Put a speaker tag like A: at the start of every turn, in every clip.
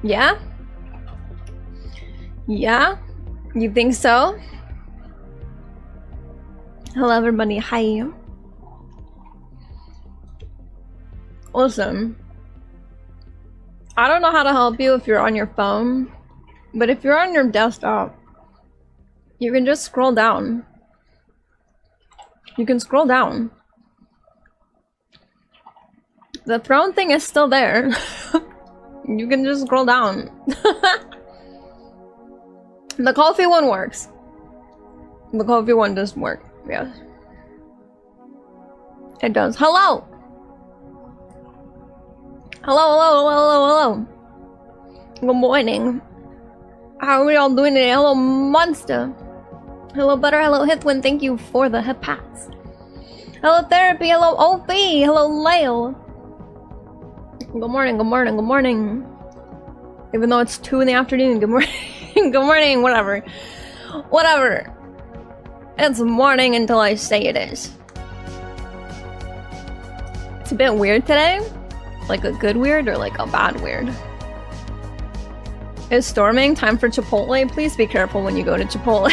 A: Yeah? Yeah? You think so? Hello everybody, hi. Listen, I don't know how to help you if you're on your phone, but if you're on your desktop, you can just scroll down. You can scroll down. The throne thing is still there. You can just scroll down. The coffee one works. The coffee one does work, yes. It does. Hello! Hello. Good morning. How are we all doing today? Hello, Monster. Hello, Butter. Hello, Hithwin. Thank you for the hip pats. Hello, Therapy. Hello, OP. Hello, Lael. Good morning. Even though it's 2 in the afternoon, good morning. Good morning, whatever. It's morning until I say it is. It's a bit weird today. Like a good weird or like a bad weird? It's storming. Time for Chipotle. Please be careful when you go to Chipotle.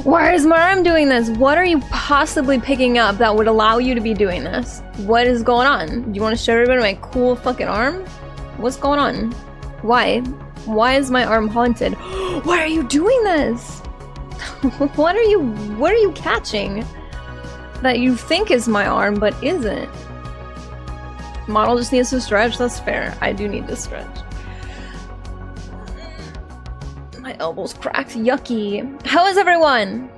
A: Why is my arm doing this? What are you possibly picking up that would allow you to be doing this? What is going on? Do you want to show everybody my cool fucking arm? What's going on? Why? Why is my arm haunted? Why are you doing this? What are you catching? That you think is my arm, but isn't. Model just needs to stretch, that's fair. I do need to stretch. My elbow's cracked, yucky. How is everyone?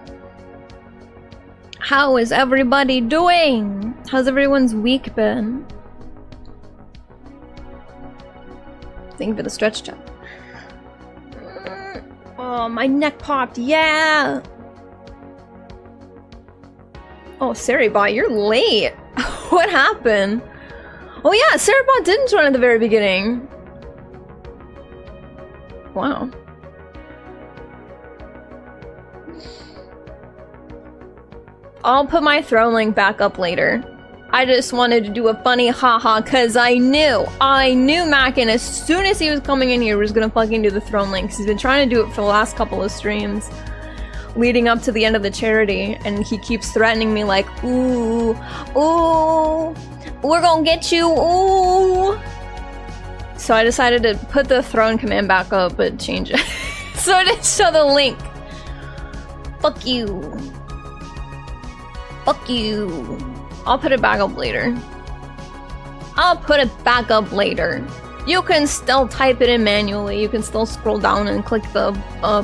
A: How is everybody doing? How's everyone's week been? Thank you for the stretch check. Oh, my neck popped, yeah! Oh, Saribot, you're late. What happened? Oh yeah, Saribot didn't join at the very beginning. Wow. I'll put my throne link back up later. I just wanted to do a funny haha cause I knew Mackin as soon as he was coming in here was gonna fucking do the throne links. He's been trying to do it for the last couple of streams leading up to the end of the charity, and he keeps threatening me like, ooh, we're gonna get you, ooh. So I decided to put the throne command back up, but change it. So I didn't show the link. Fuck you. Fuck you. I'll put it back up later. You can still type it in manually. You can still scroll down and click the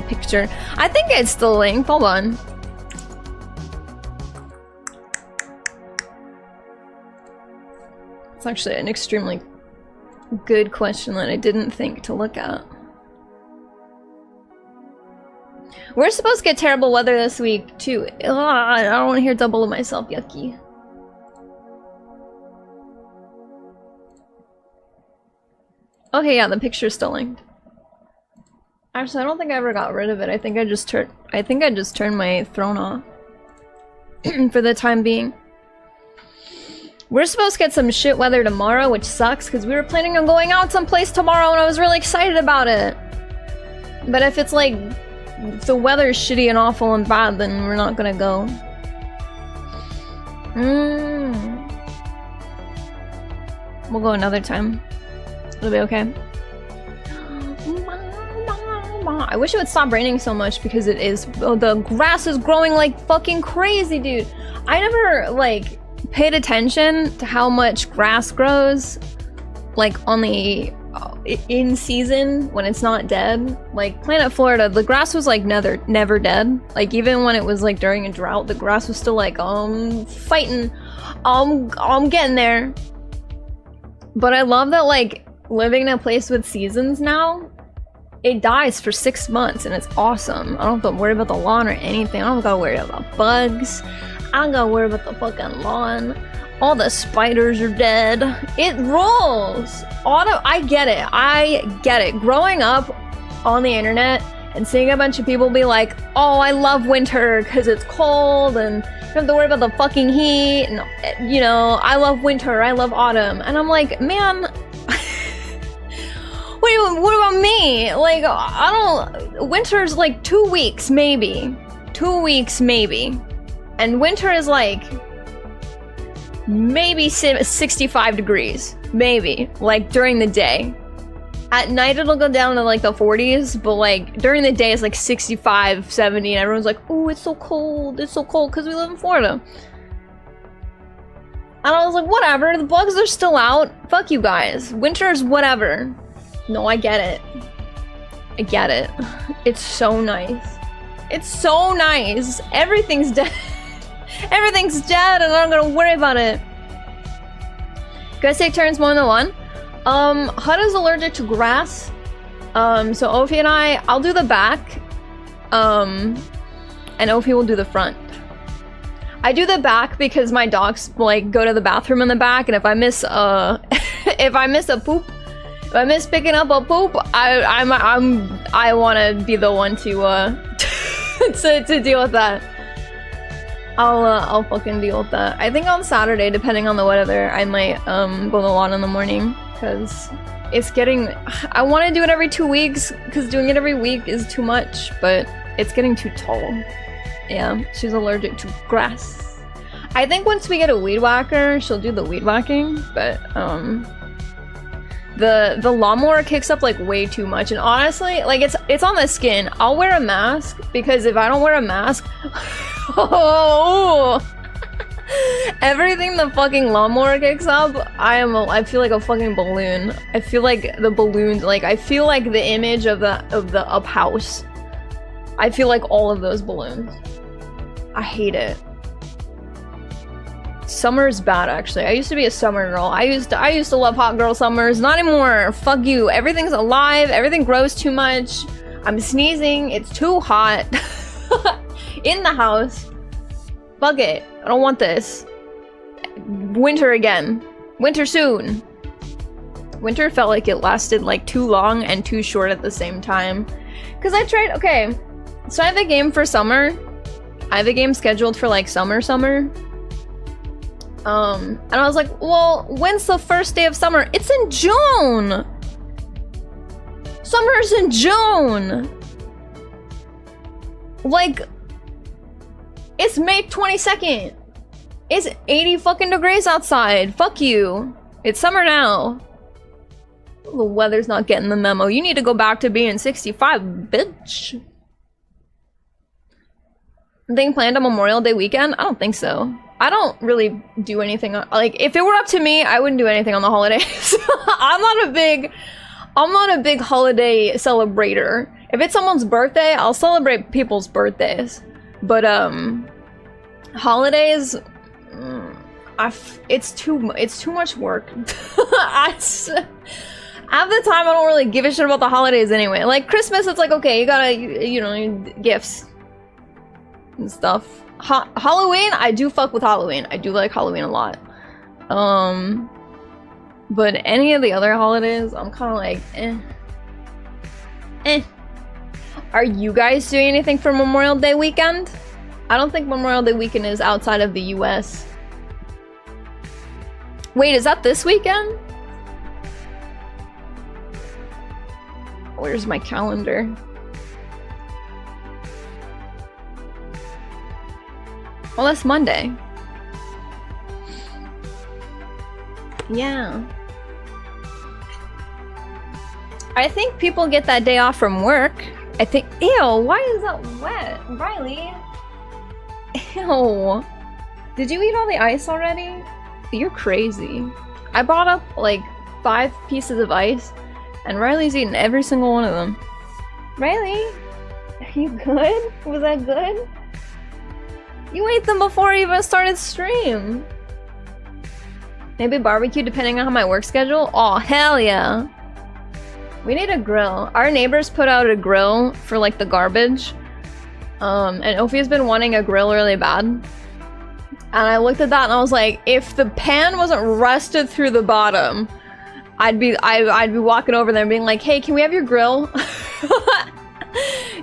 A: picture. I think it's still linked. Hold on. It's actually an extremely good question that I didn't think to look at. We're supposed to get terrible weather this week, too. Ugh, I don't want to hear double of myself. Yucky. Okay, yeah, the picture's still linked. Actually, I don't think I ever got rid of it. I think I just turned my throne off for the time being. We're supposed to get some shit weather tomorrow, which sucks because we were planning on going out someplace tomorrow and I was really excited about it. But if it's like if the weather's shitty and awful and bad, then we're not gonna go. We'll go another time. It'll be okay. I wish it would stop raining so much because it is. Oh, the grass is growing like fucking crazy, dude. I never like paid attention to how much grass grows like on the in season when it's not dead. Like Planet Florida, the grass was like never dead. Like even when it was like during a drought, the grass was still like fighting. I'm getting there. But I love that like living in a place with seasons now, it dies for 6 months and it's awesome. I don't have to worry about the lawn or anything. I don't gotta worry about bugs. I don't gotta worry about the fucking lawn. All the spiders are dead. It rolls. I get it. Growing up on the internet and seeing a bunch of people be like, oh, I love winter because it's cold and you don't have to worry about the fucking heat and, you know, I love winter, I love autumn. And I'm like, man, me. Like, I don't... Winter's like 2 weeks, maybe. 2 weeks, maybe. And winter is like... maybe 65 degrees. Maybe. Like, during the day. At night, it'll go down to like the 40s, but like, during the day, it's like 65, 70, and everyone's like, oh, it's so cold, because we live in Florida. And I was like, whatever, the bugs are still out. Fuck you guys. Winter's whatever. No, I get it. I get it. It's so nice. It's so nice. Everything's dead. Everything's dead, and I'm not gonna worry about it. Guys take turns 1 to 1. Hud is allergic to grass. So Ophi and I'll do the back. And Ophi will do the front. I do the back because my dogs like go to the bathroom in the back, and if I miss if I miss a poop, if I miss picking up a poop, I want to be the one to to deal with that. I'll fucking deal with that. I think on Saturday, depending on the weather, I might mow the lawn in the morning, because it's getting... I want to do it every 2 weeks, because doing it every week is too much, but it's getting too tall. Yeah, she's allergic to grass. I think once we get a weed whacker, she'll do the weed whacking, but the lawnmower kicks up like way too much, and honestly, like it's on the skin. I'll wear a mask, because if I don't wear a mask, oh, everything the fucking lawnmower kicks up, I feel like a fucking balloon. I feel like the balloons, like I feel like the image of the up house. I feel like all of those balloons. I hate it. Summer is bad, actually. I used to be a summer girl. I used to love hot girl summers. Not anymore. Fuck you. Everything's alive. Everything grows too much. I'm sneezing. It's too hot. In the house. Fuck it. I don't want this. Winter again. Winter soon. Winter felt like it lasted like too long and too short at the same time. Because I tried... Okay. So I have a game for summer. I have a game scheduled for like summer. And I was like, well, when's the first day of summer? It's in June! Summer's in June! Like, it's May 22nd. It's 80 fucking degrees outside. Fuck you. It's summer now. The weather's not getting the memo. You need to go back to being 65, bitch. Thing planned on Memorial Day weekend? I don't think so. I don't really do anything like, if it were up to me, I wouldn't do anything on the holidays. I'm not a big holiday celebrator. If it's someone's birthday, I'll celebrate people's birthdays. But holidays, it's too much work. Half the time I don't really give a shit about the holidays anyway. Like Christmas, it's like, okay, you gotta, you know, gifts and stuff. Halloween, I do fuck with Halloween. I do like Halloween a lot. But any of the other holidays, I'm kind of like, eh. Are you guys doing anything for Memorial Day weekend? I don't think Memorial Day weekend is outside of the US. Wait, is that this weekend? Where's my calendar? Well, that's Monday. Yeah. I think people get that day off from work. I think- Ew, why is that wet? Riley? Ew. Did you eat all the ice already? You're crazy. I brought up like 5 pieces of ice, and Riley's eaten every single one of them. Riley? Are you good? Was that good? You ate them before I even started stream. Maybe barbecue depending on my work schedule? Aw, hell yeah. We need a grill. Our neighbors put out a grill for like the garbage. And Ophia's been wanting a grill really bad. And I looked at that and I was like, if the pan wasn't rusted through the bottom, I'd be walking over there and being like, hey, can we have your grill?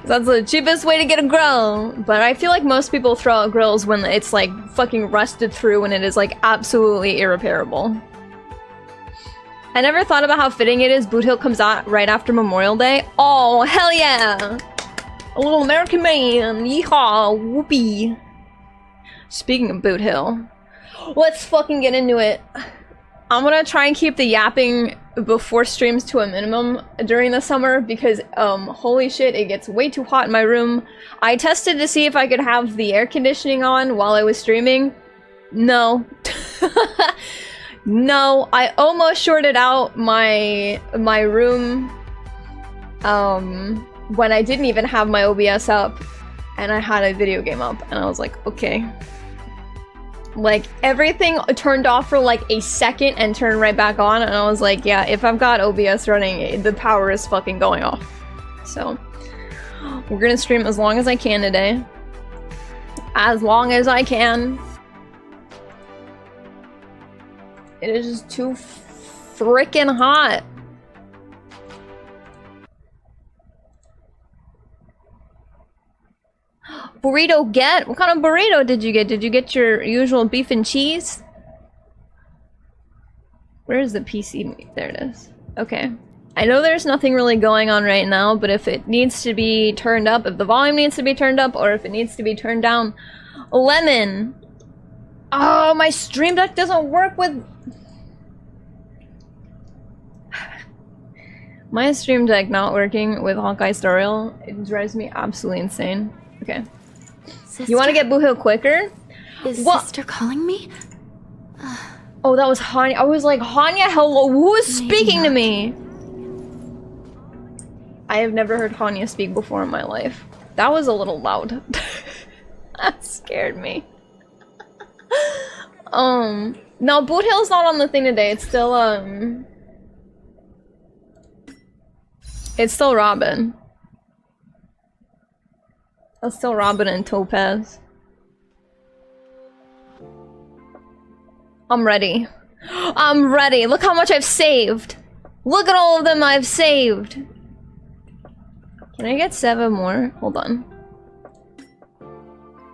A: That's the cheapest way to get a grill. But I feel like most people throw out grills when it's like fucking rusted through and it is like absolutely irreparable. I never thought about how fitting it is Boothill comes out right after Memorial Day. Oh, hell yeah! A little American man, yeehaw, whoopee. Speaking of Boothill, let's fucking get into it. I'm gonna try and keep the yapping before streams to a minimum during the summer because, holy shit, it gets way too hot in my room. I tested to see if I could have the air conditioning on while I was streaming. No. No, I almost shorted out my room, when I didn't even have my OBS up, and I had a video game up, and I was like, okay. Like, everything turned off for like a second and turned right back on, and I was like, yeah, if I've got OBS running, the power is fucking going off. So, we're gonna stream as long as I can today. As long as I can. It is just too frickin' hot. Burrito get? What kind of burrito did you get? Did you get your usual beef and cheese? Where is the PC? There it is. Okay. I know there's nothing really going on right now, but if it needs to be turned up, if the volume needs to be turned up, or if it needs to be turned down, lemon. Oh, my stream deck doesn't work with... My stream deck not working with Honkai Star Rail, it drives me absolutely insane. Okay. Sister? You want to get Boothill quicker?
B: Is Sister calling me?
A: Oh, that was Hanya. I was like, Hanya, hello, who is speaking to me? I have never heard Hanya speak before in my life. That was a little loud. That scared me. No, Boothill's not on the thing today. It's still, it's still Robin. It's still Robin and Topaz. I'm ready. I'm ready. Look how much I've saved. Look at all of them I've saved. Can I get 7 more? Hold on.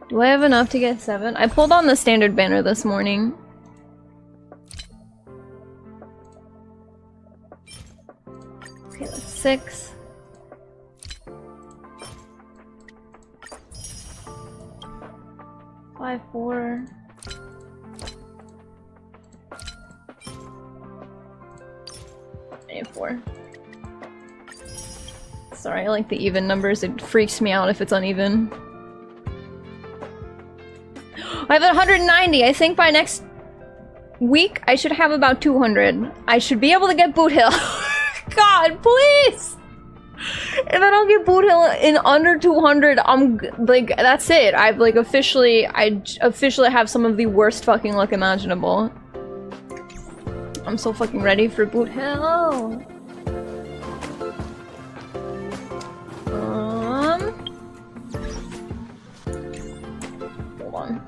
A: Do I have enough to get 7? I pulled on the standard banner this morning. Okay, that's 6. Five, 4. And 4. Sorry, I like the even numbers. It freaks me out if it's uneven. I have 190. I think by next week I should have about 200. I should be able to get Boothill. God, please! If I don't get Boothill in under 200, I'm like, that's it. I've like officially have some of the worst fucking luck imaginable. I'm so fucking ready for Boothill. Hold on.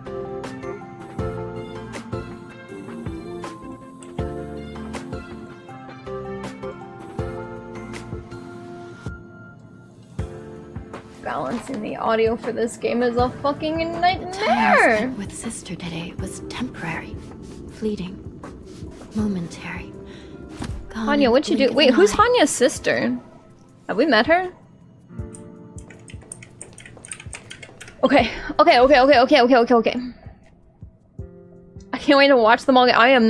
A: Balancing the audio for this game is a fucking nightmare.
B: The time I spent with Sister today was temporary, fleeting, momentary.
A: Hanya, what'd you do? Wait, who's Hanya's sister? Have we met her? Okay. I can't wait to watch them all. I'm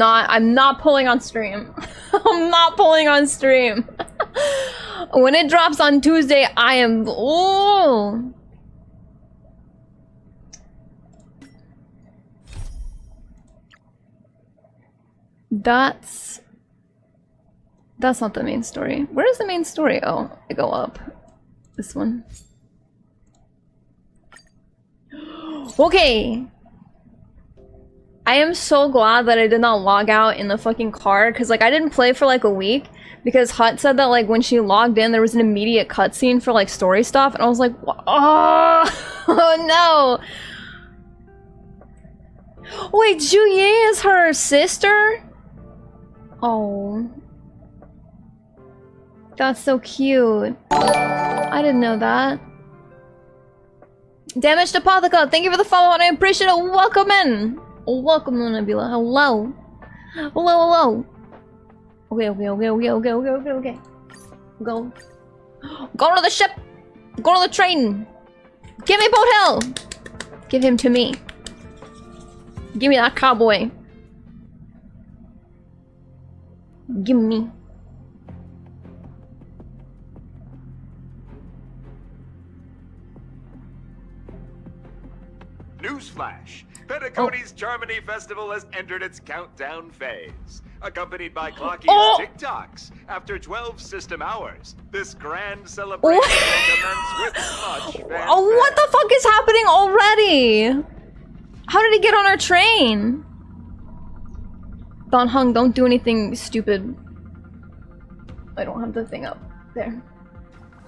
A: not pulling on stream. I'm not pulling on stream. When it drops on Tuesday, I am... Oh! That's not the main story. Where is the main story? Oh, I go up. This one. Okay! I am so glad that I did not log out in the fucking car, because like I didn't play for like a week, because Hut said that like when she logged in there was an immediate cutscene for like story stuff, and I was like, oh, oh no! Wait, Juye is her sister? Oh. That's so cute. I didn't know that. Damaged Apotheca, thank you for the follow and I appreciate it. Welcome in. Welcome, Nabila. Hello. Hello, hello. Okay. Go. Go to the ship! Go to the train! Give me Boothill! Give him to me. Give me that cowboy. Give me.
C: Newsflash! Penacony's Charmony Festival has entered its countdown phase. Accompanied by Clocky's TikToks. After 12 system hours, this grand celebration will commence with much fanfare.
A: Oh, what the fuck is happening already? How did he get on our train? Don Hung, don't do anything stupid. I don't have the thing up. There.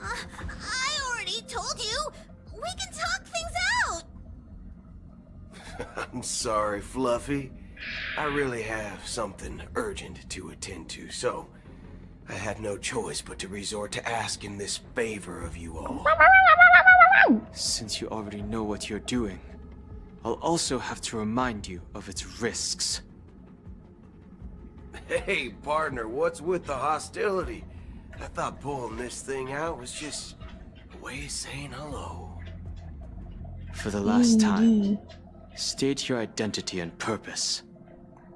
D: I already told you! We can talk things out!
E: I'm sorry, Fluffy. I really have something urgent to attend to, so I had no choice but to resort to asking this favor of you all.
F: Since you already know what you're doing, I'll also have to remind you of its risks.
E: Hey, partner, what's with the hostility? I thought pulling this thing out was just a way of saying hello.
F: For the last time, state your identity and purpose.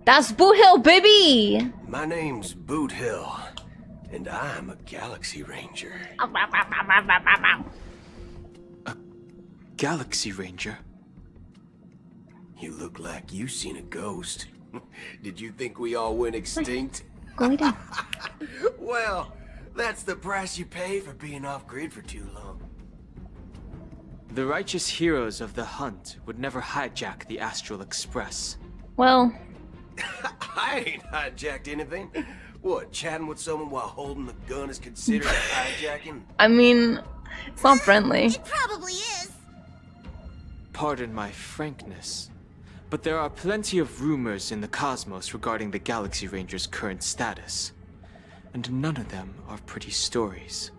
A: That's Boothill, baby!
E: My name's Boothill, and I'm a Galaxy Ranger.
F: A Galaxy Ranger?
E: You look like you seen a ghost. Did you think we all went extinct?
A: Go down.
E: Well, that's the price you pay for being off-grid for too long.
F: The righteous heroes of the hunt would never hijack the Astral Express.
A: Well,
E: I ain't hijacked anything. What, chatting with someone while holding the gun is considered hijacking?
A: I mean, it's not friendly.
D: It probably is.
F: Pardon my frankness, but there are plenty of rumors in the cosmos regarding the Galaxy Ranger's current status, and none of them are pretty stories.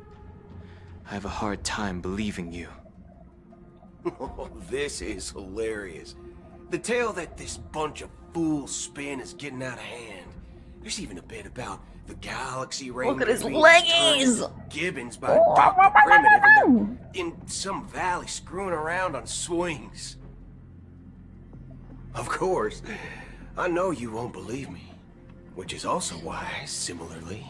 F: I have a hard time believing you.
E: Oh, this is hilarious. The tale that this bunch of fools spin is getting out of hand. There's even a bit about the Galaxy Ranger.
A: Look at his
E: being
A: leggies!
E: turned into Gibbons by Dr. Primitive, and they're in some valley screwing around on swings. Of course, I know you won't believe me, which is also why, similarly,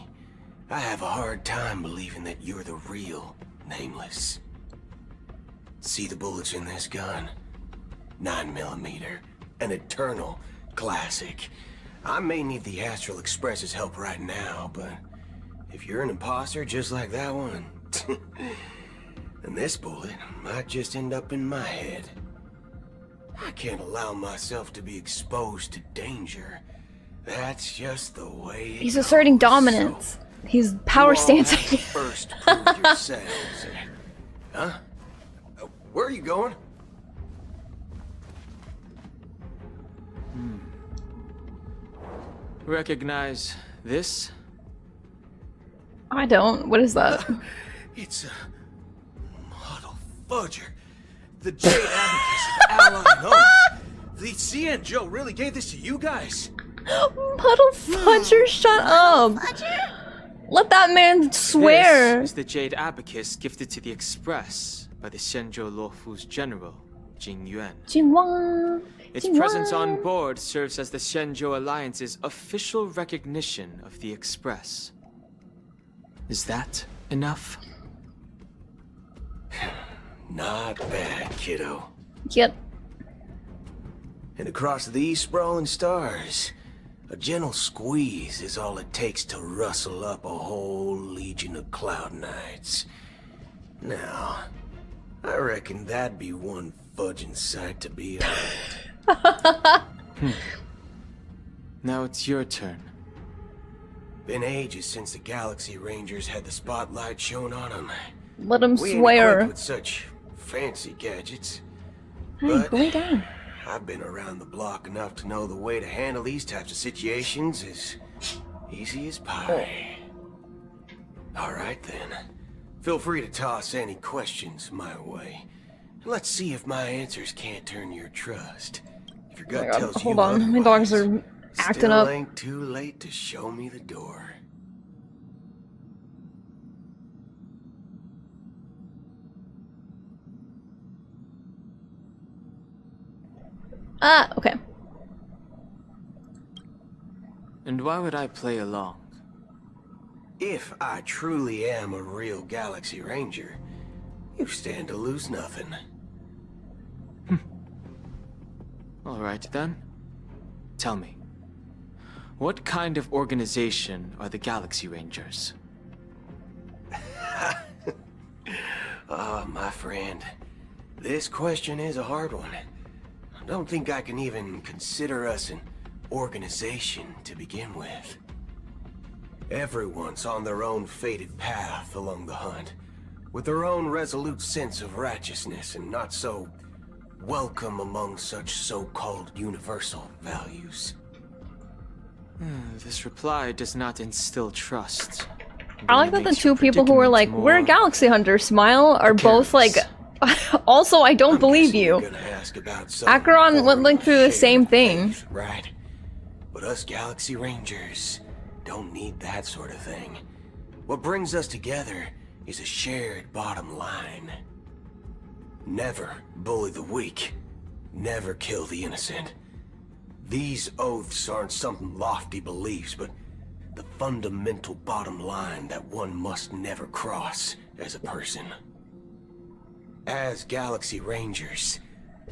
E: I have a hard time believing that you're the real Nameless. See the bullets in this gun? 9mm, an eternal classic. I may need the Astral Express's help right now, but if you're an imposter just like that one, then this bullet might just end up in my head. I can't allow myself to be exposed to danger. That's just the way it
A: He's
E: goes.
A: asserting dominance. He's power
E: You all have
A: stance.
E: to first prove yourselves. Huh? Where are you going?
F: Recognize this?
A: I don't. What is that?
E: It's a model fudger. The Jade Abacus of Allied Oath. The CN Joe really gave this to you guys?
A: Puddle Fudger, shut up. Let that man swear.
F: This is the Jade Abacus gifted to the Express by the Shenzhou Luofu's general, Jing Yuan.
A: Jinhua.
F: Its presence on board serves as the Shenzhou Alliance's official recognition of the Express. Is that enough?
E: Not bad, kiddo.
A: Yep.
E: And across these sprawling stars, a gentle squeeze is all it takes to rustle up a whole legion of Cloud Knights. Now, I reckon that'd be one fudging sight to behold.
F: Now it's your turn.
E: Been ages since the Galaxy Rangers had the spotlight shown on them.
A: Let him
E: We ain't
A: swear.
E: equipped with such fancy gadgets.
A: Hey,
E: But
A: go down.
E: I've been around the block enough to know the way to handle these types of situations is easy as pie. All right then. Feel free to toss any questions my way. Let's see if my answers can't turn your trust. If your
A: Oh my
E: gut
A: God,
E: tells
A: hold
E: you
A: on. My dogs
E: otherwise,
A: are acting
E: still
A: up.
E: ain't too late to show me the door.
A: Okay.
F: And why would I play along?
E: If I truly am a real Galaxy Ranger, you stand to lose nothing.
F: Alright then. Tell me, what kind of organization are the Galaxy Rangers?
E: Ah, my friend, this question is a hard one. I don't think I can even consider us an organization to begin with. Everyone's on their own fated path along the hunt, with their own resolute sense of righteousness and not so welcome among such so-called universal values.
F: This reply does not instill trust.
A: I like that the two people who were like, we're Galaxy Hunters, smile, are both like, also, I don't believe you. Acheron went like through the same thing.
E: Right. But us Galaxy Rangers don't need that sort of thing. What brings us together is a shared bottom line. Never bully the weak. Never kill the innocent. These oaths aren't some lofty beliefs, but the fundamental bottom line that one must never cross as a person. As Galaxy Rangers,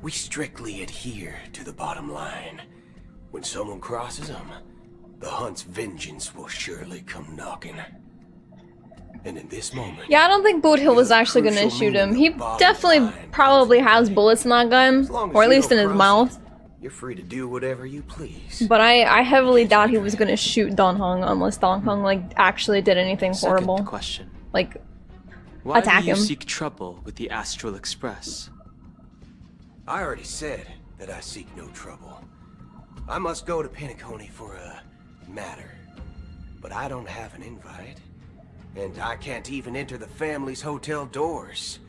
E: we strictly adhere to the bottom line. When someone crosses them, the hunt's vengeance will surely come knocking. And in this moment...
A: Yeah, I don't think Boothill was actually gonna shoot him. He definitely probably has bullets in that gun, or at least in his mouth.
E: You're free to do whatever you please.
A: But I heavily doubt he was gonna shoot Don Hung unless Don Hung like actually did anything horrible.
F: Second question.
A: Like,
F: why
A: attack
F: do you
A: him.
F: seek trouble with the Astral Express?
E: I already said that I seek no trouble. I must go to Penacony for a matter. But I don't have an invite. And I can't even enter the family's hotel doors.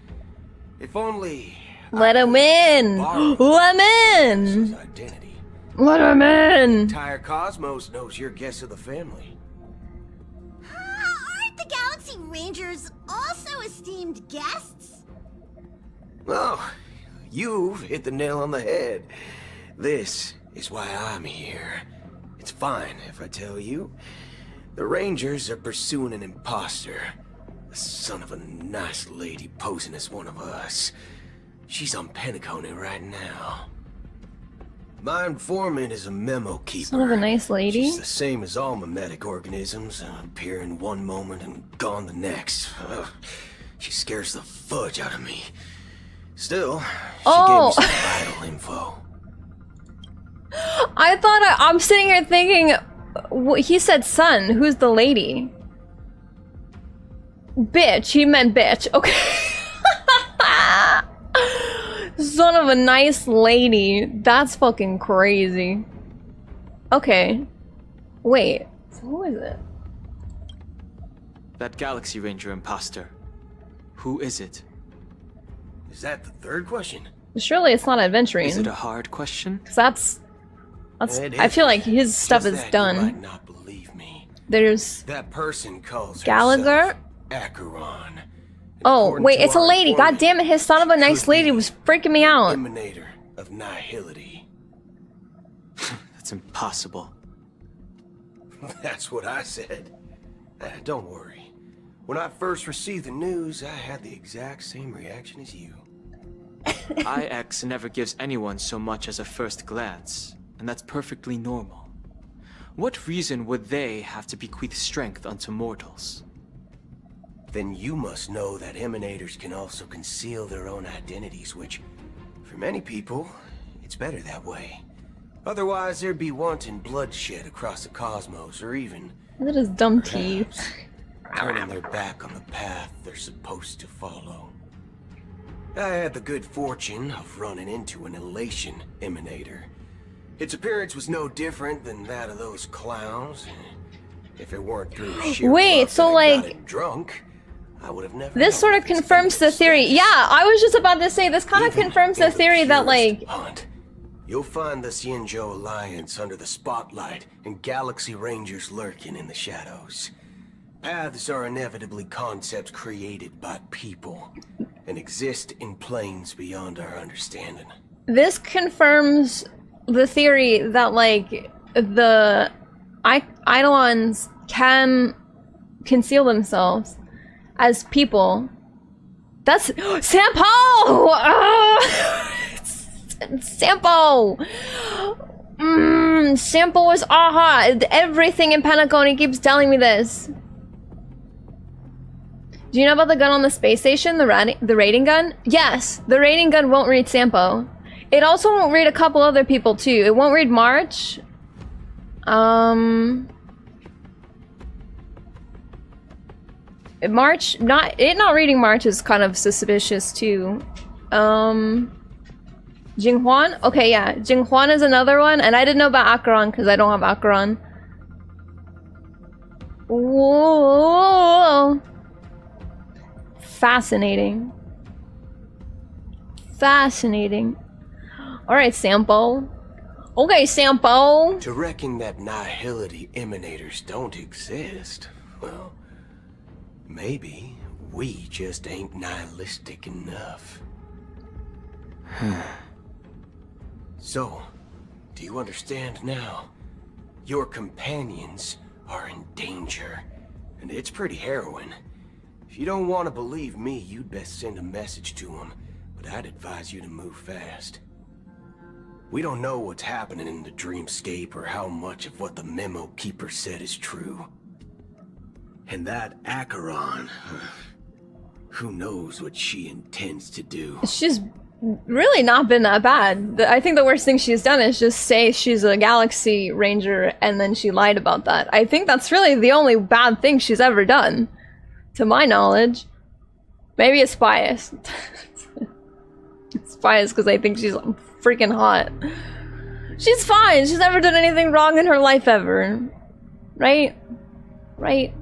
E: If only...
A: let him in! Let him in!
E: Identity.
A: Let him in!
E: The entire cosmos knows you're guests of the family.
D: Aren't the Galaxy Rangers also esteemed guests?
E: Oh, you've hit the nail on the head. This is why I'm here. It's fine if I tell you. The Rangers are pursuing an imposter. The son of a nice lady posing as one of us. She's on Penacony right now. My informant is a memo keeper.
A: Son of a nice lady?
E: She's the same as all mimetic organisms, appear in one moment and gone the next. She scares the fudge out of me. Still, she gave me some vital info.
A: I thought I'm sitting here thinking, he said son, who's the lady? Bitch, he meant bitch, okay. Son of a nice lady, that's fucking crazy. Okay, wait, so who is it?
F: That Galaxy Ranger imposter. Who is it?
E: Is that the third question?
A: Surely it's not adventuring.
F: Is it a hard question?
A: 'Cause that's I feel like his stuff
E: Just
A: is
E: that
A: done.
E: You might not believe me.
A: There's
E: That person calls
A: Gallagher?
E: herself Acheron. And
A: oh
E: according
A: wait,
E: to
A: it's a
E: our
A: lady. God
E: informant,
A: damn it, his son of a
E: she
A: nice
E: could
A: lady
E: be
A: was freaking me out.
E: Emanator of nihility.
F: That's impossible.
E: That's what I said. Don't worry. When I first received the news, I had the exact same reaction as you.
F: IX never gives anyone so much as a first glance, and that's perfectly normal. What reason would they have to bequeath strength unto mortals?
E: Then you must know that emanators can also conceal their own identities, which, for many people, it's better that way. Otherwise, there'd be wanton bloodshed across the cosmos, or even
A: Look at his dumb teeth.
E: turning their back on the path they're supposed to follow. I had the good fortune of running into an elation emanator. Its appearance was no different than that of those clowns. If it weren't through sheer
A: Wait,
E: luck
A: so,
E: that I got
A: like,
E: it drunk, I would have never.
A: This sort of confirms the theory. Yeah, I was just about to say, this kind of confirms the theory that, like,
E: Hunt. You'll find the Xianzhou Alliance under the spotlight and Galaxy Rangers lurking in the shadows. Paths are inevitably concepts created by people and exist in planes beyond our understanding.
A: this confirms the theory that like the Eidolons can conceal themselves as people. That's Sampo! Sampo! Sampo is aha! Everything in Penacony keeps telling me this. Do you know about the gun on the space station? The raiding gun? Yes, the raiding gun won't read Sampo. It also won't read a couple other people too. It won't read March. March, not reading March is kind of suspicious too. Jinghuan? Okay, yeah. Jinghuan is another one, and I didn't know about Acheron because I don't have Acheron. Whoa! Fascinating. Fascinating. Alright, Sampo. Okay, Sampo!
E: To reckon that nihility emanators don't exist, well, maybe we just ain't nihilistic enough. So, do you understand now? Your companions are in danger, and it's pretty harrowing. If you don't want to believe me, you'd best send a message to them, but I'd advise you to move fast. We don't know what's happening in the dreamscape or how much of what the memo keeper said is true. And that Acheron, who knows what she intends to do.
A: She's really not been that bad. I think the worst thing she's done is just say she's a Galaxy Ranger and then she lied about that. I think that's really the only bad thing she's ever done, to my knowledge. Maybe it's bias. It's bias because I think she's freaking hot. She's fine. She's never done anything wrong in her life ever. Right? Right?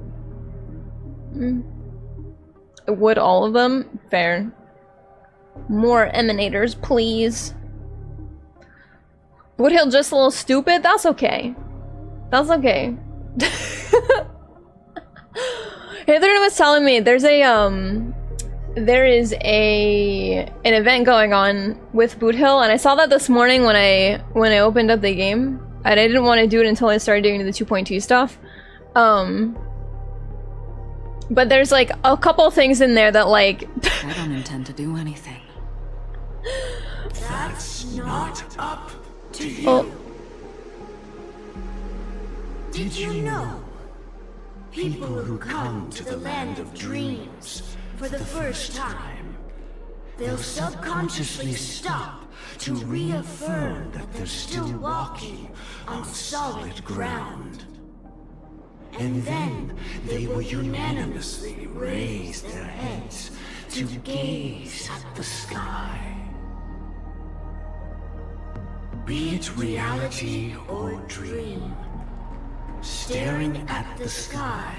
A: Would all of them? Fair. More emanators, please. Boothill just a little stupid? That's okay. That's okay. Heather was telling me there is an event going on with Boothill, and I saw that this morning when I opened up the game, and I didn't want to do it until I started doing the 2.2 stuff. But there's like a couple things in there that like
G: I don't intend to do anything.
E: That's not up to you.
A: Oh.
D: Did you know? People who come to the land of dreams for the first time, they'll subconsciously stop to reaffirm that they're still walking on solid ground. And then they will unanimously raise their heads to gaze at the sky. Be it reality or dream, staring at the sky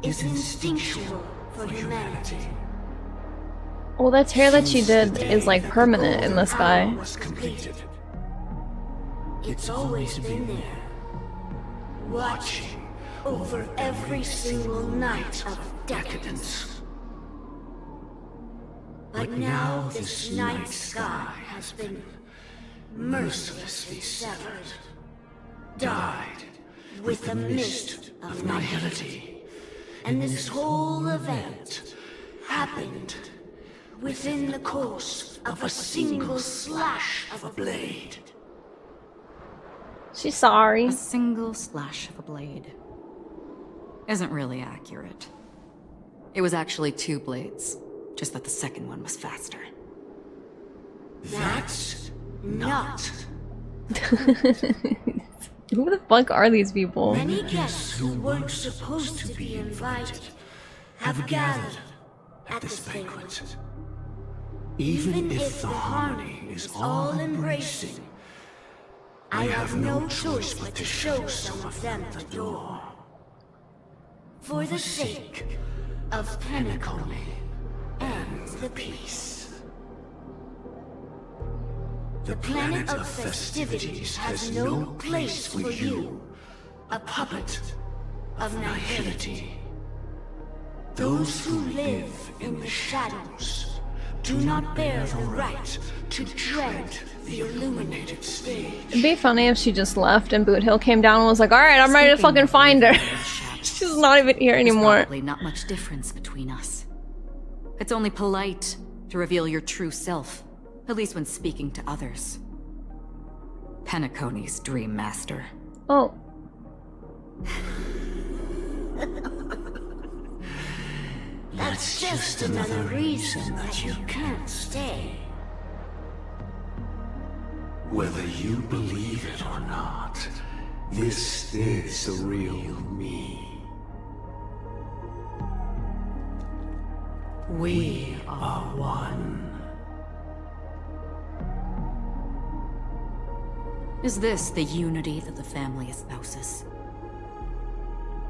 D: is instinctual for humanity.
A: well, that tear that she did is like permanent in the sky.
E: Was completed.
D: It's always been there, watching over every single night of decadence. But now this night sky has been mercilessly severed, dyed with the mist of nihility. And this whole event happened within the course of a single slash of a blade.
A: She's sorry.
G: A single slash of a blade isn't really accurate. It was actually 2 blades, just that the second one was faster.
D: That's not.
A: Who the fuck are these people?
D: Many guests who weren't supposed to be invited have gathered at this banquet. Even if the harmony is all-embracing, I have no choice but to show some of them the door. For the sake of Penacony and the peace. The planet of festivities has no place for you, a puppet of nihility. Those who live in the shadows do not bear the right to tread the illuminated stage.
A: It'd be funny if she just left and Boothill came down and was like, alright, I'm ready to fucking find her. She's not even here
G: There's
A: anymore.
G: probably not much difference between us. It's only polite to reveal your true self, at least when speaking to others. Penacony's Dream Master.
A: Oh.
D: That's just another reason that you can't stay.
H: Whether you believe it or not, this is the real me. We are one.
G: Is this the unity that the family espouses?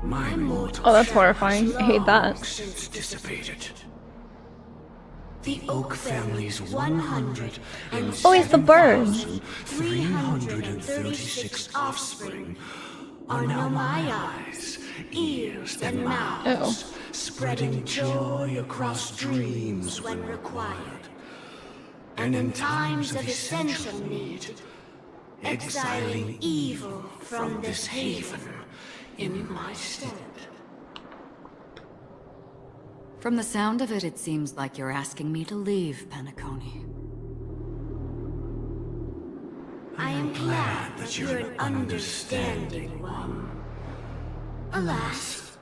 H: My mortal
A: Oh, that's horrifying. I hate that.
H: since dissipated. The Oak family's 100
A: Oh, he's the bird.
H: 336 offspring are now my eyes, ears, and mouths, spreading joy across dreams when required. And in times of essential need, exiling evil from this haven in my stead.
G: From the sound of it, it seems like you're asking me to leave, Penacony.
D: I am glad that you're an understanding one. Alas,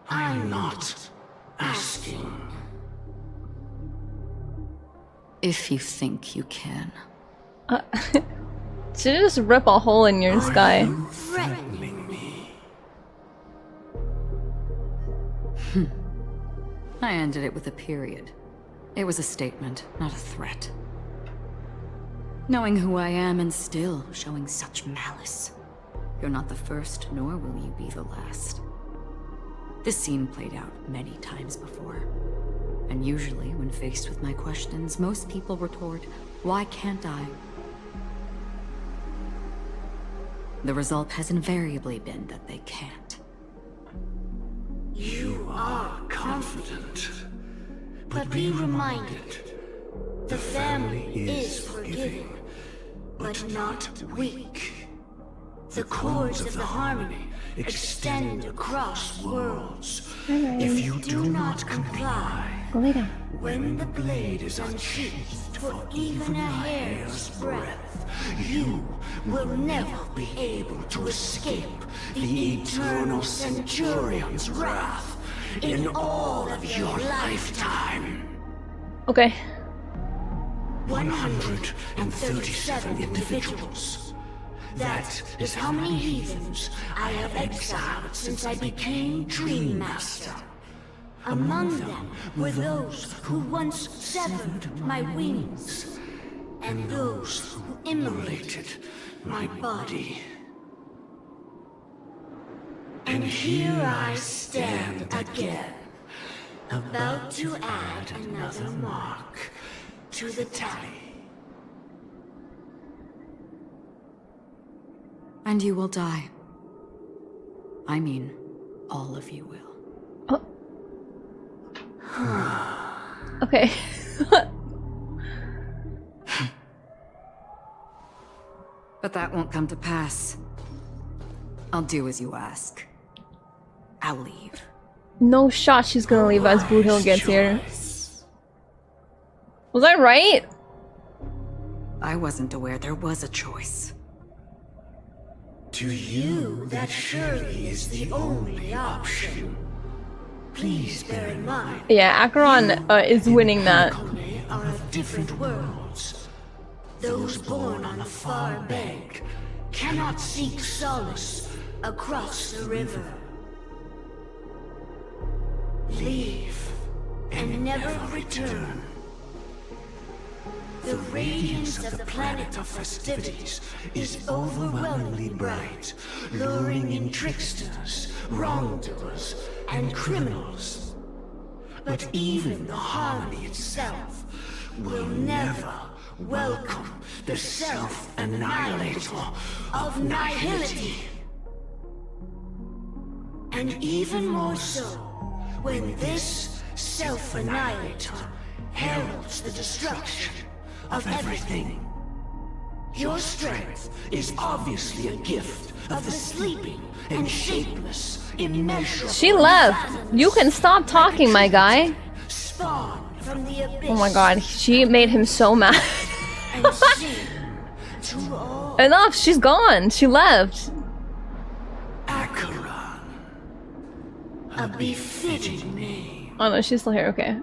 D: I'm not asking.
G: If you think you can.
A: Should just rip a hole in your sky.
D: Threatening me.
G: I ended it with a period. It was a statement, not a threat. Knowing who I am and still showing such malice. You're not the first, nor will you be the last. This scene played out many times before. And usually, when faced with my questions, most people retort, "Why can't I?" The result has invariably been that they can't.
D: You are confident. But be reminded, the family is forgiving, but not weak. The cords of the harmony extend across worlds. If you do not comply, when the blade is unsheathed for even a hair's breadth, you will never be able to escape the eternal Centurion's wrath in all of your lifetime.
A: Okay.
D: 137 individuals. That is how many heathens I have exiled since I became Dream Master. Among them were those who once severed my wings, and those who immolated my body. And here I stand again, about to add another mark to the tally.
G: And you will die. I mean, all of you will.
A: Okay.
G: But that won't come to pass. I'll do as you ask. I'll leave.
A: No shot she's gonna leave as Boothill gets here. Was I right?
G: I wasn't aware there was a choice.
D: To you, that surely is the only option. Please bear in mind,
A: Yeah, Acheron is winning that.
D: Penacony are of different worlds. Those born on a far bank cannot seek solace across the river. Leave and never return. The radiance of the planet of festivities is overwhelmingly bright, luring in tricksters, wrongdoers, and criminals. But even the harmony itself will never welcome the self-annihilator of nihility. And even more so, when this self-annihilator
H: heralds the destruction of everything. Your strength is obviously a gift of the sleeping and shapeless, immeasurable.
A: She left. You can stop talking, my guy.
H: Spawn from the abyss.
A: Oh my god, she made him so mad.
H: And sing to all.
A: Enough, she's gone. She left.
H: Acheron. A befitting name.
A: Oh no, she's still here. Okay.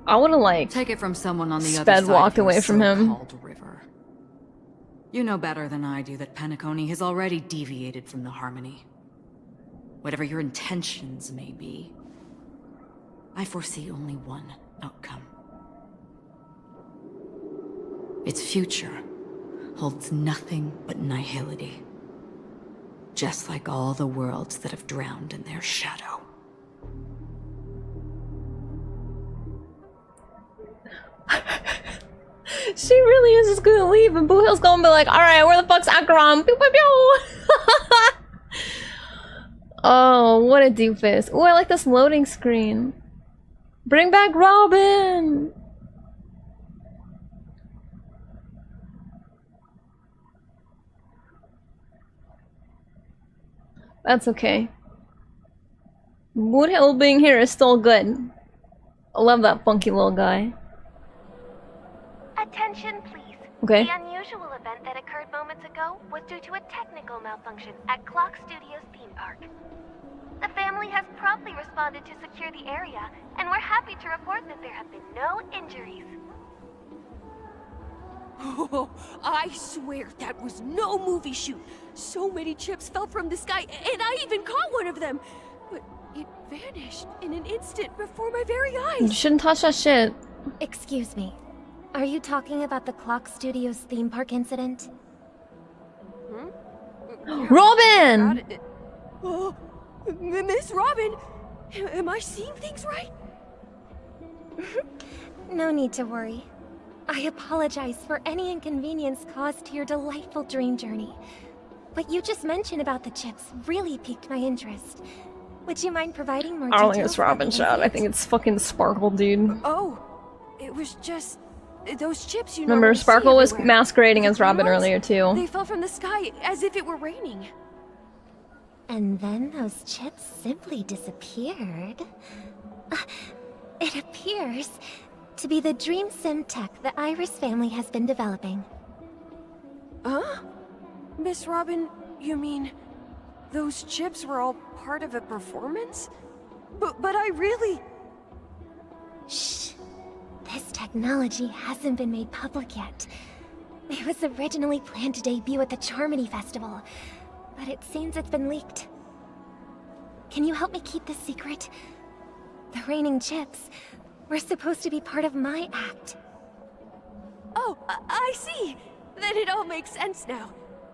A: I would have like
G: Take it from someone on the other
A: sped
G: side
A: walked
G: of your
A: away from him.
G: so-called river. You know better than I do that Penacony has already deviated from the harmony. Whatever your intentions may be, I foresee only one outcome. Its future holds nothing but nihility. Just like all the worlds that have drowned in their shadow.
A: She really is just gonna leave, and Boothill's gonna be like, alright, where the fuck's Acheron? Pew pew pew! Oh, what a doofus. Oh, I like this loading screen. Bring back Robin! That's okay. Boothill being here is still good. I love that funky little guy.
I: Attention, please.
A: Okay.
I: The unusual event that occurred moments ago was due to a technical malfunction at Clock Studios theme park. The family has promptly responded to secure the area, and we're happy to report that there have been no injuries.
J: Oh, I swear that was no movie shoot. So many chips fell from the sky, and I even caught one of them. But it vanished in an instant before my very
A: You
J: eyes.
A: shouldn't touch that shit.
I: Excuse me. Are you talking about the Clock Studios theme park incident?
A: Robin!
J: Oh, Miss Robin, am I seeing things right?
I: No need to worry. I apologize for any inconvenience caused to your delightful dream journey. What you just mentioned about the chips really piqued my interest. Would you mind providing more
A: I
I: details?
A: don't think it's Robin shot. I think it's fucking Sparkle, dude.
J: Oh, it was just those chips you
A: Remember,
J: normally see
A: Sparkle was
J: everywhere.
A: masquerading as
J: The green
A: Robin
J: ones?
A: earlier, too.
J: They fell from the sky as if it were raining.
I: And then those chips simply disappeared. It appears to be the dream sim tech the Iris family has been developing.
J: Huh? Miss Robin, you mean those chips were all part of a performance? But I really...
I: Shh. This technology hasn't been made public yet. It was originally planned to debut at the Charmony Festival, but it seems it's been leaked. Can you help me keep this secret? The raining chips were supposed to be part of my act.
J: Oh, I see. Then it all makes sense now.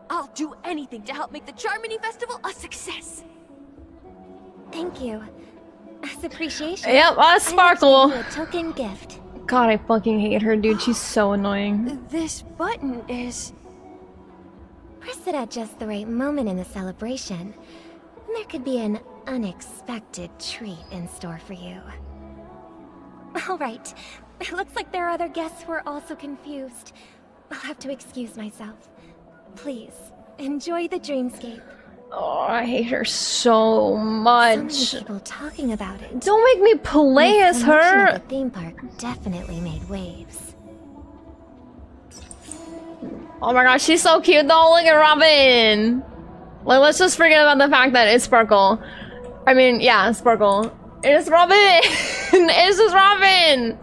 J: I'll do anything to help make the Charmony Festival a success.
I: Thank you. As appreciation,
A: Yep, Sparkle.
I: I'd like to give you a token gift.
A: God, I fucking hate her, dude. She's so annoying.
J: This button is...
I: Press it at just the right moment in the celebration, and there could be an unexpected treat in store for you. Alright, it looks like there are other guests who are also confused. I'll have to excuse myself. Please, enjoy the dreamscape.
A: Oh, I hate her so
I: So
A: much.
I: many people talking about it.
A: Don't make me play
I: The
A: as
I: promotion
A: her.
I: at the theme park definitely made waves.
A: Oh my gosh, she's so cute though. Look at Robin. Like, let's just forget about the fact that it's Sparkle. I mean, yeah, Sparkle. It's Robin. It's just Robin.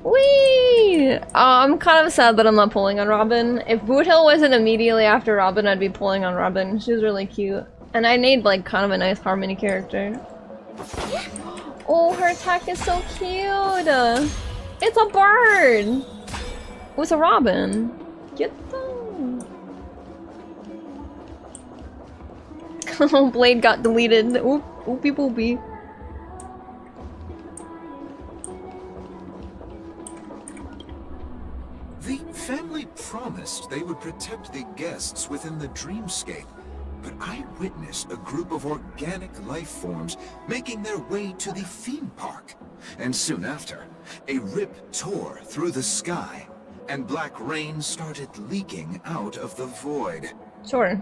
A: Whee! I'm kind of sad that I'm not pulling on Robin. If Boothill wasn't immediately after Robin, I'd be pulling on Robin. She's really cute. And I need, like, kind of a nice Harmony character. Oh, her attack is so cute! It's a bird! Oh, it's a Robin. Get them! Blade got deleted. Oop, oopie boopie.
K: The family promised they would protect the guests within the dreamscape, but I witnessed a group of organic life forms making their way to the theme park. And soon after, a rip tore through the sky, and black rain started leaking out of the void.
A: Sure.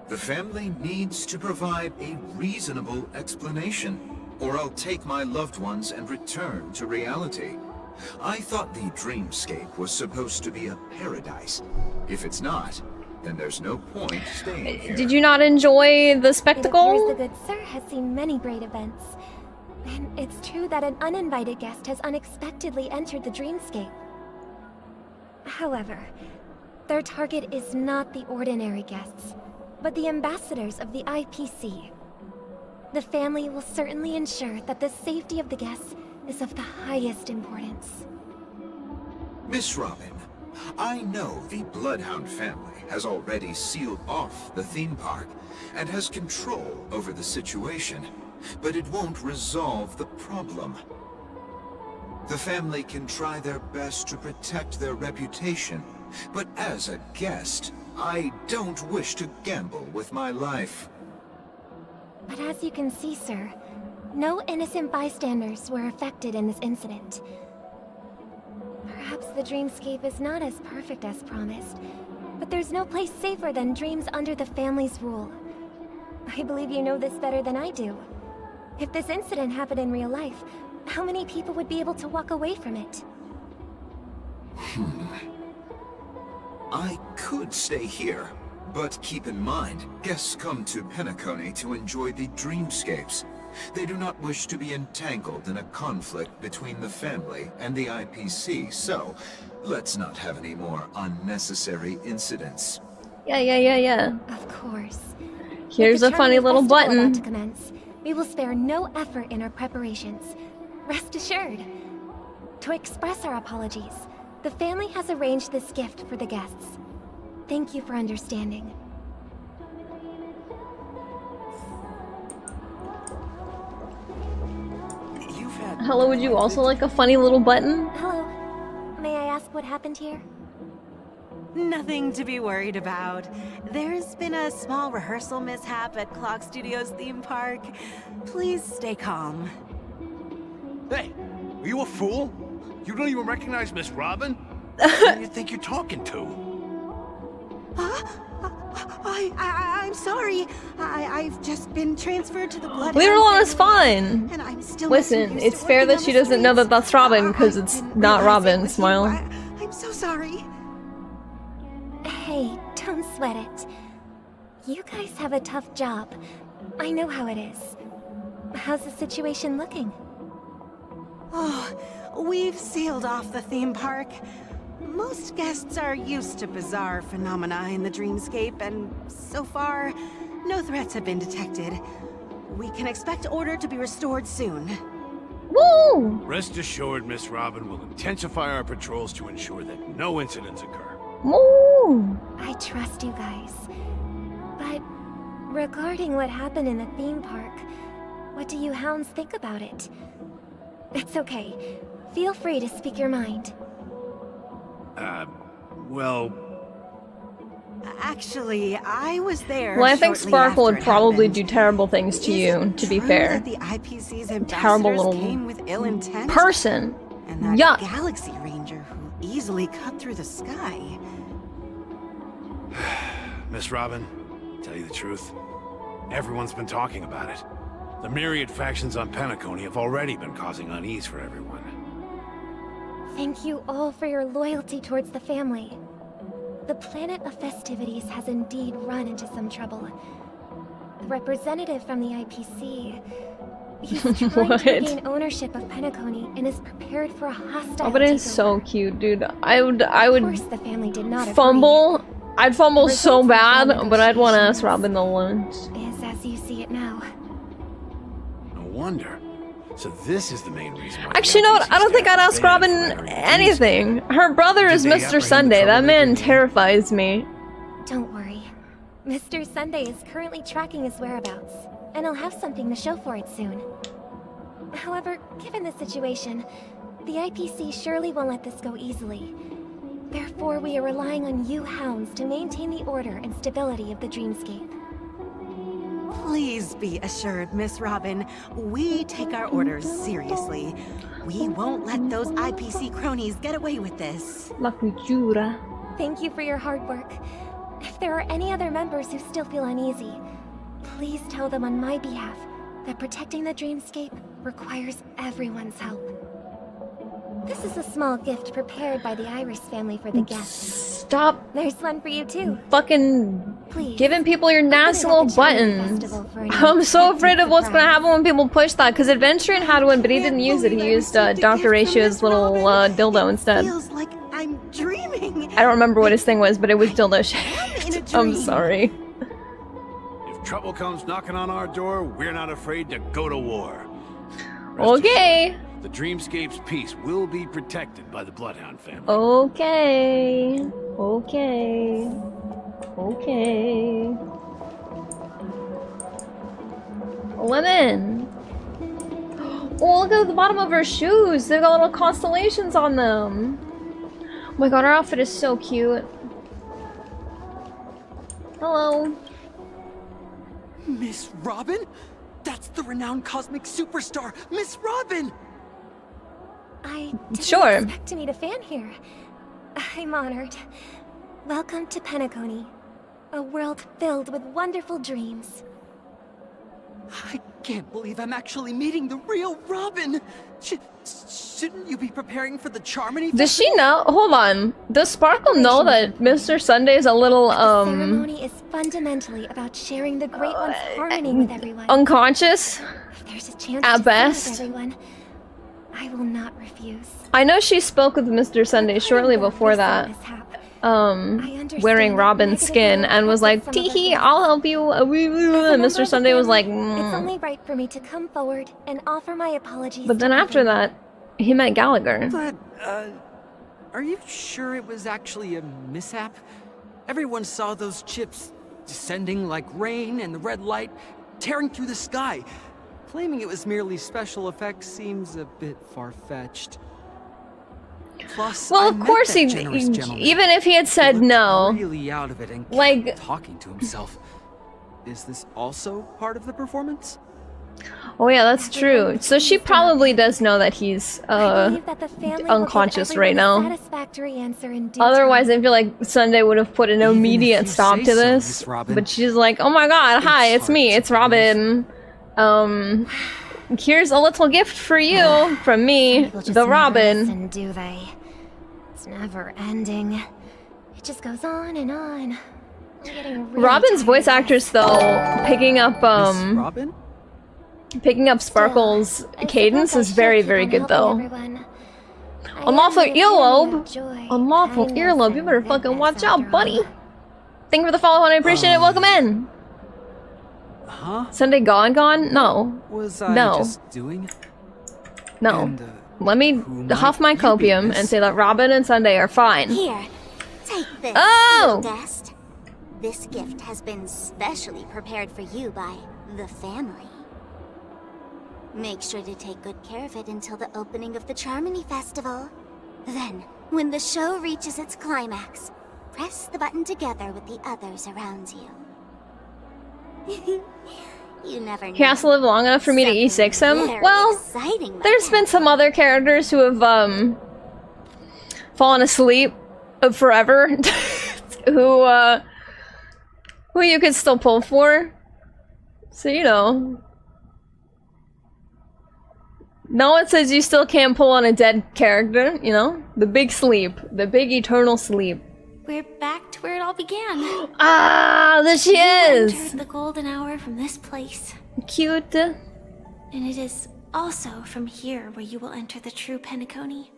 K: The family needs to provide a reasonable explanation, or I'll take my loved ones and return to reality. I thought the dreamscape was supposed to be a paradise. If it's not, then there's no point staying here.
A: Did you not enjoy the
I: It
A: spectacle?
I: appears the good sir has seen many great events. And it's true that an uninvited guest has unexpectedly entered the dreamscape. However, their target is not the ordinary guests, but the ambassadors of the IPC. The family will certainly ensure that the safety of the guests is of the highest importance.
K: Miss Robin, I know the Bloodhound family has already sealed off the theme park and has control over the situation, but it won't resolve the problem. The family can try their best to protect their reputation, but as a guest, I don't wish to gamble with my life.
I: But as you can see, sir, no innocent bystanders were affected in this incident. Perhaps the dreamscape is not as perfect as promised, but there's no place safer than dreams under the family's rule. I believe you know this better than I do. If this incident happened in real life, how many people would be able to walk away from it?
K: I could stay here, but keep in mind, guests come to Penacony to enjoy the dreamscapes. They do not wish to be entangled in a conflict between the family and the IPC, so let's not have any more unnecessary incidents.
A: Yeah.
I: Of course.
A: Here's a funny little button.
I: About to commence, we will spare no effort in our preparations. Rest assured. To express our apologies, the family has arranged this gift for the guests. Thank you for understanding.
A: Hello, would you also like a funny little button?
I: Hello. May I ask what happened here?
L: Nothing to be worried about. There's been a small rehearsal mishap at Clock Studios theme park. Please stay calm.
M: Hey, are you a fool? You don't even recognize Miss Robin? Who do you think you're talking to?
L: I'm sorry. I've just been transferred to the blood.
A: Leave her alone, it's fine.
L: And I'm still
A: Listen, it's fair that she doesn't know that that's Robin, because it's not Robin, Smile.
L: I'm so sorry.
I: Hey, don't sweat it. You guys have a tough job. I know how it is. How's the situation looking?
L: Oh, we've sealed off the theme park. Most guests are used to bizarre phenomena in the dreamscape, and so far, no threats have been detected. We can expect order to be restored soon.
A: Woo!
M: Rest assured, Miss Robin will intensify our patrols to ensure that no incidents occur.
A: Woo!
I: I trust you guys. But regarding what happened in the theme park, what do you hounds think about it? It's okay. Feel free to speak your mind.
M: Well...
L: Actually, I was there.
A: Well, I think Sparkle would probably do terrible things to you, to be fair.
L: The IPC's
A: terrible little
L: came with ill intent?
A: person.
L: And that
A: Yuck.
L: Galaxy Ranger who easily cut through the sky.
M: Miss Robin, tell you the truth, everyone's been talking about it. The myriad factions on Penacony have already been causing unease for everyone.
I: Thank you all for your loyalty towards the family. The planet of festivities has indeed run into some trouble. The representative from the IPC... He's trying to gain ownership of Penacony and is prepared for a hostile
A: Oh, but it's
I: takeover.
A: so cute, dude. I would
I: Of course the family did not
A: fumble.
I: agree.
A: I'd fumble
I: The
A: so
I: result of
A: bad,
I: the
A: but I'd want to
I: negotiations
A: ask Robin the lunch.
I: Is as you see it now.
M: No wonder. So this is the main reason why...
A: Actually, you know what? I don't think I'd ask Robin anything. Her brother is Mr. Sunday. That man terrifies me.
I: Don't worry. Mr. Sunday is currently tracking his whereabouts, and he'll have something to show for it soon. However, given the situation, the IPC surely won't let this go easily. Therefore, we are relying on you hounds to maintain the order and stability of the dreamscape.
L: Please be assured, Miss Robin, we take our orders seriously. We won't let those IPC cronies get away with this.
A: La cultura.
I: Thank you for your hard work. If there are any other members who still feel uneasy, please tell them on my behalf that protecting the dreamscape requires everyone's help. This is a small gift prepared by the Iris family for the guests.
A: Stop.
I: There's one for you too.
A: Fucking
I: Please,
A: giving people your nasty little buttons. I'm so afraid of what's gonna happen when people push that, because Adventuring had one, but he didn't use it. He used Dr. Ratio's little dildo instead.
L: Feels like I'm dreaming.
A: I don't remember what his thing was, but it was dildo shaped. I'm sorry.
M: If trouble comes knocking on our door, we're not afraid to go to war.
A: Okay.
M: The Dreamscape's peace will be protected by the Bloodhound family.
A: Okay. Okay. Okay. Lemon. Oh, look at the bottom of her shoes. They've got little constellations on them. Oh my god, her outfit is so cute. Hello.
N: Miss Robin? That's the renowned cosmic superstar, Miss Robin!
I: I didn't
A: Sure.
I: expect to meet a fan here. I'm honored. Welcome to Penacony, a world filled with wonderful dreams.
N: I can't believe I'm actually meeting the real Robin! Shouldn't you be preparing for the Charmony?
A: Does she know? Hold on. Does Sparkle know that Mr. Sunday is a little,
I: The ceremony is fundamentally about sharing the Great One's harmony with everyone.
A: unconscious?
I: If there's a chance
A: At
I: to
A: best.
I: sing with everyone, I will not refuse.
A: I know she spoke with Mr. Sunday shortly before that. Wearing Robin's skin and was like, "Teehee, I'll help you." And Mr. Sunday was like,
I: It's
A: "Mm."
I: only right for me to come forward and offer my apologies.
A: But then
I: to
A: after
I: everyone.
A: that, he met Gallagher.
N: But, are you sure it was actually a mishap? Everyone saw those chips descending like rain and the red light tearing through the sky. Claiming it was merely special effects seems a bit far-fetched. Plus,
A: Well,
N: I
A: of
N: met
A: course
N: that
A: he,
N: generous gentleman.
A: even if he had said
N: Looked
A: no,
N: really out of it and
A: like-
N: kept talking to himself. Is this also part of the performance?
A: oh yeah, that's true. So she probably does know that he's
I: I believe that the family will give
A: unconscious right
I: everyone a
A: now.
I: satisfactory answer in due
A: Otherwise,
I: time.
A: I feel like Sunday would have put an
N: Even if
A: immediate
N: you
A: stop
N: say
A: to
N: so,
A: this.
N: Miss Robin.
A: But she's like, "Oh my god, hi, it's me, it's Robin. Here's a little gift for you from me,
I: People just
A: the
I: never
A: Robin."
I: listen, do they? It's never ending. It just goes on and on. I'm getting really
A: Robin's
I: tired
A: voice
I: of
A: actress, though, picking up
N: Miss Robin?
A: Sparkle's
I: I
A: cadence
I: suppose
A: is
I: I
A: very,
I: should
A: very
I: keep
A: good,
I: on
A: though.
I: helping everyone. I
A: Unlawful
I: am the epitome
A: earlobe.
I: of joy,
A: Unlawful
I: kindness,
A: earlobe. You
I: and
A: better fucking
I: goodness
A: watch out,
I: after
A: buddy.
I: all.
A: Thank you for the follow, and I appreciate it. Welcome in.
N: Huh?
A: Sunday gone? No.
N: Was I
A: No.
N: just doing?
A: No.
N: And,
A: Let me
N: might
A: huff my
N: you be,
A: copium
N: miss?
A: and say that Robin and Sunday are fine.
O: Here, take this,
A: Oh!
O: little guest. This gift has been specially prepared for you by the family. Make sure to take good care of it until the opening of the Charmony Festival. Then, when the show reaches its climax, press the button together with the others around you. You never know.
A: He has to live long enough for me to E6 him?
O: Very
A: Well,
O: exciting might
A: there's been some other characters who have, fallen asleep forever. who you could still pull for. So, you know. No one says you still can't pull on a dead character, you know? The big sleep. The big eternal sleep.
B: We're back to where it all began.
A: Ah, there she
B: You
A: is!
B: entered the golden hour from this place.
A: Cute.
B: And it is also from here where you will enter the true Penacony.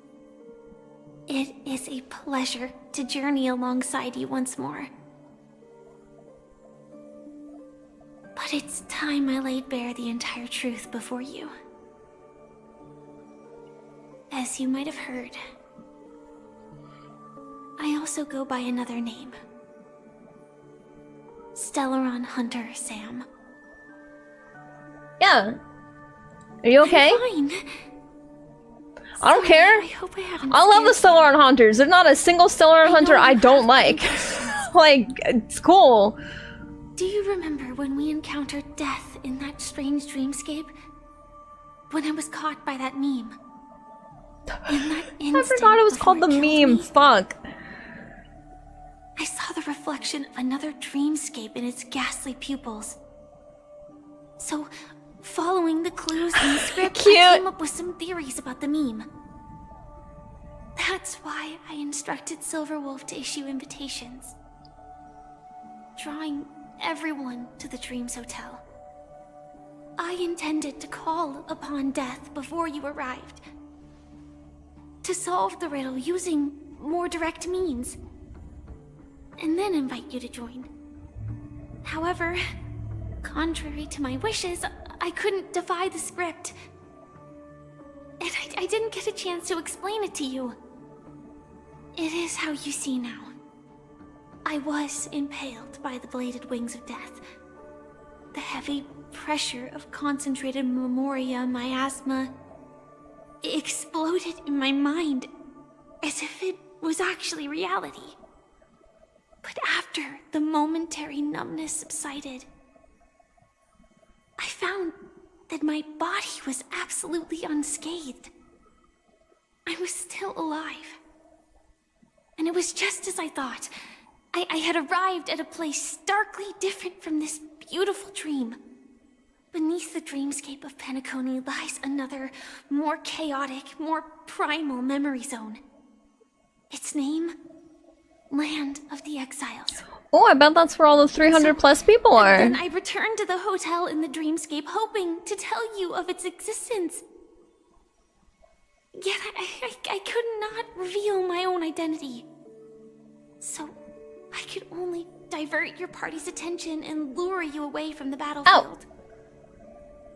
B: It is a pleasure to journey alongside you once more. But it's time I laid bare the entire truth before you. As you might have heard, I also go by another name. Stellaron Hunter Sam.
A: Yeah. Are you okay?
B: I'm fine.
A: I don't care.
B: I hope I haven't
A: I love the
B: scared you.
A: Stellaron Hunters. There's not a single Stellaron Hunter I don't like. Like, it's cool.
B: Do you remember when we encountered death in that strange dreamscape? When I was caught by that meme? In that instant,
A: I forgot it was called the meme. Fuck.
B: I saw the reflection of another dreamscape in its ghastly pupils. So, following the clues in the script, I came up with some theories about the meme. That's why I instructed Silverwolf to issue invitations, drawing everyone to the Dreams Hotel. I intended to call upon death before you arrived, to solve the riddle using more direct means, and then invite you to join. However, contrary to my wishes, I couldn't defy the script. And I didn't get a chance to explain it to you. It is how you see now. I was impaled by the bladed wings of death. The heavy pressure of concentrated memoria miasma exploded in my mind as if it was actually reality. But after the momentary numbness subsided, I found that my body was absolutely unscathed. I was still alive. And it was just as I thought. I had arrived at a place starkly different from this beautiful dream. Beneath the dreamscape of Penacony lies another, more chaotic, more primal memory zone. Its name? Land of the Exiles.
A: Oh, I bet that's where all those 300 plus people are.
B: Then I returned to the hotel in the dreamscape, hoping to tell you of its existence. Yet I could not reveal my own identity. So I could only divert your party's attention and lure you away from the battlefield.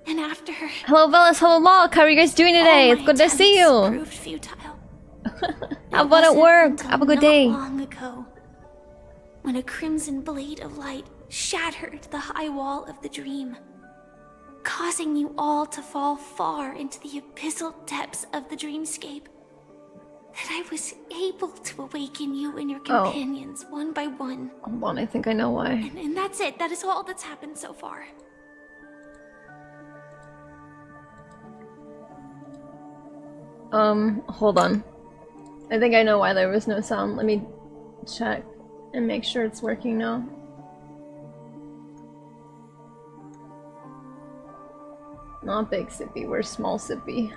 B: And after...
A: Hello, Velas. Hello, Locke. How are you guys doing today? It's good to see you.
B: Proved futile.
A: How about at work? Have a good day.
B: Not long ago, when a crimson blade of light shattered the high wall of the dream, causing you all to fall far into the abyssal depths of the dreamscape, that I was able to awaken you and your companions one by one.
A: Hold on, I think I know why.
B: And that's it. That is all that's happened so far.
A: Hold on. I think I know why there was no sound. Let me check and make sure it's working now. Not big sippy, we're small sippy.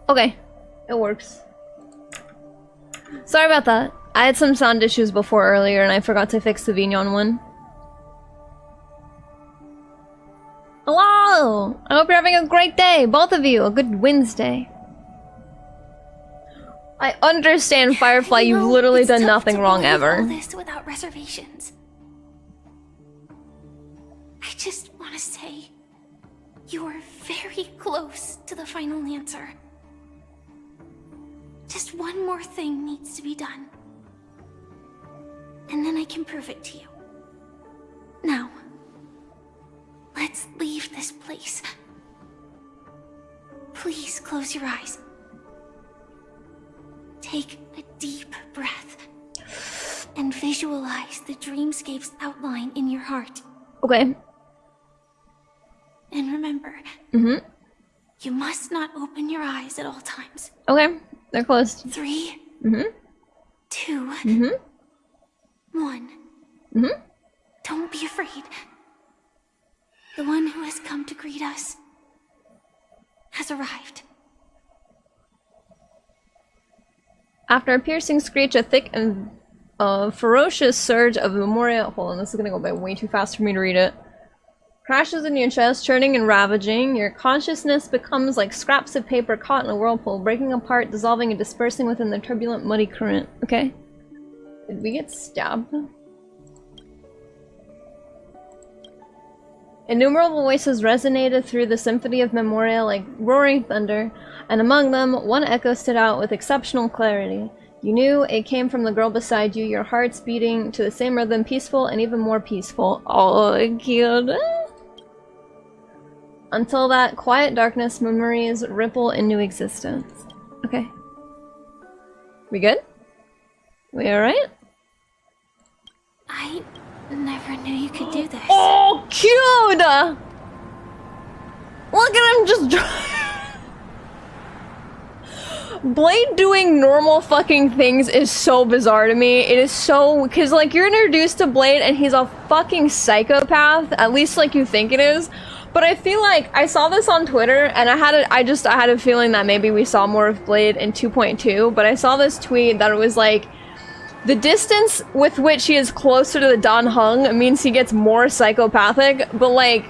A: Okay, it works. Sorry about that. I had some sound issues before earlier and I forgot to fix the Vignon one. Hello! I hope you're having a great day, both of you. A good Wednesday. I understand, Firefly, you've literally done nothing wrong ever.
B: All this without reservations. I just want to say, you are very close to the final answer. Just one more thing needs to be done. And then I can prove it to you. Now, let's leave this place. Please close your eyes. Take a deep breath and visualize the dreamscape's outline in your heart.
A: Okay.
B: And remember, you must not open your eyes at all times.
A: Okay, they're closed.
B: 3, 2, 1. Don't be afraid. The one who has come to greet us has arrived.
A: After a piercing screech, a thick and ferocious surge of memoria— hold on, this is gonna go by way too fast for me to read it— crashes in your chest, churning and ravaging. Your consciousness becomes like scraps of paper caught in a whirlpool, breaking apart, dissolving and dispersing within the turbulent, muddy current. Okay. Did we get stabbed? Innumerable voices resonated through the symphony of memoria like roaring thunder, and among them, one echo stood out with exceptional clarity. You knew it came from the girl beside you, your hearts beating to the same rhythm, peaceful and even more peaceful. Oh, cute. Until that quiet darkness, memories ripple into existence. Okay. We good? We alright?
B: I never knew you could do this.
A: Oh, cute! Look at him just Blade doing normal fucking things is so bizarre to me. It is so, cause like you're introduced to Blade and he's a fucking psychopath, at least like you think it is. But I feel like I saw this on Twitter and I had a feeling that maybe we saw more of Blade in 2.2, but I saw this tweet that it was like, the distance with which he is closer to the Dan Heng means he gets more psychopathic, but like,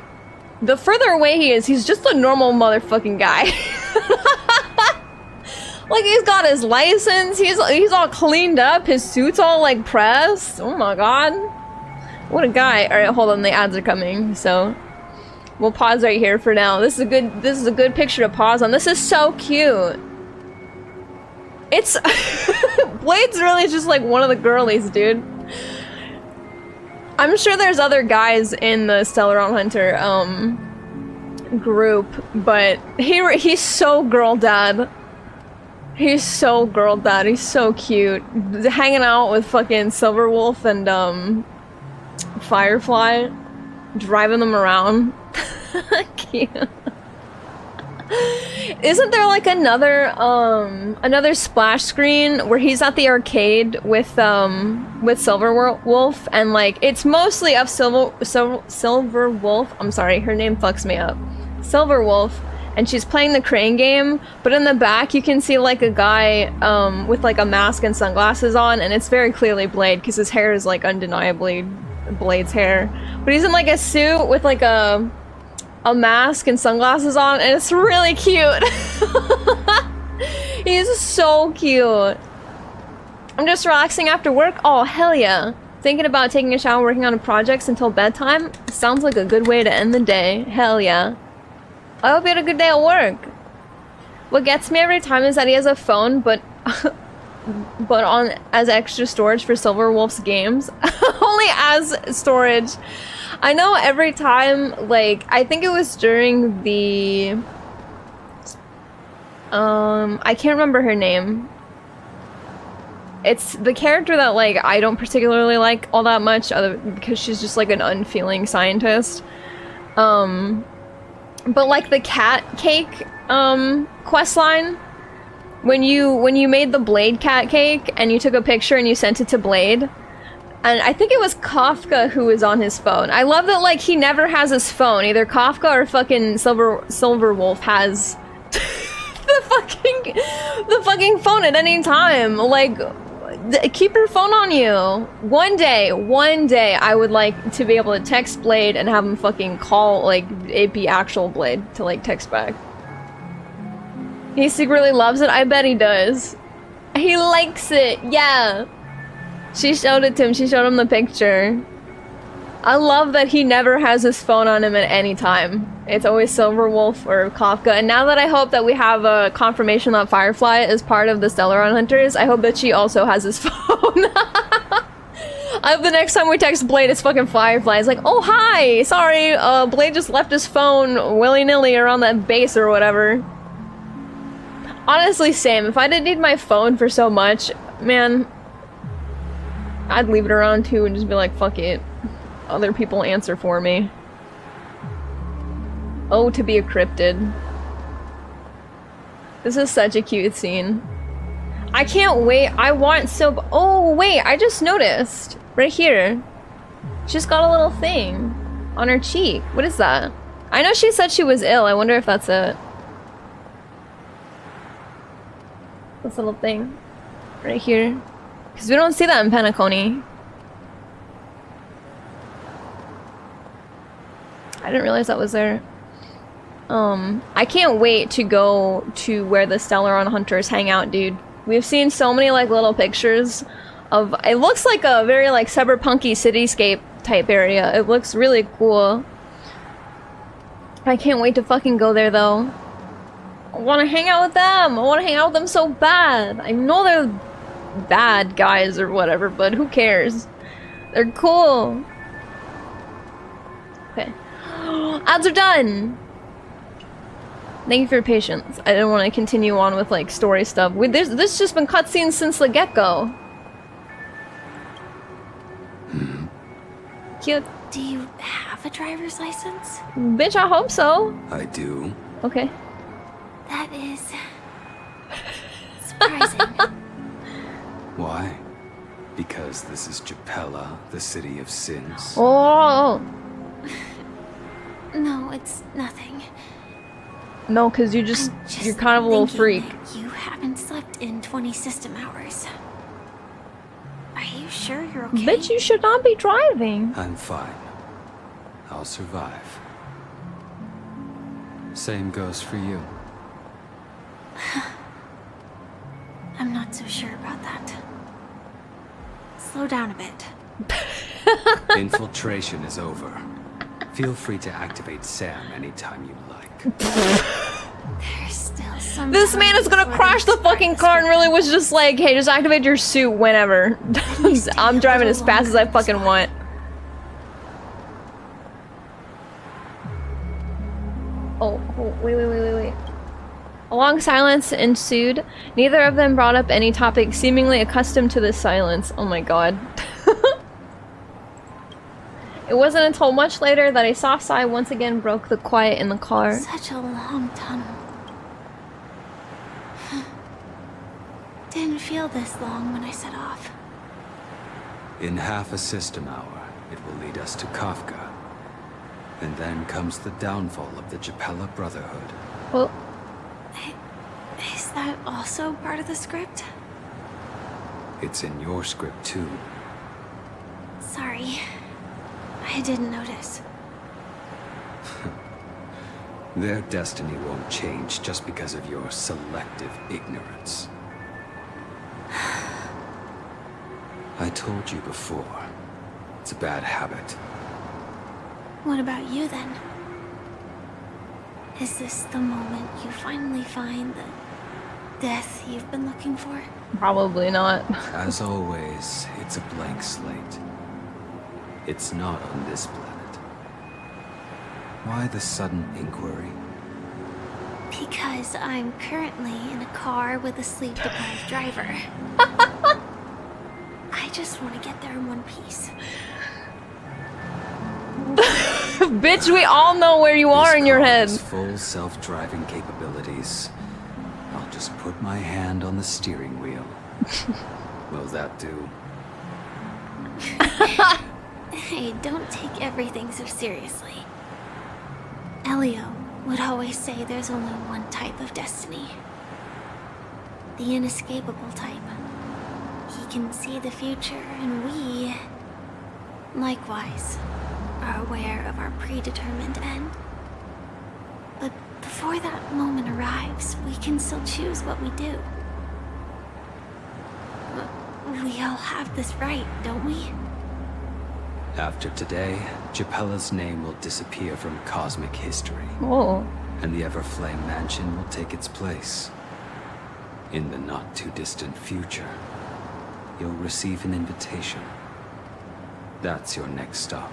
A: the further away he is, he's just a normal motherfucking guy. Like, he's got his license, he's all cleaned up, his suit's all like pressed. Oh my god. What a guy. Alright, hold on, the ads are coming, so we'll pause right here for now. This is a good picture to pause on. This is so cute. It's Blade's really just like one of the girlies, dude. I'm sure there's other guys in the Stellaron Hunter group, but he's so girl dad. He's so girl dad. He's so cute. Hanging out with fucking Silverwolf and Firefly, driving them around. Cute. Isn't there like another splash screen where he's at the arcade with Silverwolf, and like it's mostly of Silverwolf. I'm sorry, her name fucks me up. Silverwolf, and she's playing the crane game, but in the back you can see like a guy with like a mask and sunglasses on, and it's very clearly Blade because his hair is like undeniably Blade's hair. But he's in like a suit with like a mask and sunglasses on, and it's really cute. He's so cute. I'm just relaxing after work. Oh, hell yeah. Thinking about taking a shower, working on projects until bedtime. Sounds like a good way to end the day. Hell yeah. I hope you had a good day at work. What gets me every time is that he has a phone, but on as extra storage for Silverwolf's games. Only as storage. I know every time, like, I think it was during the... I can't remember her name. It's the character that, like, I don't particularly like all that much, because she's just, like, an unfeeling scientist. But, like, the cat cake, questline, when you made the Blade cat cake, and you took a picture and you sent it to Blade, and I think it was Kafka who was on his phone. I love that, like, he never has his phone. Either Kafka or fucking Silverwolf has the fucking phone at any time. Like, keep your phone on you. One day, I would like to be able to text Blade and have him fucking call, like, it be actual Blade to, like, text back. He secretly loves it? I bet he does. He likes it, yeah. She showed it to him. She showed him the picture. I love that he never has his phone on him at any time. It's always Silverwolf or Kafka. And now that I hope that we have a confirmation that Firefly is part of the Stellaron Hunters, I hope that she also has his phone. I hope the next time we text Blade, it's fucking Firefly. It's like, oh, hi! Sorry, Blade just left his phone willy-nilly around that base or whatever. Honestly, same. If I didn't need my phone for so much, man... I'd leave it around too and just be like, fuck it. Other people answer for me. Oh, to be a cryptid. This is such a cute scene. I can't wait. I want so... Oh, wait, I just noticed. Right here. She's got a little thing on her cheek. What is that? I know she said she was ill. I wonder if that's it. This little thing. Right here. Because we don't see that in Penacony. I didn't realize that was there. I can't wait to go to where the Stellaron Hunters hang out, dude. We've seen so many, like, little pictures of... It looks like a very, like, cyberpunky cityscape type area. It looks really cool. I can't wait to fucking go there, though. I want to hang out with them! I want to hang out with them so bad! I know they're... bad guys or whatever, but who cares? They're cool. Okay. Ads are done! Thank you for your patience. I didn't want to continue on with like story stuff. This just been cutscenes since the get-go. Cute.
B: Do you have a driver's license?
A: Bitch, I hope so.
P: I do.
A: Okay.
B: That is surprising.
P: Why? Because this is Japella, the city of sins.
A: Oh.
B: No, it's nothing.
A: No, because you're kind of a little freak.
B: You haven't slept in 20 system hours. Are you sure you're okay?
A: Bitch, you should not be driving.
P: I'm fine. I'll survive. Same goes for you.
B: I'm not so sure about that. Slow down a bit.
P: Infiltration is over. Feel free to activate Sam anytime you like.
B: There's still some.
A: This man is gonna crash the fucking car and really was just like, hey, just activate your suit whenever. I'm driving as fast as I fucking want. Oh, wait. A long silence ensued. Neither of them brought up any topic, seemingly accustomed to this silence. Oh my god. It wasn't until much later that a soft sigh once again broke the quiet in the car.
B: Such a long tunnel. Didn't feel this long when I set off.
P: In half a system hour, it will lead us to Kafka. And then comes the downfall of the Japella Brotherhood.
A: Well,
B: is that also part of the script?
P: It's in your script too.
B: Sorry. I didn't notice.
P: Their destiny won't change just because of your selective ignorance. I told you before, it's a bad habit.
B: What about you then? Is this the moment you finally find the death you've been looking for?
A: Probably not.
P: As always, it's a blank slate. It's not on this planet. Why the sudden inquiry?
B: Because I'm currently in a car with a sleep-deprived driver. I just want to get there in one piece.
A: Bitch, we all know where you are in your head.
P: Full self-driving capabilities. I'll just put my hand on the steering wheel. Will that do?
B: Hey, don't take everything so seriously. Elio would always say there's only one type of destiny. The inescapable type. He can see the future, and we, likewise, are aware of our predetermined end. But before that moment arrives, we can still choose what we do. We all have this right, don't we?
P: After today, Japella's name will disappear from cosmic history.
A: Oh.
P: And the Everflame Mansion will take its place. In the not-too-distant future, you'll receive an invitation. That's your next stop.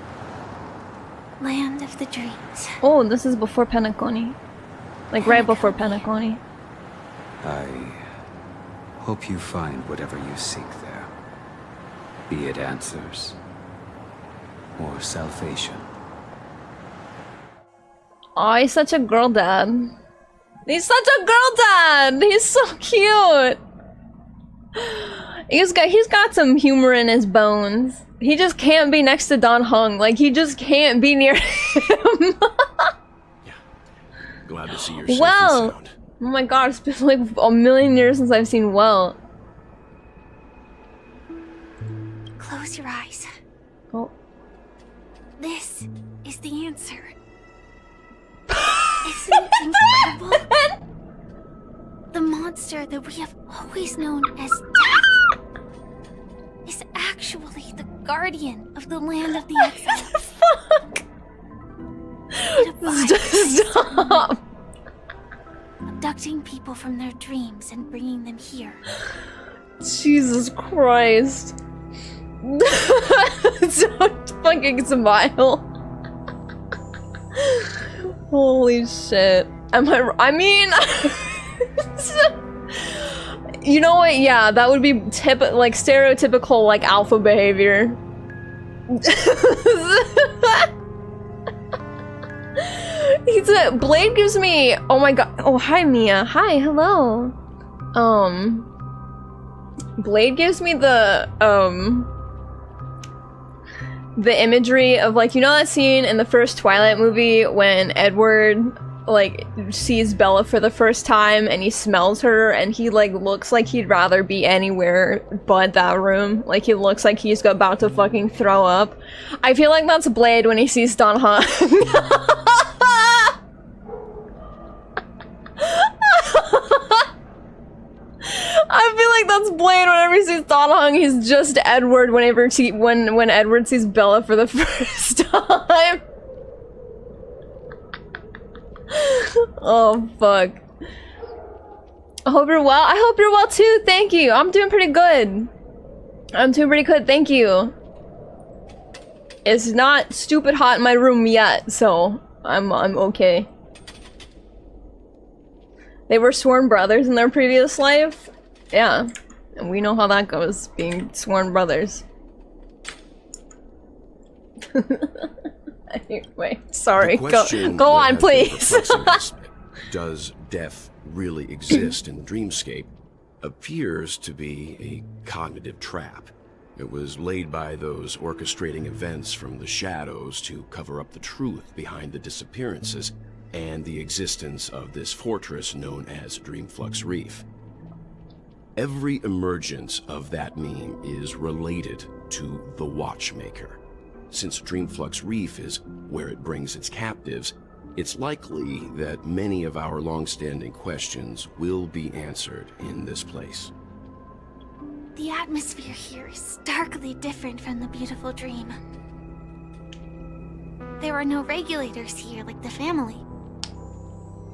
B: Land of the Dreams.
A: Oh, this is before Penacony. Like right before Penacony.
P: I hope you find whatever you seek there. Be it answers or salvation.
A: Oh, he's such a girl dad. He's such a girl dad! He's so cute! He's got some humor in his bones. He just can't be next to Don Hung. Like, he just can't be near him.
M: Glad to see you're safe
A: Well!
M: and sound.
A: Oh my god, it's been like a million years since I've seen Well.
B: Close your eyes.
A: Oh.
B: This is the answer. Isn't it incredible? The monster that we have always known as Death is actually the guardian of the land of the exiled.
A: Fuck!
B: It abides
A: Stop!
B: abducting people from their dreams and bringing them here.
A: Jesus Christ. Don't fucking smile. Holy shit. I mean, you know what? Yeah, that would be like stereotypical like alpha behavior. Blade gives me. Oh my god. Oh hi Mia. Hi. Hello. Blade gives me the imagery of like, you know that scene in the first Twilight movie when Edward like sees Bella for the first time and he smells her and he like looks like he'd rather be anywhere but that room. Like he looks like he's about to fucking throw up. I feel like that's Blade when he sees Don Hong. I feel like that's Blade whenever he sees Don Hong. He's just Edward whenever when Edward sees Bella for the first time. Oh fuck. I hope you're well. I hope you're well too. Thank you. I'm doing pretty good. I'm doing pretty good. Thank you. It's not stupid hot in my room yet, so I'm okay. They were sworn brothers in their previous life. Yeah, and we know how that goes, being sworn brothers. Anyway, sorry. Go on, please.
Q: Does death really exist in the dreamscape? Appears to be a cognitive trap. It was laid by those orchestrating events from the shadows to cover up the truth behind the disappearances and the existence of this fortress known as Dreamflux Reef. Every emergence of that meme is related to the Watchmaker. Since Dreamflux Reef is where it brings its captives, it's likely that many of our long-standing questions will be answered in this place.
B: The atmosphere here is starkly different from the beautiful dream. There are no regulators here like the family.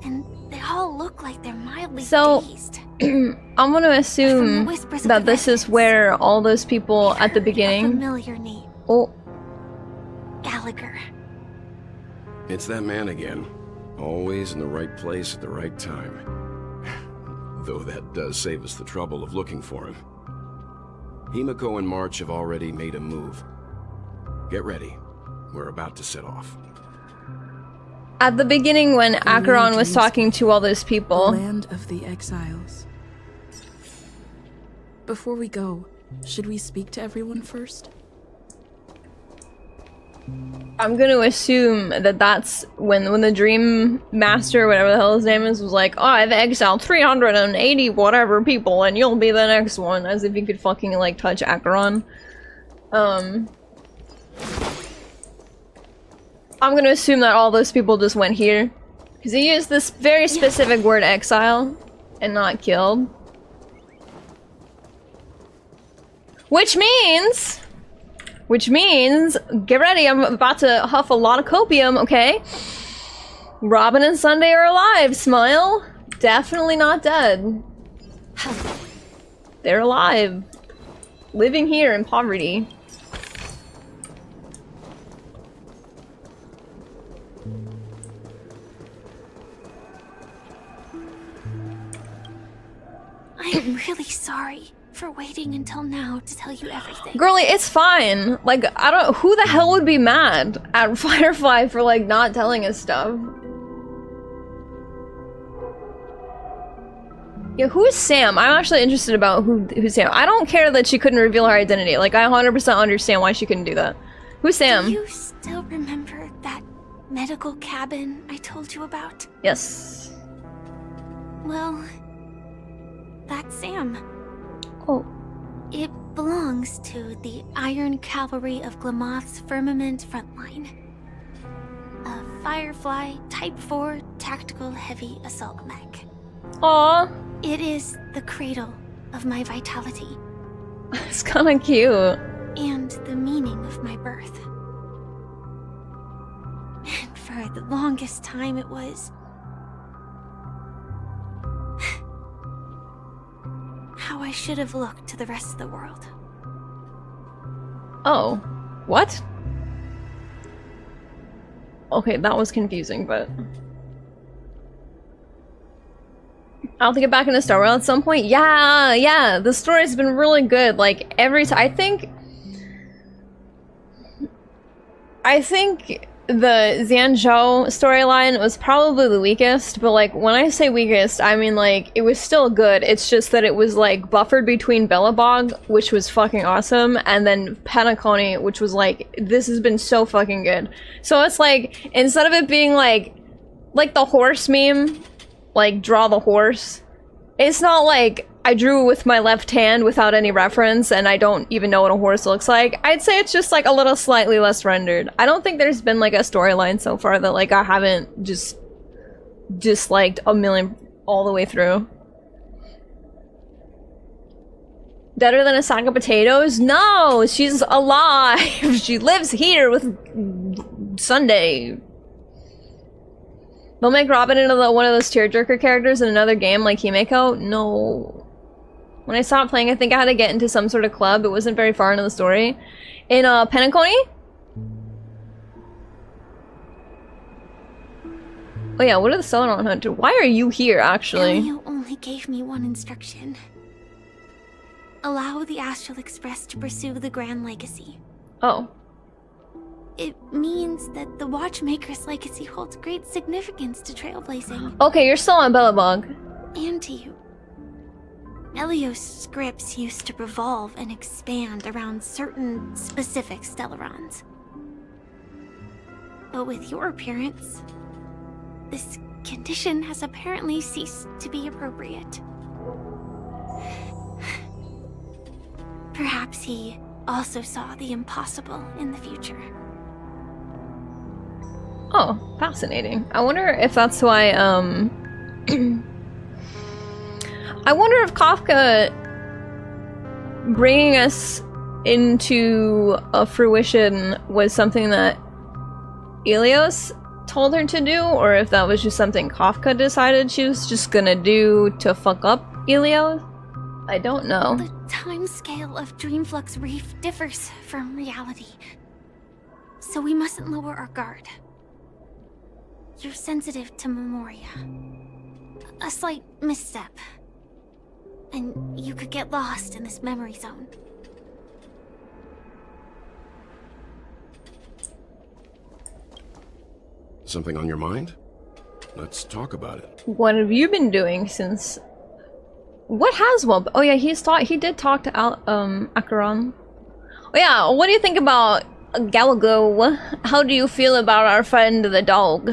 B: And they all look like they're mildly dazed.
A: I'm gonna assume that this is where all those people at the beginning.
B: A familiar name.
A: Oh.
B: Gallagher.
Q: It's that man again. Always in the right place at the right time. Though that does save us the trouble of looking for him. Himiko and March have already made a move. Get ready. We're about to set off.
A: At the beginning when Acheron was talking to all those people.
R: The land of the exiles. Before we go, should we speak to everyone first?
A: I'm gonna assume that that's when the Dream Master, whatever the hell his name is, was like, oh, I've exiled 380 whatever people and you'll be the next one, as if he could fucking like touch Acheron. I'm gonna assume that all those people just went here. Because he used this very specific word, exile, and not killed. Which means, get ready, I'm about to huff a lot of copium, okay? Robin and Sunday are alive, smile. Definitely not dead. They're alive. Living here in poverty.
B: I'm really sorry for waiting until now to tell you everything.
A: Girlie, it's fine. Like, I don't- who the hell would be mad at Firefly for, like, not telling us stuff? Yeah, who is Sam? I'm actually interested about who's Sam. I don't care that she couldn't reveal her identity. Like, I 100% understand why she couldn't do that. Who's Sam?
B: Do you still remember that medical cabin I told you about?
A: Yes.
B: Well, that's Sam.
A: Oh.
B: It belongs to the Iron Cavalry of Glamoth's Firmament Frontline. A Firefly Type 4 Tactical Heavy Assault Mech.
A: Aww.
B: It is the cradle of my vitality.
A: It's kinda cute.
B: And the meaning of my birth. And for the longest time it was... how I should have looked to the rest of the world.
A: Oh. What? Okay, that was confusing, but... I'll have to get back into Star Wars at some point. Yeah, the story's been really good. Like, every time, I think the Xianzhou storyline was probably the weakest, but like, when I say weakest, I mean like, it was still good. It's just that it was like, buffered between Billabong, which was fucking awesome, and then Penacony, which was like, this has been so fucking good. So it's like, instead of it being like the horse meme, like, draw the horse, it's not like I drew with my left hand without any reference and I don't even know what a horse looks like. I'd say it's just like a little slightly less rendered. I don't think there's been like a storyline so far that like I haven't just disliked a million all the way through. Better than a sack of potatoes? No, she's alive. She lives here with Sunday. They'll make Robin into one of those tearjerker characters in another game like Himeko? No. When I stopped playing, I think I had to get into some sort of club. It wasn't very far into the story. In Penacony? Oh yeah, what are the Celeron Hunter? Why are you here, actually?
B: You only gave me one instruction. Allow the Astral Express to pursue the Grand Legacy.
A: Oh.
B: It means that the Watchmaker's legacy holds great significance to trailblazing.
A: Okay, you're still on Billabong.
B: And to you. Elios scripts used to revolve and expand around certain specific Stellarons. But with your appearance, this condition has apparently ceased to be appropriate. Perhaps he also saw the impossible in the future.
A: Oh, fascinating. I wonder if that's why, I wonder if Kafka bringing us into a fruition was something that Elios told her to do, or if that was just something Kafka decided she was just gonna do to fuck up Elios? I don't know.
B: The time scale of Dreamflux Reef differs from reality, so we mustn't lower our guard. You're sensitive to Memoria. A slight misstep, and you could get lost in this memory zone.
Q: Something on your mind? Let's talk about it.
A: What have you been doing since... What has Will... Oh yeah, he did talk to Acheron. Oh yeah, what do you think about Galago? How do you feel about our friend the dog?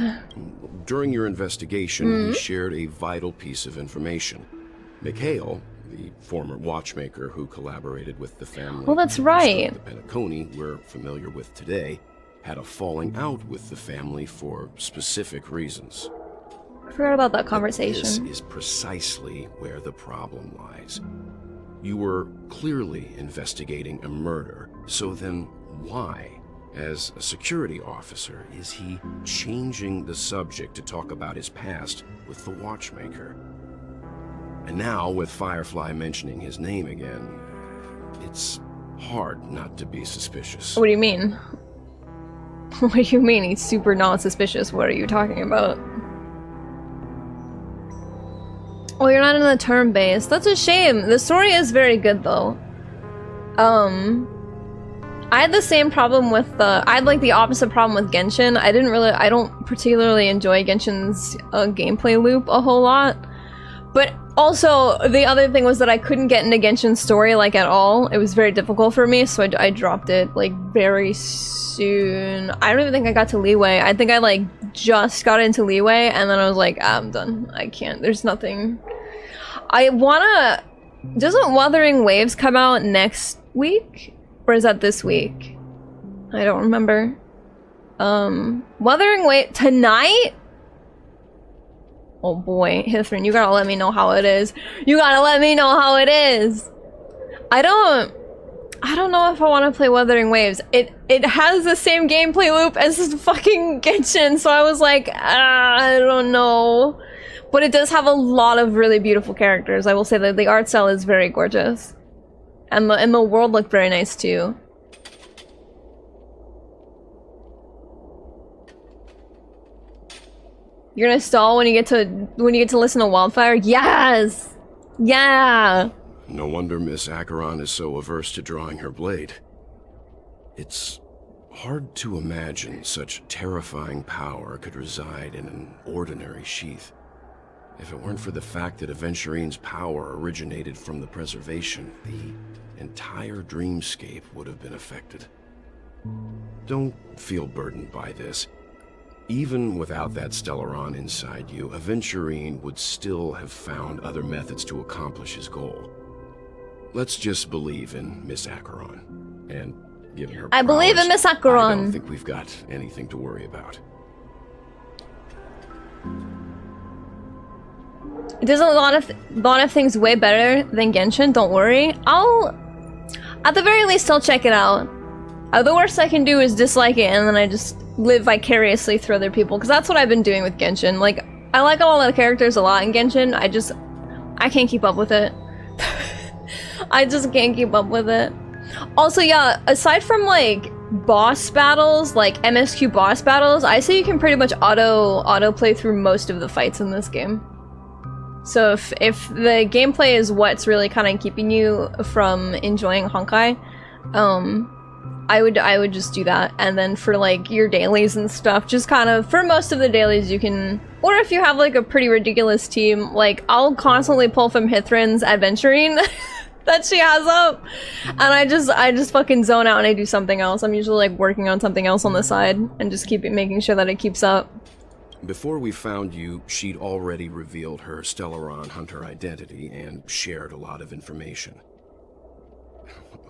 Q: During your investigation, he shared a vital piece of information. Mikhail, the former watchmaker who collaborated with the family...
A: Oh, that's right.
Q: ...the Penacony we're familiar with today, had a falling out with the family for specific reasons.
A: I forgot about that conversation.
Q: This is precisely where the problem lies. You were clearly investigating a murder, so then why, as a security officer, is he changing the subject to talk about his past with the watchmaker? And now, with Firefly mentioning his name again, it's hard not to be suspicious.
A: What do you mean? What do you mean he's super non-suspicious? What are you talking about? Oh, you're not in the turn base. That's a shame. The story is very good, though. I had the same problem with I had like the opposite problem with Genshin. I don't particularly enjoy Genshin's gameplay loop a whole lot. But also, the other thing was that I couldn't get into Genshin's story, like, at all. It was very difficult for me, so I dropped it, like, very soon. I don't even think I got to Leeway. I think I, like, just got into Leeway, and then I was like, I'm done. I can't. There's nothing. I wanna... Doesn't Wuthering Waves come out next week? Or is that this week? I don't remember. Wuthering Waves... Tonight? Oh boy, Hithrin, you gotta let me know how it is. You gotta let me know how it is. I don't know if I want to play Wuthering Waves. It has the same gameplay loop as fucking Genshin, so I was like, I don't know. But it does have a lot of really beautiful characters. I will say that the art style is very gorgeous. And the world looked very nice too. You're gonna stall when you get to listen to Wildfire? Yes! Yeah!
Q: No wonder Miss Acheron is so averse to drawing her blade. It's hard to imagine such terrifying power could reside in an ordinary sheath. If it weren't for the fact that Aventurine's power originated from the preservation, the entire dreamscape would have been affected. Don't feel burdened by this. Even without that Stellaron inside you, Aventurine would still have found other methods to accomplish his goal. Let's just believe in Miss Acheron. And given her
A: I believe in Miss Acheron.
Q: I don't think we've got anything to worry about.
A: It does a lot of things way better than Genshin, don't worry. At the very least, I'll check it out. The worst I can do is dislike it, and then I just live vicariously through other people, because that's what I've been doing with Genshin. Like, I like all the characters a lot in Genshin, I can't keep up with it. I just can't keep up with it. Also, yeah, aside from, like, boss battles, like MSQ boss battles, I say you can pretty much auto play through most of the fights in this game. So if the gameplay is what's really kind of keeping you from enjoying Honkai, I would just do that. And then for like your dailies and stuff, just kind of, for most of the dailies you can, or if you have like a pretty ridiculous team, like I'll constantly pull from Hithrin's Aventurine that she has up, and I just fucking zone out and I do something else. I'm usually like working on something else on the side and just making sure that it keeps up.
Q: Before we found you, she'd already revealed her Stellaron Hunter identity and shared a lot of information.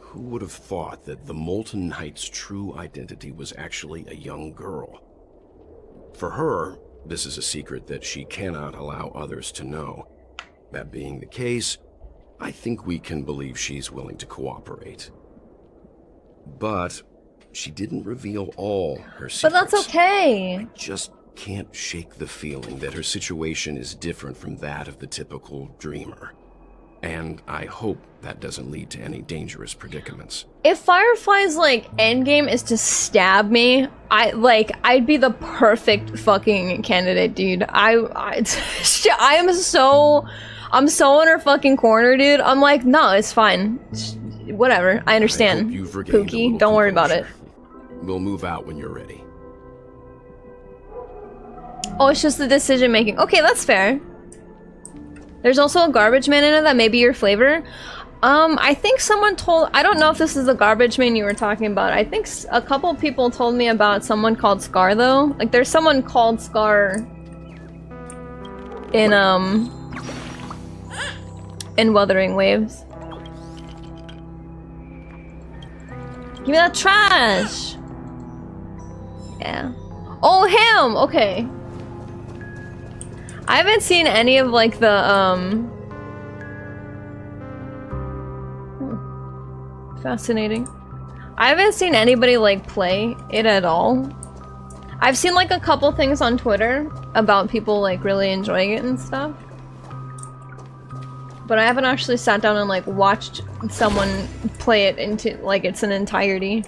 Q: Who would have thought that the Molten Knight's true identity was actually a young girl? For her, this is a secret that she cannot allow others to know. That being the case, I think we can believe she's willing to cooperate. But she didn't reveal all her secrets.
A: But that's okay.
Q: I just can't shake the feeling that her situation is different from that of the typical dreamer. And I hope that doesn't lead to any dangerous predicaments.
A: If Firefly's, like, endgame is to stab me, I'd be the perfect fucking candidate, dude. I'm so in her fucking corner, dude. I'm like, no, it's fine. Whatever, I understand. Pookie, don't worry about it.
Q: We'll move out when you're ready.
A: Oh, it's just the decision making. Okay, that's fair. There's also a garbage man in it that may be your flavor. I think someone told, I don't know if this is the garbage man you were talking about. I think a couple people told me about someone called Scar though. Like there's someone called Scar in Wuthering Waves. Give me that trash! Yeah. Oh, him! Okay. I haven't seen any of like the fascinating. I haven't seen anybody like play it at all. I've seen like a couple things on Twitter about people like really enjoying it and stuff. But I haven't actually sat down and like watched someone play it into like its an entirety.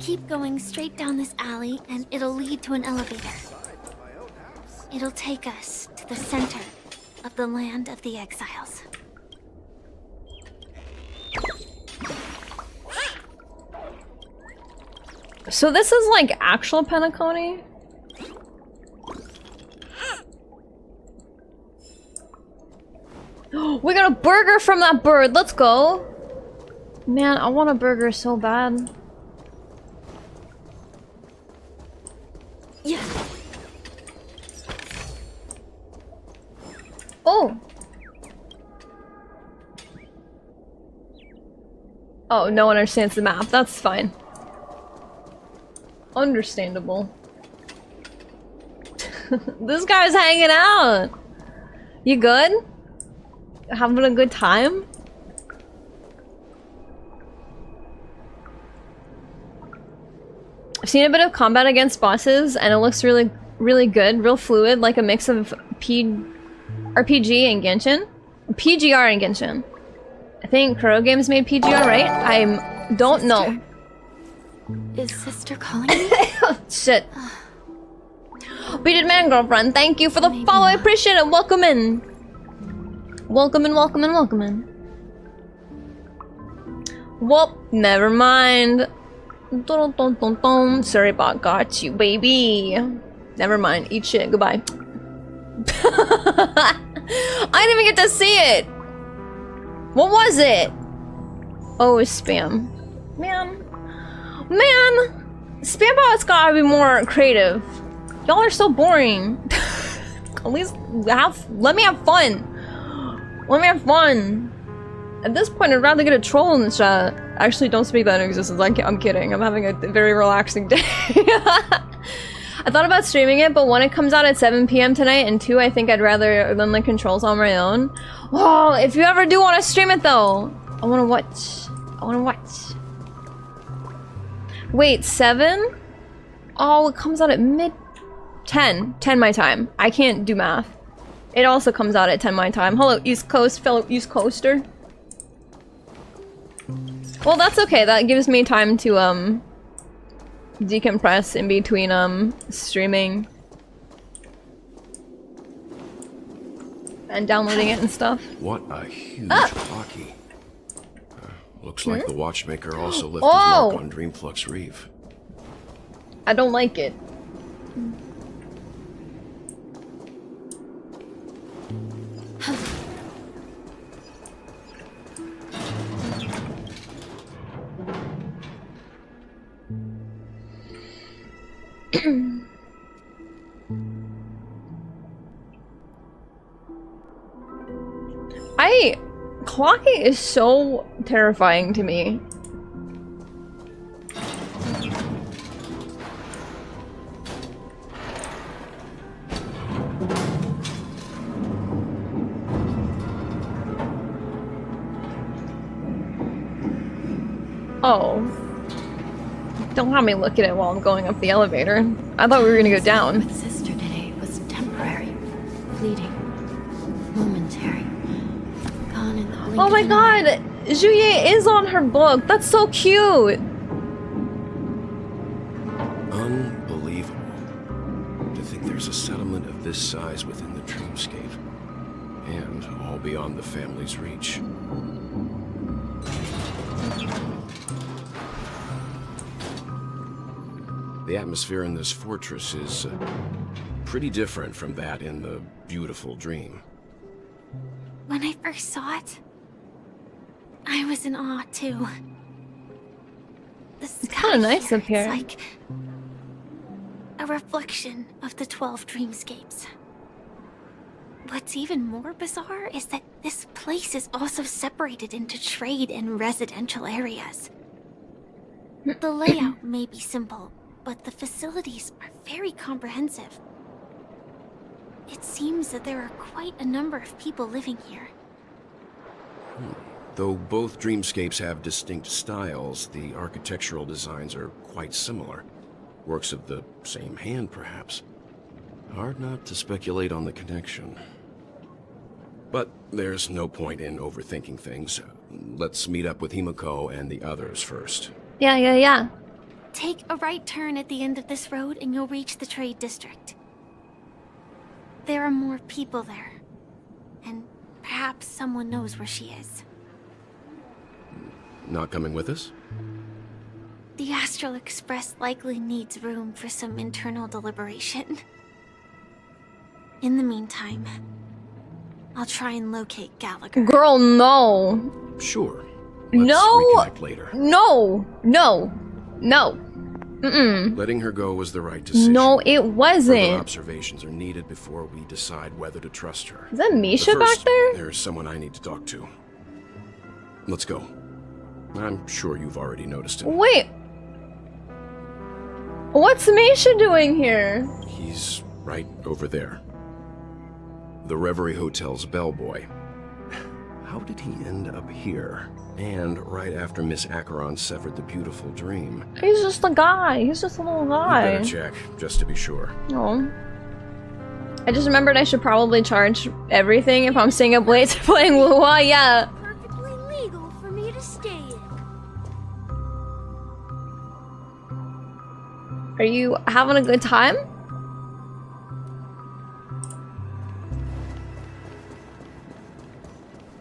B: Keep going straight down this alley and it'll lead to an elevator. It'll take us to the center of the land of the exiles.
A: So this is like actual Penacony? We got a burger from that bird, let's go! Man, I want a burger so bad.
B: Yeah.
A: Oh! Oh, no one understands the map. That's fine. Understandable. This guy's hanging out! You good? Having a good time? I've seen a bit of combat against bosses and it looks really, really good. Real fluid, like a mix of RPG and Genshin. PGR and Genshin. I think Kuro Games made PGR, right? I don't know.
B: Is sister calling me?
A: Shit. Bearded Man Girlfriend, thank you for the follow. I appreciate it. Welcome in. Welcome in, welcome in, welcome in. Whoop, never mind. Dun, dun, dun, dun. Sorry, bot got you, baby. Never mind. Eat shit. Goodbye. I didn't even get to see it. What was it? Oh, it was spam. Man. Spam bots gotta be more creative. Y'all are so boring. At least let me have fun. Let me have fun. At this point, I'd rather get a troll in the chat. Actually, don't speak that into existence. I'm kidding. I'm having a very relaxing day. I thought about streaming it, but one, it comes out at 7 p.m. tonight, and two, I think I'd rather learn the controls on my own. Whoa, if you ever do want to stream it, though, I want to watch. I want to watch. Wait, 7? Oh, it comes out at 10 my time. I can't do math. It also comes out at 10 my time. Hello, East Coast, fellow East Coaster. Well, that's okay. That gives me time to, decompress in between, streaming. And downloading it and stuff.
Q: What a huge hockey. Looks like the Watchmaker also left his mark on Dreamflux Reef.
A: I don't like it. Clocking is so terrifying to me. Oh. Don't have me look at it while I'm going up the elevator. I thought we were gonna go down.
B: With sister today was temporary, fleeting, momentary. Gone in the blink
A: Oh my
B: of an
A: god!
B: eye.
A: Juye is on her book! That's so cute!
Q: Unbelievable. To think there's a settlement of this size within the dreamscape. And all beyond the family's reach. The atmosphere in this fortress is pretty different from that in the beautiful dream.
B: When I first saw it, I was in awe too. The sky
A: It's kind of nice up here.
B: It's like a reflection of the 12 dreamscapes. What's even more bizarre is that this place is also separated into trade and residential areas. The layout may be simple, but the facilities are very comprehensive. It seems that there are quite a number of people living here.
Q: Though both dreamscapes have distinct styles, the architectural designs are quite similar. Works of the same hand, perhaps. Hard not to speculate on the connection. But there's no point in overthinking things. Let's meet up with Himiko and the others first.
A: Yeah.
B: Take a right turn at the end of this road and you'll reach the trade district. There are more people there. And perhaps someone knows where she is.
Q: Not coming with us?
B: The Astral Express likely needs room for some internal deliberation. In the meantime, I'll try and locate Gallagher.
A: Girl, no.
Q: Sure.
A: No.
Q: Reconnect later.
A: No.
Q: Letting her go was the right decision.
A: No, it wasn't.
Q: Further observations are needed before we decide whether to trust her.
A: Is that Misha
Q: But first,
A: back there?
Q: There's someone I need to talk to. Let's go. I'm sure you've already noticed him.
A: Wait. What's Misha doing here?
Q: He's right over there. The Reverie Hotel's bellboy. How did he end up here? And right after Miss Acheron severed the beautiful dream.
A: He's just a guy. He's just a little
Q: You
A: guy.
Q: better check, just to be sure.
A: No. I just remembered I should probably charge everything if I'm staying up late playing Lua. Yeah.
B: Perfectly legal
A: Are you having a good time?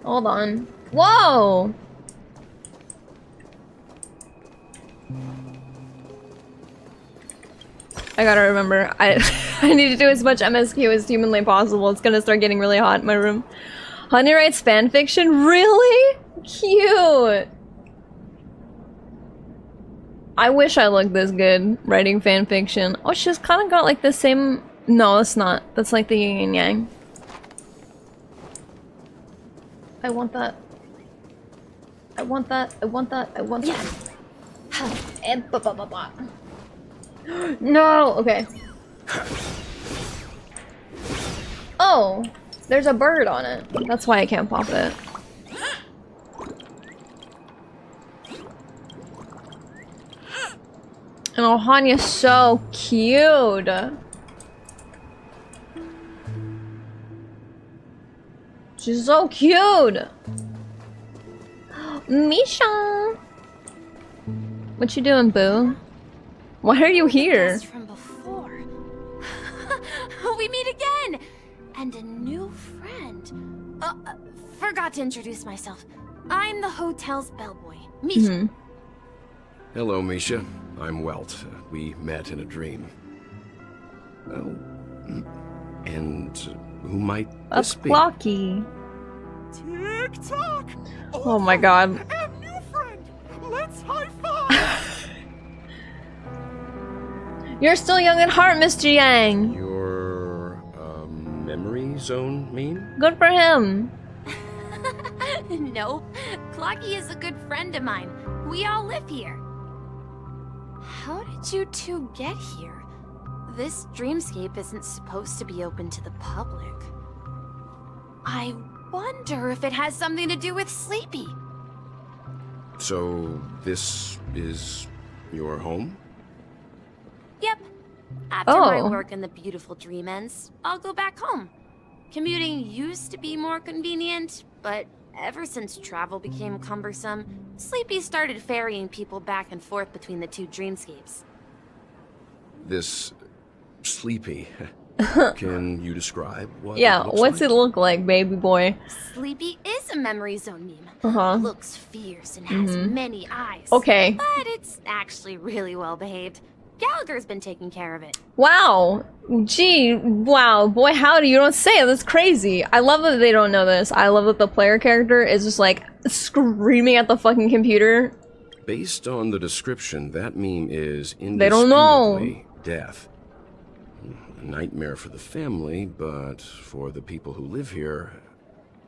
A: Hold on. Whoa! I gotta remember, I need to do as much MSQ as humanly possible. It's gonna start getting really hot in my room. Honey writes fanfiction? Really? Cute! I wish I looked this good writing fanfiction. Oh, she's kind of got like the same... No, it's not. That's like the yin and yang. I want that. I want that. I want that. I want that. And blah, blah, blah, blah. No! Okay. Oh! There's a bird on it. That's why I can't pop it. And oh, Hanya's so cute! She's so cute! Misha! What you doing, boo? Why are you here?
B: From before. We meet again! And a new friend. Forgot to introduce myself. I'm the hotel's bellboy, Misha.
Q: Hello, Misha. I'm Welt. We met in a dream. Oh. And who might this be?
A: Clocky.
H: Tick-tock!
A: Oh my god.
H: And new friend! Let's high five!
A: You're still young at heart, Mr. Yang.
Q: Your, memory zone mean?
A: Good for him.
B: No, Clocky is a good friend of mine. We all live here. How did you two get here? This dreamscape isn't supposed to be open to the public. I wonder if it has something to do with Sleepy.
Q: So, this is your home?
B: Yep. After my work in the beautiful dream ends, I'll go back home. Commuting used to be more convenient, but ever since travel became cumbersome, Sleepy started ferrying people back and forth between the two dreamscapes.
Q: This... Sleepy. Can you describe what
A: Yeah,
Q: it looks
A: what's
Q: like?
A: it look like, baby boy?
B: Sleepy is a memory zone meme.
A: Uh-huh.
B: Looks fierce and has many eyes.
A: Okay.
B: But it's actually really well behaved. Gallagher's been taking care of it.
A: Wow. Gee, wow. Boy, howdy, you don't say it. That's crazy. I love that they don't know this. I love that the player character is just like screaming at the fucking computer.
Q: Based on the description, that meme is
A: They don't know.
Q: indisputably death. A nightmare for the family, but for the people who live here,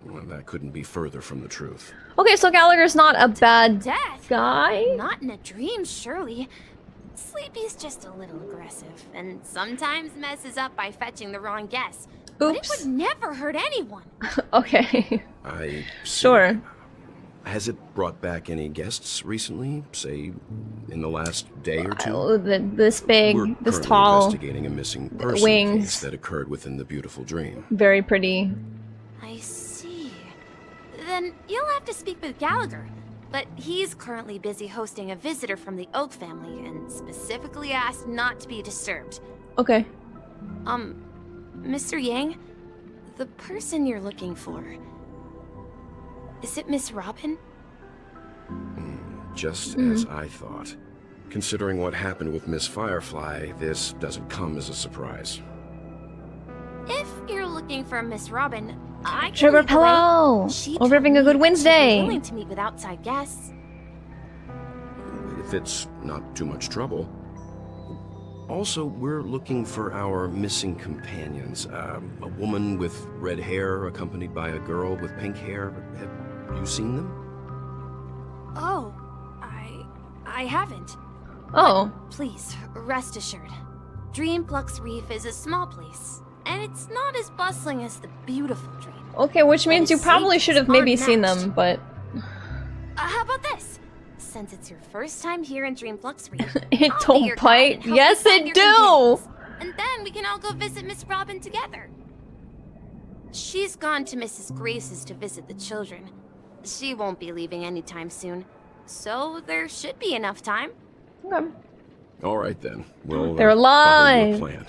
Q: well, that couldn't be further from the truth.
A: Okay, so Gallagher's not a bad guy?
B: Not in a dream, surely. Sleepy's just a little aggressive, and sometimes messes up by fetching the wrong guess. But it would never hurt anyone.
A: Okay.
Q: I see.
A: Sure.
Q: Has it brought back any guests recently? Say, in the last day or two?
A: Oh, this big,
Q: We're
A: this
Q: currently
A: tall,
Q: investigating a missing person
A: wings.
Q: case that occurred within the beautiful dream.
A: Very pretty.
B: I see. Then you'll have to speak with Gallagher. But he's currently busy hosting a visitor from the Oak family and specifically asked not to be disturbed.
A: Okay.
B: Mr. Yang, the person you're looking for, is it Miss Robin?
Q: Just as I thought. Considering what happened with Miss Firefly, this doesn't come as a surprise.
B: If you're looking for Miss Robin, I can
A: Trevor
B: lead the way.
A: Pillow!
B: She
A: We're having a good
B: told me she'd be
A: Wednesday.
B: willing to meet with outside guests.
Q: If it's not too much trouble. Also, we're looking for our missing companions. A woman with red hair accompanied by a girl with pink hair. Have you seen them?
B: Oh, I haven't.
A: Oh.
B: But please, rest assured. Dreamplux Reef is a small place, and it's not as bustling as the beautiful Dream.
A: Okay, which means you probably should have maybe seen them, but...
B: How about this? Since it's your first time here in Dreamplux Reef,
A: It
B: I'll be
A: don't
B: your guide and
A: bite.
B: help
A: Yes,
B: you find
A: it
B: your
A: do!
B: companions. And then we can all go visit Miss Robin together. She's gone to Mrs. Grace's to visit the children. She won't be leaving anytime soon, so there should be enough time.
A: Okay.
Q: All right then. We'll
A: They're
Q: follow
A: alive.
Q: your plan.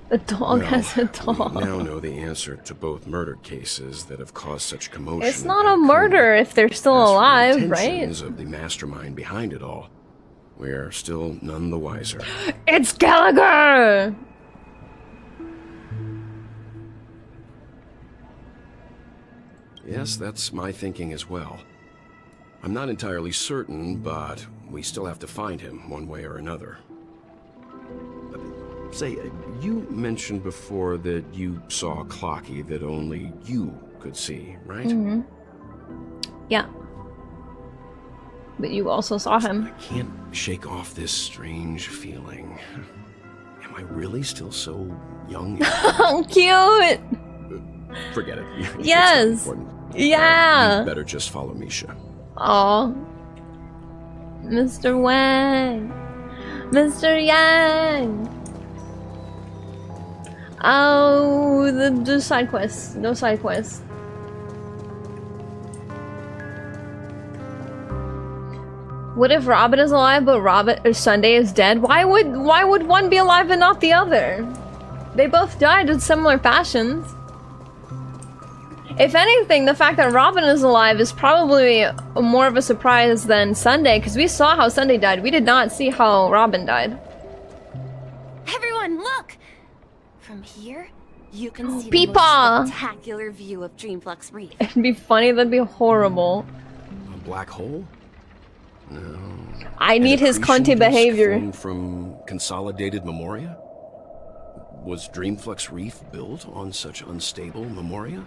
A: The dog has a
Q: We
A: dog.
Q: now know the answer to both murder cases that have caused such commotion.
A: It's not a murder if they're still alive,
Q: The
A: right?
Q: intentions of the mastermind behind it all. We're still none the wiser.
A: It's Gallagher!
Q: Yes, that's my thinking as well. I'm not entirely certain, but we still have to find him one way or another. Say, you mentioned before that you saw a clocky that only you could see, right?
A: Mm-hmm. Yeah. But you also saw him.
Q: I can't shake off this strange feeling. Am I really still so young?
A: Cute!
Q: Forget it.
A: Yes! Yeah!
Q: You better just follow Misha.
A: Aw. Mr. Wang! Mr. Yang! Oh, the side quests. No side quests. What if Robin is alive but Sunday is dead? Why would one be alive and not the other? They both died in similar fashions. If anything, the fact that Robin is alive is probably more of a surprise than Sunday, because we saw how Sunday died. We did not see how Robin died.
J: Everyone, look! From here, you can see
A: Peepaw!
J: the most spectacular view of Dreamflux Reef.
A: It'd be funny, that'd be horrible.
Q: A black hole? No.
A: I need his
Q: accretion
A: cunty
Q: disk
A: behavior.
Q: formed from consolidated memoria? Was Dreamflux Reef built on such unstable memoria?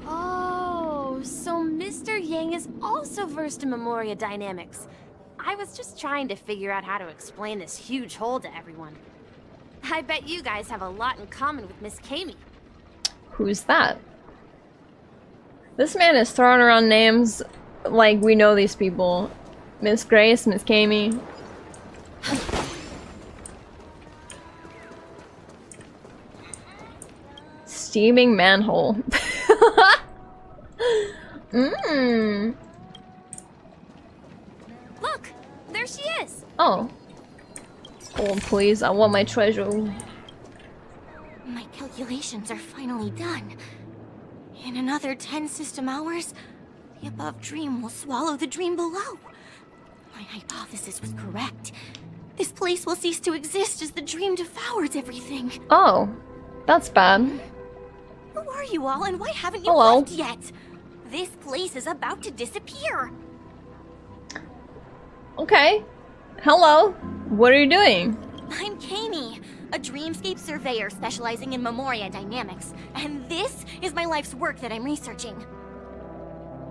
J: Oh, so Mr. Yang is also versed in Memoria dynamics. I was just trying to figure out how to explain this huge hole to everyone. I bet you guys have a lot in common with Miss Kami.
A: Who's that? This man is throwing around names like we know these people. Miss Grace, Miss Kami. Steaming manhole. Mmm.
J: Look, there she is.
A: Oh. Oh, please, I want my treasure.
B: My calculations are finally done. In another 10 system hours, the above dream will swallow the dream below. My hypothesis was correct. This place will cease to exist as the dream devours everything.
A: Oh, that's bad.
B: Who are you all, and why haven't you
A: Hello.
B: left yet? This place is about to disappear.
A: Okay. Hello. What are you doing?
B: I'm Kami, a dreamscape surveyor specializing in Memoria dynamics, and this is my life's work that I'm researching.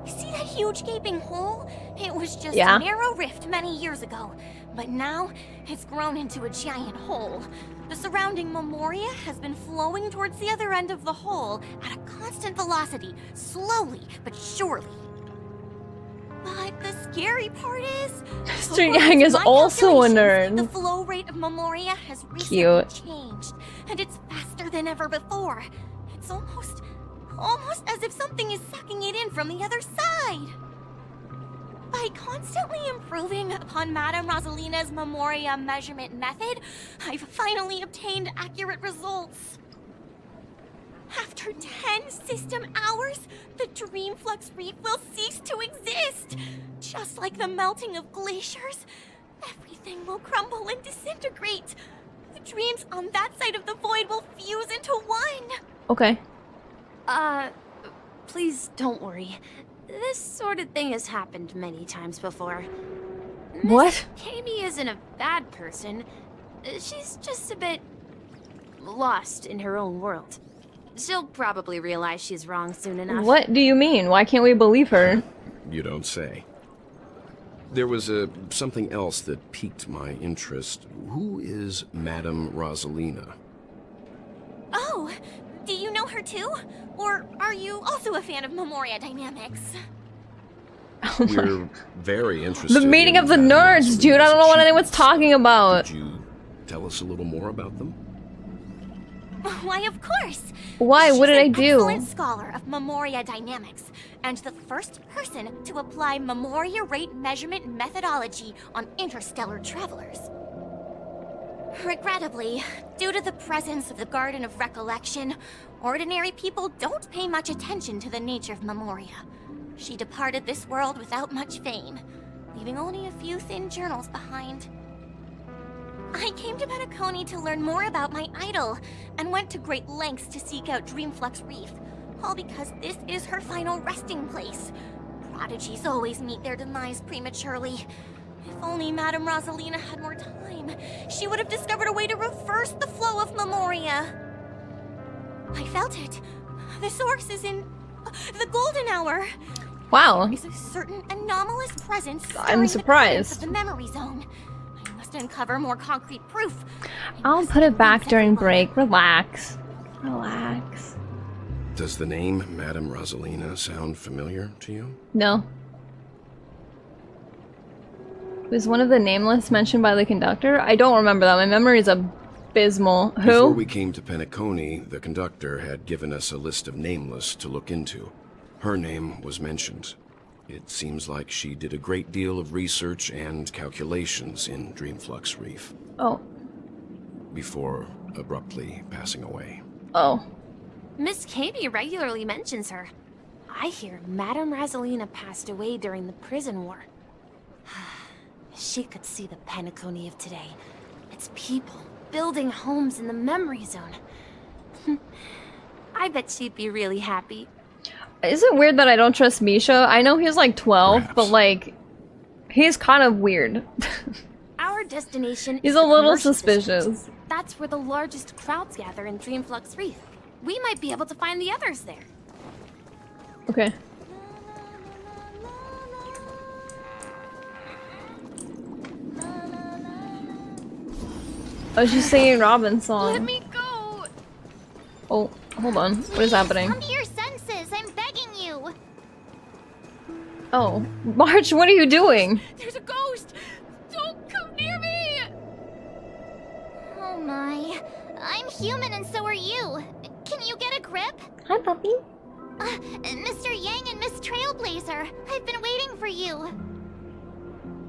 B: See that huge gaping hole? It was just a narrow rift many years ago, but now it's grown into a giant hole. The surrounding Memoria has been flowing towards the other end of the hole at a constant velocity, slowly but surely. But the scary part is,
A: Mr. Yang is also a nerd.
B: the flow rate of Memoria has recently
A: Cute.
B: changed, and it's faster than ever before. It's almost as if something is sucking it in from the other side. By constantly improving upon Madame Rosalina's Memoria measurement method, I've finally obtained accurate results. After 10 system hours, the Dreamflux Reef will cease to exist. Just like the melting of glaciers, everything will crumble and disintegrate. The dreams on that side of the void will fuse into one.
A: Okay.
J: Please don't worry. This sort of thing has happened many times before.
A: What?
J: Kami isn't a bad person. She's just a bit lost in her own world. She'll probably realize she's wrong soon enough.
A: What do you mean? Why can't we believe her?
Q: You don't say. There was something else that piqued my interest. Who is Madame Rosalina?
B: Oh, do you know her too? Or are you also a fan of Memoria dynamics?
Q: We're very interested.
A: The meeting
Q: in
A: of the
Q: Madame
A: nerds, dude. I don't know what anyone's talking about.
Q: Could you tell us a little more about them?
B: Why, of course.
A: Why? What did I do?
B: She's an excellent scholar of Memoria dynamics, and the first person to apply Memoria rate measurement methodology on interstellar travelers. Regrettably, due to the presence of the Garden of Recollection, ordinary people don't pay much attention to the nature of Memoria. She departed this world without much fame, leaving only a few thin journals behind. I came to Penacony to learn more about my idol, and went to great lengths to seek out Dreamflux Reef, all because this is her final resting place. Prodigies always meet their demise prematurely. If only Madame Rosalina had more time, she would have discovered a way to reverse the flow of Memoria. I felt it. The source is in the Golden Hour.
A: Wow.
B: There is a certain anomalous presence
A: I'm surprised.
B: of the memory zone. I must uncover more concrete proof.
A: I'll put it back during break. Relax. Relax.
Q: Does the name Madame Rosalina sound familiar to you?
A: No. Was one of the nameless mentioned by the conductor? I don't remember that. My memory is abysmal. Who?
Q: Before we came to Penacony, the conductor had given us a list of nameless to look into. Her name was mentioned. It seems like she did a great deal of research and calculations in Dreamflux Reef.
A: Oh.
Q: Before abruptly passing away.
A: Oh.
J: Miss Katie regularly mentions her. I hear Madame Rosalina passed away during the prison war. She could see the Penacony of today. Its people building homes in the memory zone. I bet she'd be really happy.
A: Is it weird that I don't trust Misha? I know he's like 12, but like, he's kind of weird.
J: Our destination
A: He's
J: is
A: a
J: the
A: little
J: commercial
A: suspicious.
J: district. That's where the largest crowds gather in Dreamflux Reef. We might be able to find the others there.
A: Okay. Oh, she's singing Robin's song.
B: Let me go!
A: Oh, hold on. What is happening?
B: Come to your senses, I'm begging you!
A: Oh, March, what are you doing?
B: There's a ghost! Don't come near me! Oh my. I'm human and so are you. Can you get a grip?
A: Hi, puppy.
B: Mr. Yang and Miss Trailblazer, I've been waiting for you.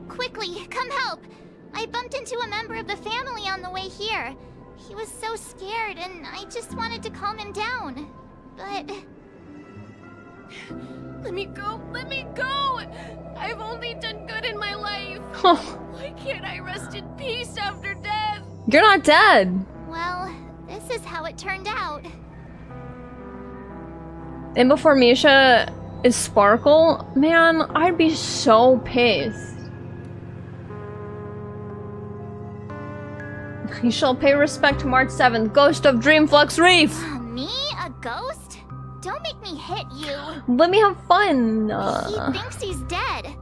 B: Quickly, come help. I bumped into a member of the family on the way here. He was so scared and I just wanted to calm him down. But... Let me go! Let me go! I've only done good in my life. Why can't I rest in peace after death?
A: You're not dead.
B: Well, this is how it turned out.
A: And before Misha is Sparkle, man, I'd be so pissed. You shall pay respect to March 7th, Ghost of Dreamflux Reef!
B: Me? A ghost? Don't make me hit you.
A: Let me have fun!
B: He thinks he's dead.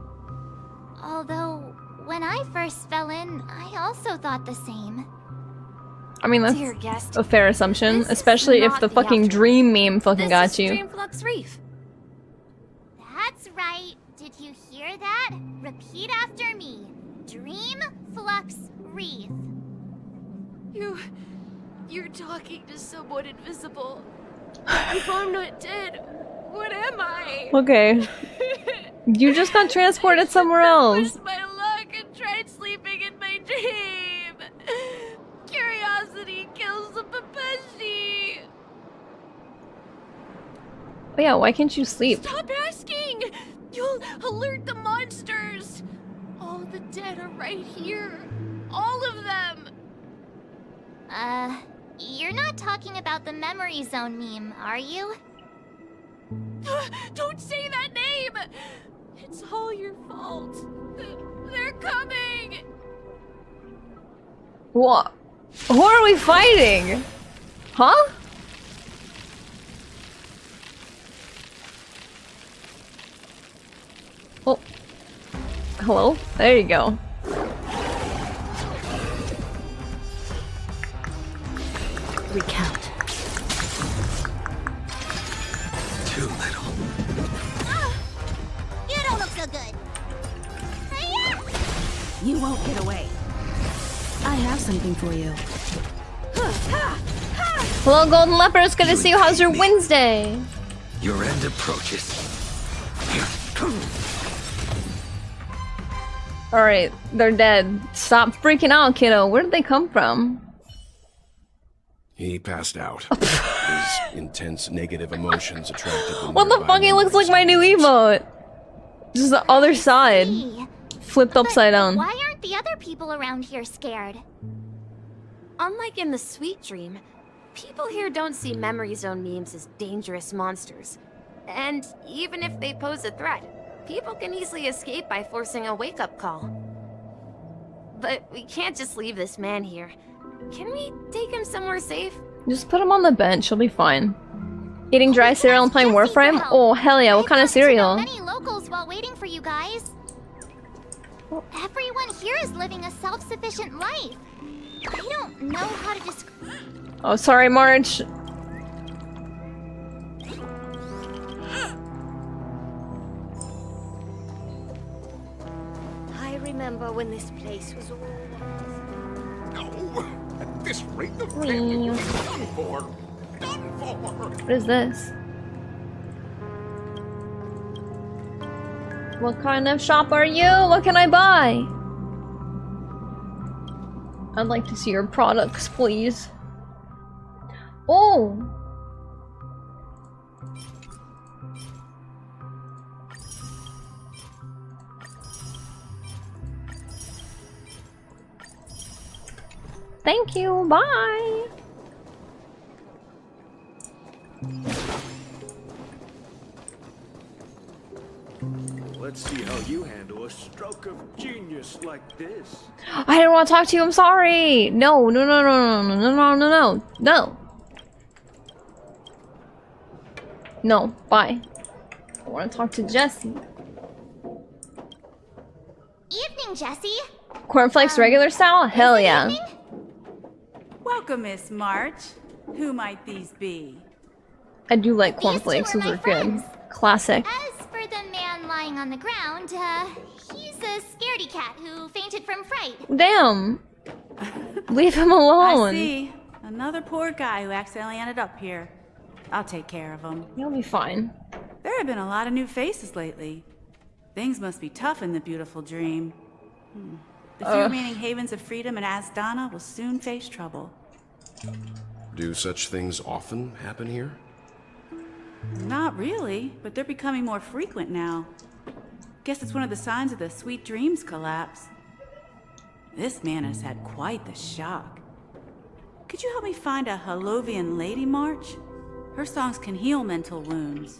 B: Although, when I first fell in, I also thought the same.
A: I mean, that's
B: Dear guest,
A: a fair assumption, especially if the fucking dream meme fucking got you.
J: Dreamflux Reef.
B: That's right. Did you hear that? Repeat after me. Dreamflux Reef.
S: You're talking to someone invisible. If I'm not dead, what am I?
A: Okay. You just got transported somewhere else.
S: Pushed my luck and tried sleeping in my dream. Curiosity kills the Papeshi.
A: Oh yeah, why can't you sleep?
S: Stop asking! You'll alert the monsters. All the dead are right here. All of them.
B: You're not talking about the memory zone meme, are you?
S: Don't say that name! It's all your fault. They're coming!
A: What? Who are we fighting? Huh? Oh. Hello? There you go.
G: Recount.
K: Too little.
B: You don't look so good.
R: You won't get away. I have something for you.
A: Hello, Golden Leopards. Good to see you. How's your Wednesday?
D: Your end approaches.
A: Alright, they're dead. Stop freaking out, kiddo. Where did they come from?
Q: He passed out. His intense negative emotions attracted the
A: What the fuck? He looks like my new emote. Just the other side. Flipped upside down.
B: Why aren't the other people around here scared?
J: Unlike in the Sweet Dream, people here don't see Memory Zone memes as dangerous monsters. And even if they pose a threat, people can easily escape by forcing a wake-up call. But we can't just leave this man here. Can we take him somewhere safe?
A: Just put him on the bench. He'll be fine. Eating dry cereal and playing Warframe? Oh, hell yeah. What kind of cereal?
B: Many locals while waiting for you guys. Everyone here is living a self-sufficient life. I don't know how to describe.
A: Oh, sorry, Marge.
T: I remember when this place was all...
K: No! At this rate, the family will be done for! Done for!
A: What is this? What kind of shop are you? What can I buy? I'd like to see your products, please. Oh! Thank you, bye!
H: Let's see how you handle a stroke of genius like this.
A: I didn't want to talk to you, I'm sorry! No, no, no, no, no, no, no, no, no, no! No, bye. I want to talk to Jessie.
B: Evening, Jessie.
A: Cornflakes regular style? Hell yeah.
U: Welcome, Miss March. Who might these be?
A: I do like cornflakes, those are good. Classic.
B: As for the man lying on the ground, he's a scaredy cat who fainted from fright.
A: Damn! Leave him alone.
U: I see. Another poor guy who accidentally ended up here. I'll take care of him.
A: He'll be fine.
U: There have been a lot of new faces lately. Things must be tough in the beautiful dream. The few remaining havens of freedom in Asdana will soon face trouble.
Q: Do such things often happen here?
U: Not really, but they're becoming more frequent now. Guess it's one of the signs of the Sweet Dreams collapse. This man has had quite the shock. Could you help me find a Halovian lady, March? Her songs can heal mental wounds.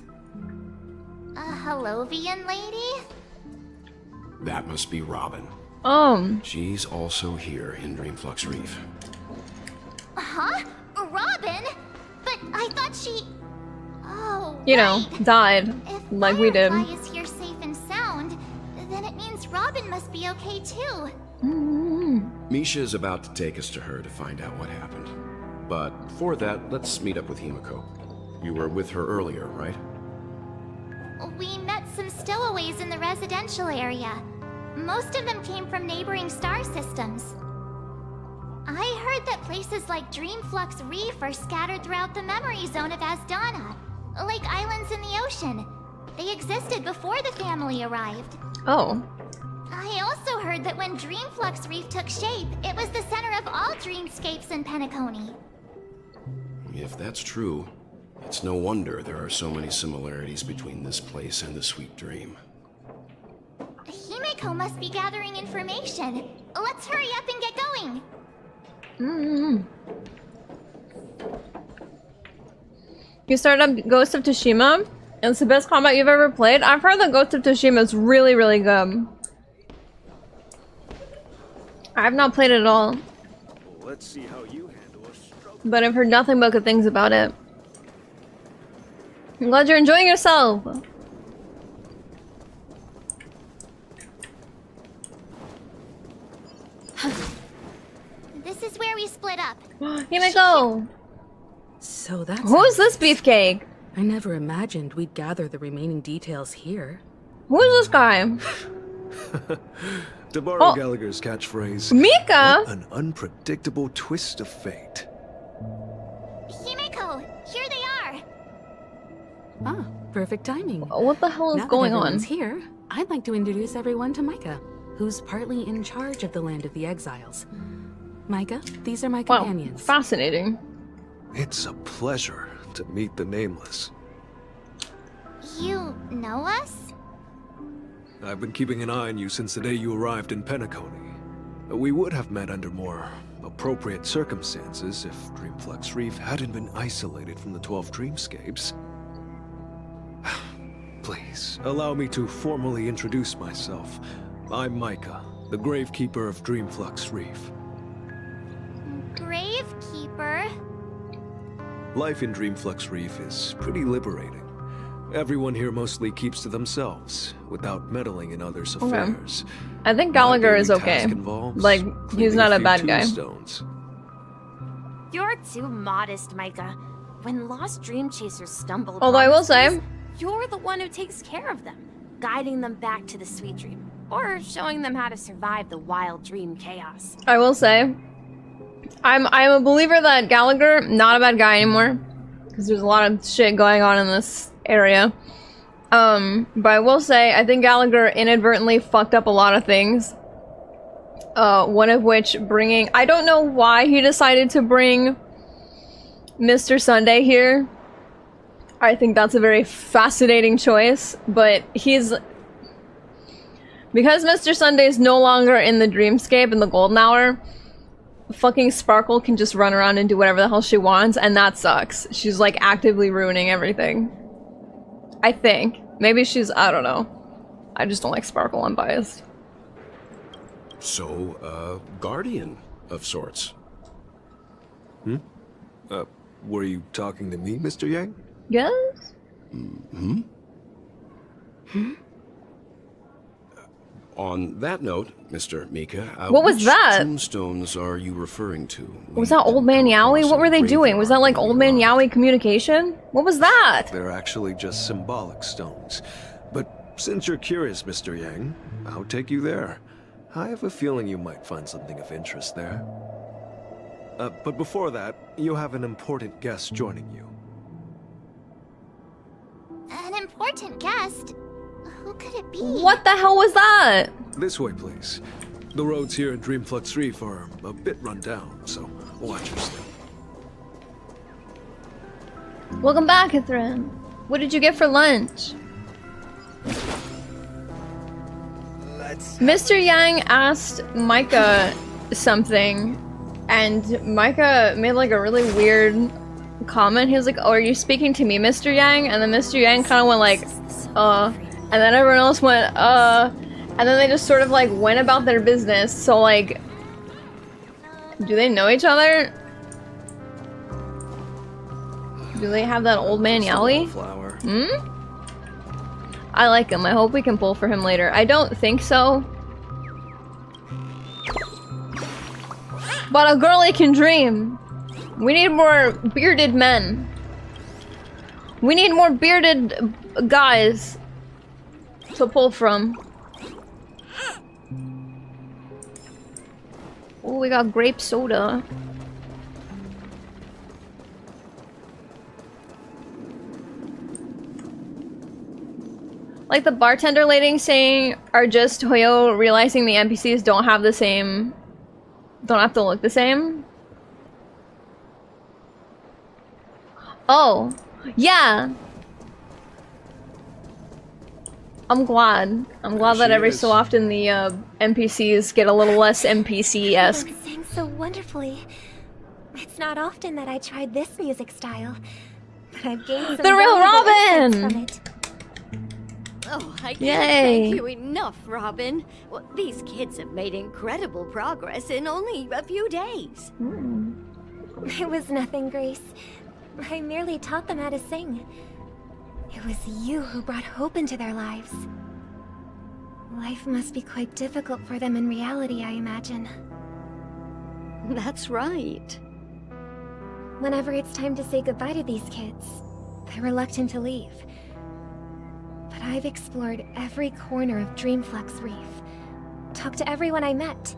B: A Halovian lady?
Q: That must be Robin. She's also here in Dreamflux Reef.
B: Huh? Robin? But I thought she... Oh,
A: you know, died.
B: If
A: like we did.
B: Firefly is here safe and sound, then it means Robin must be okay too.
Q: Misha is about to take us to her to find out what happened. But for that, let's meet up with Himiko. You were with her earlier, right?
B: We met some stowaways in the residential area. Most of them came from neighboring star systems. I heard that places like Dreamflux Reef are scattered throughout the memory zone of Asdana, like islands in the ocean. They existed before the family arrived.
A: Oh.
B: I also heard that when Dreamflux Reef took shape, it was the center of all dreamscapes in Penacony.
Q: If that's true, it's no wonder there are so many similarities between this place and the Sweet Dream.
B: Himiko must be gathering information. Let's hurry up and get going.
A: You started up Ghost of Tsushima, and it's the best combat you've ever played. I've heard that Ghost of Tsushima is really, really good. I've not played it at all.
H: Let's see how you handle a stroke.
A: But I've heard nothing but good things about it. I'm glad you're enjoying yourself.
B: This is where we split up.
A: Himiko!
V: So that's...
A: Who's this beefcake?
V: I never imagined we'd gather the remaining details here.
A: Who is this guy?
W: To borrow Gallagher's catchphrase,
A: Mika?
W: what an unpredictable twist of fate.
V: Ah, perfect timing.
A: What the hell is
V: Now that
A: going on?
V: everyone's here, I'd like to introduce everyone to Micah, who's partly in charge of the Land of the Exiles. Micah, these are my companions.
A: Fascinating.
C: It's a pleasure to meet the Nameless.
O: You know us?
C: I've been keeping an eye on you since the day you arrived in Penacony. We would have met under more appropriate circumstances if Dreamflux Reef hadn't been isolated from the 12 Dreamscapes. Please, allow me to formally introduce myself. I'm Micah, the Gravekeeper of Dreamflux Reef.
O: Gravekeeper?
C: Life in Dreamflux Reef is pretty liberating. Everyone here mostly keeps to themselves, without meddling in others' affairs.
A: I think Gallagher is okay. Like, he's not a bad guy.
J: You're too modest, Micah. When lost dream chasers stumble
A: Although I will
J: upon
A: say,
J: these, you're the one who takes care of them, guiding them back to the sweet dream, or showing them how to survive the wild dream chaos.
A: I will say, I'm a believer that Gallagher, not a bad guy anymore, because there's a lot of shit going on in this area. But I will say, I think Gallagher inadvertently fucked up a lot of things. One of which bringing, I don't know why he decided to bring Mr. Sunday here. I think that's a very fascinating choice, but because Mr. Sunday is no longer in the Dreamscape in the Golden Hour, fucking Sparkle can just run around and do whatever the hell she wants, and that sucks. She's like actively ruining everything. I think. Maybe she's, I don't know. I just don't like Sparkle, I'm biased.
Q: So, guardian of sorts.
C: Were you talking to me, Mr. Yang?
A: Yes?
Q: On that note, Mr. Mika,
A: what was
Q: which
A: that?
Q: tombstones are you referring to?
A: Was that Old Man Yowie? What were they doing? Was that like Old Man Yowie communication? What was that?
C: They're actually just symbolic stones. But since you're curious, Mr. Yang, I'll take you there. I have a feeling you might find something of interest there. But before that, you have an important guest joining you.
O: An important guest? Who could it be?
A: What the hell was that?
C: This way, please. The roads here in Dreamflux Reef are a bit run down, so watch your step.
A: Welcome back, Ithran. What did you get for lunch? Mr. Yang asked Micah something, and Micah made like a really weird comment. He was like, "Oh, are you speaking to me, Mr. Yang?" And then Mr. Yang kind of went like, and then everyone else went, and then they just sort of like went about their business. So like, do they know each other? Do they have that Old Man Yowie? I like him. I hope we can pull for him later. I don't think so. But a girlie can dream. We need more bearded men. We need more bearded guys to pull from. Oh, we got grape soda. Like the bartender lady saying, are just Hoyo realizing the NPCs don't have the same... don't have to look the same? Oh, yeah. I'm glad. I'm glad that every so often the NPCs get a little less NPC-esque.
I: Everyone sang so wonderfully. It's not often that I tried this music style, but I've gained some
A: The real
I: valuable insights
A: Robin!
I: from it.
F: Oh, I can't
A: Yay.
F: thank you enough, Robin. Well, these kids have made incredible progress in only a few days.
I: It was nothing, Grace. I merely taught them how to sing. It was you who brought hope into their lives. Life must be quite difficult for them in reality, I imagine.
F: That's right.
I: Whenever it's time to say goodbye to these kids, they're reluctant to leave. But I've explored every corner of Dreamflux Reef, talked to everyone I met,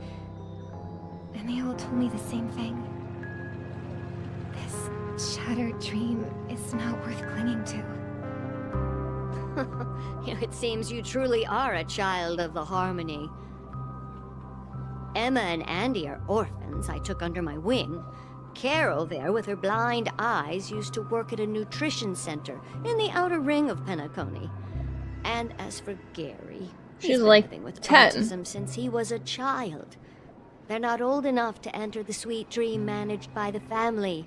I: and they all told me the same thing. This shattered dream is not worth clinging to.
F: It seems you truly are a child of the Harmony. Emma and Andy are orphans I took under my wing. Carol there, with her blind eyes, used to work at a nutrition center in the outer ring of Penacony. And as for Gary, he's been
A: like
F: living with
A: 10.
F: autism since he was a child. They're not old enough to enter the sweet dream managed by the family.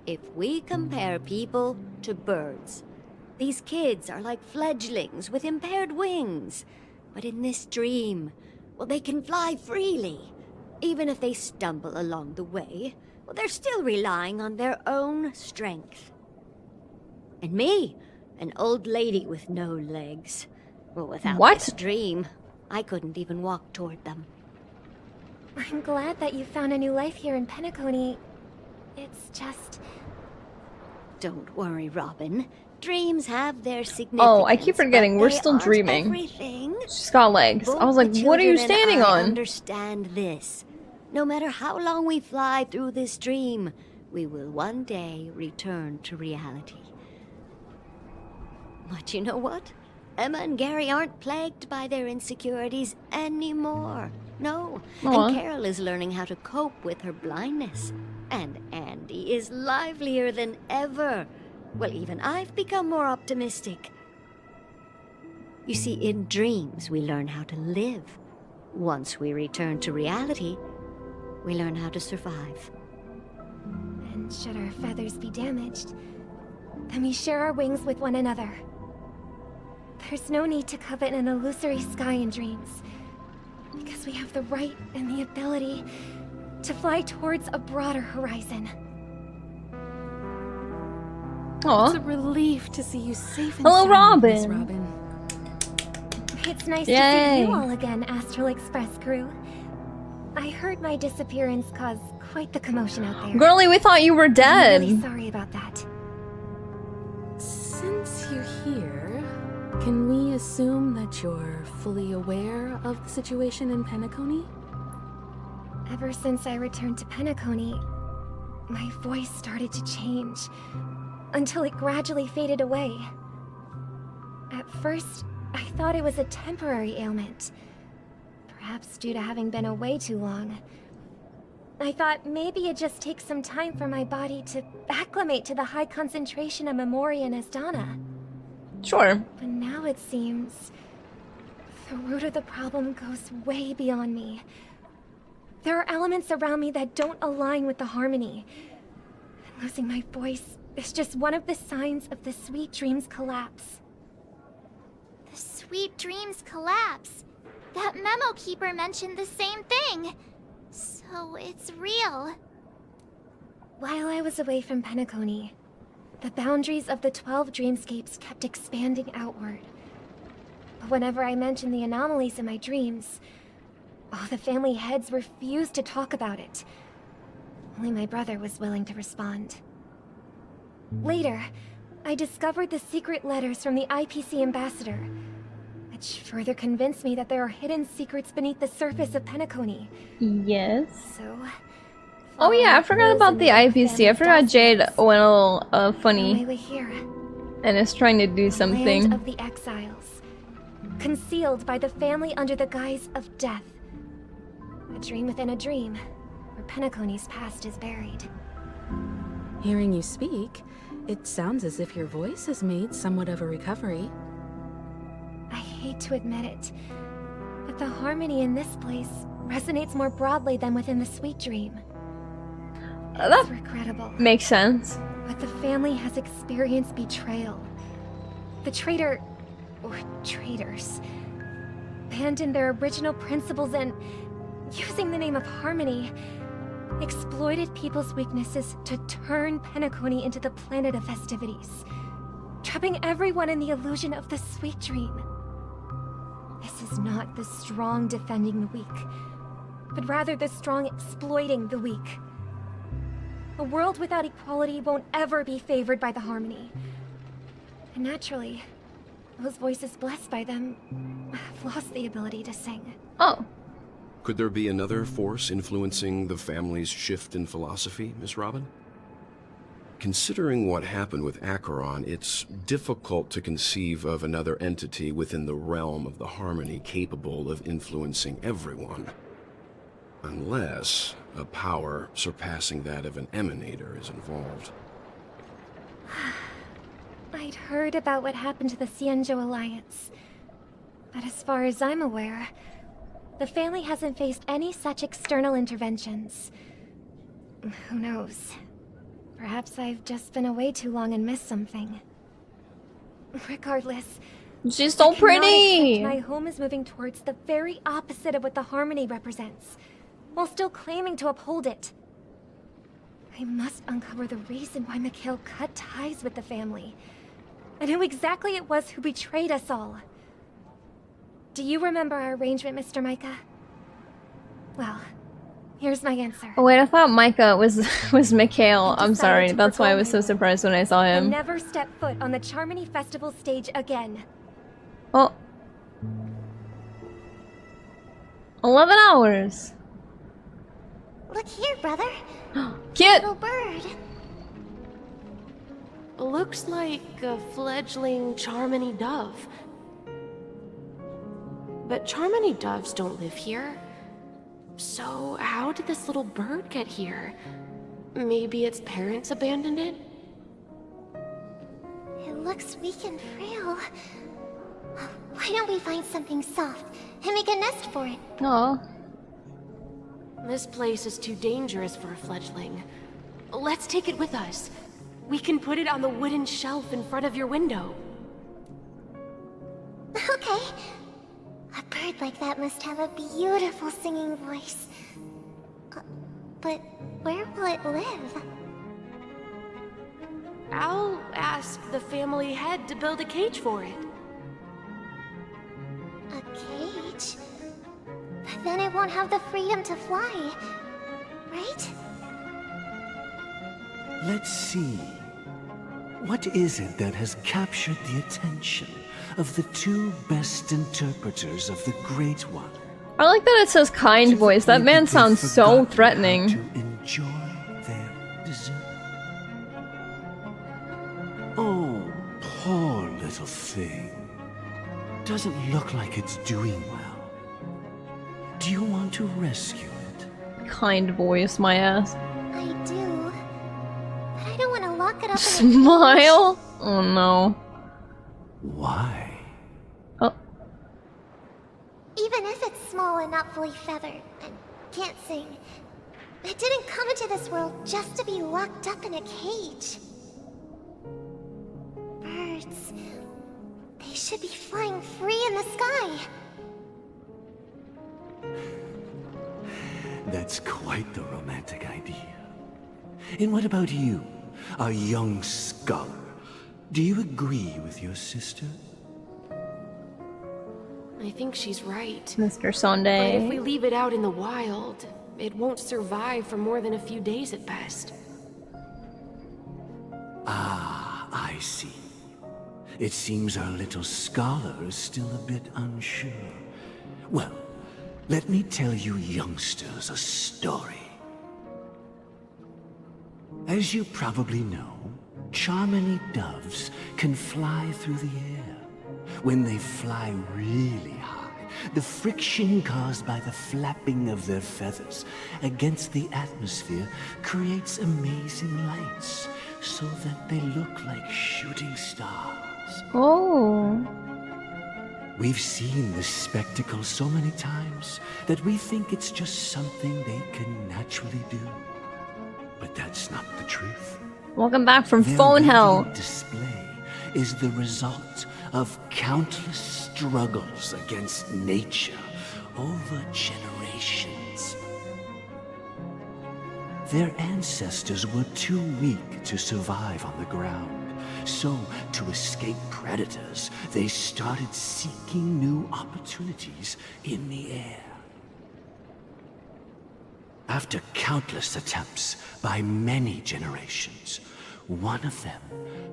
F: If we compare people to birds, these kids are like fledglings with impaired wings. But in this dream, well, they can fly freely. Even if they stumble along the way, well, they're still relying on their own strength. And me, an old lady with no legs. Well, without this dream, I couldn't even walk toward them.
I: I'm glad that you found a new life here in Penacony. It's just...
F: Don't worry, Robin. Dreams have their significance.
A: Oh, I keep forgetting. We're still dreaming.
F: Everything.
A: She's got legs. I was like, what are you standing on?
F: Understand this. No matter how long we fly through this dream, we will one day return to reality. But you know what? Emma and Gary aren't plagued by their insecurities anymore. No. And Carol is learning how to cope with her blindness. And Andy is livelier than ever. Well, even I've become more optimistic. You see, in dreams, we learn how to live. Once we return to reality, we learn how to survive.
I: And should our feathers be damaged, then we share our wings with one another. There's no need to covet an illusory sky in dreams, because we have the right and the ability to fly towards a broader horizon.
A: Aww.
V: It's a relief to see you safe and
A: Hello,
V: sound, Miss
A: Robin.
V: Robin.
I: It's nice
A: Yay.
I: to see you all again, Astral Express crew. I heard my disappearance caused quite the commotion out there.
A: Girlie, we thought you were dead.
I: I'm really sorry about that.
V: Since you're here, can we assume that you're fully aware of the situation in Penacony?
I: Ever since I returned to Penacony, my voice started to change, until it gradually faded away. At first, I thought it was a temporary ailment, perhaps due to having been away too long. I thought maybe it just takes some time for my body to acclimate to the high concentration of Memoria and Asdana.
A: Sure.
I: But now it seems the root of the problem goes way beyond me. There are elements around me that don't align with the harmony. And losing my voice is just one of the signs of the Sweet Dreams collapse.
B: The Sweet Dreams collapse. That memo keeper mentioned the same thing. So it's real.
I: While I was away from Penacony, the boundaries of the 12 dreamscapes kept expanding outward. But whenever I mentioned the anomalies in my dreams, all the family heads refused to talk about it. Only my brother was willing to respond. Later, I discovered the secret letters from the IPC ambassador, which further convinced me that there are hidden secrets beneath the surface of Penacony.
A: Yes.
I: So...
A: Oh yeah, I forgot about the IPC. I forgot Jade went a little funny and is trying to do something.
I: Land of the exiles, concealed by the family under the guise of death. A dream within a dream, where Penacony's past is buried.
V: Hearing you speak, it sounds as if your voice has made somewhat of a recovery.
I: I hate to admit it, but the harmony in this place resonates more broadly than within the Sweet Dream.
A: That
I: regrettable.
A: Makes sense.
I: But the family has experienced betrayal. The traitor, or traitors, abandoned their original principles and, using the name of harmony, exploited people's weaknesses to turn Penacony into the planet of festivities, trapping everyone in the illusion of the Sweet Dream. This is not the strong defending the weak, but rather the strong exploiting the weak. A world without equality won't ever be favored by the harmony. And naturally, those voices blessed by them have lost the ability to sing.
A: Oh.
Q: Could there be another force influencing the family's shift in philosophy, Miss Robin? considering what happened with Acheron, it's difficult to conceive of another entity within the realm of the Harmony capable of influencing everyone. Unless a power surpassing that of an emanator is involved.
I: I'd heard about what happened to the Xianzhou Alliance. But as far as I'm aware, the family hasn't faced any such external interventions. Who knows? Perhaps I've just been away too long and missed something. Regardless,
A: she's so pretty!
I: My home is moving towards the very opposite of what the Harmony represents, while still claiming to uphold it. I must uncover the reason why Mikhail cut ties with the family, and who exactly it was who betrayed us all. Do you remember our arrangement, Mr. Micah? Well, here's my answer.
A: Oh wait, I thought Micah was Mikhail. I'm sorry, that's why I was so surprised when I saw him.
I: And never step foot on the Charmony Festival stage again.
A: Oh. 11 hours.
I: Look here, brother.
A: Cute.
I: Little bird.
J: Looks like a fledgling Charmony dove. But Charmony doves don't live here. So how did this little bird get here? Maybe its parents abandoned it?
I: It looks weak and frail. Why don't we find something soft and make a nest for it?
A: Aww.
J: This place is too dangerous for a fledgling. Let's take it with us. We can put it on the wooden shelf in front of your window.
I: Okay. A bird like that must have a beautiful singing voice. But where will it live?
J: I'll ask the family head to build a cage for it.
I: A cage? But then it won't have the freedom to fly, right?
H: Let's see. What is it that has captured the attention of the two best interpreters of the Great One?
A: I like that it says kind voice. That man sounds so threatening.
H: To enjoy their dessert. Oh, poor little thing. Doesn't look like it's doing well. Do you want to rescue it?
A: Kind voice, my ass.
I: I do. But I don't want to lock it up in a
A: Smile? Oh no.
H: Why?
A: Oh.
I: Even if it's small and not fully feathered, and can't sing, it didn't come into this world just to be locked up in a cage. Birds, they should be flying free in the sky.
H: That's quite the romantic idea. And what about you, a young scholar? Do you agree with your sister?
J: I think she's right.
A: Mr. Sunday.
J: But if we leave it out in the wild, it won't survive for more than a few days at best.
H: Ah, I see. It seems our little scholar is still a bit unsure. Well, let me tell you youngsters a story. As you probably know, Charmony doves can fly through the air. When they fly really high, the friction caused by the flapping of their feathers against the atmosphere creates amazing lights, so that they look like shooting stars.
A: Oh.
H: We've seen this spectacle so many times that we think it's just something they can naturally do. But that's not the truth.
A: Welcome back from
H: Their
A: phone hell.
H: radiant display is the result of countless struggles against nature over generations. Their ancestors were too weak to survive on the ground. So, to escape predators, they started seeking new opportunities in the air. After countless attempts by many generations, one of them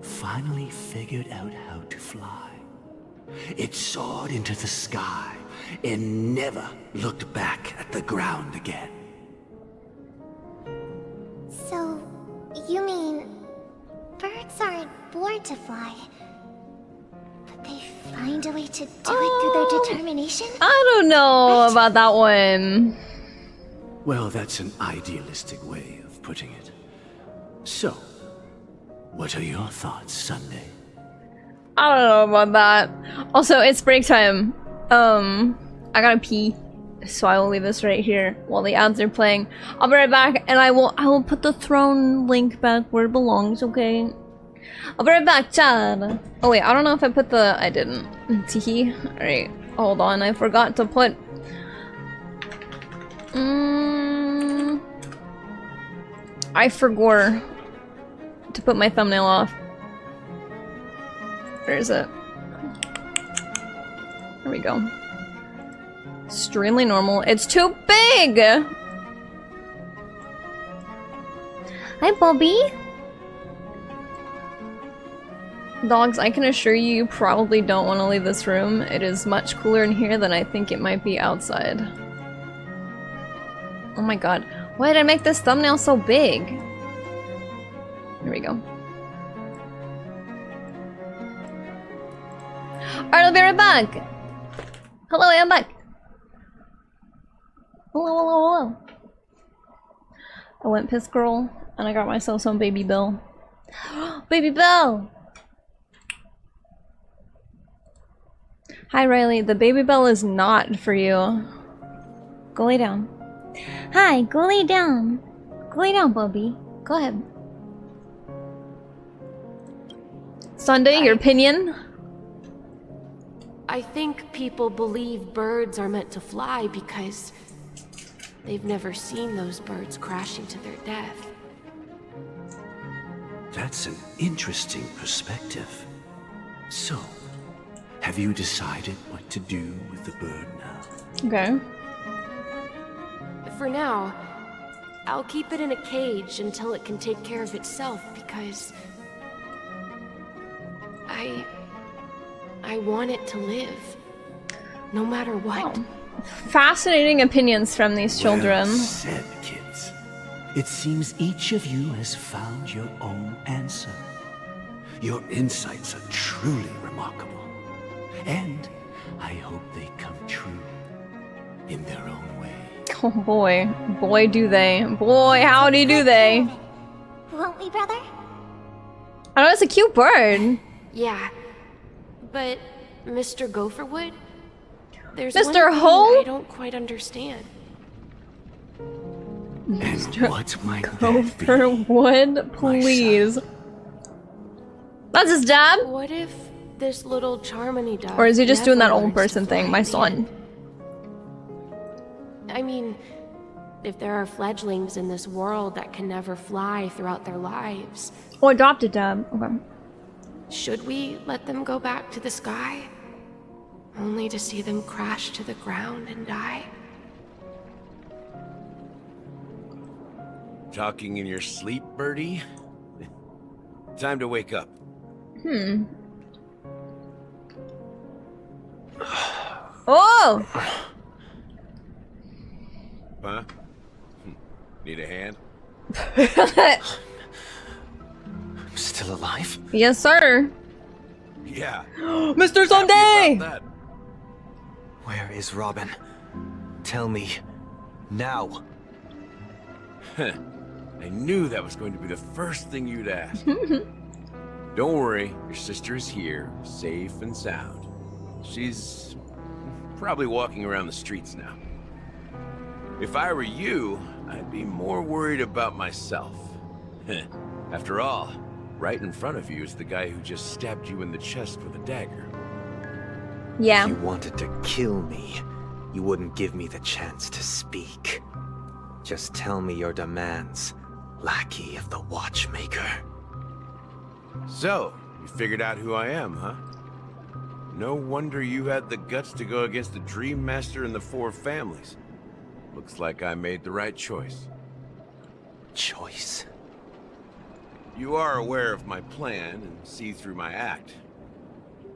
H: finally figured out how to fly. It soared into the sky and never looked back at the ground again.
I: So, you mean born to fly. But they find a way to do it through their determination?
A: I don't know about that one.
H: Well, that's an idealistic way of putting it. So, what are your thoughts, Sunday?
A: I don't know about that. Also, it's break time. I gotta pee. So I will leave this right here while the ads are playing. I'll be right back, and I will put the throne link back where it belongs, okay? I'll be right back, Chad. Oh wait, I don't know if I put the... I didn't. Teehee. Alright, hold on. I forgot to put... I forgot to put my thumbnail off. Where is it? There we go. Extremely normal. It's too big! Hi, Bobby! Dogs, I can assure you, you probably don't want to leave this room. It is much cooler in here than I think it might be outside. Oh my god. Why did I make this thumbnail so big? Here we go. Alright, I'll be right back! Hello, I am back! Hello. I went piss girl, and I got myself some Baby Bell. Baby Bell! Hi, Riley. The Baby Bell is not for you. Go lay down. Hi, go lay down. Go lay down, Bobby. Go ahead. Sunday, your opinion?
E: I think people believe birds are meant to fly because they've never seen those birds crashing to their death.
H: That's an interesting perspective. So, have you decided what to do with the bird now?
A: Okay.
E: For now, I'll keep it in a cage until it can take care of itself because I want it to live, no matter what.
A: Oh. Fascinating opinions from these children.
H: Well said, kids. It seems each of you has found your own answer. Your insights are truly remarkable. And I hope they come true in their own way.
A: Oh boy. Boy do they. Boy howdy do they.
I: Won't we, brother?
A: Oh, it's a cute bird.
E: Yeah. But, Mr. Gopherwood? There's
A: Mr.
E: one thing
A: Hole?
E: I don't quite understand.
H: And what might
A: Gopherwood, please. That's his dad?
E: What if this little Charmony dog...
A: Or is he just doing that
E: never
A: old
E: learns to
A: person thing?
E: fly
A: My
E: in the
A: son.
E: end? I mean, if there are fledglings in this world that can never fly throughout their lives...
A: Oh, adopted dad. Okay.
E: Should we let them go back to the sky? Only to see them crash to the ground and die?
M: Talking in your sleep, birdie? Time to wake up.
A: Oh!
M: Huh? Need a hand?
L: I'm still alive?
A: Yes, sir.
M: Yeah.
A: Mr. Sunday!
L: Where is Robin? Tell me. Now.
M: I knew that was going to be the first thing you'd ask. Don't worry, your sister is here, safe and sound. She's probably walking around the streets now. If I were you, I'd be more worried about myself. After all, right in front of you is the guy who just stabbed you in the chest with a dagger.
A: Yeah.
L: If you wanted to kill me, you wouldn't give me the chance to speak. Just tell me your demands, lackey of the Watchmaker.
M: So, you figured out who I am, huh? No wonder you had the guts to go against the Dream Master and the Four Families. Looks like I made the right choice.
L: Choice?
M: You are aware of my plan and see through my act.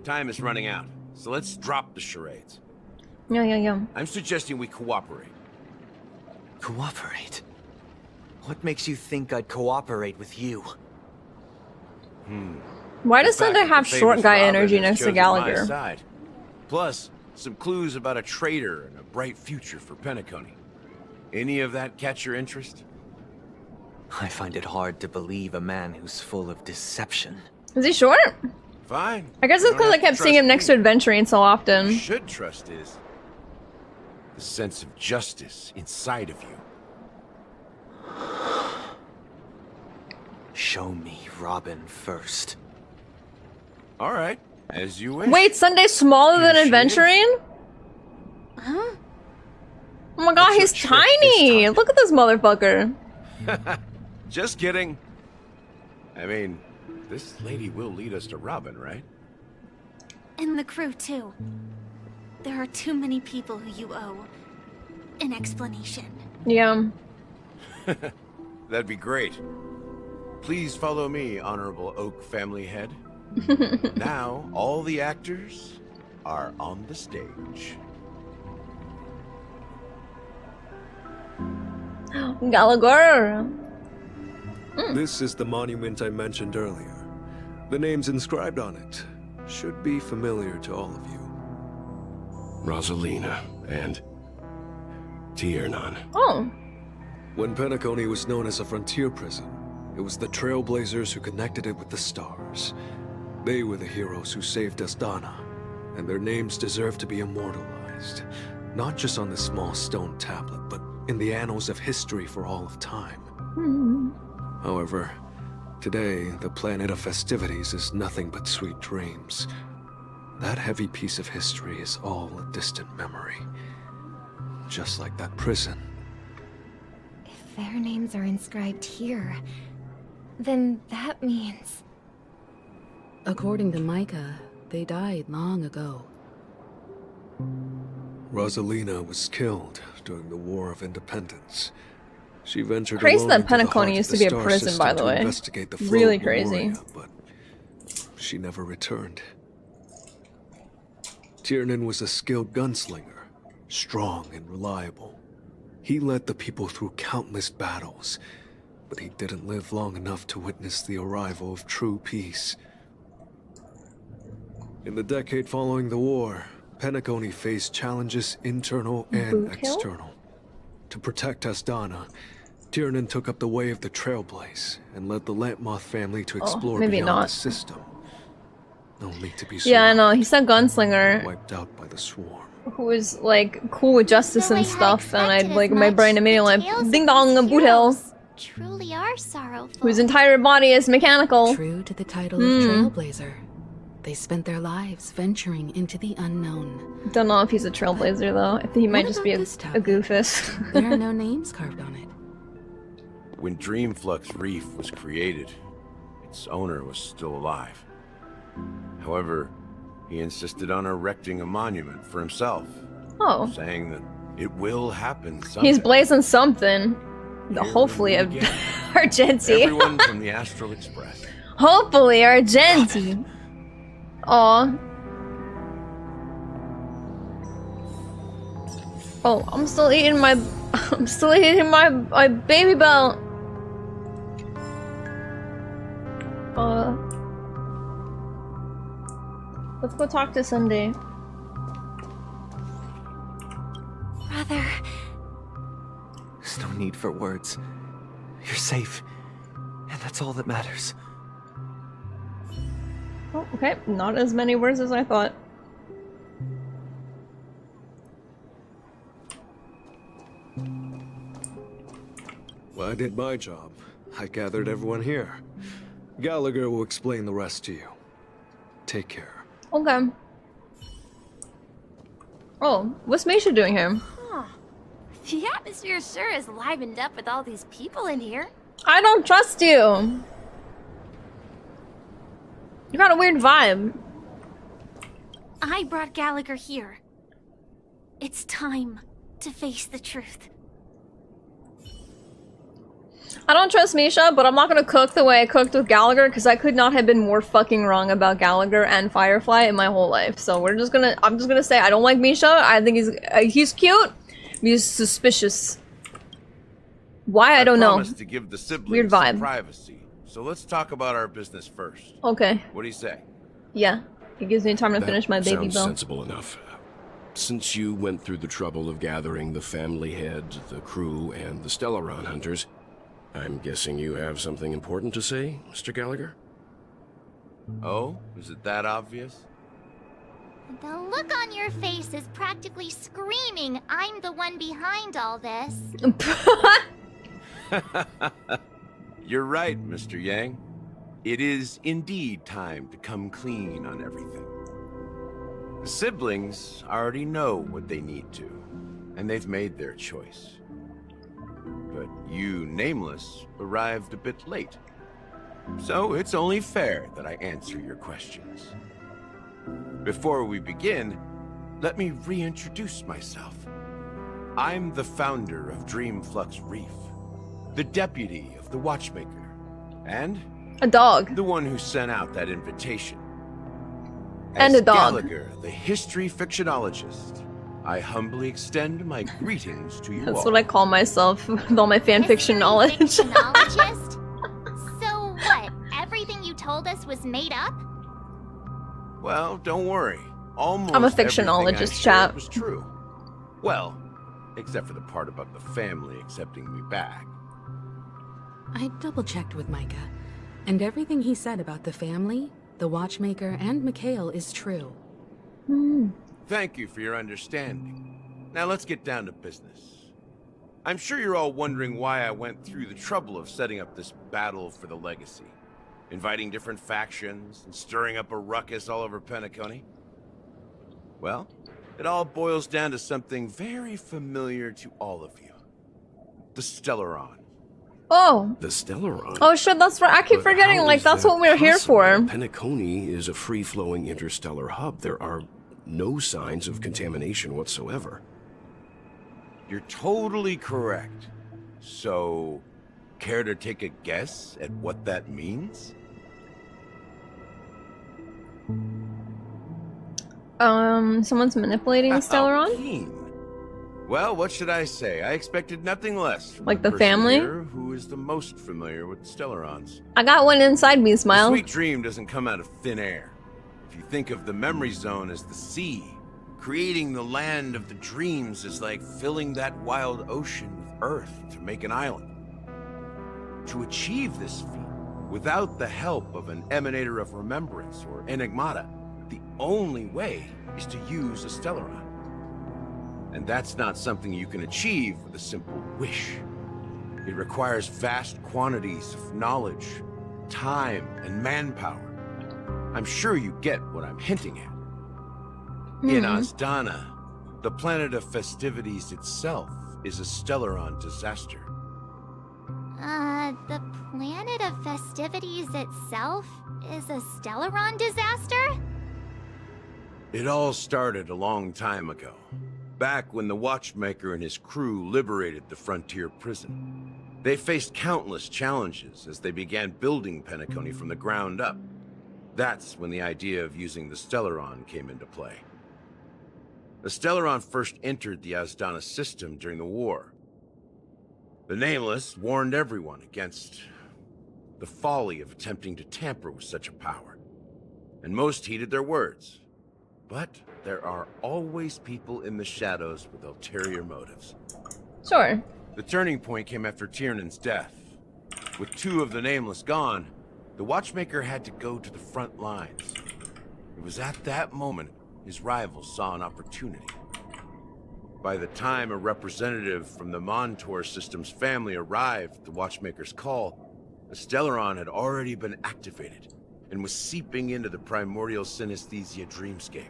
M: Time is running out, so let's drop the charades.
A: Yeah.
M: I'm suggesting we cooperate.
L: Cooperate? What makes you think I'd cooperate with you?
A: Why does
M: The fact
A: Sunday
M: that the
A: have short
M: famous
A: guy
M: Robin
A: energy
M: has
A: next to
M: chosen my
A: Gallagher?
M: side. Plus, some clues about a traitor and a bright future for Penacony. Any of that catch your interest?
L: I find it hard to believe a man who's full of deception.
A: Is he short?
M: Fine.
A: I guess it's because I kept seeing him next to Adventuring so often.
M: What you should trust is the sense of justice inside of you.
L: Show me Robin first.
M: All right, as you wish.
A: Wait, Sunday's smaller than Adventuring?
J: Huh?
A: Oh my god, he's tiny! Look at this motherfucker.
M: Just kidding. I mean, this lady will lead us to Robin, right?
B: And the crew, too. There are too many people who you owe an explanation.
A: Yeah.
M: That'd be great. Please follow me, Honorable Oak family head. Now, all the actors are on the stage.
A: Gallagher!
C: This is the monument I mentioned earlier. The names inscribed on it should be familiar to all of you.
Q: Rosalina and Tiernan.
A: Oh.
C: When Penacony was known as a frontier prison, it was the Trailblazers who connected it with the stars. They were the heroes who saved Asdana, and their names deserve to be immortalized. Not just on this small stone tablet, but in the annals of history for all of time. However, today, the planet of festivities is nothing but sweet dreams. That heavy piece of history is all a distant memory. Just like that prison.
I: If their names are inscribed here, then that means...
V: According to Micah, they died long ago.
C: Rosalina was killed during the War of Independence. She ventured
A: Crazy
C: alone
A: that
C: into the
A: Penacony
C: heart of
A: used
C: the
A: to be a
C: star
A: prison,
C: system
A: by the
C: to
A: way.
C: investigate the flow
A: Really
C: of
A: crazy.
C: Memoria, but she never returned. Tiernan was a skilled gunslinger, strong and reliable. He led the people through countless battles, but he didn't live long enough to witness the arrival of true peace. In the decade following the war, Penacony faced challenges internal and
A: Boothill?
C: external. To protect Asdana, Tiernan took up the way of the Trailblaze and led the Lampmoth family to explore
A: maybe
C: beyond
A: not.
C: the system. Only to be
A: Yeah, I know. He said gunslinger,
C: wiped out by the swarm.
A: who was like cool with justice and stuff, and I like my brain immediately went ding dong Boothill,
O: Truly are sorrowful.
A: whose entire body is mechanical.
V: True to the title of Trailblazer. They spent their lives venturing into the unknown.
A: Don't know if he's a trailblazer though. I think he might just be a goofus.
V: There are no names carved on it.
M: When Dreamflux Reef was created, its owner was still alive. However, he insisted on erecting a monument for himself.
A: Oh.
M: Saying that it will happen someday.
A: He's blazing something. Hopefully Argenti.
M: Everyone from the Astral Express.
A: Hopefully Argenti. Aw. Oh, I'm still eating my my baby belt. Let's go talk to Sunday.
B: Brother.
L: There's no need for words. You're safe, and that's all that matters.
A: Oh, okay. Not as many words as I thought.
C: Well, I did my job. I gathered everyone here. Gallagher will explain the rest to you. Take care.
A: Okay. Oh, what's Misha doing here?
J: Huh. The atmosphere sure is livened up with all these people in here.
A: I don't trust you. You got a weird vibe.
B: I brought Gallagher here. It's time to face the truth.
A: I don't trust Misha, but I'm not gonna cook the way I cooked with Gallagher because I could not have been more fucking wrong about Gallagher and Firefly in my whole life. So I'm just gonna say I don't like Misha. I think he's cute. He's suspicious. Why I don't know.
M: To give the siblings
A: Weird vibe.
M: some privacy, so let's talk about our business first.
A: Okay.
M: What do you say?
A: Yeah. It gives me time to finish my baby
Q: sounds
A: bill.
Q: sensible enough. Since you went through the trouble of gathering the family head, the crew, and the Stellaron hunters, I'm guessing you have something important to say, Mr. Gallagher?
M: Oh? Is it that obvious?
O: The look on your face is practically screaming, I'm the one behind all this.
M: You're right, Mr. Yang. It is indeed time to come clean on everything. The siblings already know what they need to, and they've made their choice. But you, Nameless, arrived a bit late. So it's only fair that I answer your questions. Before we begin, let me reintroduce myself. I'm the founder of Dreamflux Reef, the deputy of the Watchmaker, and
A: a dog.
M: The one who sent out that invitation.
A: And
M: As
A: a dog.
M: Gallagher, the history fictionologist, I humbly extend my greetings to you
A: That's
M: all.
A: what I call myself with all my fanfiction knowledge.
O: Fictionologist? So what? Everything you told us was made up?
M: Well, don't worry. Almost
A: I'm a
M: everything I
A: fictionologist,
M: shared
A: chap.
M: was true. Well, except for the part about the family accepting me back.
V: I double-checked with Micah, and everything he said about the family, the Watchmaker, and Mikhail is true.
M: Thank you for your understanding. Now let's get down to business. I'm sure you're all wondering why I went through the trouble of setting up this battle for the legacy, inviting different factions and stirring up a ruckus all over Penacony. Well, it all boils down to something very familiar to all of you. The Stellaron.
A: Oh.
Q: The Stellaron?
A: Oh shit, that's right. I keep
Q: But
A: forgetting,
Q: how
A: like,
Q: is
A: that's
Q: that
A: what we're here
Q: possible?
A: for.
Q: Penacony is a free-flowing interstellar hub. There are no signs of contamination whatsoever.
M: You're totally correct. So, care to take a guess at what that means?
A: Someone's manipulating the Stellaron?
M: Keen. Well, what should I say? I expected nothing less from
A: Like the
M: person
A: family?
M: here who is the most familiar with the Stellarons.
A: I got one inside me,
M: The
A: Smile.
M: sweet dream doesn't come out of thin air. If you think of the memory zone as the sea, creating the land of the dreams is like filling that wild ocean with earth to make an island. To achieve this feat, without the help of an emanator of remembrance or enigmata, the only way is to use a Stellaron. And that's not something you can achieve with a simple wish. It requires vast quantities of knowledge, time, and manpower. I'm sure you get what I'm hinting at. In Asdana, the planet of festivities itself is a Stellaron disaster.
O: The planet of festivities itself is a Stellaron disaster?
M: It all started a long time ago, back when the Watchmaker and his crew liberated the frontier prison. They faced countless challenges as they began building Penacony from the ground up. That's when the idea of using the Stellaron came into play. The Stellaron first entered the Asdana system during the war. The Nameless warned everyone against the folly of attempting to tamper with such a power, and most heeded their words. But there are always people in the shadows with ulterior motives.
A: Sure.
M: The turning point came after Tiernan's death. With two of the Nameless gone, the Watchmaker had to go to the front lines. It was at that moment his rivals saw an opportunity. By the time a representative from the Montour System's family arrived at the Watchmaker's call, the Stellaron had already been activated and was seeping into the primordial synesthesia dreamscape.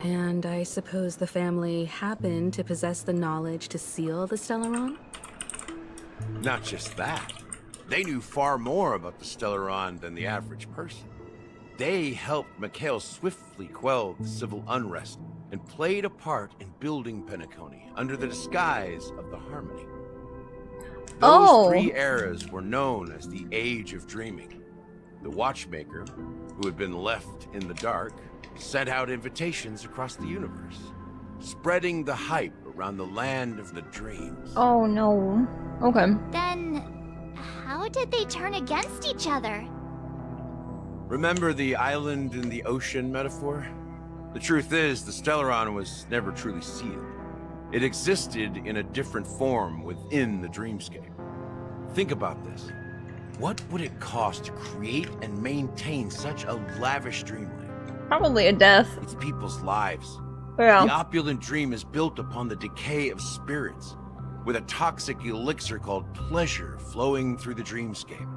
V: And I suppose the family happened to possess the knowledge to seal the Stellaron?
M: Not just that. They knew far more about the Stellaron than the average person. They helped Mikhail swiftly quell the civil unrest and played a part in building Penacony under the disguise of the Harmony. Those three eras were known as the Age of Dreaming. The Watchmaker, who had been left in the dark, sent out invitations across the universe, spreading the hype around the land of the dreams.
A: Oh no. Okay.
O: Then, how did they turn against each other?
M: Remember the island in the ocean metaphor? The truth is, the Stellaron was never truly sealed. It existed in a different form within the dreamscape. Think about this. What would it cost to create and maintain such a lavish dreamland?
A: Probably a death.
M: It's people's lives.
A: Yeah.
M: The opulent dream is built upon the decay of spirits, with a toxic elixir called pleasure flowing through the dreamscape.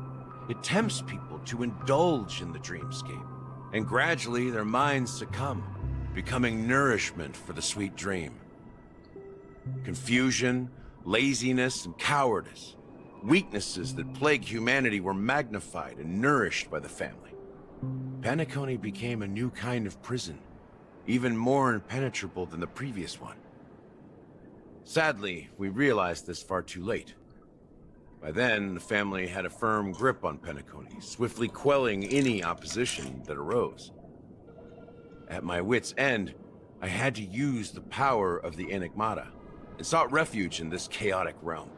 M: It tempts people to indulge in the dreamscape, and gradually their minds succumb, becoming nourishment for the sweet dream. Confusion, laziness, and cowardice, weaknesses that plague humanity, were magnified and nourished by the family. Penacony became a new kind of prison, even more impenetrable than the previous one. Sadly, we realized this far too late. By then, the family had a firm grip on Penacony, swiftly quelling any opposition that arose. At my wit's end, I had to use the power of the Enigmata, and sought refuge in this chaotic realm.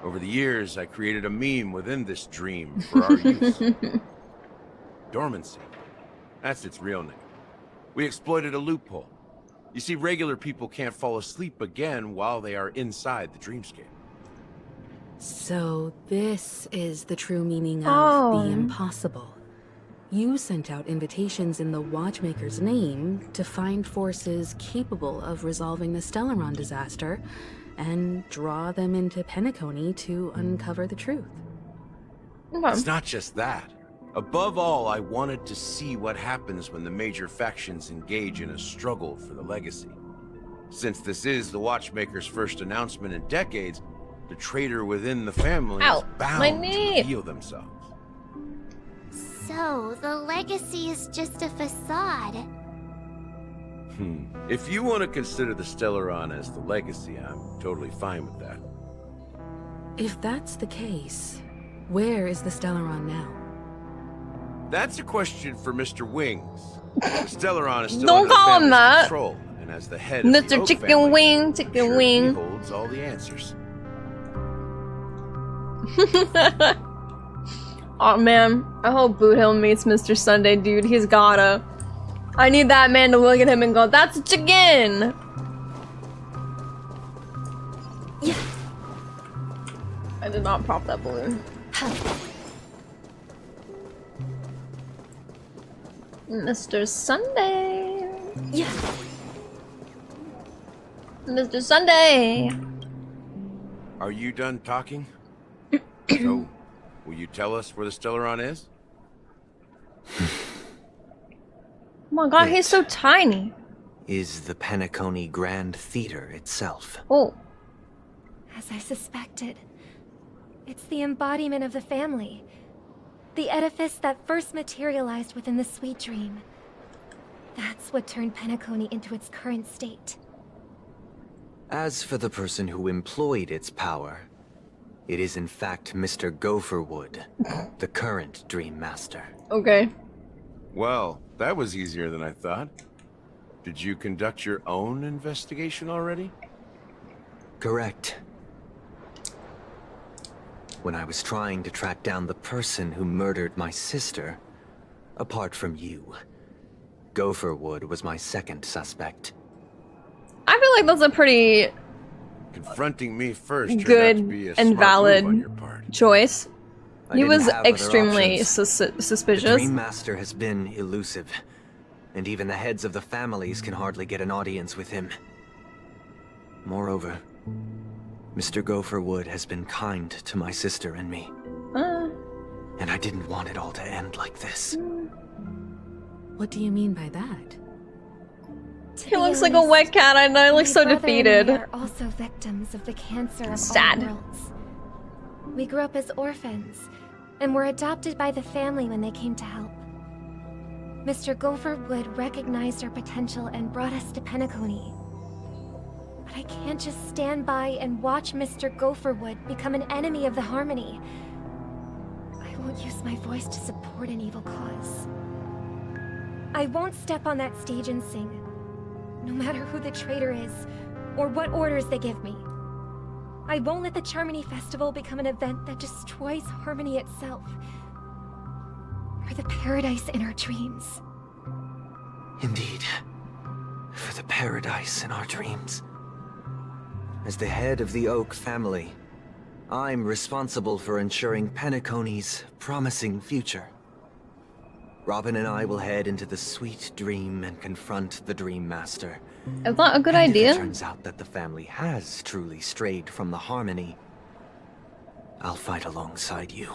M: Over the years, I created a meme within this dream for our use. Dormancy. That's its real name. We exploited a loophole. You see, regular people can't fall asleep again while they are inside the dreamscape.
V: So this is the true meaning of the impossible. You sent out invitations in the Watchmaker's name to find forces capable of resolving the Stellaron disaster and draw them into Penacony to uncover the truth.
M: It's not just that. Above all, I wanted to see what happens when the major factions engage in a struggle for the legacy. Since this is the Watchmaker's first announcement in decades, the traitor within the family is bound to reveal themselves.
O: So, the legacy is just a facade.
M: If you want to consider the Stellaron as the legacy, I'm totally fine with that.
V: If that's the case, where is the Stellaron now?
M: That's a question for Mr. Wings. The Stellaron is still
A: Don't
M: under
A: call him
M: family's
A: that.
M: control, and as the head of
A: Mr.
M: the Oak
A: Chicken
M: family,
A: Wing,
M: I'm
A: Chicken
M: sure
A: Wing.
M: he holds all the answers.
A: Oh man, I hope Boothill meets Mr. Sunday, dude. He's gotta. I need that man to look at him and go, "That's a chicken." Yeah. I did not pop that balloon. Mr. Sunday. Yeah. Mr. Sunday.
M: Are you done talking? So, will you tell us where the Stellaron is?
A: Oh my god, he's so tiny.
L: Is the Penacony Grand Theater itself.
A: Oh.
I: As I suspected, it's the embodiment of the family. The edifice that first materialized within the Sweet Dream. That's what turned Penacony into its current state.
L: As for the person who employed its power, it is in fact Mr. Gopherwood, the current Dream Master.
A: Okay.
M: Well, that was easier than I thought. Did you conduct your own investigation already?
L: Correct. When I was trying to track down the person who murdered my sister, apart from you, Gopherwood was my second suspect.
A: I feel like that's a pretty
M: Confronting me first turned out to
A: good
M: be a
A: and
M: smart
A: valid
M: move on your part.
A: choice.
L: I
A: He
L: didn't
A: was
L: have other
A: extremely
L: options. The
A: suspicious.
L: Dream Master has been elusive, and even the heads of the families can hardly get an audience with him. Moreover, Mr. Gopherwood has been kind to my sister and me. And I didn't want it all to end like this.
V: What do you mean by that?
A: He looks like a wet cat, and I look so defeated.
I: We are also victims of the cancer of
A: Sad.
I: all worlds. We grew up as orphans, and were adopted by the family when they came to help. Mr. Gopherwood recognized our potential and brought us to Penacony. But I can't just stand by and watch Mr. Gopherwood become an enemy of the Harmony. I won't use my voice to support an evil cause. I won't step on that stage and sing, no matter who the traitor is, or what orders they give me. I won't let the Charmony Festival become an event that destroys Harmony itself. Or the paradise in our dreams.
L: Indeed. For the paradise in our dreams. As the head of the Oak family, I'm responsible for ensuring Penacony's promising future. Robin and I will head into the Sweet Dream and confront the Dream Master.
A: Is that a good
L: And
A: idea?
L: If it turns out that the family has truly strayed from the Harmony, I'll fight alongside you.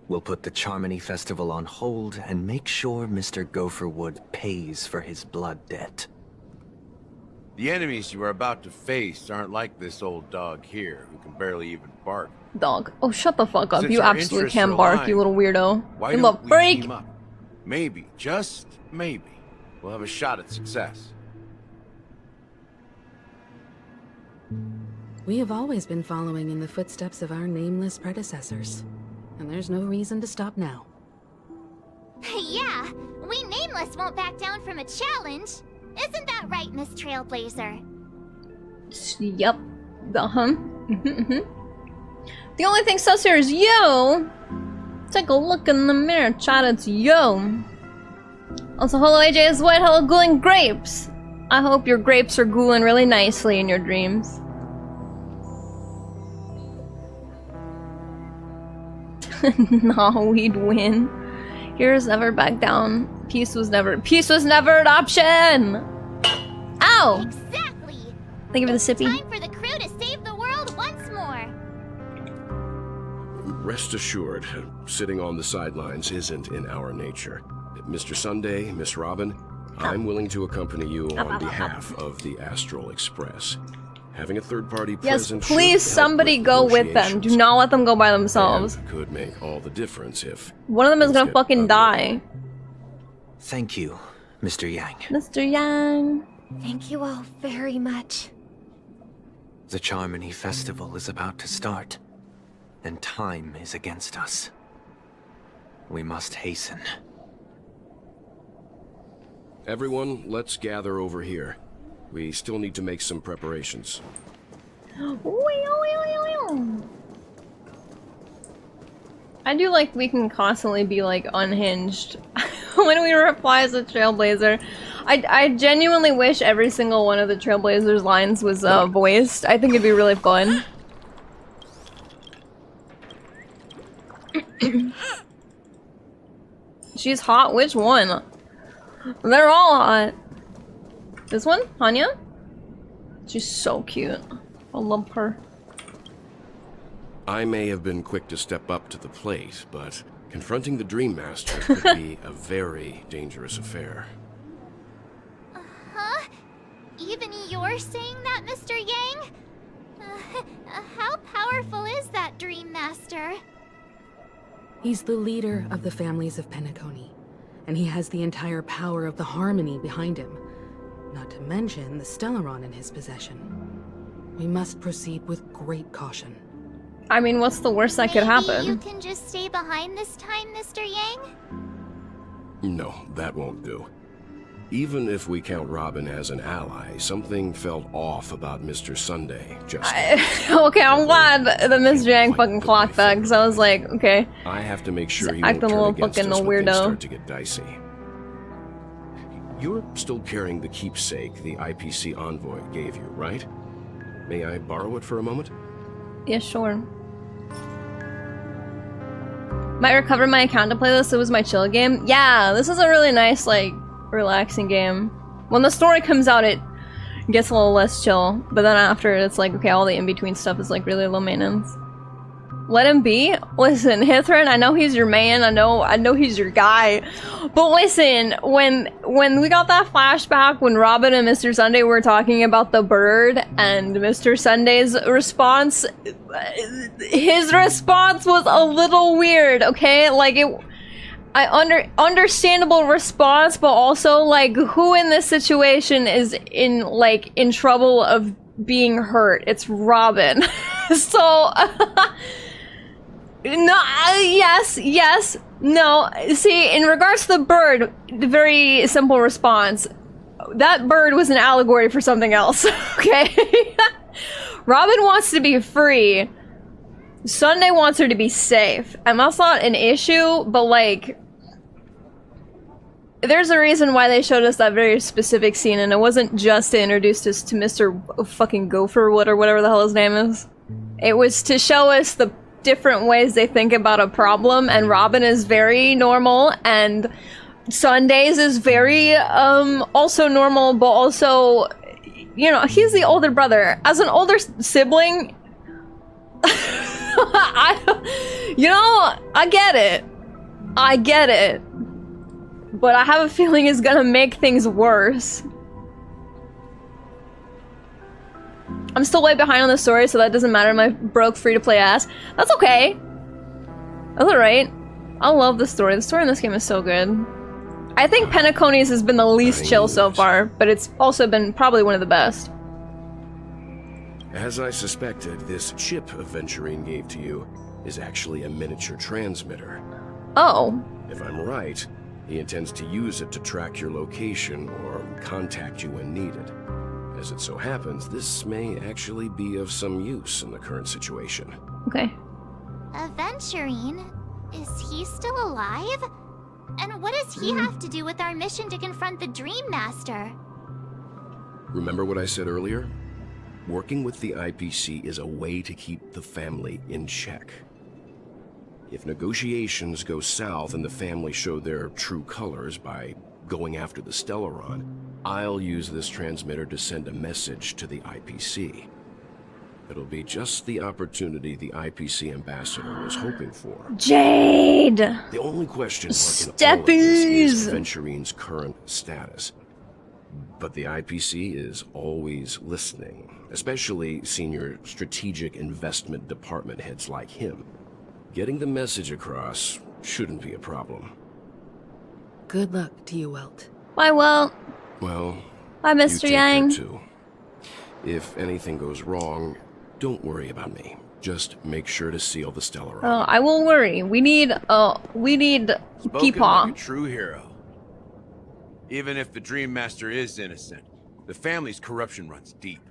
L: We'll put the Charmony Festival on hold and make sure Mr. Gopherwood pays for his blood debt.
M: The enemies you are about to face aren't like this old dog here, who can barely even bark.
A: Dog. Oh, shut the fuck up.
M: Since
A: You
M: our
A: absolutely
M: interests
A: can
M: are
A: bark,
M: aligned,
A: you little weirdo.
M: Why
A: You
M: don't
A: little
M: we
A: freak.
M: team up? Maybe, just maybe, we'll have a shot at success.
V: We have always been following in the footsteps of our nameless predecessors, and there's no reason to stop now.
O: Yeah, we Nameless won't back down from a challenge. Isn't that right, Miss Trailblazer?
A: Yep. The only thing sus here is you. Take a look in the mirror, chat. It's you. Also, hello AJ's White. Hello, Ghouling Grapes. I hope your grapes are ghouling really nicely in your dreams. No, we'd win. Heroes never back down. Peace was never an option. Ow!
O: Exactly.
A: Thank you for the sippy.
O: Time for the crew to save the world once more.
Q: Rest assured, sitting on the sidelines isn't in our nature. Mr. Sunday, Miss Robin, I'm willing to accompany you on behalf of the Astral Express. Having a third-party
A: Yes,
Q: presence
A: please
Q: should help
A: somebody
Q: with
A: go with them. Do not let them go by themselves.
Q: and could make all the difference if
A: One of them is
Q: things
A: gonna
Q: get
A: fucking die.
L: Thank you, Mr. Yang.
A: Mr. Yang.
I: Thank you all very much.
L: The Charmony Festival is about to start, and time is against us. We must hasten.
Q: Everyone, let's gather over here. We still need to make some preparations.
A: I do like we can constantly be like unhinged when we reply as a Trailblazer. I genuinely wish every single one of the Trailblazers lines was voiced. I think it'd be really fun. She's hot. Which one? They're all hot. This one? Hanya? She's so cute. I love her.
Q: I may have been quick to step up to the plate, but confronting the Dream Master could be a very dangerous affair.
O: Huh? Even you're saying that, Mr. Yang? How powerful is that Dream Master?
V: He's the leader of the families of Penacony, and he has the entire power of the Harmony behind him. Not to mention the Stellaron in his possession. We must proceed with great caution.
A: I mean, what's the worst that could happen?
O: You can just stay behind this time, Mr. Yang?
Q: No, that won't do. Even if we count Robin as an ally, something felt off about Mr. Sunday just
A: Okay, I'm glad that Miss Yang fucking clocked that, because I was like, okay.
Q: I have to make sure he
A: acting
Q: won't
A: a
Q: turn
A: little
Q: against
A: fucking
Q: us when things
A: weirdo.
Q: start to get dicey. You're still carrying the keepsake the IPC envoy gave you, right? May I borrow it for a moment?
A: Yeah, sure. Might recover my account to play this. It was my chill game. Yeah, this is a really nice, like, relaxing game. When the story comes out, it gets a little less chill. But then after, it's like, okay, all the in-between stuff is like really low maintenance. Let him be. Listen, Hithrin, I know he's your man. I know he's your guy. But listen, when we got that flashback when Robin and Mr. Sunday were talking about the bird and Mr. Sunday's response, his response was a little weird, okay? Like understandable response, but also like who in this situation is in trouble of being hurt? It's Robin. So no, yes, no. See, in regards to the bird, very simple response. That bird was an allegory for something else, okay? Robin wants to be free. Sunday wants her to be safe. And that's not an issue, but like... There's a reason why they showed us that very specific scene, and it wasn't just to introduce us to Mr. fucking Gopherwood or whatever the hell his name is. It was to show us the different ways they think about a problem, and Robin is very normal, and Sundays is very, also normal, but also, you know, he's the older brother. As an older sibling, I get it. I get it. But I have a feeling it's gonna make things worse. I'm still way behind on the story, so that doesn't matter. My broke free-to-play ass. That's okay. That's alright. I love the story. The story in this game is so good. I think Penaconies has been the least chill so far, but it's also been probably one of the best.
Q: As I suspected, this chip Aventurine gave to you is actually a miniature transmitter.
A: Oh.
Q: If I'm right, he intends to use it to track your location or contact you when needed. As it so happens, this may actually be of some use in the current situation.
A: Okay.
O: Aventurine? Is he still alive? And what does he have to do with our mission to confront the Dream Master?
Q: Remember what I said earlier? Working with the IPC is a way to keep the family in check. If negotiations go south and the family show their true colors by going after the Stellaron, I'll use this transmitter to send a message to the IPC. It'll be just the opportunity the IPC ambassador was hoping for.
A: Jade!
Q: The only question mark in all of this is Aventurine's current status. But the IPC is always listening, especially senior strategic investment department heads like him. Getting the message across shouldn't be a problem.
V: Good luck to you, Welt.
A: Bye, Welt.
Q: Well,
A: bye, Mr.
Q: You take
A: Yang.
Q: care too. If anything goes wrong, don't worry about me. Just make sure to seal the Stellaron.
A: Oh, I will worry. We need Peepaw.
M: Like a true hero. Even if the Dream Master is innocent, the family's corruption runs deep.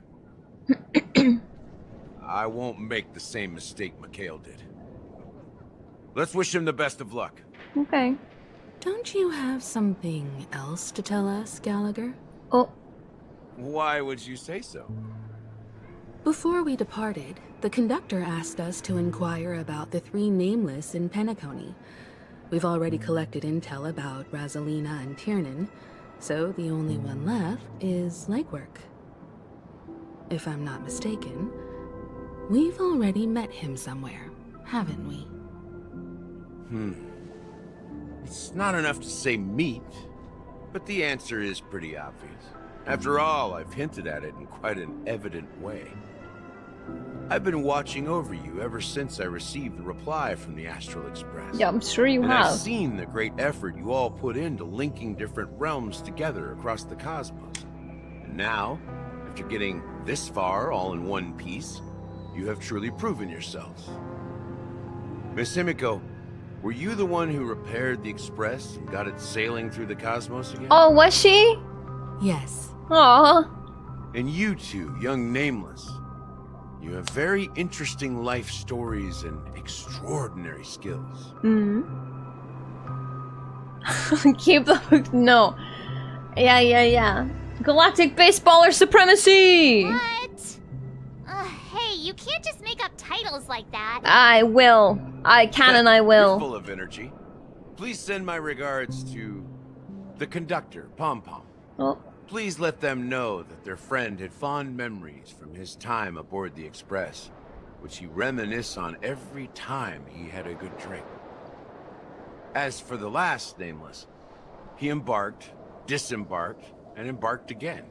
M: I won't make the same mistake Mikhail did. Let's wish him the best of luck.
A: Okay.
V: Don't you have something else to tell us, Gallagher?
A: Oh.
M: Why would you say so?
V: Before we departed, the conductor asked us to inquire about the 3 nameless in Penacony. We've already collected intel about Rosalina and Tiernan, so the only one left is legwork. If I'm not mistaken, we've already met him somewhere, haven't we?
M: It's not enough to say meet, but the answer is pretty obvious. After all, I've hinted at it in quite an evident way. I've been watching over you ever since I received the reply from the Astral Express.
A: Yeah, I'm sure you
M: and
A: have.
M: I've seen the great effort you all put into linking different realms together across the cosmos. And now, after getting this far all in one piece, you have truly proven yourselves. Miss Himiko, were you the one who repaired the Express and got it sailing through the cosmos again?
A: Oh, was she?
V: Yes.
A: Aww.
M: And you two, young Nameless, you have very interesting life stories and extraordinary skills.
A: Keep the... No. Yeah. Galactic Baseballer Supremacy!
O: What? Hey, you can't just make up titles like that.
A: I will. I can and I will.
M: You're full of energy. Please send my regards to the conductor, Pom Pom.
A: Oh.
M: Please let them know that their friend had fond memories from his time aboard the Express, which he reminisced on every time he had a good drink. As for the last Nameless, he embarked, disembarked, and embarked again,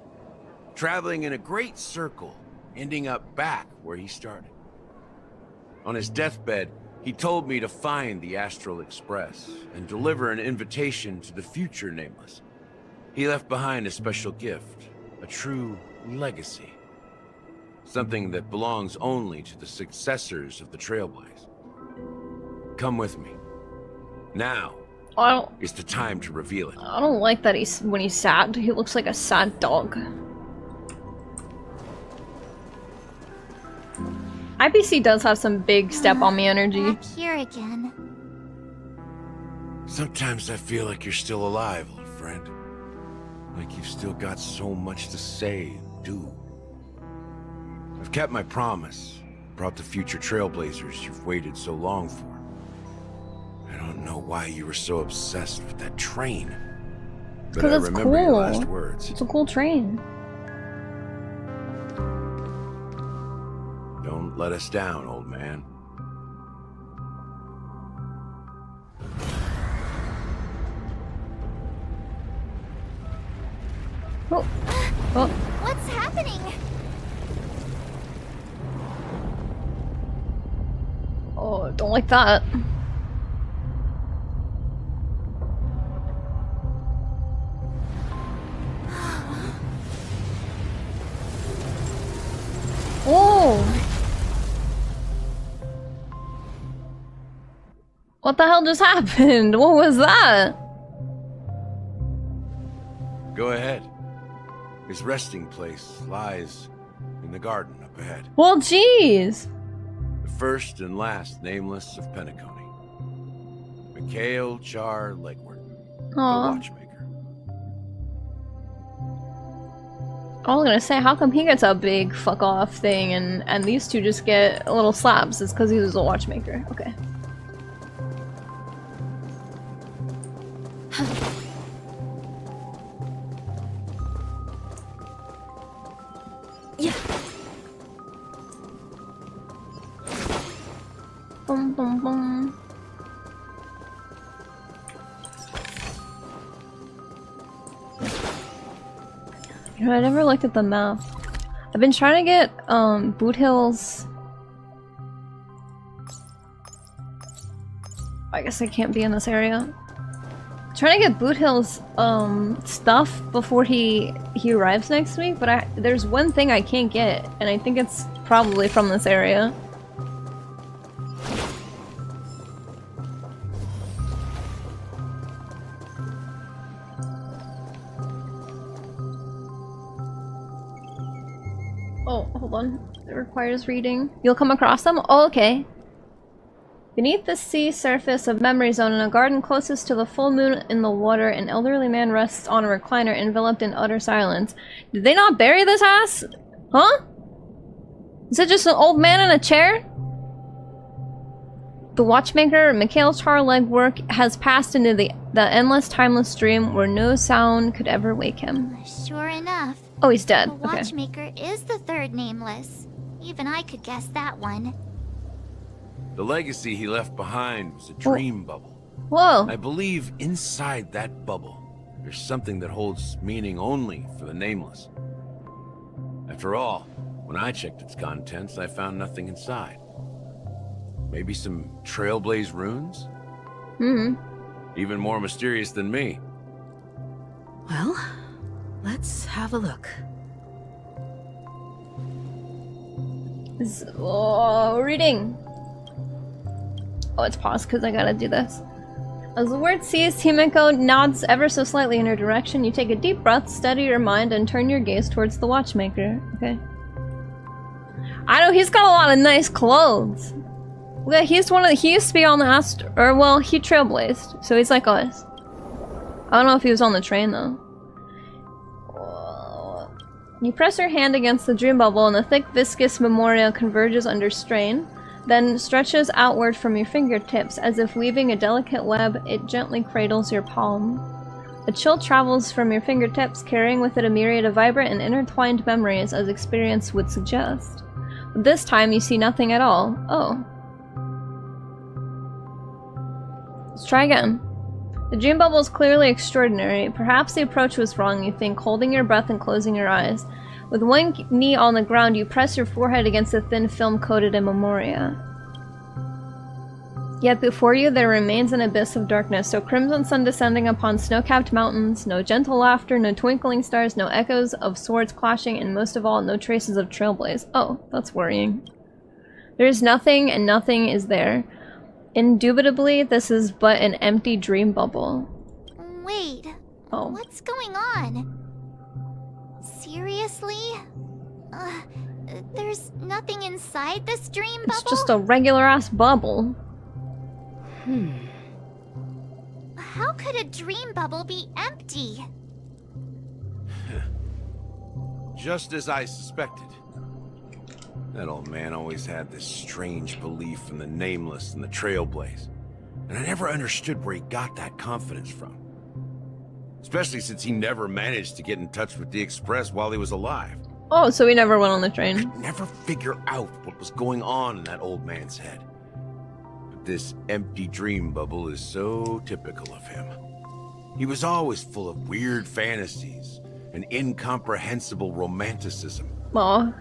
M: traveling in a great circle, ending up back where he started. On his deathbed, he told me to find the Astral Express and deliver an invitation to the future Nameless. He left behind a special gift, a true legacy. Something that belongs only to the successors of the Trailblaze. Come with me. Now is the time to reveal it.
A: I don't like that when he's sad. He looks like a sad dog. IPC does have some big step on me energy.
O: Back here again.
M: Sometimes I feel like you're still alive, old friend. Like you've still got so much to say and do. I've kept my promise. Brought the future trailblazers you've waited so long for. I don't know why you were so obsessed with that train. But I remember your last words.
A: It's a cool train.
M: Don't let us down, old man.
A: Oh. Oh.
O: What's happening?
A: Oh, don't like that. Oh! What the hell just happened? What was that?
M: Go ahead. His resting place lies in the garden up ahead.
A: Well, jeez.
M: The first and last nameless of Penacony. Mikhail Char Legward, the watchmaker.
A: I was gonna say, how come he gets a big fuck off thing and these two just get little slabs? It's because he was a watchmaker. Okay.
S: Yeah.
A: Boom, boom, boom. You know, I never looked at the map. I've been trying to get Boothill's. I guess I can't be in this area. Trying to get Boothill's stuff before he arrives next week, but there's one thing I can't get, and I think it's probably from this area. Oh, hold on. It requires reading. You'll come across them? Oh, okay. Beneath the sea surface of Memory Zone, in a garden closest to the full moon in the water, an elderly man rests on a recliner, enveloped in utter silence. Did they not bury this ass? Huh? Is it just an old man in a chair? The watchmaker, Mikhail Char Legwork, has passed into the endless, timeless dream where no sound could ever wake him.
O: Sure enough.
A: Oh, he's dead.
O: The watchmaker is the third nameless. Even I could guess that one.
M: The legacy he left behind was a dream bubble.
A: Whoa.
M: I believe inside that bubble, there's something that holds meaning only for the nameless. After all, when I checked its contents, I found nothing inside. Maybe some trailblaze runes? Even more mysterious than me.
V: Well, let's have a look.
A: Reading. Oh, it's paused because I gotta do this. As the word sees, Himiko nods ever so slightly in her direction. You take a deep breath, steady your mind, and turn your gaze towards the watchmaker. Okay. I know he's got a lot of nice clothes. Yeah, he used to be on the well, he trailblazed, so he's like us. I don't know if he was on the train though. You press your hand against the dream bubble and the thick viscous memoria converges under strain, then stretches outward from your fingertips as if weaving a delicate web. It gently cradles your palm. A chill travels from your fingertips, carrying with it a myriad of vibrant and intertwined memories as experience would suggest. But this time you see nothing at all. Oh. Let's try again. The dream bubble is clearly extraordinary. Perhaps the approach was wrong, you think, holding your breath and closing your eyes. With one knee on the ground, you press your forehead against the thin film coated in memoria. Yet before you there remains an abyss of darkness, so crimson sun descending upon snow-capped mountains, no gentle laughter, no twinkling stars, no echoes of swords clashing, and most of all, no traces of trailblaze. Oh, that's worrying. There is nothing, and nothing is there. Indubitably, this is but an empty dream bubble.
O: Wait.
A: Oh.
O: What's going on? Seriously? There's nothing inside this dream bubble?
A: It's just a regular ass bubble.
O: How could a dream bubble be empty?
M: Just as I suspected. That old man always had this strange belief in the nameless and the trailblaze. And I never understood where he got that confidence from. Especially since he never managed to get in touch with the Express while he was alive.
A: Oh, so he never went on the train.
M: I could never figure out what was going on in that old man's head. But this empty dream bubble is so typical of him. He was always full of weird fantasies and incomprehensible romanticism.
A: Aw.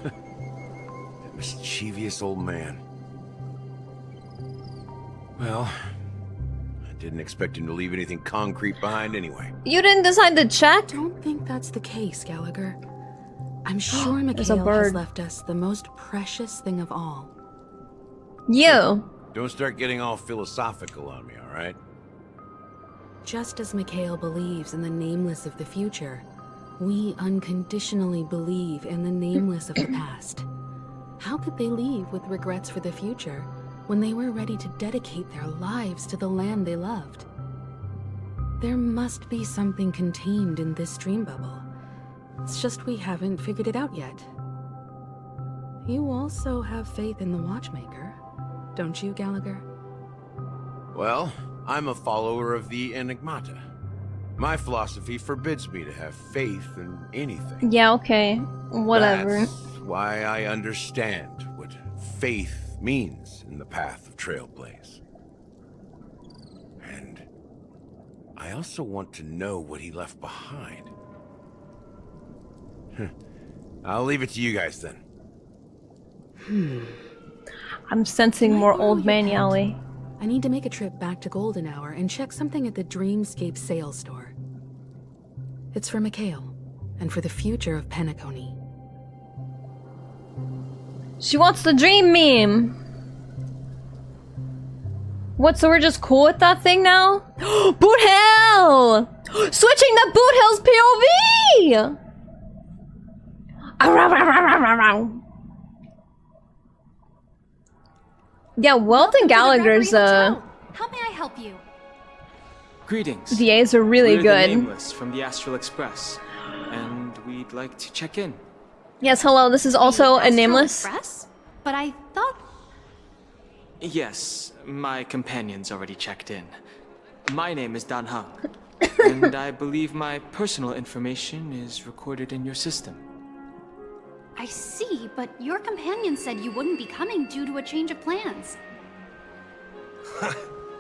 M: That mischievous old man. Well, I didn't expect him to leave anything concrete behind anyway.
A: You didn't decide to check?
V: I don't think that's the case, Gallagher. I'm sure
A: There's a
V: Mikhail
A: bird.
V: has left us the most precious thing of all.
A: You.
M: Don't start getting all philosophical on me, all right?
V: Just as Mikhail believes in the nameless of the future, we unconditionally believe in the nameless of the past. How could they leave with regrets for the future when they were ready to dedicate their lives to the land they loved? There must be something contained in this dream bubble. It's just we haven't figured it out yet. You also have faith in the Watchmaker, don't you, Gallagher?
M: Well, I'm a follower of the Enigmata. My philosophy forbids me to have faith in anything.
A: Yeah, okay. Whatever.
M: That's why I understand what faith means in the path of Trailblaze. And I also want to know what he left behind. I'll leave it to you guys then.
A: I'm sensing more old man Yali.
V: I need to make a trip back to Golden Hour and check something at the Dreamscape sales store. It's for Mikhail, and for the future of Penacony.
A: She wants the dream meme. What, so we're just cool with that thing now? Boothill! Switching to Boothill's POV! Yeah, Welton Gallagher's
N: How may I help you?
P: Greetings.
A: VAs are really
P: We're
A: good.
P: The Nameless from the Astral Express, and we'd like to check in.
A: Yes, hello, this is also a nameless.
N: Express? But I thought...
P: Yes, my companion's already checked in. My name is Dan Hung, and I believe my personal information is recorded in your system.
N: I see, but your companion said you wouldn't be coming due to a change of plans.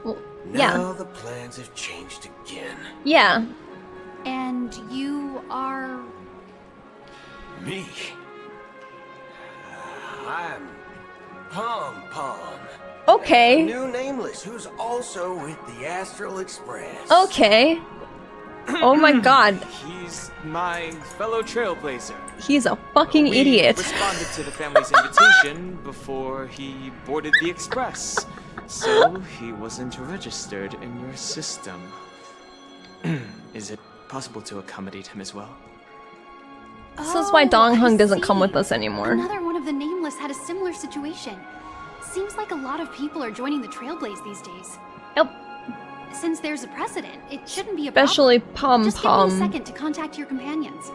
A: Well,
D: Now the plans have changed again.
A: Yeah.
N: And you are...
D: Me? I'm Pom Pom.
A: Okay.
D: A new nameless who's also with the Astral Express.
A: Okay. Oh my god.
P: He's my fellow trailblazer.
A: He's a fucking idiot.
P: We responded to the family's invitation before he boarded the express, so he wasn't registered in your system. Is it possible to accommodate him as well?
A: This is why Dong Hung doesn't come with us anymore.
N: Another one of the Nameless had a similar situation. Seems like a lot of people are joining the Trailblaze these days.
A: Yep.
N: Since there's a precedent, it shouldn't be a
A: Especially
N: problem. Just give me
A: Pom
N: a
A: Pom.
N: second to contact your companions.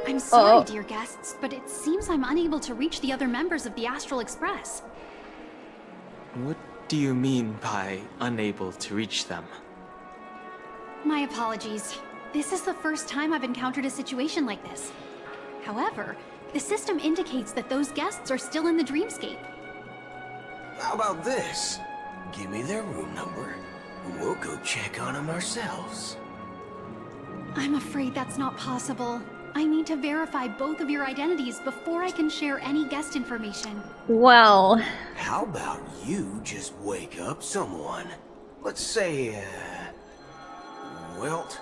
N: I'm sorry, dear guests, but it seems I'm unable to reach the other members of the Astral Express.
P: What do you mean by unable to reach them?
N: My apologies. This is the first time I've encountered a situation like this. However, the system indicates that those guests are still in the dreamscape.
D: How about this? Give me their room number, and we'll go check on them ourselves.
N: I'm afraid that's not possible. I need to verify both of your identities before I can share any guest information.
A: Well.
D: How about you just wake up someone? Let's say, Welt?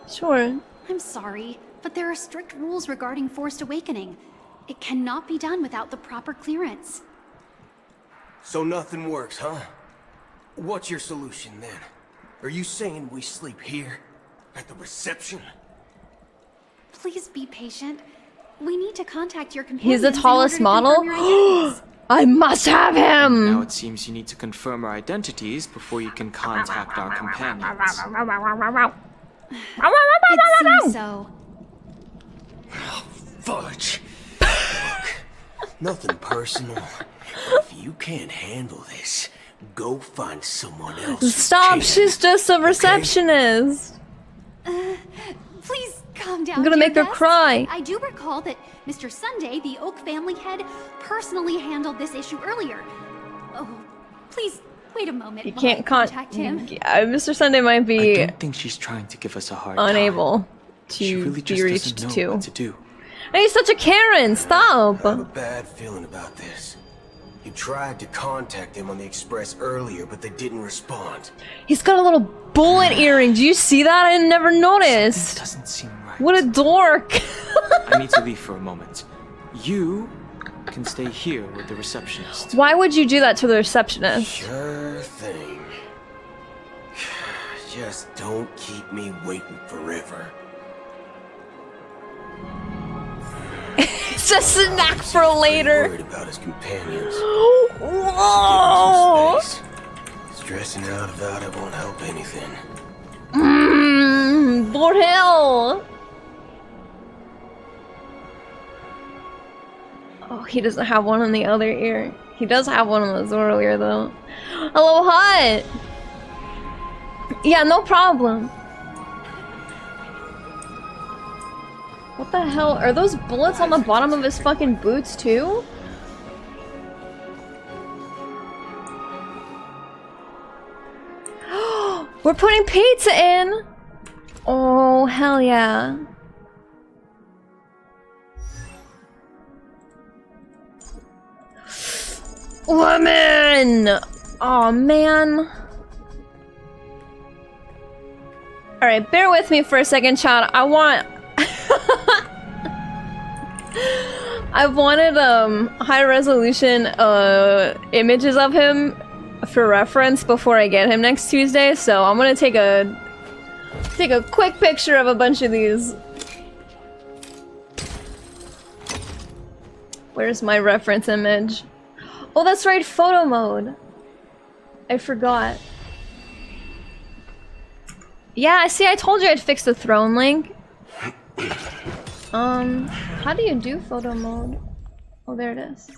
A: Sure.
N: I'm sorry, but there are strict rules regarding forced awakening. It cannot be done without the proper clearance.
D: So nothing works, huh? What's your solution then? Are you saying we sleep here? At the reception?
N: Please be patient. We need to contact your companions.
A: He's the tallest model? I must have him!
P: Now it seems you need to confirm our identities before you can contact our companions.
N: It seems so.
D: Fudge. Look, nothing personal. If you can't handle this, go find someone else.
A: Stop, she's just a receptionist.
N: Please calm down.
A: I'm gonna make her
N: guest.
A: cry.
N: I do recall that Mr. Sunday, the Oak family head, personally handled this issue earlier. Oh, please wait a moment.
A: You
N: while
A: can't
N: I contact him.
A: Mr. Sunday might be
P: I don't think she's trying to give us a hard
A: unable
P: time.
A: to
P: She really
A: be
P: just
A: reached
P: doesn't know
A: to.
P: what to do.
A: And he's such a Karen, stop!
D: I have a bad feeling about this. You tried to contact them on the express earlier, but they didn't respond.
A: He's got a little bullet earring. Do you see that? I never noticed.
P: Doesn't seem right.
A: What a dork.
P: I need to leave for a moment. You can stay here with the receptionist.
A: Why would you do that to the receptionist?
D: Sure thing. Just don't keep me waiting forever.
A: It's just a snack for later.
D: Worried about his companions.
A: Whoa!
D: Stressing out about it won't help anything.
A: Boothill! Oh, he doesn't have one on the other ear. He does have one on the Zoro ear, though. Hello, hot! Yeah, no problem. What the hell? Are those bullets on the bottom of his fucking boots, too? We're putting pizza in! Oh, hell yeah. Lemon! Oh man. Alright, bear with me for a second, chat. I wanted high resolution images of him for reference before I get him next Tuesday, so I'm gonna take a quick picture of a bunch of these. Where's my reference image? Oh, that's right, photo mode. I forgot. Yeah, see, I told you I'd fix the throne link. How do you do photo mode? Oh, there it is.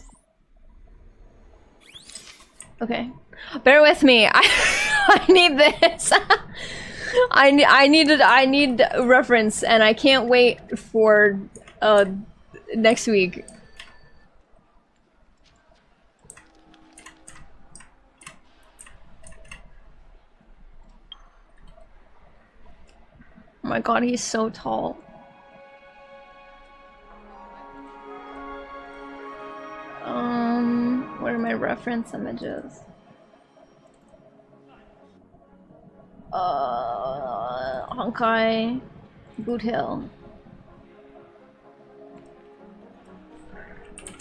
A: Okay. Bear with me. I need this. I need a reference, and I can't wait for next week. Oh my god, he's so tall. What are my reference images? Honkai, Boothill.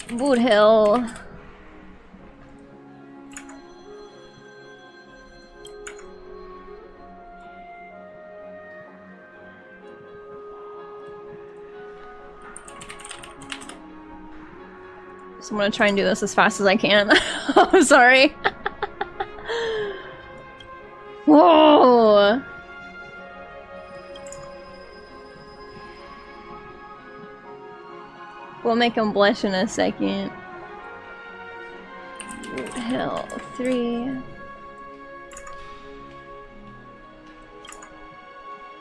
A: Boothill. So I'm gonna try and do this as fast as I can. I'm sorry. Whoa! We'll make him blush in a second. Hell, 3.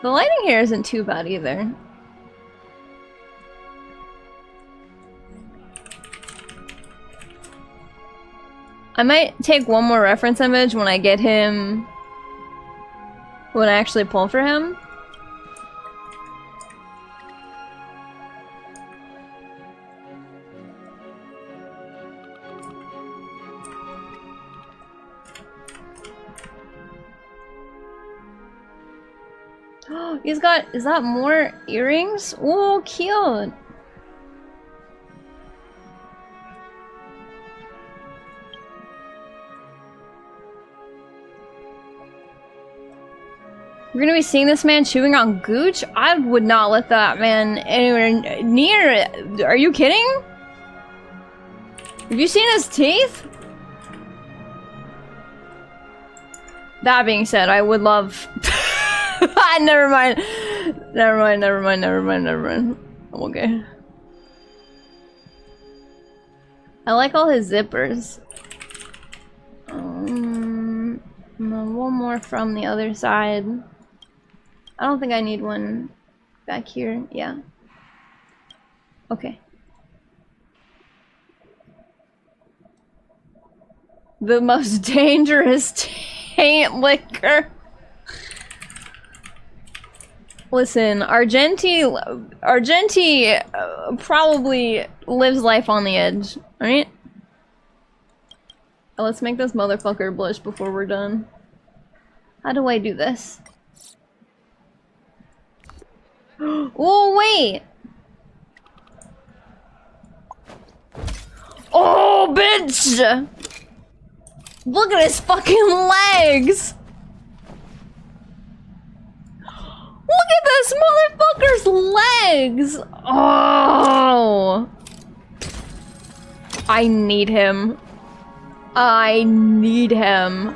A: The lighting here isn't too bad either. I might take one more reference image when I get him... when I actually pull for him. Oh, he's got... is that more earrings? Oh, cute! We're gonna be seeing this man chewing on gooch? I would not let that man anywhere near it. Are you kidding? Have you seen his teeth? That being said, I would love... Never mind. I'm okay. I like all his zippers. One more from the other side. I don't think I need one back here. Yeah. Okay. The most dangerous taint liquor. Listen, Argenti probably lives life on the edge, right? Let's make this motherfucker blush before we're done. How do I do this? Oh, wait! Oh, bitch! Look at his fucking legs! Look at this motherfucker's legs! Oh! I need him. I need him.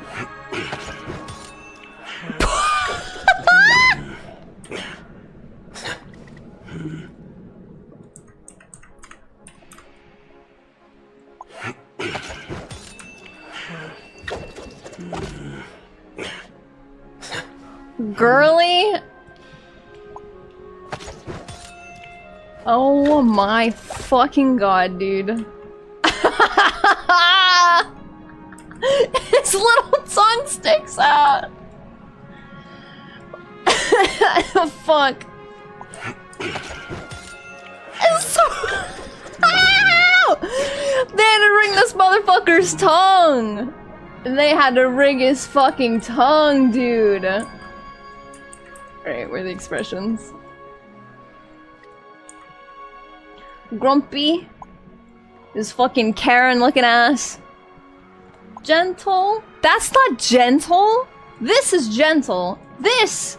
A: Girly? Oh my fucking god, dude. His little tongue sticks out. Fuck. It's so... Ow! They had to ring this motherfucker's tongue. They had to ring his fucking tongue, dude. Alright, where are the expressions? Grumpy. His fucking Karen looking ass. Gentle? That's not gentle. This is gentle. This!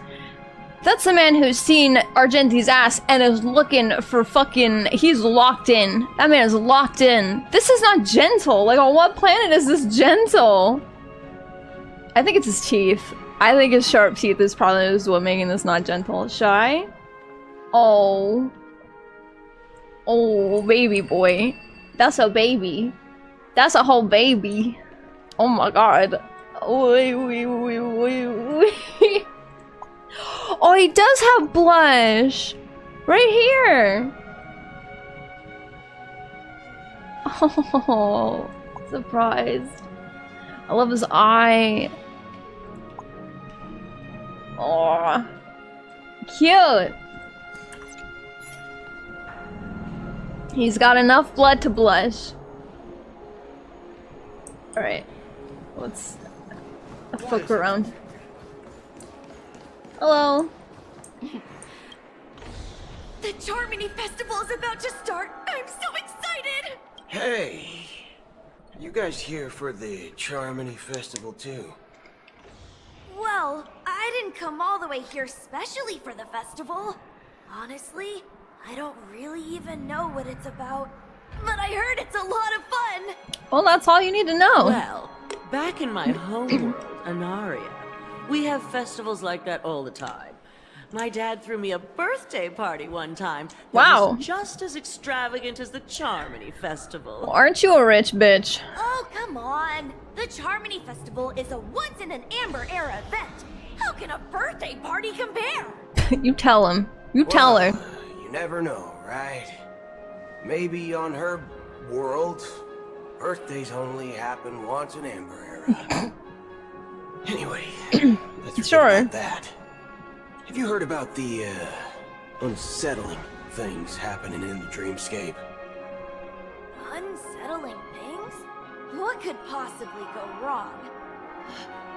A: That's the man who's seen Argenti's ass and is looking for fucking... He's locked in. That man is locked in. This is not gentle. Like, on what planet is this gentle? I think it's his teeth. I think his sharp teeth is probably what making this not gentle. Shy? Oh. Oh, baby boy. That's a baby. That's a whole baby. Oh my god. Oh, oh, he does have blush. Right here. Oh, surprised. I love his eye. Oh, cute. He's got enough blood to blush. Alright. Let's fuck around. Hello.
S: The Charmony Festival is about to start. I'm so excited.
G: Hey, you guys here for the Charmony Festival too?
B: Well, I didn't come all the way here specially for the festival. Honestly, I don't really even know what it's about. But I heard it's a lot of fun.
A: Well, that's all you need to know.
R: Well, back in my homeworld, Anaria, we have festivals like that all the time. My dad threw me a birthday party one time that
A: wow.
R: was just as extravagant as the Charmony Festival.
A: Well, aren't you a rich bitch?
B: Oh, come on. The Charmony Festival is a once-in-an-amber era event. How can a birthday party compare?
A: You tell him. You tell her.
G: You never know, right? Maybe on her world, birthdays only happen once in Amber Era. Anyway, let's forget about that. Have you heard about the, unsettling things happening in the dreamscape?
B: Unsettling things? What could possibly go wrong?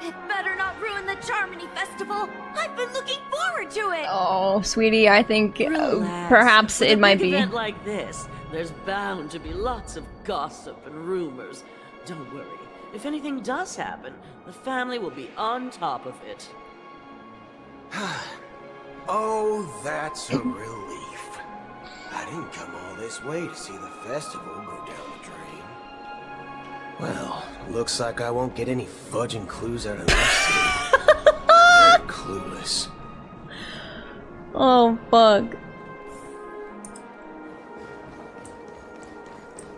B: It better not ruin the Charmony Festival! I've been looking forward to it!
A: Oh, sweetie, I think perhaps it might be.
R: With a big event like this, there's bound to be lots of gossip and rumors. Don't worry. If anything does happen, the family will be on top of it.
G: Oh, that's a relief. I didn't come all this way to see the festival go down the drain. Well, looks like I won't get any fudging clues out of this city. They're clueless.
A: Oh, fuck.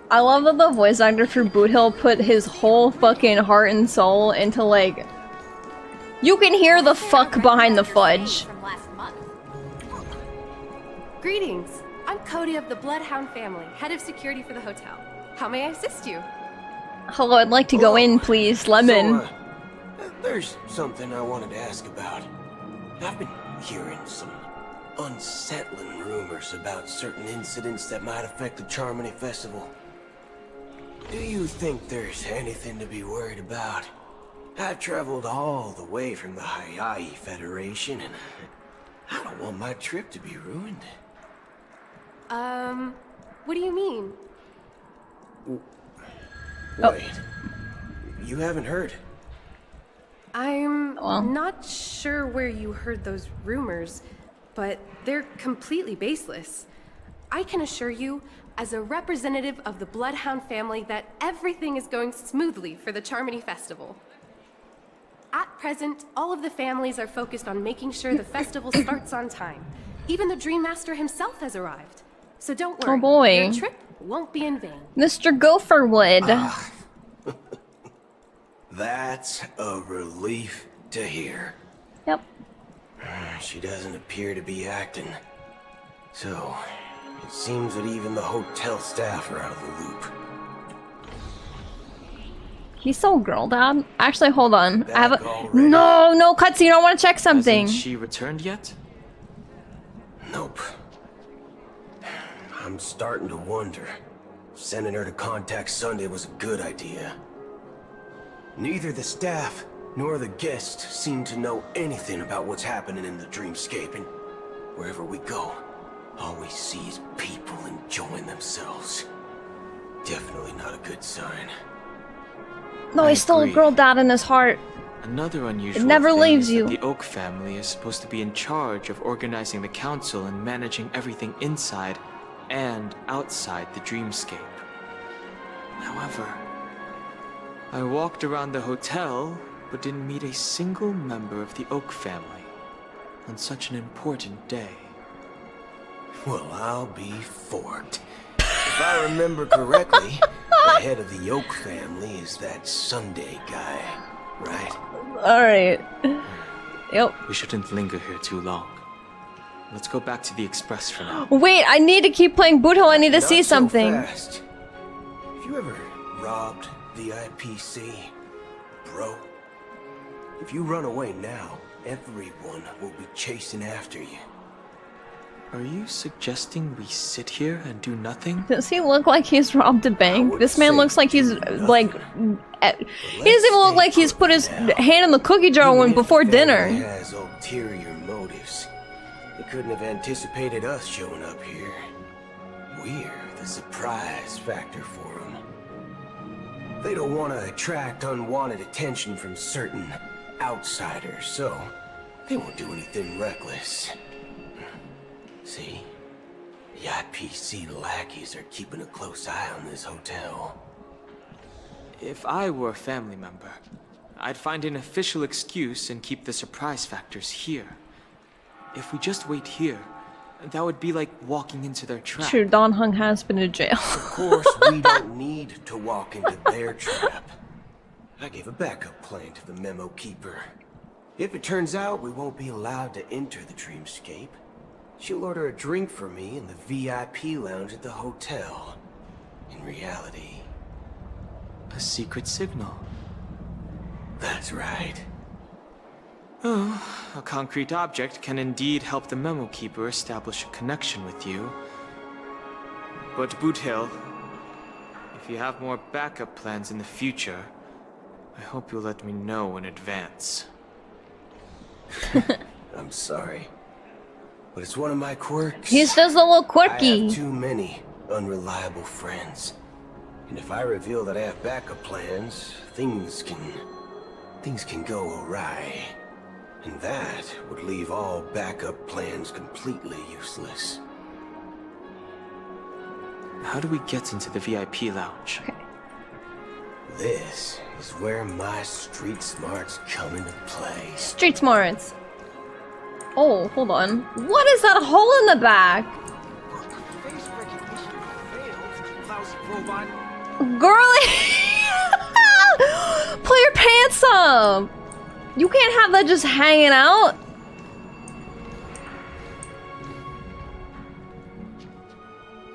A: I love that the voice actor for Boothill put his whole fucking heart and soul into, like... You can hear the fuck behind the fudge.
K: Greetings. I'm Cody of the Bloodhound family, head of security for the hotel. How may I assist you?
A: Hello, I'd like to go in, please. Lemon.
G: There's something I wanted to ask about. I've been hearing some unsettling rumors about certain incidents that might affect the Charmony Festival. Do you think there's anything to be worried about? I've traveled all the way from the Hayaii Federation, and I don't want my trip to be ruined.
K: What do you mean?
G: Wait, you haven't heard?
K: I'm not sure where you heard those rumors, but they're completely baseless. I can assure you, as a representative of the Bloodhound family, that everything is going smoothly for the Charmony Festival. At present, all of the families are focused on making sure the festival starts on time. Even the Dream Master himself has arrived. So don't worry,
A: Oh boy.
K: your trip won't be in vain.
A: Mr. Gopherwood.
G: That's a relief to hear.
A: Yep.
G: She doesn't appear to be acting. So, it seems that even the hotel staff are out of the loop.
A: He's so girl, Dad. Actually, hold on. I have a no cutscene. I want to check something.
P: Hasn't she returned yet?
G: Nope. I'm starting to wonder if sending her to contact Sunday was a good idea. Neither the staff nor the guests seem to know anything about what's happening in the dreamscape, and wherever we go, all we see is people enjoying themselves. Definitely not a good sign.
A: No, he's still a girl, Dad, in his heart.
P: Another unusual
A: It never
P: thing
A: leaves
P: is
A: you.
P: that the Oak family is supposed to be in charge of organizing the council and managing everything inside and outside the dreamscape. However, I walked around the hotel, but didn't meet a single member of the Oak family on such an important day.
G: Well, I'll be forked. If I remember correctly, the head of the Oak family is that Sunday guy, right?
A: Alright. Yep.
P: We shouldn't linger here too long. Let's go back to the Express for now.
A: Wait, I need to keep playing Boothill. I need to
G: Not
A: see
G: so
A: something.
G: fast. Have you ever robbed the IPC, bro? If you run away now, everyone will be chasing after you.
P: Are you suggesting we sit here and do nothing?
A: Does he look like he's robbed a bank? This man looks like he's like... He doesn't even look like he's put his hand in the cookie jar when before dinner.
G: He has ulterior motives. They couldn't have anticipated us showing up here. We're the surprise factor for them. They don't want to attract unwanted attention from certain outsiders, so they won't do anything reckless. See? The IPC lackeys are keeping a close eye on this hotel.
P: If I were a family member, I'd find an official excuse and keep the surprise factors here. If we just wait here, that would be like walking into their trap.
A: True, Don Hung has been to jail.
G: Of course, we don't need to walk into their trap. I gave a backup plan to the memo keeper. If it turns out we won't be allowed to enter the dreamscape, she'll order a drink for me in the VIP lounge at the hotel. In reality...
P: a secret signal.
G: That's right.
P: Oh, a concrete object can indeed help the memo keeper establish a connection with you. But Boothill, if you have more backup plans in the future, I hope you'll let me know in advance.
G: I'm sorry, but it's one of my quirks.
A: He's just a little
G: I
A: quirky.
G: have too many unreliable friends. And if I reveal that I have backup plans, things can go awry. And that would leave all backup plans completely useless.
P: How do we get into the VIP lounge?
A: Okay.
G: This is where my street smarts come into play.
A: Street smarts. Oh, hold on. What is that hole in the back? Girly! Pull your pants up! You can't have that just hanging out.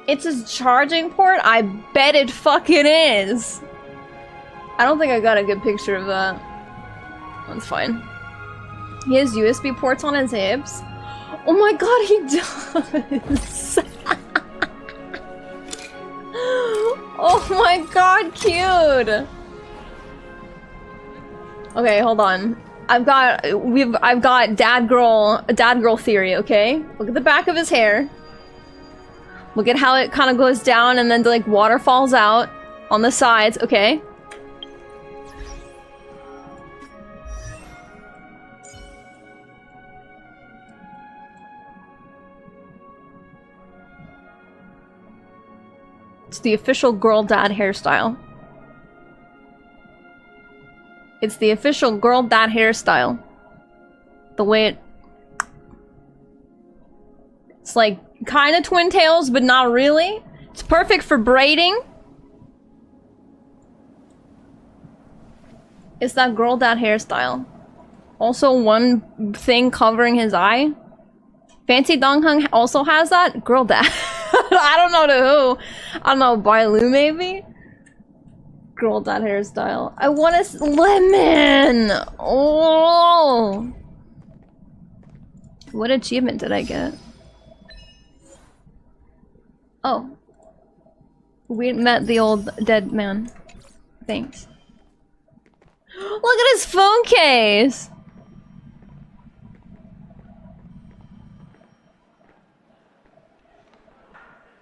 A: It's his charging port? I bet it fucking is. I don't think I got a good picture of that. That's fine. He has USB ports on his hips. Oh my god, he does! Oh my god, cute! Okay, hold on. I've got dad girl theory, okay? Look at the back of his hair. Look at how it kind of goes down and then like water falls out on the sides, okay? It's the official girl dad hairstyle. It's the official girl dad hairstyle. The way it... It's like kind of twin tails, but not really. It's perfect for braiding. It's that girl dad hairstyle. Also one thing covering his eye. Fancy Donghung also has that. Girl dad. I don't know to who. I don't know, Bailu maybe? Girl dad hairstyle. I want a lemon! Oh! What achievement did I get? Oh. We met the old dead man. Thanks. Look at his phone case!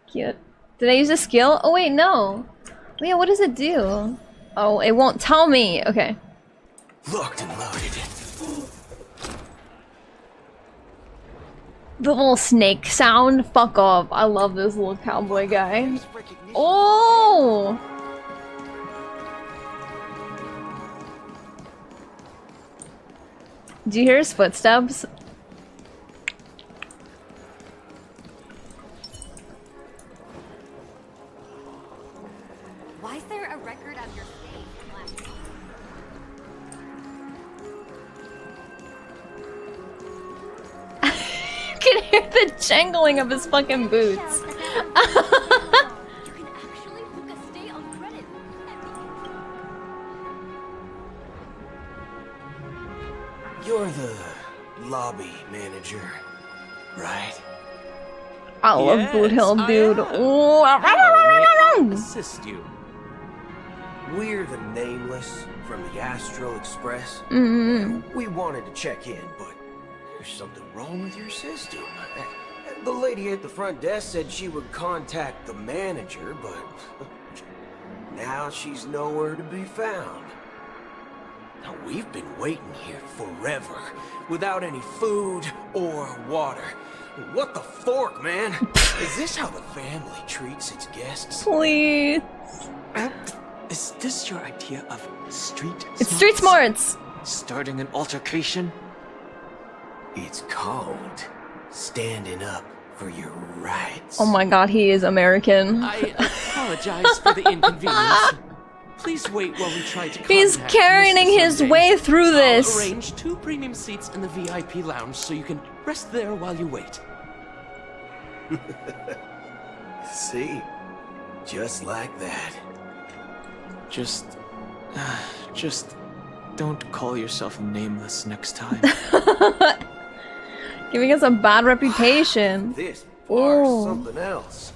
A: Cute. Did I use a skill? Oh wait, no. Oh, yeah, what does it do? Oh, it won't tell me. Okay.
G: Locked and loaded.
A: The little snake sound. Fuck off. I love this little cowboy guy. Oh! Do you hear his footsteps?
B: Why is there a record of your
A: You can hear the jangling of his fucking boots.
G: You're the lobby manager, right?
A: I love Boothill, dude.
G: How may I assist you? We're the Nameless from the Astral Express. We wanted to check in, but there's something wrong with your system. The lady at the front desk said she would contact the manager, but now she's nowhere to be found. Now, we've been waiting here forever, without any food or water. What the fork, man? Is this how the family treats its guests?
A: Please.
P: Is this your idea of street
A: It's street smarts.
P: Starting an altercation?
G: It's called standing up for your rights.
A: Oh my god, he is American.
P: I apologize for the inconvenience. Please wait while we try to
A: He's carrying his way through this.
P: I'll arrange 2 premium seats in the VIP lounge so you can rest there while you wait.
G: See? Just like that.
P: Just don't call yourself Nameless next time.
A: Giving us a bad reputation.
G: This or something else.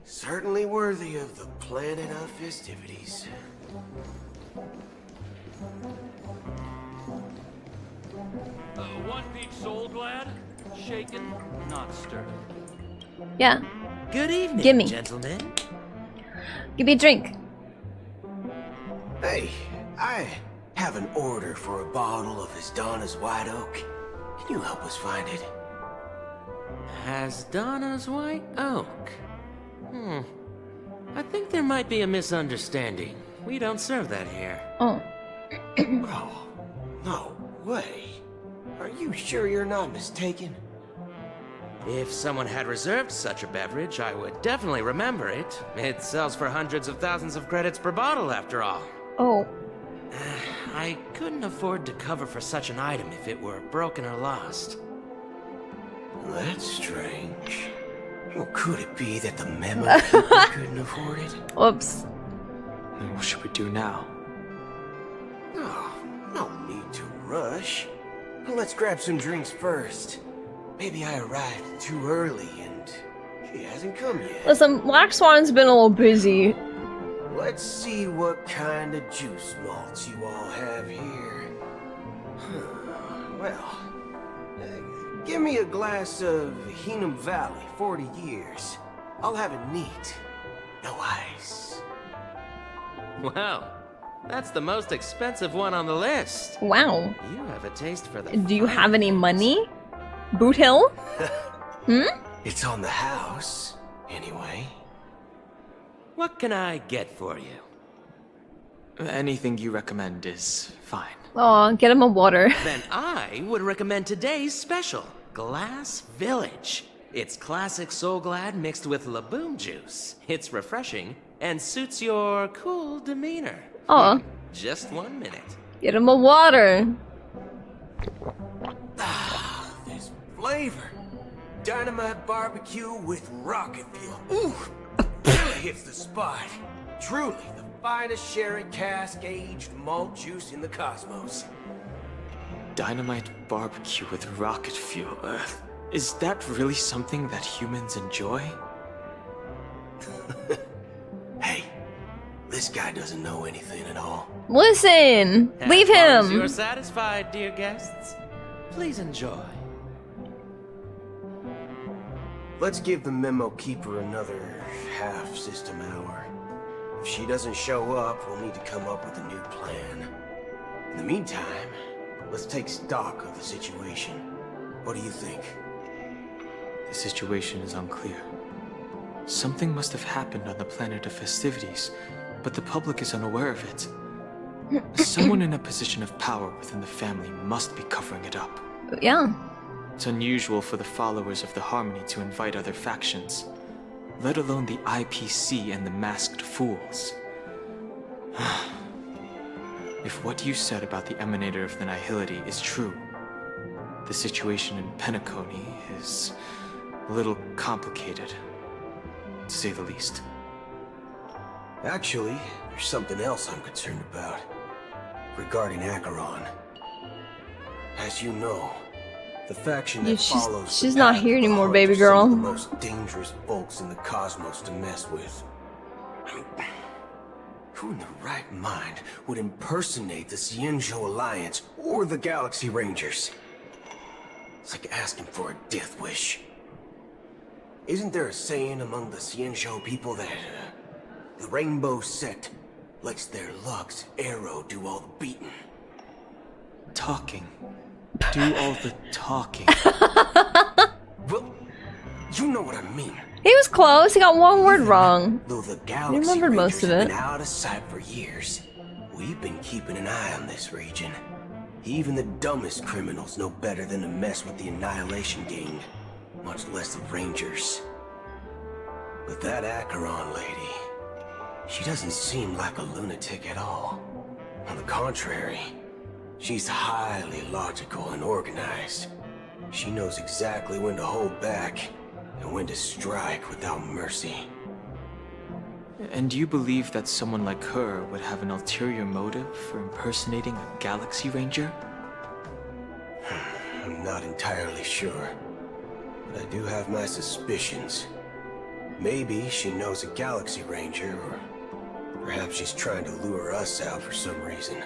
G: Certainly worthy of the planet of festivities.
T: One peach soul glad, shaken, not stirred.
A: Yeah.
U: Good evening,
A: Gimme.
U: gentlemen.
A: Give me a drink.
G: Hey, I have an order for a bottle of Hasdana's White Oak. Can you help us find it?
F: Hasdana's White Oak? I think there might be a misunderstanding. We don't serve that here.
A: Oh.
G: Oh, no way. Are you sure you're not mistaken?
F: If someone had reserved such a beverage, I would definitely remember it. It sells for hundreds of thousands of credits per bottle, after all.
A: Oh.
F: I couldn't afford to cover for such an item if it were broken or lost.
G: That's strange. Well, could it be that the memo keeper couldn't afford it?
A: Whoops.
P: Then what should we do now?
G: Oh, no need to rush. Let's grab some drinks first. Maybe I arrived too early and she hasn't come yet.
A: Listen, Black Swan's been a little busy.
G: Let's see what kind of juice malts you all have here. Well, give me a glass of Heenum Valley, 40 years. I'll have it neat. No ice.
F: Wow, that's the most expensive one on the list.
A: Wow.
F: You have a taste for the...
A: Do you have any money? Boothill?
G: It's on the house, anyway.
F: What can I get for you?
P: Anything you recommend is fine.
A: Oh, get him a water.
F: Then I would recommend today's special, Glass Village. It's classic Soul Glad mixed with Laboom juice. It's refreshing and suits your cool demeanor.
A: Oh.
F: Just 1 minute.
A: Get him a water.
G: This flavor. Dynamite barbecue with rocket fuel. Ooh, really hits the spot. Truly the finest sherry cask-aged malt juice in the cosmos.
P: Dynamite barbecue with rocket fuel. Is that really something that humans enjoy?
G: Hey, this guy doesn't know anything at all.
A: Listen, leave him.
F: As long as you're satisfied, dear guests, please enjoy.
G: Let's give the memo keeper another half-system hour. If she doesn't show up, we'll need to come up with a new plan. In the meantime, let's take stock of the situation. What do you think?
P: The situation is unclear. Something must have happened on the planet of festivities, but the public is unaware of it. Someone in a position of power within the family must be covering it up.
A: Yeah.
P: It's unusual for the followers of the Harmony to invite other factions, let alone the IPC and the Masked Fools. If what you said about the Emanator of the Nihility is true, the situation in Penacony is a little complicated, to say the least.
G: Actually, there's something else I'm concerned about. Regarding Acheron. As you know, the faction that follows
A: she's not here anymore, baby girl.
G: Some of the most dangerous folks in the cosmos to mess with. I mean, who in their right mind would impersonate the Cienjo Alliance or the Galaxy Rangers? It's like asking for a death wish. Isn't there a saying among the Cienjo people that the Rainbow Sect lets their Lux Arrow do all the beating?
P: Talking. Do all the talking.
G: Well, you know what I mean.
A: He was close. He got one word wrong.
G: Though the
A: He
G: Galaxy
A: remembered most of
G: Rangers have
A: it.
G: been out of sight for years, we've been keeping an eye on this region. Even the dumbest criminals know better than to mess with the Annihilation Gang, much less the Rangers. But that Acheron lady, she doesn't seem like a lunatic at all. On the contrary, she's highly logical and organized. She knows exactly when to hold back and when to strike without mercy.
P: And you believe that someone like her would have an ulterior motive for impersonating a Galaxy Ranger?
G: I'm not entirely sure, but I do have my suspicions. Maybe she knows a Galaxy Ranger, or perhaps she's trying to lure us out for some reason.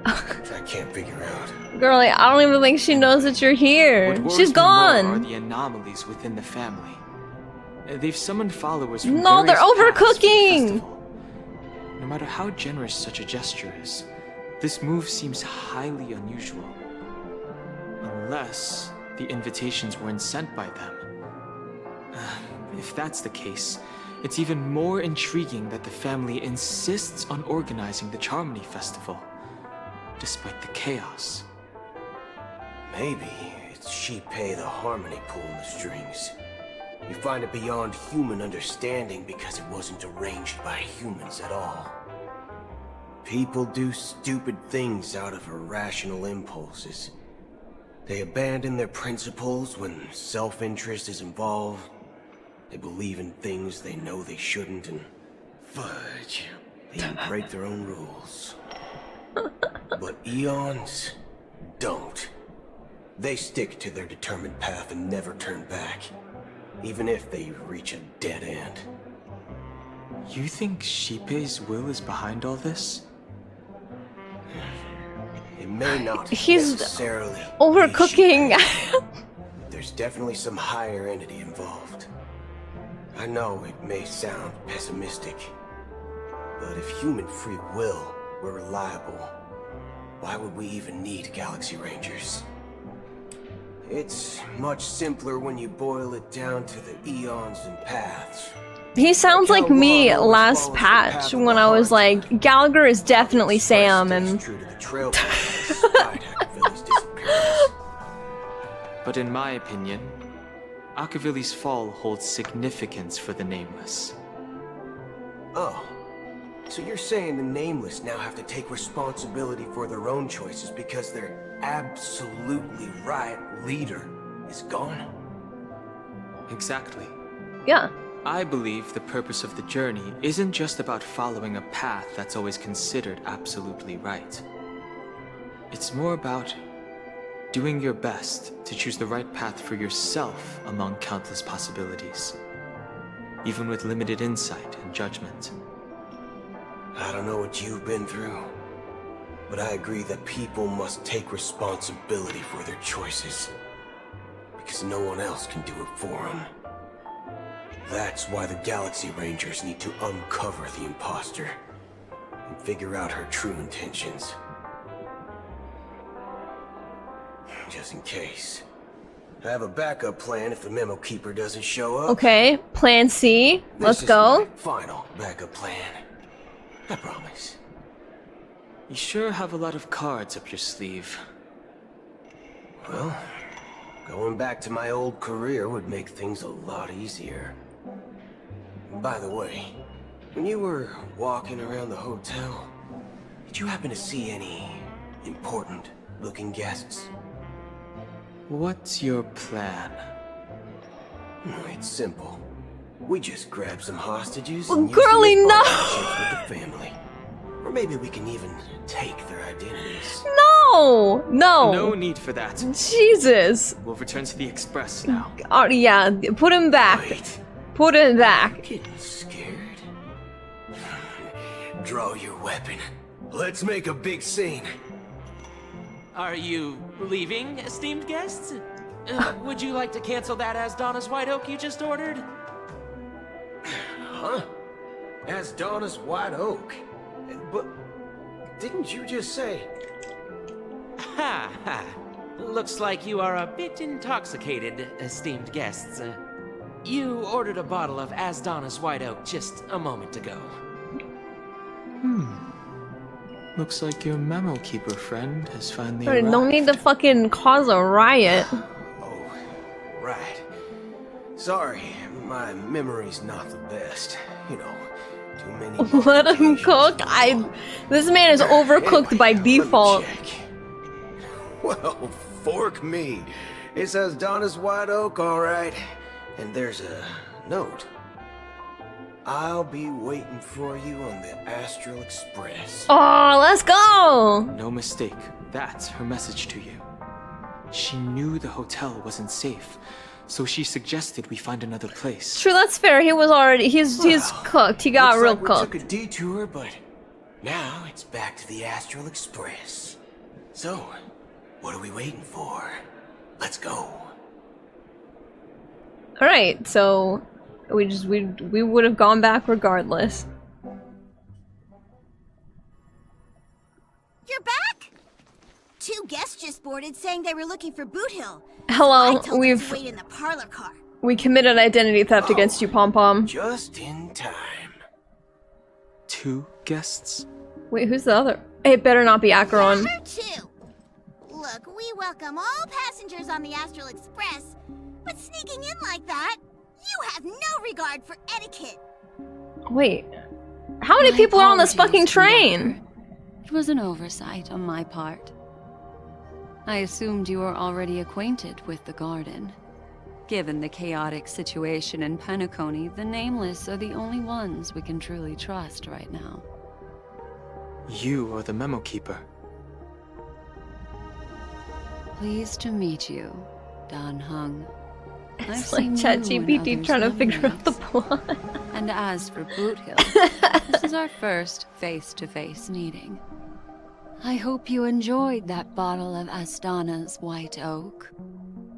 G: Which I can't figure out.
A: Girlie, I don't even think she knows that you're here.
P: What
A: She's
P: worries me more are
A: gone.
P: the anomalies within the family. They've summoned followers from
A: No, they're
P: various paths to the
A: overcooking.
P: festival. No matter how generous such a gesture is, This move seems highly unusual. Unless the invitations weren't sent by them. If that's the case, it's even more intriguing that the family insists on organizing the Charmony Festival, despite the chaos.
G: Maybe it's Shipei the Harmony pulling the strings. You find it beyond human understanding because it wasn't arranged by humans at all. People do stupid things out of irrational impulses. They abandon their principles when self-interest is involved. They believe in things they know they shouldn't, and fudge, they even break their own rules. But Eons don't. They stick to their determined path and never turn back, even if they reach a dead end.
P: You think Shipei's will is behind all this?
G: It may not
A: He's
G: necessarily
A: overcooking.
G: There's definitely some higher entity involved. I know it may sound pessimistic, but if human free will were reliable, why would we even need Galaxy Rangers? It's much simpler when you boil it down to the eons and paths.
A: He sounds like me last patch when I was like, Gallagher is definitely Sam, and
P: But in my opinion, Akavili's fall holds significance for the Nameless.
G: Oh, so you're saying the Nameless now have to take responsibility for their own choices because their absolutely right leader is gone?
P: Exactly.
A: Yeah.
P: I believe the purpose of the journey isn't just about following a path that's always considered absolutely right. It's more about doing your best to choose the right path for yourself among countless possibilities, even with limited insight and judgment.
G: I don't know what you've been through, but I agree that people must take responsibility for their choices, because no one else can do it for them. That's why the Galaxy Rangers need to uncover the imposter and figure out her true intentions. Just in case. I have a backup plan if the Memo Keeper doesn't show up.
A: Okay, plan C. Let's
G: This is
A: go.
G: my final backup plan. I promise.
P: You sure have a lot of cards up your sleeve.
G: Well, going back to my old career would make things a lot easier. By the way, when you were walking around the hotel, did you happen to see any important-looking guests?
P: What's your plan?
G: It's simple. We just grab some hostages
A: Oh,
G: and
A: girly,
G: use them
A: no!
G: as partnerships with the family. Or maybe we can even take their identities.
A: No! No!
P: No need for that.
A: Jesus.
P: We'll return to the Express now.
A: Oh, yeah, put him back. Put him back.
G: Getting scared? Draw your weapon. Let's make a big scene.
F: Are you leaving, esteemed guests? Would you like to cancel that Asdonis White Oak you just ordered?
G: Huh? Asdonis White Oak? But didn't you just say...
F: Ha ha. Looks like you are a bit intoxicated, esteemed guests. You ordered a bottle of Asdonis White Oak just a moment ago.
P: Looks like your Memo Keeper friend has finally
A: Sorry,
P: arrived.
A: don't need to fucking cause a riot.
G: Right. Sorry, my memory's not the best. You know, too many...
A: Let him cook. This man is overcooked by default.
G: Well, fork me. It says Donna's White Oak, all right. And there's a note. I'll be waiting for you on the Astral Express.
A: Oh, let's go!
P: No mistake. That's her message to you. She knew the hotel wasn't safe, so she suggested we find another place.
A: True, that's fair. He was already... He's cooked. He got
G: Looks
A: real
G: like we
A: cooked.
G: took a detour, but now it's back to the Astral Express. So, what are we waiting for? Let's go.
A: Alright, so... We would have gone back regardless.
B: You're back!
H: transported saying they were looking for Boothill.
A: Hello,
H: Wait in the parlor car.
A: we committed identity theft against you, Pom Pom.
G: Just in time.
P: 2 guests?
A: Wait, who's the other? It better not be Acheron.
H: Her too. Look, we welcome all passengers on the Astral Express, but sneaking in like that, you have no regard for etiquette.
A: Wait, how many people are on this fucking train?
U: It was an oversight on my part. I assumed you were already acquainted with the garden. Given the chaotic situation in Penacony, the Nameless are the only ones we can truly trust right now.
P: You are the memo keeper.
U: Pleased to meet you, Dan Hung.
A: It's like ChatGPT trying to figure out the plot.
U: And as for Boothill, this is our first face-to-face meeting. I hope you enjoyed that bottle of Astana's White Oak.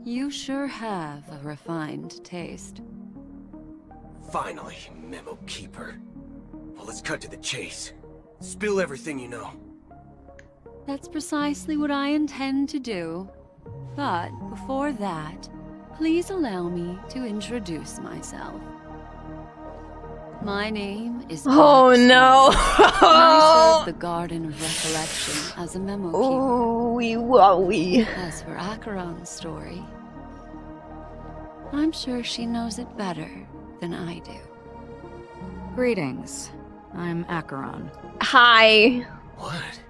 U: You sure have a refined taste.
G: Finally, memo keeper. Well, let's cut to the chase. Spill everything you know.
U: That's precisely what I intend to do. But before that, please allow me to introduce myself. My name is
A: Oh no!
U: I serve the Garden of Recollection as a memo keeper.
A: Wowie.
U: As for Acheron's story, I'm sure she knows it better than I do.
V: Greetings. I'm Acheron.
A: Hi.
G: What?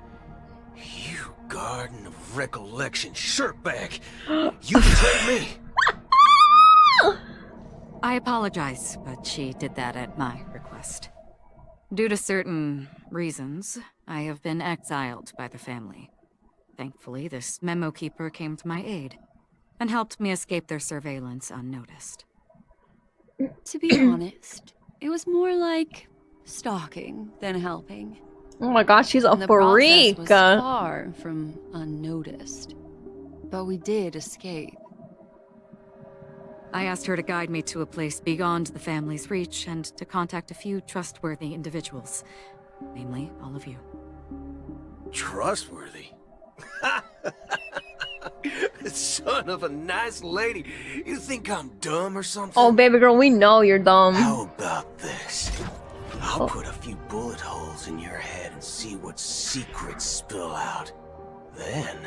G: You Garden of Recollection shirtbag! You betrayed me!
V: I apologize, but she did that at my request. Due to certain reasons, I have been exiled by the family. Thankfully, this memo keeper came to my aid and helped me escape their surveillance unnoticed.
U: To be honest, it was more like stalking than helping.
A: Oh my gosh, she's a
U: And the process
A: freak.
U: was far from unnoticed. But we did escape.
V: I asked her to guide me to a place beyond the family's reach and to contact a few trustworthy individuals. Namely, all of you.
G: Trustworthy? Son of a nice lady. You think I'm dumb or something?
A: Oh, baby girl, we know you're dumb.
G: How about this? I'll put a few bullet holes in your head and see what secrets spill out. Then,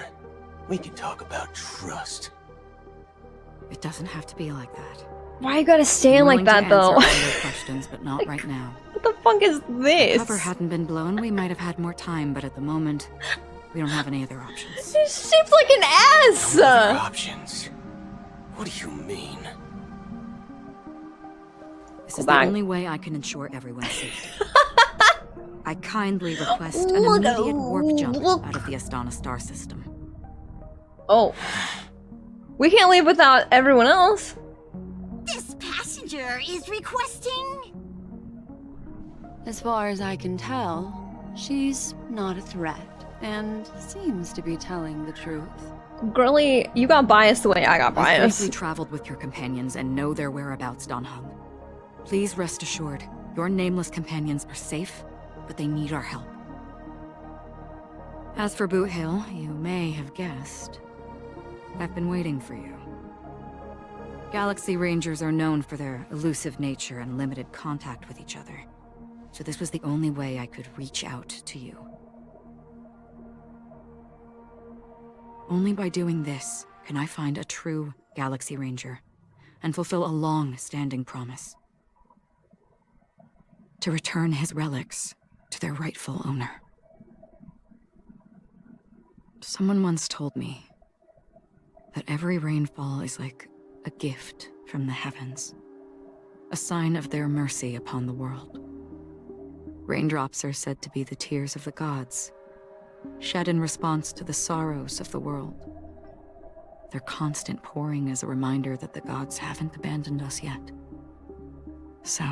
G: we can talk about trust.
V: It doesn't have to be like that.
A: Why you gotta stand like that, though?
V: I'm willing to answer all your questions, but not right now.
A: What the fuck is this?
V: If the cover hadn't been blown, we might have had more time, but at the moment, we don't have any other options.
A: She shaped like an ass!
G: Other options? What do you mean?
V: This is the only way I can ensure everyone's safety. I kindly request an immediate warp jump out of the Astana star system.
A: Oh. We can't leave without everyone else.
H: This passenger is requesting...
U: As far as I can tell, she's not a threat and seems to be telling the truth.
A: Girly, you got biased the way I got
V: I've
A: biased.
V: briefly traveled with your companions and know their whereabouts, Dan Hung. Please rest assured, your nameless companions are safe, but they need our help. As for Boothill, you may have guessed. I've been waiting for you. Galaxy Rangers are known for their elusive nature and limited contact with each other, so this was the only way I could reach out to you. Only by doing this can I find a true Galaxy Ranger and fulfill a long-standing promise. To return his relics to their rightful owner. Someone once told me that every rainfall is like a gift from the heavens, a sign of their mercy upon the world. Raindrops are said to be the tears of the gods, shed in response to the sorrows of the world. Their constant pouring is a reminder that the gods haven't abandoned us yet. So,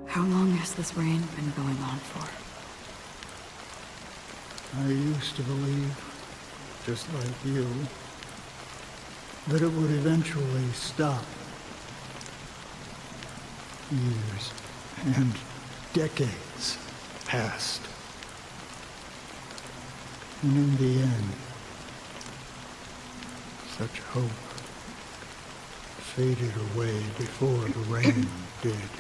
V: how long has this rain been going on for?
W: I used to believe, just like you, that it would eventually stop. Years and decades passed. And in the end, such hope faded away before the rain did.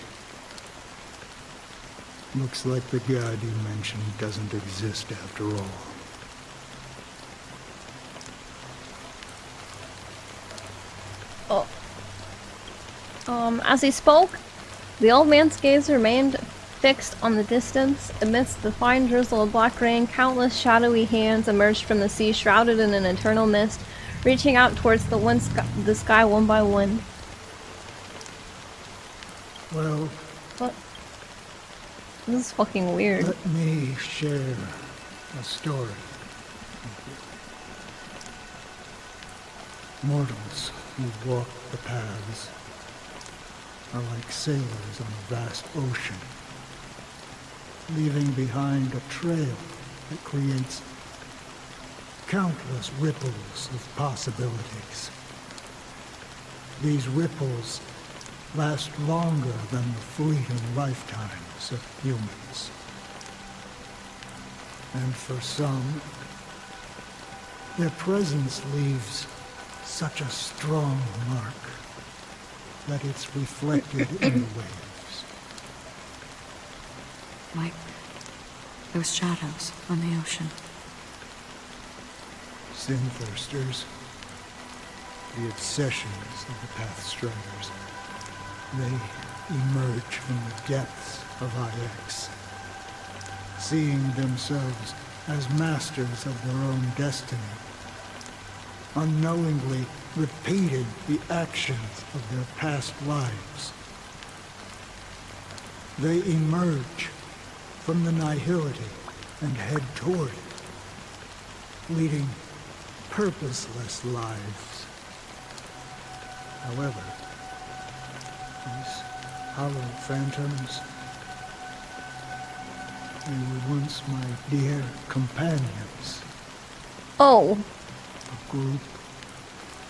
W: Looks like the god you mentioned doesn't exist after all.
A: As he spoke, the old man's gaze remained fixed on the distance. Amidst the fine drizzle of black rain, countless shadowy hands emerged from the sea, shrouded in an eternal mist, reaching out towards the sky one by one.
W: Well...
A: What? This is fucking weird.
W: Let me share a story. Mortals who walk the paths are like sailors on a vast ocean, leaving behind a trail that creates countless ripples of possibilities. These ripples last longer than the fleeting lifetimes of humans. And for some, their presence leaves such a strong mark that it's reflected in the waves.
C: Like those shadows on the ocean.
W: Sin-thirsters, the obsessions of the Pathstriders, they emerge from the depths of IX, seeing themselves as masters of their own destiny, unknowingly repeated the actions of their past lives. They emerge from the nihility and head toward it, leading purposeless lives. However, these hollow phantoms, they were once my dear companions.
A: Oh.
W: A group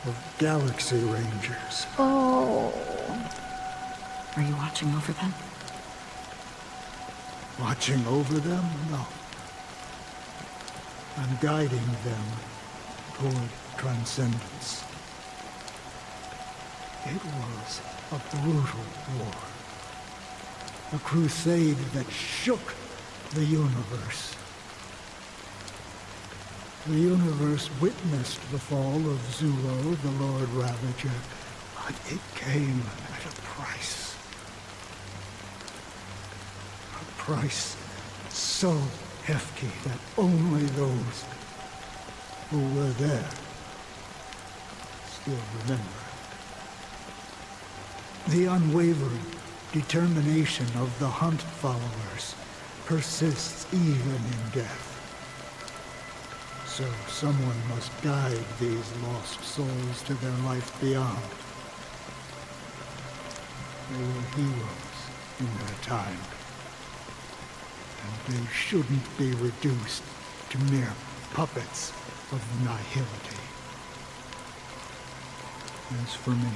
W: of Galaxy Rangers.
A: Oh.
C: Are you watching over them?
W: Watching over them? No. I'm guiding them toward transcendence. It was a brutal war. A crusade that shook the universe. The universe witnessed the fall of Zulo, the Lord Ravager, but it came at a price. A price so hefty that only those who were there still remember. The unwavering determination of the Hunt followers persists even in death. So someone must guide these lost souls to their life beyond. They were heroes in their time, and they shouldn't be reduced to mere puppets of nihility. As for me,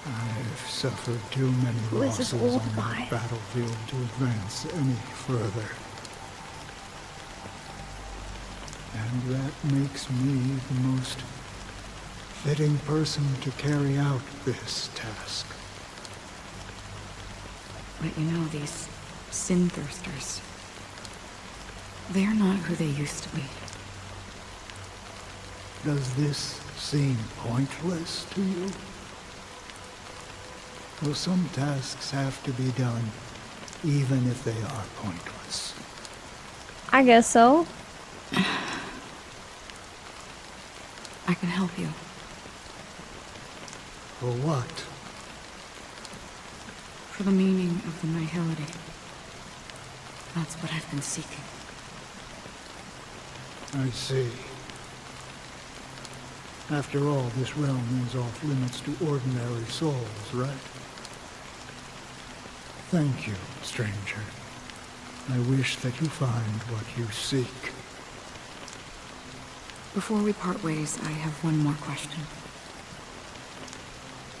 W: I've suffered too many losses on the battlefield to advance any further. And that makes me the most fitting person to carry out this task.
C: But you know, these sin-thirsters, they're not who they used to be.
W: Does this seem pointless to you? Well, some tasks have to be done, even if they are pointless.
A: I guess so.
C: I can help you.
W: For what?
C: For the meaning of the nihility. That's what I've been seeking.
W: I see. After all, this realm is off limits to ordinary souls, right? Thank you, stranger. I wish that you find what you seek.
C: Before we part ways, I have one more question.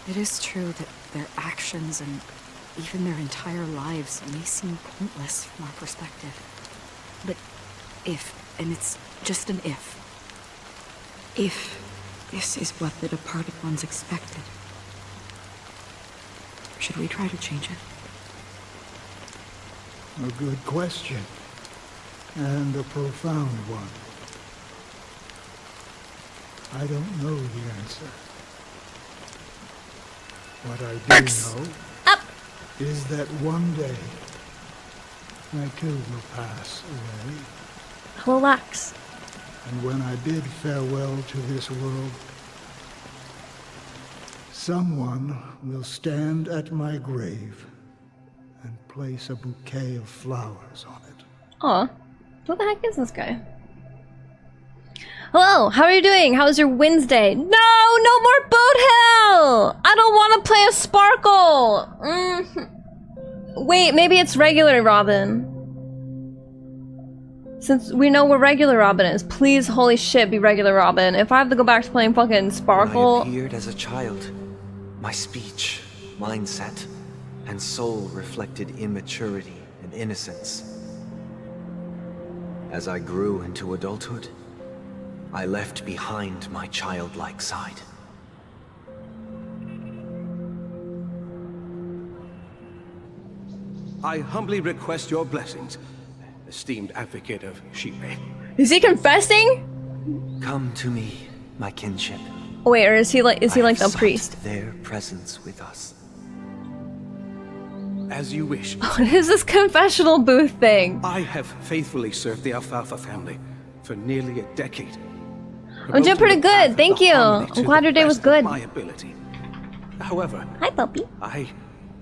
C: It is true that their actions and even their entire lives may seem pointless from our perspective. But if, and it's just an if this is what the departed ones expected, should we try to change it?
W: A good question. And a profound one. I don't know the answer. What I do know is that one day I too will pass away.
A: Relax.
W: And when I bid farewell to this world, someone will stand at my grave and place a bouquet of flowers on it.
A: Aw. Who the heck is this guy? Hello, how are you doing? How was your Wednesday? No, no more Boothill! I don't want to play a Sparkle! Wait, maybe it's regular Robin. Since we know where regular Robin is, please, holy shit, be regular Robin. If I have to go back to playing fucking Sparkle...
L: When I appeared as a child, my speech, mindset, and soul reflected immaturity and innocence. As I grew into adulthood, I left behind my childlike side.
G: I humbly request your blessings, esteemed advocate of Shipe.
A: Is he confessing?
L: Come to me, my kinship.
A: Oh, wait, or is he like the priest?
L: Their presence with us.
G: As you wish.
A: What is this confessional booth thing?
G: I have faithfully served the Alfalfa family for nearly a decade.
A: I'm doing pretty good, thank you. I'm glad your day was good.
G: My ability. However,
A: hi puppy.
G: I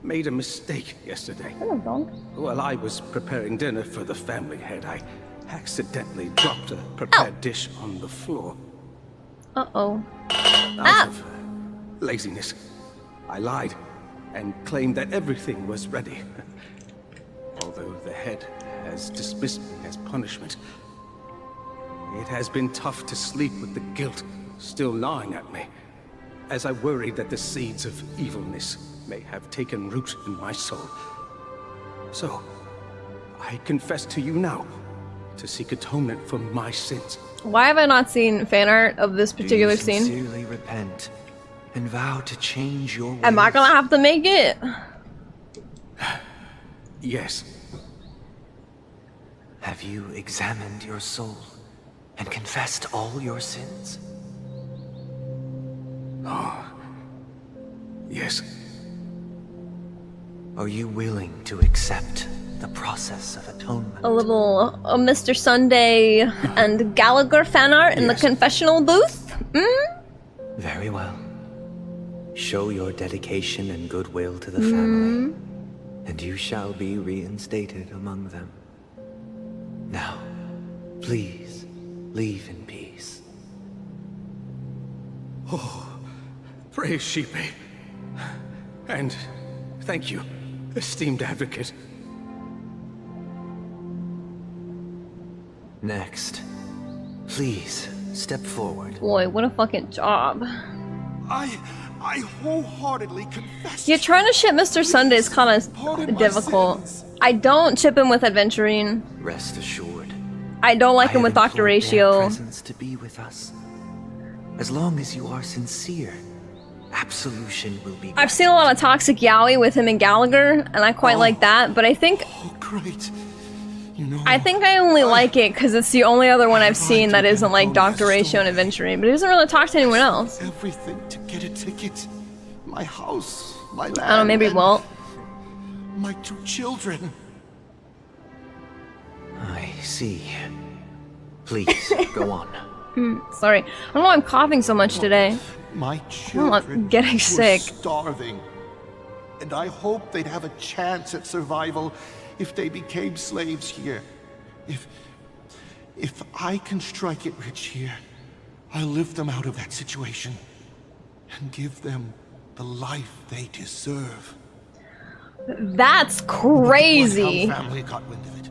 G: made a mistake yesterday.
A: Hello, dog.
G: While I was preparing dinner for the family head, I accidentally dropped a prepared dish on the floor.
A: Uh-oh.
G: Out of laziness, I lied and claimed that everything was ready. Although the head has dismissed me as punishment, it has been tough to sleep with the guilt still gnawing at me, as I worried that the seeds of evilness may have taken root in my soul. So, I confess to you now, to seek atonement for my sins.
A: Why have I not seen fan art of this particular
L: Do you
A: scene?
L: sincerely repent and vow to change your ways?
A: Am I gonna have to make it?
G: Yes.
L: Have you examined your soul and confessed all your sins?
G: Oh. Yes.
L: Are you willing to accept the process of atonement?
A: A little Mr. Sunday and Gallagher fan art in the confessional booth?
L: Very well. Show your dedication and goodwill to the family, and you shall be reinstated among them. Now, please, leave in peace.
G: Oh, praise Shipe. And thank you, esteemed advocate.
L: Next, please step forward.
A: Boy, what a fucking job.
E: I wholeheartedly confess.
A: Yeah, trying to ship Mr. Sunday is kind of difficult. I don't chip him with Adventurine.
L: Rest assured.
A: I don't like him with Dr. Ratio.
L: Presence to be with us. As long as you are sincere, absolution will be.
A: I've seen a lot of toxic yaoi with him and Gallagher, and I quite like that. But I think,
E: great.
A: I think I only like it because it's the only other one I've seen that isn't like Dr. Ratio and Adventurine. But he doesn't really talk to anyone else.
E: Everything to get a ticket. My house, my land.
A: I don't know, maybe he won't.
E: My 2 children.
L: I see. Please, go on.
A: Sorry. I don't know why I'm coughing so much today.
E: My children
A: I'm getting sick.
E: were starving. And I hoped they'd have a chance at survival if they became slaves here. If I can strike it rich here, I'll lift them out of that situation and give them the life they deserve.
A: That's crazy.
E: The family got wind of it.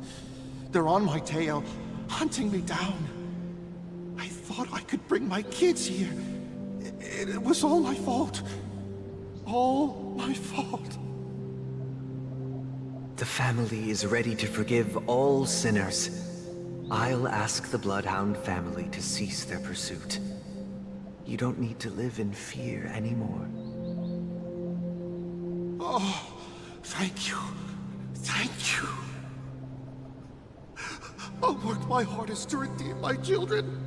E: They're on my tail, hunting me down. I thought I could bring my kids here. It was all my fault. All my fault.
L: The family is ready to forgive all sinners I'll ask the Bloodhound family to cease their pursuit. You don't need to live in fear anymore.
E: Oh, thank you. Thank you. I'll work my hardest to redeem my children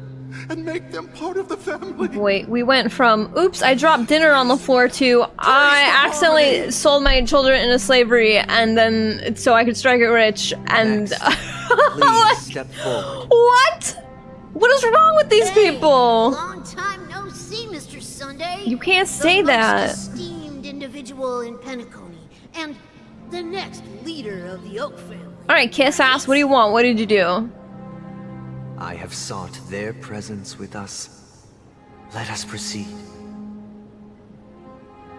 E: and make them part of the family.
A: Wait, we went from, oops, I dropped dinner on the floor to, I accidentally sold my children into slavery and then, so I could strike it rich, and...
L: Please step forward.
A: What? What is wrong with these people?
H: Long time no see, Mr. Sunday.
A: You can't say that.
H: Most esteemed individual in Penacony, and the next leader of the Oak family.
A: Alright, kiss ass, what do you want? What did you do?
L: I have sought their presence with us. Let us proceed.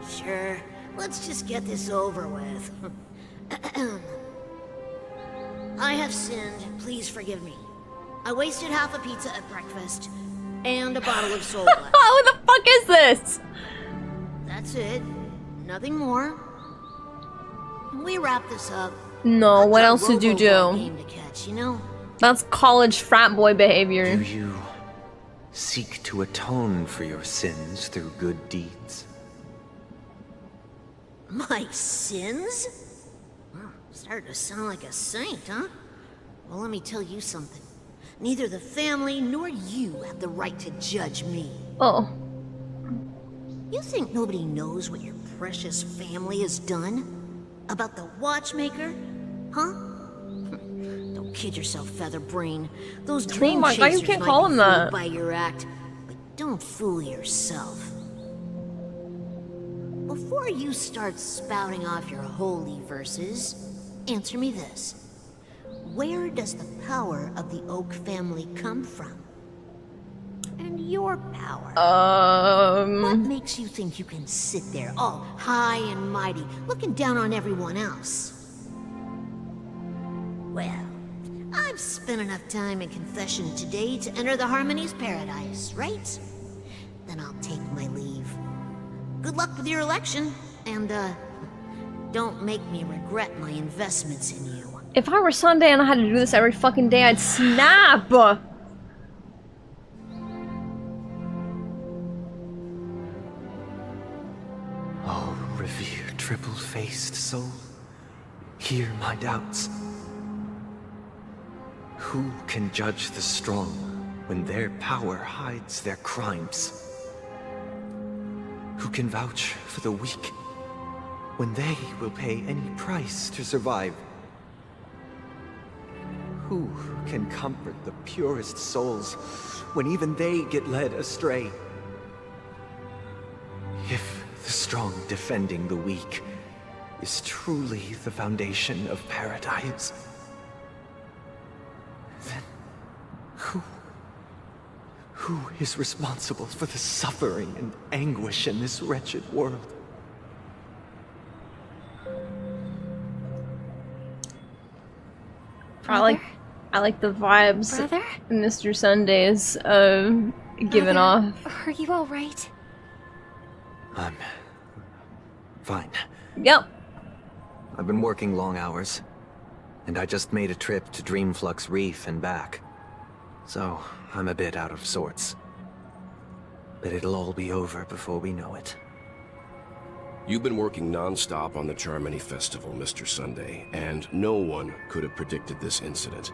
H: Sure, let's just get this over with. I have sinned, please forgive me. I wasted half a pizza at breakfast, and a bottle of soul glass.
A: What the fuck is this?
H: That's it. Nothing more. When we wrap this up,
A: No, what else did you do?
H: game to catch, you know?
A: That's college frat boy behavior.
L: Do you seek to atone for your sins through good deeds?
H: My sins? Well, started to sound like a saint, huh? Well, let me tell you something. Neither the family nor you have the right to judge me.
A: Oh.
H: You think nobody knows what your precious family has done? About the watchmaker? Huh? Don't kid yourself, Featherbrain. Those dream
A: my God, you
H: chasers
A: can't
H: might
A: call
H: be
A: him
H: fooled
A: that.
H: by your act, but don't fool yourself. Before you start spouting off your holy verses, answer me this. Where does the power of the Oak family come from? And your power? What makes you think you can sit there all high and mighty, looking down on everyone else? Well, I've spent enough time in confession today to enter the Harmony's paradise, right? Then I'll take my leave. Good luck with your election, and, don't make me regret my investments in you.
A: If I were Sunday and I had to do this every fucking day, I'd snap!
L: Oh, revered triple-faced soul, hear my doubts. Who can judge the strong when their power hides their crimes? Who can vouch for the weak when they will pay any price to survive? Who can comfort the purest souls when even they get led astray? If the strong defending the weak is truly the foundation of paradise, then who is responsible for the suffering and anguish in this wretched world?
A: I like the vibes
B: Brother?
A: Mr. Sunday's giving off.
B: Are you all right?
L: I'm fine.
A: Yep.
L: I've been working long hours, and I just made a trip to Dreamflux Reef and back. So, I'm a bit out of sorts. But it'll all be over before we know it.
I: You've been working non-stop on the Charmony Festival, Mr. Sunday, and no one could have predicted this incident.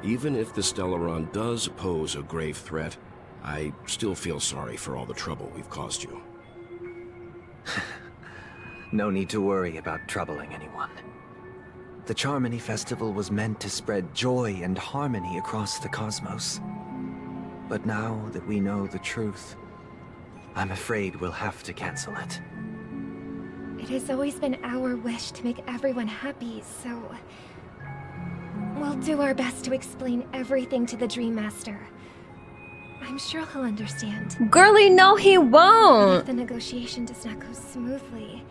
I: Even if the Stellaron does pose a grave threat, I still feel sorry for all the trouble we've caused you.
L: No need to worry about troubling anyone. The Charmony Festival was meant to spread joy and harmony across the cosmos. But now that we know the truth, I'm afraid we'll have to cancel it.
J: It has always been our wish to make everyone happy, so... we'll do our best to explain everything to the Dream Master. I'm sure he'll understand.
A: Girlie, no he
J: And
A: won't!
J: if the negotiation does not go smoothly,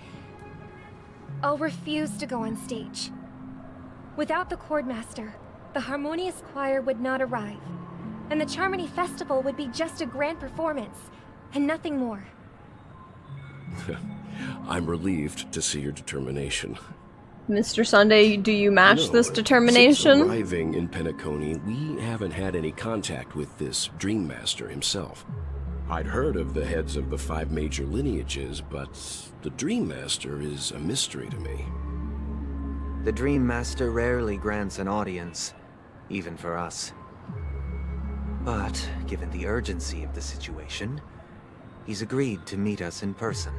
J: I'll refuse to go on stage. Without the Chordmaster, the Harmonious Choir would not arrive, and the Charmony Festival would be just a grand performance, and nothing more.
I: I'm relieved to see your determination.
A: Mr. Sunday, do you match this determination?
I: Since arriving in Penacony, we haven't had any contact with this Dream Master himself. I'd heard of the heads of the 5 major lineages, but the Dream Master is a mystery to me.
L: The Dream Master rarely grants an audience, even for us. But, given the urgency of the situation, he's agreed to meet us in person.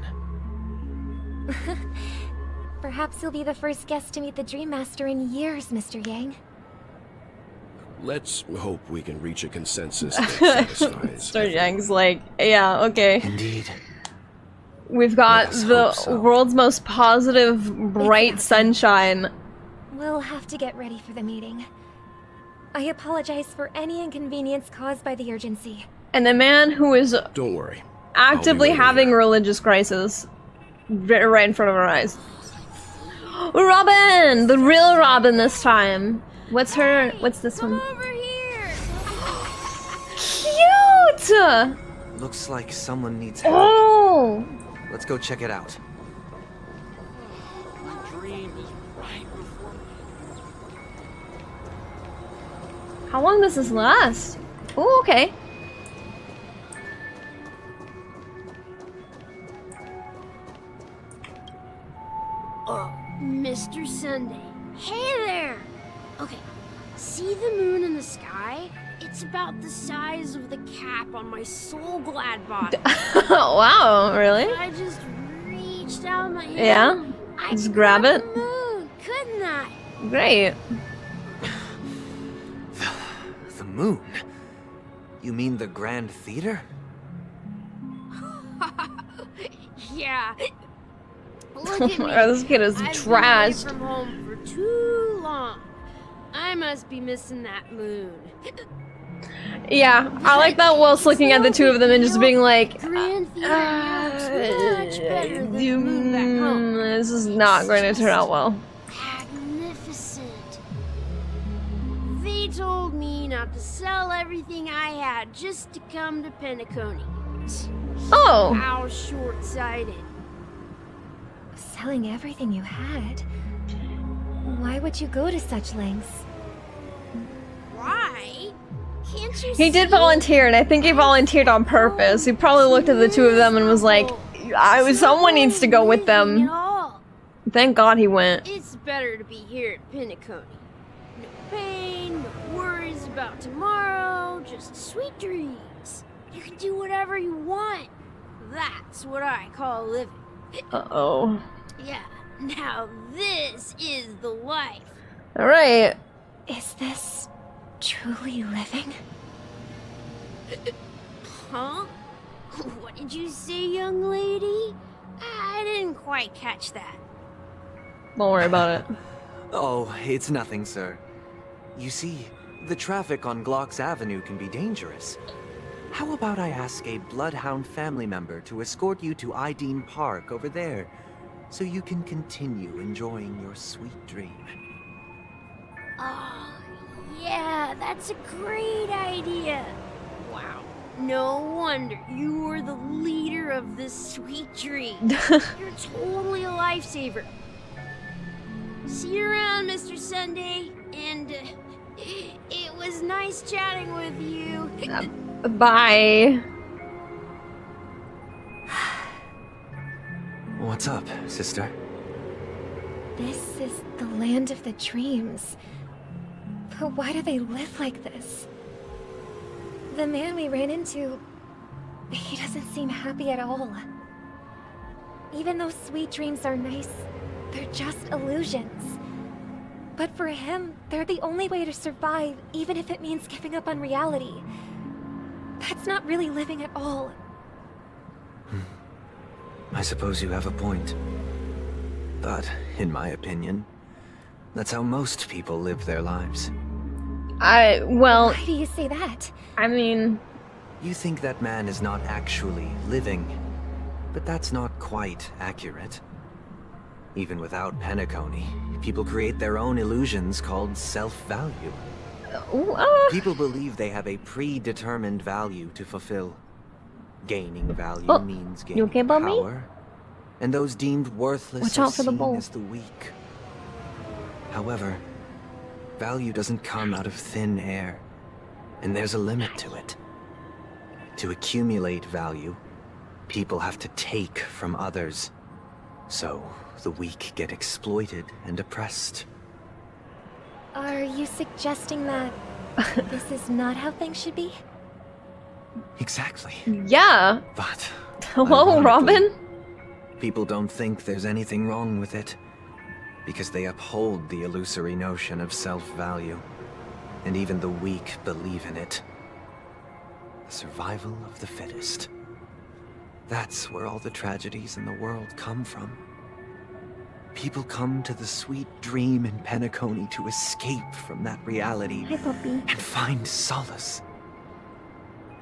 J: Perhaps you'll be the first guest to meet the Dream Master in years, Mr. Yang.
I: Let's hope we can reach a consensus that satisfies.
A: Mr. Yang's like, yeah, okay.
L: Indeed.
A: We've got the world's most positive, bright sunshine.
J: We'll have to get ready for the meeting. I apologize for any inconvenience caused by the urgency.
A: And the man who is
I: Don't worry.
A: actively having a religious crisis right in front of our eyes. Robin! The real Robin this time. What's this one?
S: Over here.
A: Cute!
L: Looks like someone needs help.
A: Oh!
L: Let's go check it out.
T: My dream is right before me.
A: How long does this last? Oh, okay.
M: Oh, Mr. Sunday. Hey there! Okay, see the moon in the sky? It's about the size of the cap on my soul glad body.
A: Wow, really?
M: If I just reached out my hand,
A: Yeah?
M: I
A: Just
M: could
A: grab it?
M: the moon, couldn't I?
A: Great.
L: The moon? You mean the Grand Theater?
M: Yeah. Look at me.
A: This kid is
M: I've
A: trashed.
M: been away from home for too long. I must be missing that moon.
A: Yeah, I like that whilst looking at the two of them and just being like,
M: Grand Theater looks much better than the moon back home.
A: this is not going to turn out well.
M: Magnificent. They told me not to sell everything I had just to come to Penacony.
A: Oh.
M: How short-sighted.
J: Selling everything you had? Why would you go to such lengths?
M: Why? Can't you
A: He did
M: see?
A: volunteer, and I think he volunteered on purpose. He probably looked at the two of them and was like, someone needs to go with them. Thank God he went.
M: It's better to be here at Penacony. No pain, no worries about tomorrow, just sweet dreams. You can do whatever you want. That's what I call living.
A: Uh-oh.
M: Yeah, now this is the life.
A: Alright.
J: Is this truly living?
M: Huh? What did you say, young lady? I didn't quite catch that.
A: Don't worry about it.
L: Oh, it's nothing, sir. You see, the traffic on Glocks Avenue can be dangerous. How about I ask a Bloodhound family member to escort you to Ideen Park over there, so you can continue enjoying your sweet dream?
M: Oh, yeah, that's a great idea. Wow, no wonder you were the leader of this sweet dream. You're totally a lifesaver. See you around, Mr. Sunday, and it was nice chatting with you.
A: Bye.
L: What's up, sister?
J: This is the land of the dreams. But why do they live like this? The man we ran into, he doesn't seem happy at all. Even though sweet dreams are nice, they're just illusions. But for him, they're the only way to survive, even if it means giving up on reality. That's not really living at all.
L: I suppose you have a point. But, in my opinion, that's how most people live their lives.
A: Well...
J: Why do you say that?
A: I mean...
L: You think that man is not actually living, but that's not quite accurate. Even without Penacony, people create their own illusions called self-value. People believe they have a predetermined value to fulfill. Gaining value means gaining
A: okay, Bobby?
L: power, and those deemed worthless
A: Watch
L: are
A: out for the
L: seen
A: bowl.
L: as the weak. However, value doesn't come out of thin air, and there's a limit to it. To accumulate value, people have to take from others. So, the weak get exploited and oppressed.
J: Are you suggesting that this is not how things should be?
L: Exactly.
A: Yeah.
L: But
A: hello, Robin.
L: People don't think there's anything wrong with it, because they uphold the illusory notion of self-value, and even the weak believe in it. The survival of the fittest. That's where all the tragedies in the world come from. People come to the sweet dream in Penacony to escape from that reality.
A: Hi, puppy.
L: And find solace.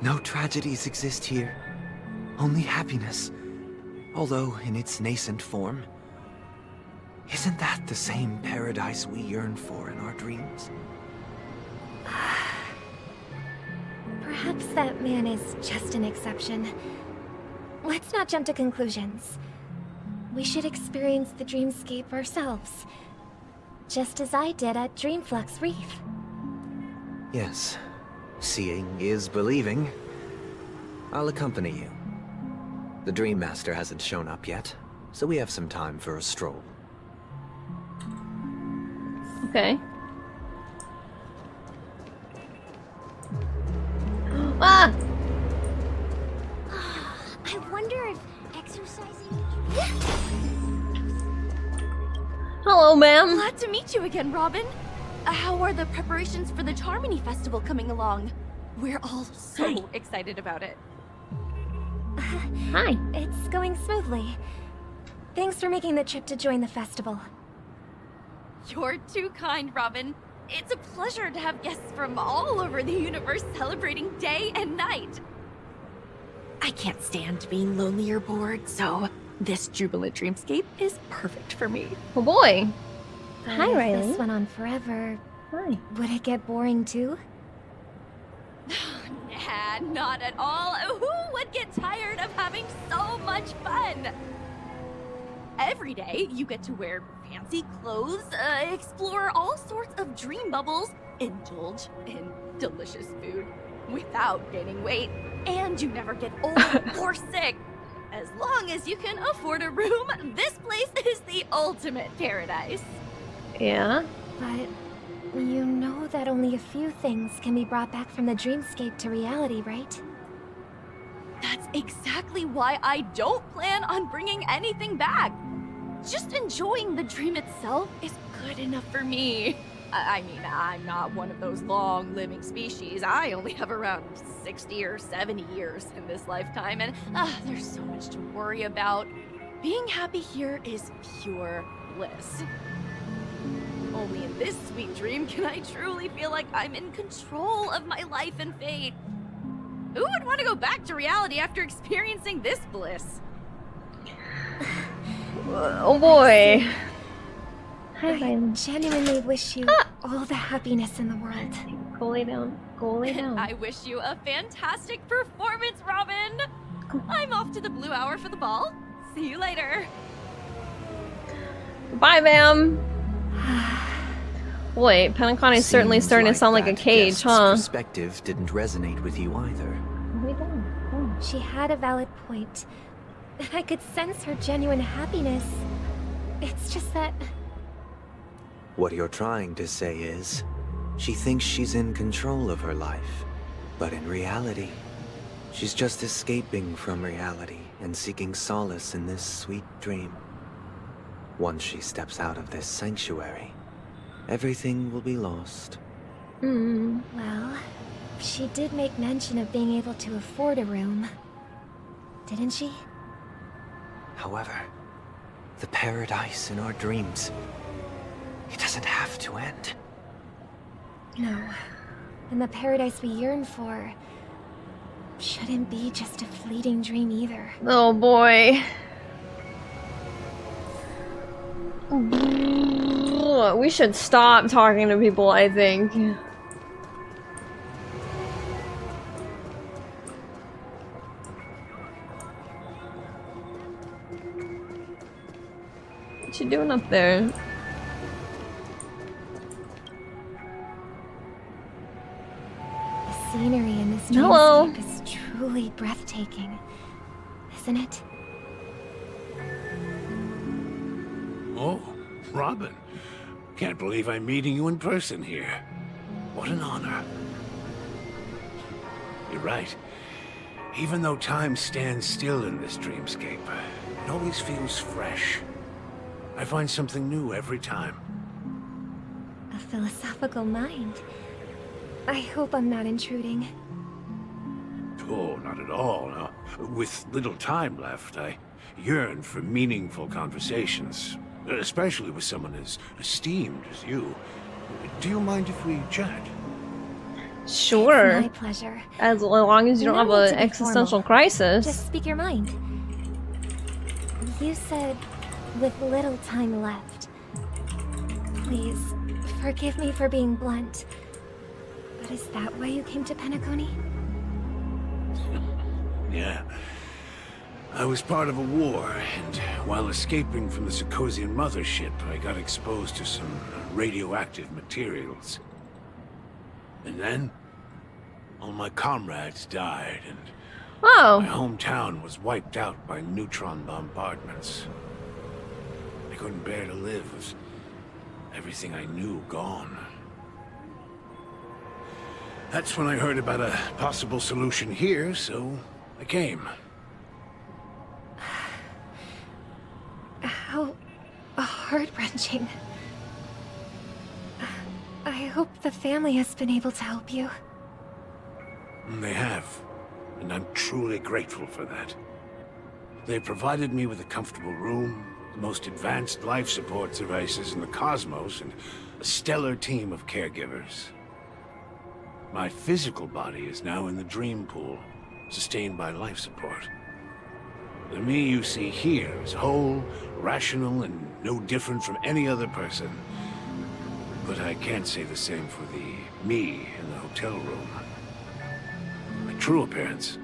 L: No tragedies exist here, only happiness, although in its nascent form. Isn't that the same paradise we yearn for in our dreams?
J: Perhaps that man is just an exception. Let's not jump to conclusions. We should experience the dreamscape ourselves. Just as I did at Dreamflux Reef.
L: Yes. Seeing is believing. I'll accompany you. The Dream Master hasn't shown up yet, so we have some time for a stroll.
A: Okay. Ah!
B: I wonder if exercising...
A: Hello, ma'am.
S: Glad to meet you again, Robin. How are the preparations for the Charmony Festival coming along? We're all so excited about it.
A: Hi.
J: It's going smoothly. Thanks for making the trip to join the festival.
S: You're too kind, Robin. It's a pleasure to have guests from all over the universe celebrating day and night. I can't stand being lonely or bored, so this jubilant dreamscape is perfect for me.
A: Oh boy.
J: But
A: Hi,
J: if
A: Riley.
J: this went on forever,
A: Hi.
J: would it get boring too?
S: Nah, not at all. Who would get tired of having so much fun? Every day, you get to wear fancy clothes, explore all sorts of dream bubbles, indulge in delicious food without gaining weight, and you never get old or sick. As long as you can afford a room, this place is the ultimate paradise.
A: Yeah.
J: But you know that only a few things can be brought back from the dreamscape to reality, right?
S: That's exactly why I don't plan on bringing anything back. Just enjoying the dream itself is good enough for me. I mean, I'm not one of those long-living species. I only have around 60 or 70 years in this lifetime, and there's so much to worry about. Being happy here is pure bliss. Only in this sweet dream can I truly feel like I'm in control of my life and fate. Who would want to go back to reality after experiencing this bliss?
A: Oh boy.
J: I genuinely wish you all the happiness in the world.
A: Go lay down. Go lay down.
S: I wish you a fantastic performance, Robin! I'm off to the Blue Hour for the ball. See you later.
A: Bye, ma'am. Boy, Penacony is certainly
L: Seems
A: starting to sound like a
L: that
A: cage,
L: guest's
A: huh?
L: Perspective didn't resonate with you either.
J: She had a valid point. I could sense her genuine happiness. It's just that...
L: What you're trying to say is, she thinks she's in control of her life. But in reality, she's just escaping from reality and seeking solace in this sweet dream. Once she steps out of this sanctuary, everything will be lost.
J: Well, she did make mention of being able to afford a room. Didn't she?
L: However, the paradise in our dreams, it doesn't have to end.
J: No. And the paradise we yearn for shouldn't be just a fleeting dream either.
A: Oh boy. We should stop talking to people, I think. What you doing up there? Hello.
J: dreamscape is truly breathtaking, isn't it?
D: Oh, Robin. Can't believe I'm meeting you in person here. What an honor. You're right. Even though time stands still in this dreamscape, it always feels fresh. I find something new every time.
J: A philosophical mind. I hope I'm not intruding.
D: Oh, not at all. No. With little time left, I yearn for meaningful conversations, especially with someone as esteemed as you. Do you mind if we chat?
A: Sure.
J: It's my pleasure.
A: As long as you don't have
J: No need
A: an
J: to be
A: existential
J: formal.
A: crisis.
J: Just speak your mind. You said, with little time left. Please, forgive me for being blunt. But is that why you came to Penacony?
D: Yeah. I was part of a war, and while escaping from the Sarkosian mothership, I got exposed to some radioactive materials. And then, all my comrades died, and my hometown was wiped out by neutron bombardments. I couldn't bear to live with everything I knew gone. That's when I heard about a possible solution here, so I came.
J: How heart-wrenching. I hope the family has been able to help you.
D: They have, and I'm truly grateful for that. They provided me with a comfortable room, the most advanced life support devices in the cosmos, and a stellar team of caregivers. My physical body is now in the dream pool, sustained by life support. The me you see here is whole, rational, and no different from any other person. But I can't say the same for the me in the hotel room. My true appearance?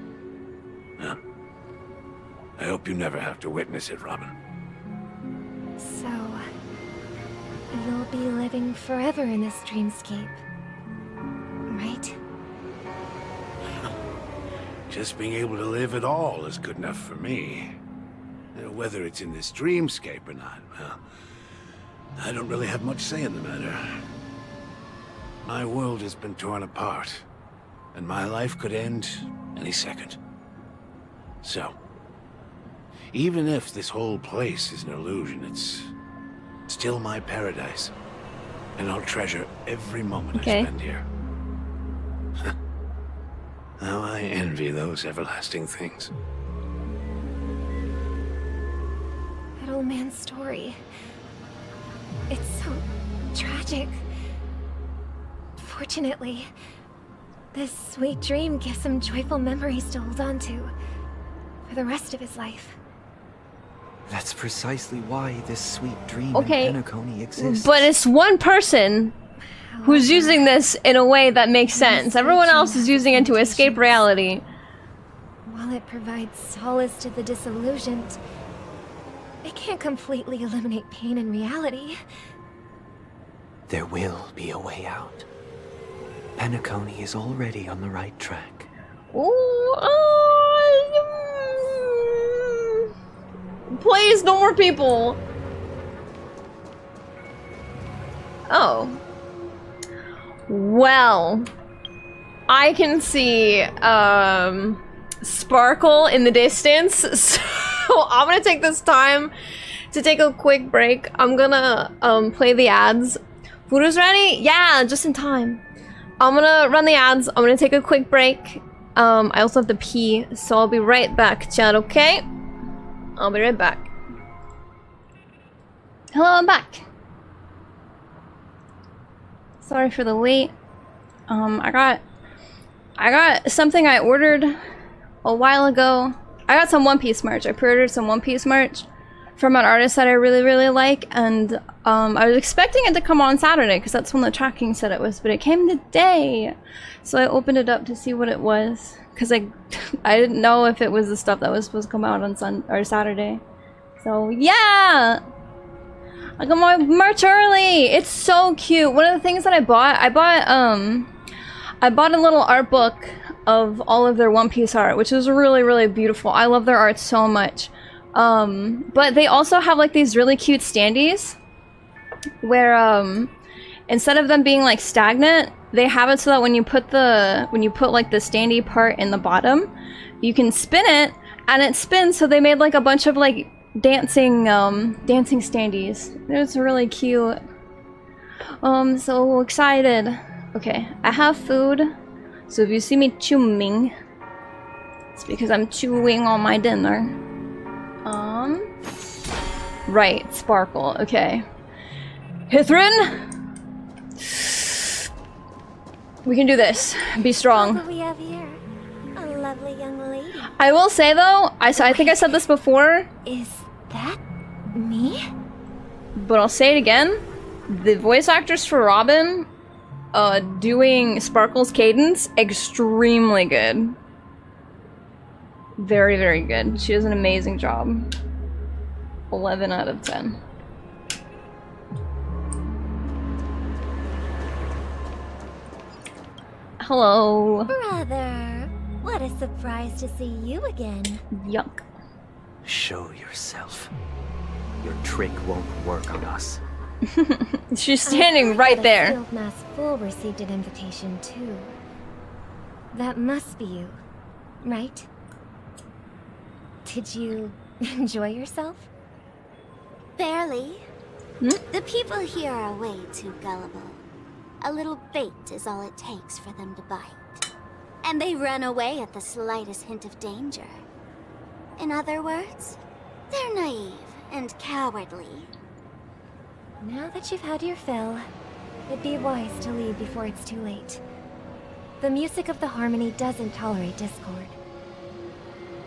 D: No. I hope you never have to witness it, Robin.
J: So, you'll be living forever in this dreamscape, right?
D: Just being able to live at all is good enough for me. Whether it's in this dreamscape or not, well, I don't really have much say in the matter. My world has been torn apart, and my life could end any second. So, even if this whole place is an illusion, it's still my paradise. And I'll treasure every moment I spend here. How I envy those everlasting things.
J: That old man's story. It's so tragic. Fortunately, this sweet dream gives him joyful memories to hold on to for the rest of his life.
L: That's precisely why this sweet dream
A: Okay,
L: in Penacony exists.
A: but it's one person who's using this in a way that makes sense. Everyone else is using it to escape reality.
J: While it provides solace to the disillusioned, it can't completely eliminate pain in reality.
L: There will be a way out. Penacony is already on the right track.
A: Please, no more people. Oh. Well, I can see sparkle in the distance, so I'm gonna take this time to take a quick break. I'm gonna play the ads. Voodoo's ready? Yeah, just in time. I'm gonna run the ads. I'm gonna take a quick break. I also have to pee, so I'll be right back, chat, okay? I'll be right back. Hello, I'm back. Sorry for the wait. I got something I ordered a while ago. I got some One Piece merch. I pre-ordered some One Piece merch from an artist that I really like, and I was expecting it to come on Saturday because that's when the tracking said it was, but it came today. So I opened it up to see what it was because I didn't know if it was the stuff that was supposed to come out on Saturday. So yeah, I got my merch early. It's so cute. One of the things that I bought a little art book of all of their One Piece art, which is really, really beautiful. I love their art so much. But they also have like these really cute standees where instead of them being like stagnant, they have it so that when you put like the standee part in the bottom, you can spin it and it spins. So they made like a bunch of like dancing standees. It's really cute. So excited. Okay, I have food. So if you see me chewing, it's because I'm chewing on my dinner. Right, Sparkle. Okay. Hithrin! We can do this. Be strong.
B: What do we have here? A lovely young lady.
A: I will say though, I think I said this before.
B: Is that me?
A: But I'll say it again. The voice actors for Robin, doing Sparkle's cadence, extremely good. Very, very good. She does an amazing job. 11 out of 10. Hello.
B: Brother, what a surprise to see you again.
A: Yuck.
L: Show yourself. Your trick won't work on us.
A: She's standing right there.
B: Fieldmass Fool received an invitation too. That must be you, right? Did you enjoy yourself?
N: Barely. The people here are way too gullible. A little bait is all it takes for them to bite. And they run away at the slightest hint of danger. In other words, they're naive and cowardly.
B: Now that you've had your fill, it'd be wise to leave before it's too late. The music of the Harmony doesn't tolerate discord.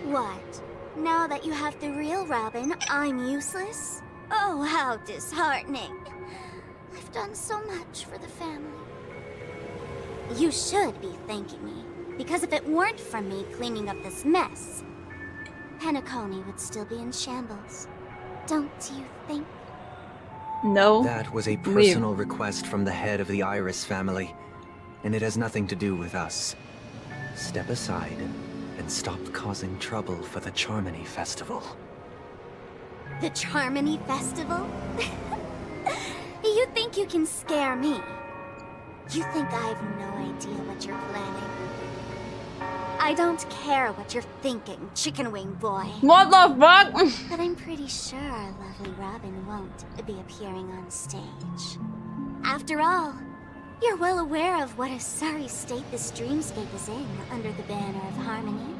N: What? Now that you have the real Robin, I'm useless? Oh, how disheartening. I've done so much for the family. You should be thanking me, because if it weren't for me cleaning up this mess, Penacony would still be in shambles. Don't you think?
A: No.
L: That was a personal request from the head of the Iris family, and it has nothing to do with us. Step aside and stop causing trouble for the Charmony Festival.
N: The Charmony Festival? You think you can scare me? You think I have no idea what you're planning? I don't care what you're thinking, chicken wing boy.
A: What the fuck?
N: But I'm pretty sure our lovely Robin won't be appearing on stage. After all, you're well aware of what a sorry state this dreamscape is in under the banner of Harmony.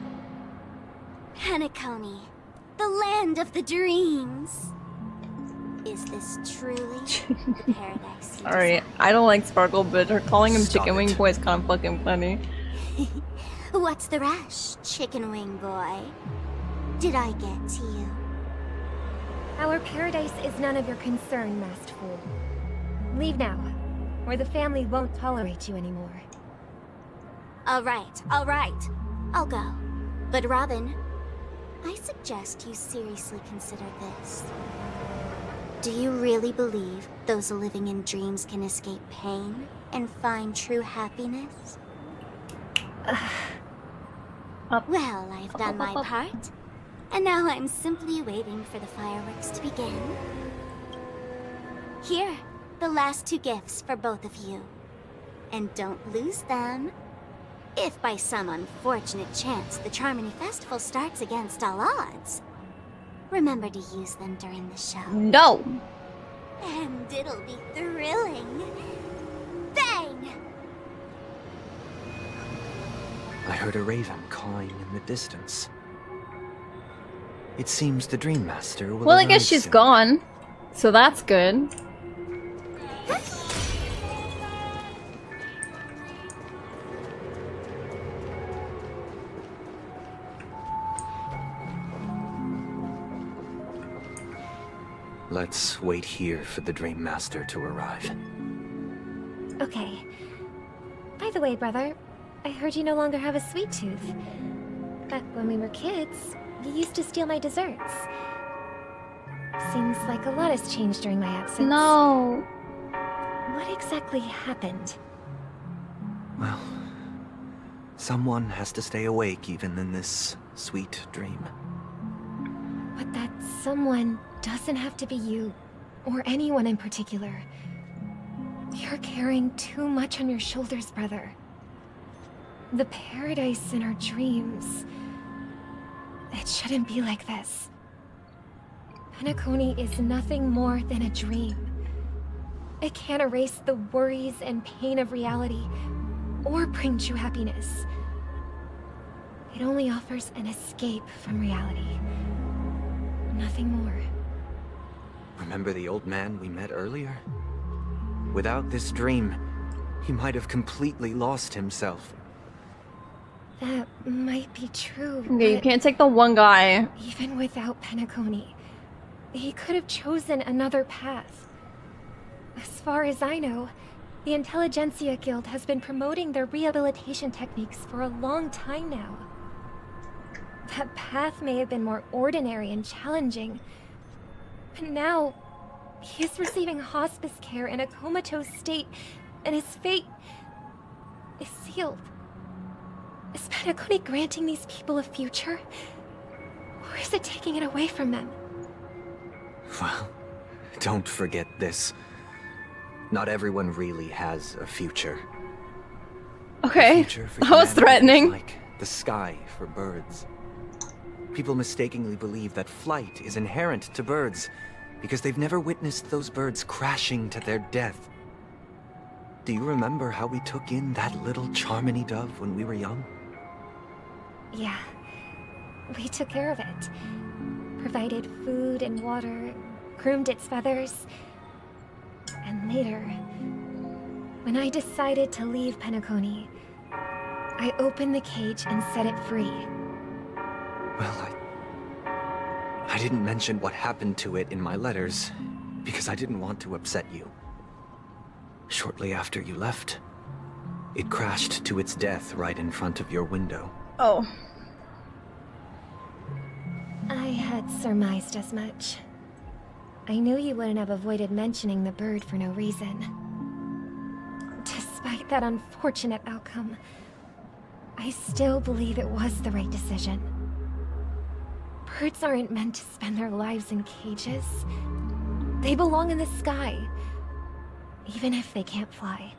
N: Penacony, the land of the dreams. Is this truly the paradise?
A: Sorry, I don't like Sparkle, but her calling him Chicken Wing Boy is kind of fucking funny.
N: What's the rush, chicken wing boy? Did I get to you?
B: Our paradise is none of your concern, masked fool. Leave now, or the family won't tolerate you anymore.
N: All right. I'll go. But Robin, I suggest you seriously consider this. Do you really believe those living in dreams can escape pain and find true happiness? Well, I've done my part, and now I'm simply waiting for the fireworks to begin. Here, the last 2 gifts for both of you. And don't lose them. If by some unfortunate chance the Charmony Festival starts against all odds, remember to use them during the show.
A: No!
N: And it'll be thrilling. Bang!
L: I heard a raven cawing in the distance. It seems the Dream Master will
A: Well, I
L: arrive
A: guess she's
L: soon.
A: gone. So that's good.
L: Let's wait here for the Dream Master to arrive.
B: Okay. By the way, brother, I heard you no longer have a sweet tooth. Back when we were kids, you used to steal my desserts. Seems like a lot has changed during my absence.
A: No.
B: What exactly happened?
L: Well, Someone has to stay awake even in this sweet dream.
J: But that someone doesn't have to be you, or anyone in particular. You're carrying too much on your shoulders, brother. The paradise in our dreams... it shouldn't be like this. Penacony is nothing more than a dream. It can't erase the worries and pain of reality, or bring true happiness. It only offers an escape from reality. Nothing more.
L: Remember the old man we met earlier? Without this dream, he might have completely lost himself.
J: That might be true,
A: Okay, you
J: but
A: can't take the one guy.
J: even without Penacony, he could have chosen another path. As far as I know, the Intelligentsia Guild has been promoting their rehabilitation techniques for a long time now. That path may have been more ordinary and challenging, but now he is receiving hospice care in a comatose state, and his fate is sealed. Is Penacony granting these people a future? Or is it taking it away from them?
L: Well, don't forget this. Not everyone really has a future.
A: Okay,
L: The future for
A: that was
L: humanity
A: threatening.
L: is like the sky for birds. People mistakenly believe that flight is inherent to birds because they've never witnessed those birds crashing to their death. Do you remember how we took in that little Charmony dove when we were young?
J: Yeah. We took care of it. Provided food and water, groomed its feathers. And later, when I decided to leave Penacony, I opened the cage and set it free.
L: Well, I didn't mention what happened to it in my letters because I didn't want to upset you. Shortly after you left, it crashed to its death right in front of your window.
A: Oh.
J: I had surmised as much. I knew you wouldn't have avoided mentioning the bird for no reason. Despite that unfortunate outcome, I still believe it was the right decision. Birds aren't meant to spend their lives in cages. They belong in the sky, even if they can't fly.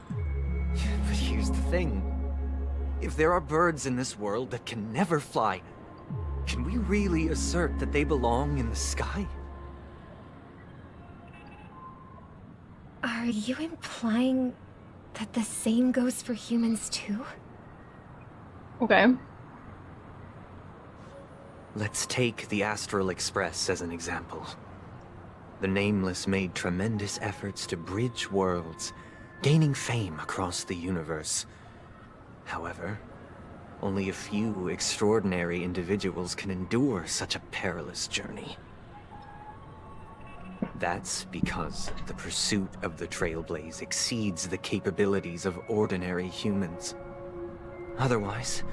L: But here's the thing. If there are birds in this world that can never fly, can we really assert that they belong in the sky?
J: Are you implying that the same goes for humans too?
A: Okay.
L: Let's take the Astral Express as an example. The Nameless made tremendous efforts to bridge worlds, gaining fame across the universe. However, only a few extraordinary individuals can endure such a perilous journey. That's because the pursuit of the Trailblaze exceeds the capabilities of ordinary humans. Otherwise,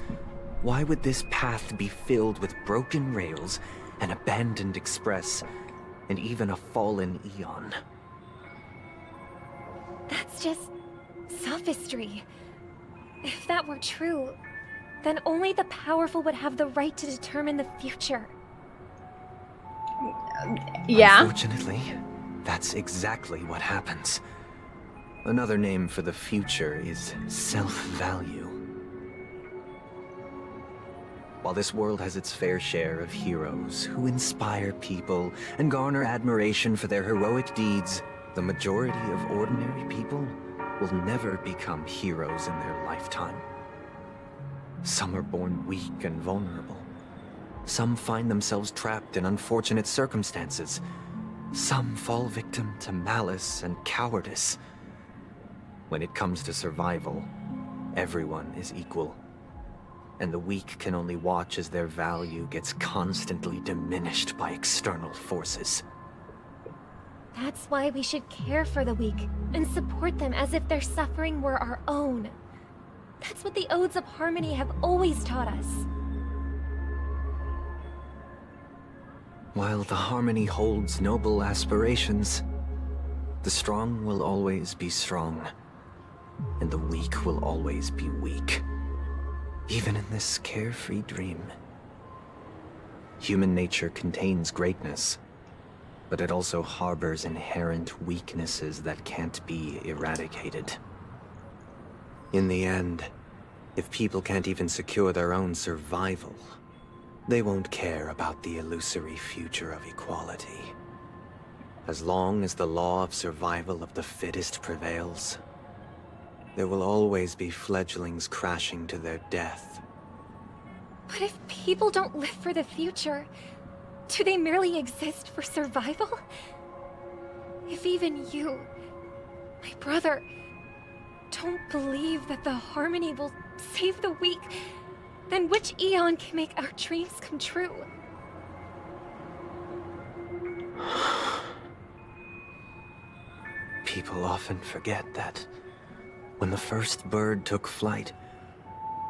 L: why would this path be filled with broken rails, an abandoned express, and even a fallen Eon?
J: That's just sophistry. If that were true, then only the powerful would have the right to determine the future.
A: Yeah.
L: Unfortunately, that's exactly what happens. Another name for the future is self-value. While this world has its fair share of heroes who inspire people and garner admiration for their heroic deeds, the majority of ordinary people will never become heroes in their lifetime. Some are born weak and vulnerable. Some find themselves trapped in unfortunate circumstances. Some fall victim to malice and cowardice. When it comes to survival, everyone is equal. And the weak can only watch as their value gets constantly diminished by external forces.
J: That's why we should care for the weak and support them as if their suffering were our own. That's what the Odes of Harmony have always taught us.
L: While the Harmony holds noble aspirations, the strong will always be strong, and the weak will always be weak. Even in this carefree dream, human nature contains greatness, but it also harbors inherent weaknesses that can't be eradicated. In the end, if people can't even secure their own survival, they won't care about the illusory future of equality. As long as the law of survival of the fittest prevails, there will always be fledglings crashing to their death.
J: But if people don't live for the future, do they merely exist for survival? If even you, my brother, don't believe that the harmony will save the weak, then which eon can make our dreams come true?
L: People often forget that when the first bird took flight,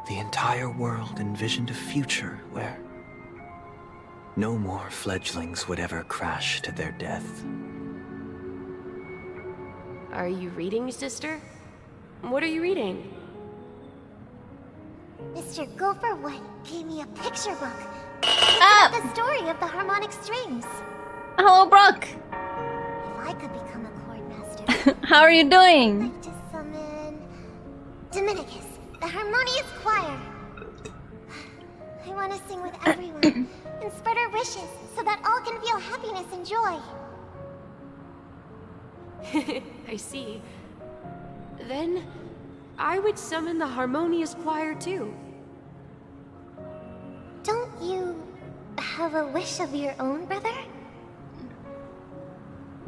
L: the entire world envisioned a future where no more fledglings would ever crash to their death.
K: Are you reading, sister? What are you reading?
N: Mr. Gopherwood gave me a picture book. It's the story of the harmonic strings.
A: Hello, Brooke.
N: If I could become a chord master,
A: How are you doing?
N: I'd like to summon Dominicus, the harmonious choir. I want to sing with everyone and spread our wishes so that all can feel happiness and joy.
K: I see. Then, I would summon the harmonious choir too.
N: Don't you have a wish of your own, brother?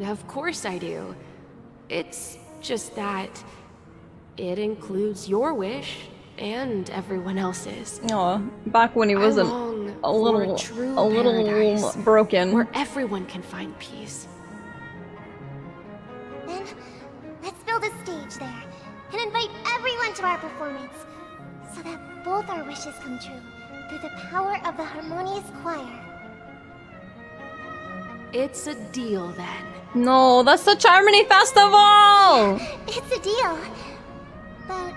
K: Of course I do. It's just that it includes your wish and everyone else's.
A: Oh, back when he wasn't a little broken.
K: Where everyone can find peace.
N: Then, let's build a stage there and invite everyone to our performance so that both our wishes come true through the power of the harmonious choir.
K: It's a deal then.
A: No, that's the Charmony Festival!
N: It's a deal. But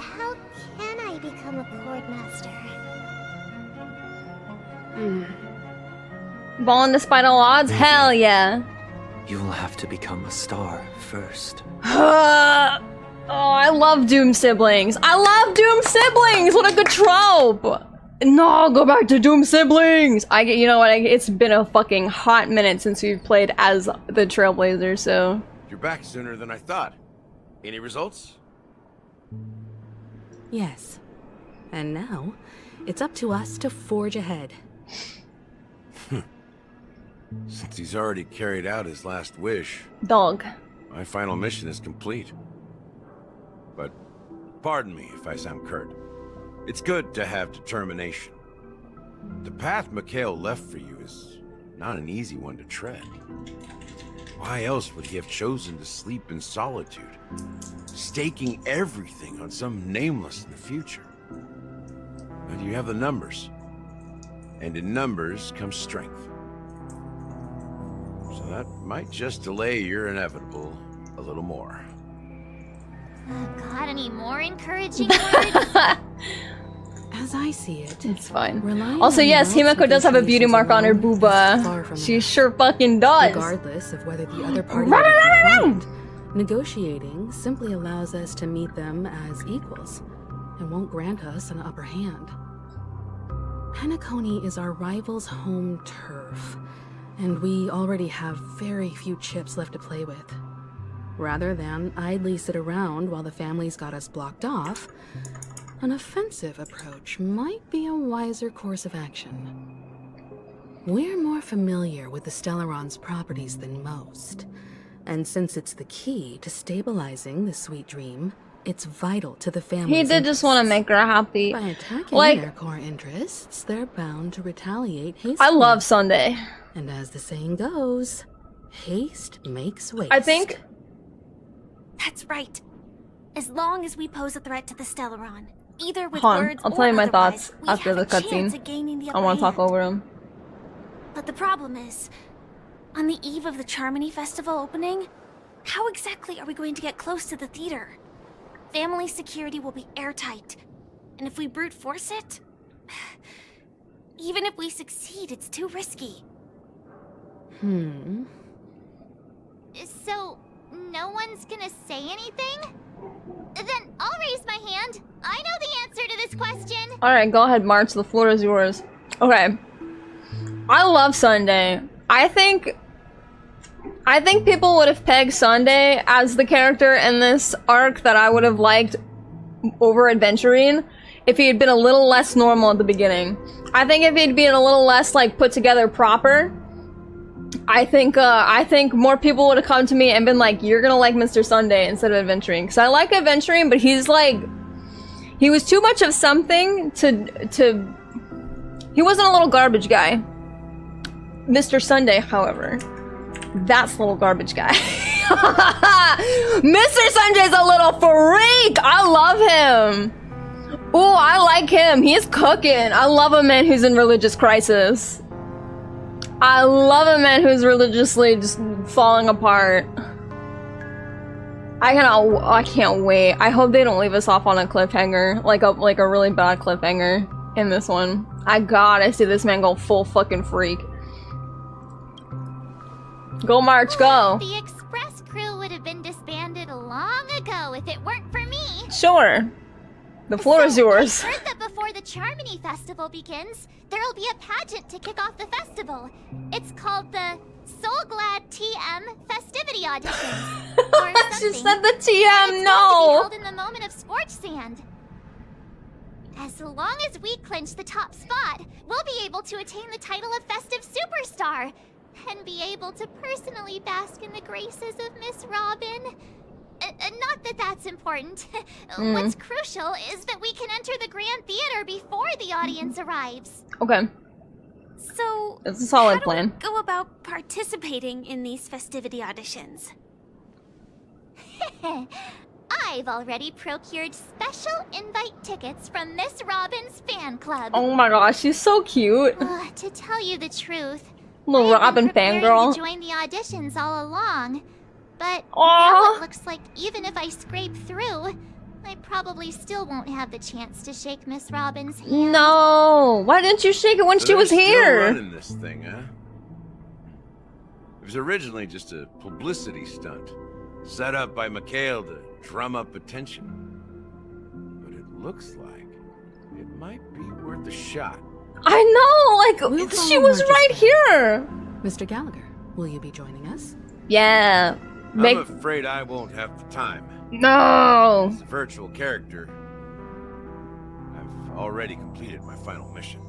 N: how can I become a chord master?
A: Ballin' despite all odds? Hell yeah.
L: You will have to become a star first.
A: Oh, I love Doom siblings. I love Doom siblings. What a good trope. No, go back to Doom siblings. You know what? It's been a fucking hot minute since we've played as the Trailblazers, so.
I: You're back sooner than I thought. Any results?
V: Yes. And now, it's up to us to forge ahead.
I: Since he's already carried out his last wish,
A: Dog.
I: my final mission is complete. But pardon me if I sound curt. It's good to have determination. The path Mikhail left for you is not an easy one to tread. Why else would he have chosen to sleep in solitude, staking everything on some nameless in the future? But you have the numbers, and in numbers comes strength. So that might just delay your inevitable a little more.
N: Got any more encouraging words?
V: As I see it,
A: it's fine.
V: Relying
A: Also,
V: on
A: yes,
V: mouse
A: Himeko does have a beauty mark on her
V: negotiations alone is far
A: booba.
V: from
A: She
V: enough.
A: sure fucking does.
V: Regardless of whether the other party will be compliant, negotiating simply allows us to meet them as equals and won't grant us an upper hand. Penacony is our rival's home turf, and we already have very few chips left to play with. Rather than idly sit around while the family's got us blocked off, an offensive approach might be a wiser course of action. We're more familiar with the Stellaron's properties than most, and since it's the key to stabilizing the sweet dream, it's vital to the family's
A: He did just want to make her happy.
V: By attacking
A: Like,
V: their core interests, they're bound to retaliate hastily.
A: I love Sunday.
V: And as the saying goes, haste makes waste.
A: I think
B: That's right. As long as we pose a threat to the Stellaron, either with
A: Hold on,
B: words
A: I'll
B: or
A: tell you my
B: otherwise,
A: thoughts
B: we
A: after
B: have
A: the
B: a chance at
A: cutscene.
B: gaining the
A: I
B: upper
A: want to talk
B: hand.
A: over him.
B: But the problem is, on the eve of the Charmony Festival opening, how exactly are we going to get close to the theater? Family security will be airtight. And if we brute force it, even if we succeed, it's too risky.
N: So, no one's gonna say anything? Then I'll raise my hand. I know the answer to this question.
A: Alright, go ahead, March. The floor is yours. Okay. I love Sunday. I think people would have pegged Sunday as the character in this arc that I would have liked over Adventurine if he had been a little less normal at the beginning. I think if he'd been a little less, like, put together proper, I think more people would have come to me and been like, you're gonna like Mr. Sunday instead of Adventurine. Because I like Adventurine, but he's like... He was too much of something to... He wasn't a little garbage guy. Mr. Sunday, however, that's a little garbage guy. Mr. Sunday's a little freak! I love him! Ooh, I like him. He's cooking. I love a man who's in religious crisis. I love a man who's religiously just falling apart. I can't wait. I hope they don't leave us off on a cliffhanger. Like a really bad cliffhanger in this one. I gotta see this man go full fucking freak. Go March, go!
N: The express crew would have been disbanded long ago if it weren't for me.
A: Sure. The floor is yours.
N: I heard that before the Charmony Festival begins, there'll be a pageant to kick off the festival. It's called the Soul Glad TM Festivity Auditions. Or
A: She
N: something.
A: said the TM,
N: And it's
A: no!
N: going to be held in the moment of Scorch Sand. As long as we clinch the top spot, we'll be able to attain the title of Festive Superstar and be able to personally bask in the graces of Miss Robin. Not that that's important. What's crucial is that we can enter the Grand Theater before the audience arrives.
A: Okay.
B: So,
A: It's a solid
B: how do
A: plan.
B: we go about participating in these festivity auditions?
N: I've already procured special invite tickets from Miss Robin's fan club.
A: Oh my gosh, she's so cute.
N: To tell you the truth,
A: Little Robin
N: preparing
A: fangirl.
N: to join the auditions all along. But
A: Aw.
N: now it looks like even if I scrape through, I probably still won't have the chance to shake Miss Robin's hand.
A: No! Why didn't you shake it when she was
O: Still
A: here?
O: running this thing, huh? It was originally just a publicity stunt, set up by Mikhail to drum up attention. But it looks like it might be worth a shot.
A: I know! Like, she was right here!
V: Mr. Gallagher, will you be joining us?
A: Yeah.
O: I'm afraid I won't have the time.
A: No!
O: As a virtual character, I've already completed my final mission.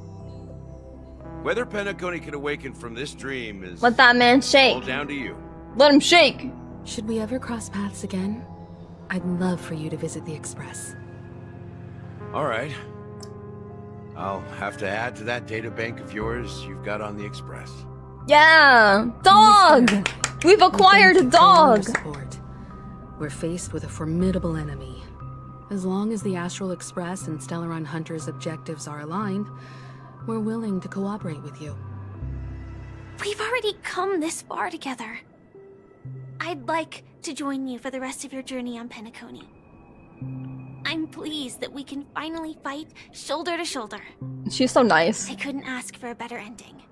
O: Whether Penacony can awaken from this dream is
A: Let that man shake.
O: all down to you.
A: Let him shake!
V: Should we ever cross paths again? I'd love for you to visit the Express.
O: All right. I'll have to add to that data bank of yours you've got on the Express.
A: Yeah! Dog! We've acquired a dog!
V: We're faced with a formidable enemy. As long as the Astral Express and Stellaron Hunter's objectives are aligned, we're willing to cooperate with you.
B: We've already come this far together. I'd like to join you for the rest of your journey on Penacony. I'm pleased that we can finally fight shoulder to shoulder.
A: She's so nice.
B: I couldn't ask for a better ending.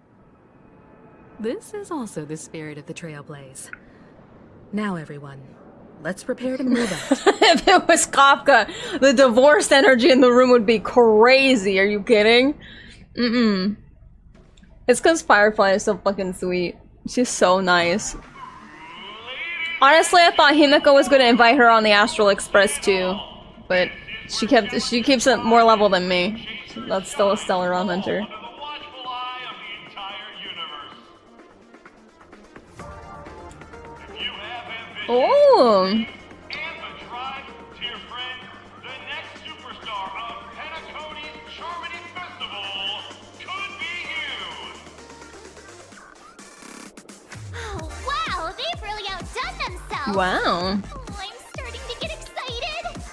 V: This is also the spirit of the Trailblaze. Now, everyone, let's prepare to move out.
A: If it was Kafka, the divorced energy in the room would be crazy. Are you kidding? It's because Firefly is so fucking sweet. She's so nice. Honestly, I thought Himiko was going to invite her on the Astral Express too, but she keeps it more level than me. That's still a Stellaron Hunter. Oh!
N: Oh, wow, they've really outdone themselves.
A: Wow.
N: Oh, I'm starting to get excited.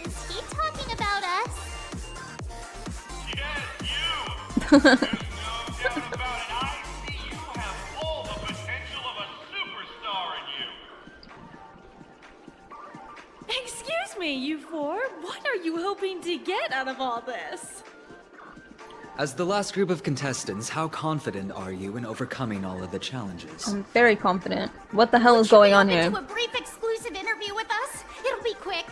N: Is he talking about us?
F: Excuse me, you four. What are you hoping to get out of all this?
Q: As the last group of contestants, how confident are you in overcoming all of the challenges?
A: I'm very confident. What the hell is going on here?
B: Do a brief exclusive interview with us? It'll be quick.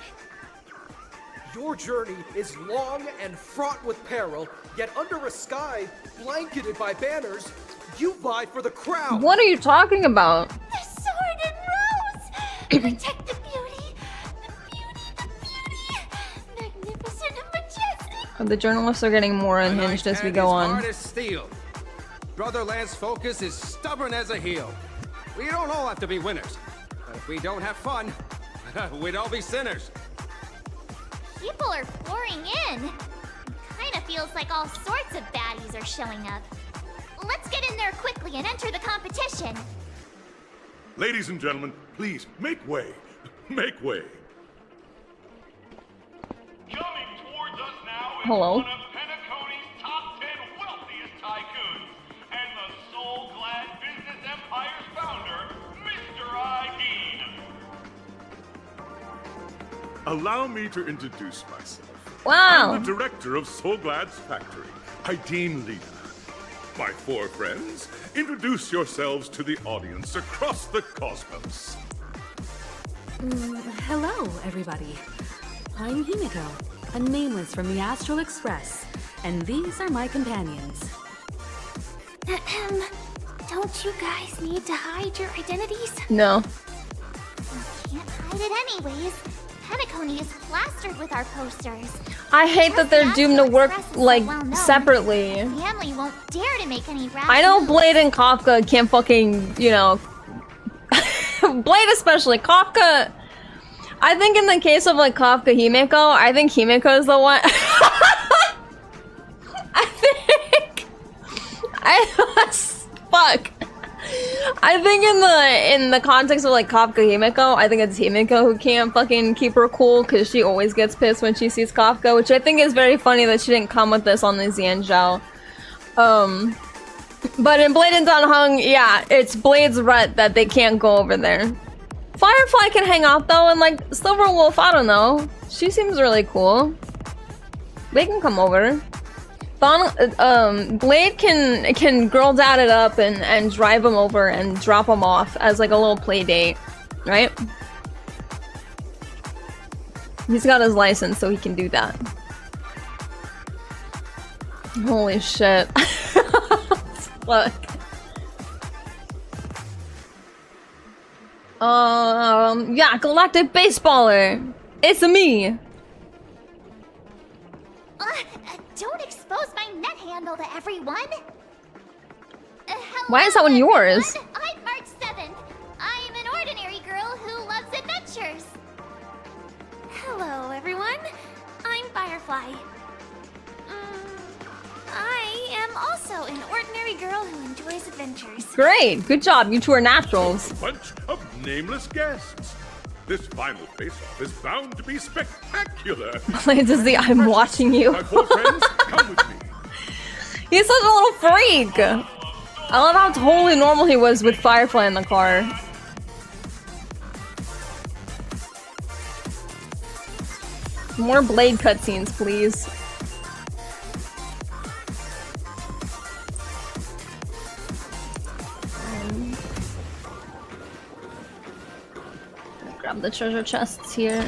R: Your journey is long and fraught with peril, yet under a sky blanketed by banners, you vie for the crown.
A: What are you talking about?
B: The sword and rose! Protect the beauty! Magnificent and majestic!
A: The journalists are getting more unhinged as we go on.
X: Hard as steel. Brother Lance Focus is stubborn as a heel. We don't all have to be winners. But if we don't have fun, we'd all be sinners.
B: People are pouring in. Kinda feels like all sorts of baddies are showing up. Let's get in there quickly and enter the competition.
Y: Ladies and gentlemen, please make way. Make way.
Z: Coming towards us now is
A: Hello.
Z: one of Penacony's top 10 wealthiest tycoons and the soul-glad business empire's founder, Mr. Idean.
Y: Allow me to introduce myself.
A: Wow.
Y: I'm the director of Soulglad's factory, Idean Lena. My four friends, introduce yourselves to the audience across the cosmos.
V: Hello, everybody. I'm Himiko, a nameless from the Astral Express, and these are my companions.
B: Don't you guys need to hide your identities?
A: No.
B: Can't hide it anyways. Penacony is plastered with our posters.
A: I hate that they're doomed to work like separately.
B: Family won't dare to make any rash
A: I know
B: moves.
A: Blade and Kafka can't fucking, you know, Blade especially. Kafka, I think in the case of like Kafka Himiko, I think Himiko is the one. Fuck. I think in the context of like Kafka Himiko, I think it's Himiko who can't fucking keep her cool because she always gets pissed when she sees Kafka, which I think is very funny that she didn't come with this on the Xianzhou. But in Blade and Danheng, yeah, it's Blade's rut that they can't go over there. Firefly can hang out though, and like Silver Wolf, I don't know. She seems really cool. They can come over. Blade can girl dad it up and drive him over and drop him off as like a little play date, right? He's got his license, so he can do that. Holy shit. Fuck. Yeah, Galactic Baseballer! It's me!
B: Don't expose my net handle to everyone.
A: Why is that one yours?
B: I'm March 7th. I'm an ordinary girl who loves adventures. Hello, everyone. I'm Firefly. I am also an ordinary girl who enjoys adventures.
A: Great! Good job, you two are naturals.
Y: Bunch of nameless guests. This final face-off is bound to be spectacular.
A: Blade is the I'm watching you.
Y: My four friends, come with me.
A: He's such a little freak! I love how totally normal he was with Firefly in the car. More Blade cutscenes, please. Grab the treasure chests here.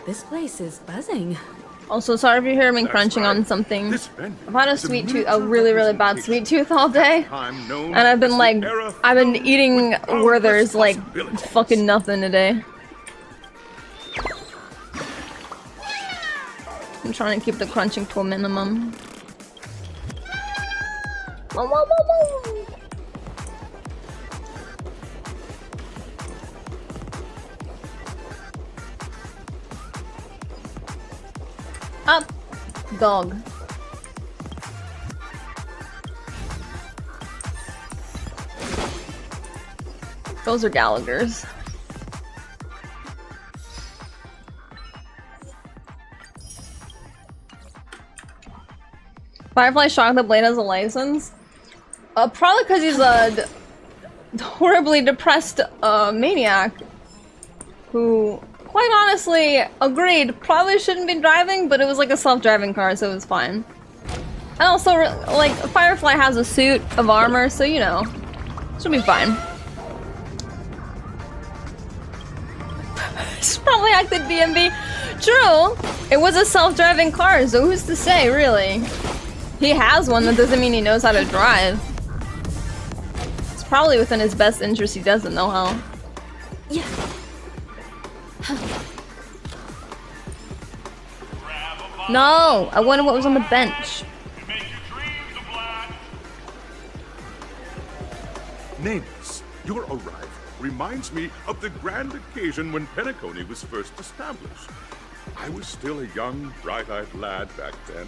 V: This place is buzzing.
A: Also, sorry if you hear me crunching on something. I've had a really, really bad sweet tooth all day. And I've been eating Werther's like fucking nothing today. I'm trying to keep the crunching to a minimum. Up, dog. Those are Gallagher's. Firefly shocked that Blade has a license? Probably because he's a horribly depressed maniac who, quite honestly, agreed probably shouldn't be driving, but it was like a self-driving car, so it was fine. And also, like, Firefly has a suit of armor, so you know, she'll be fine. She probably hacked the DMV. True, it was a self-driving car, so who's to say, really? He has one, that doesn't mean he knows how to drive. It's probably within his best interest he doesn't know how.
S: Yeah.
A: No! I wonder what was on the bench.
Y: Nameless, your arrival reminds me of the grand occasion when Penacony was first established. I was still a young, bright-eyed lad back then,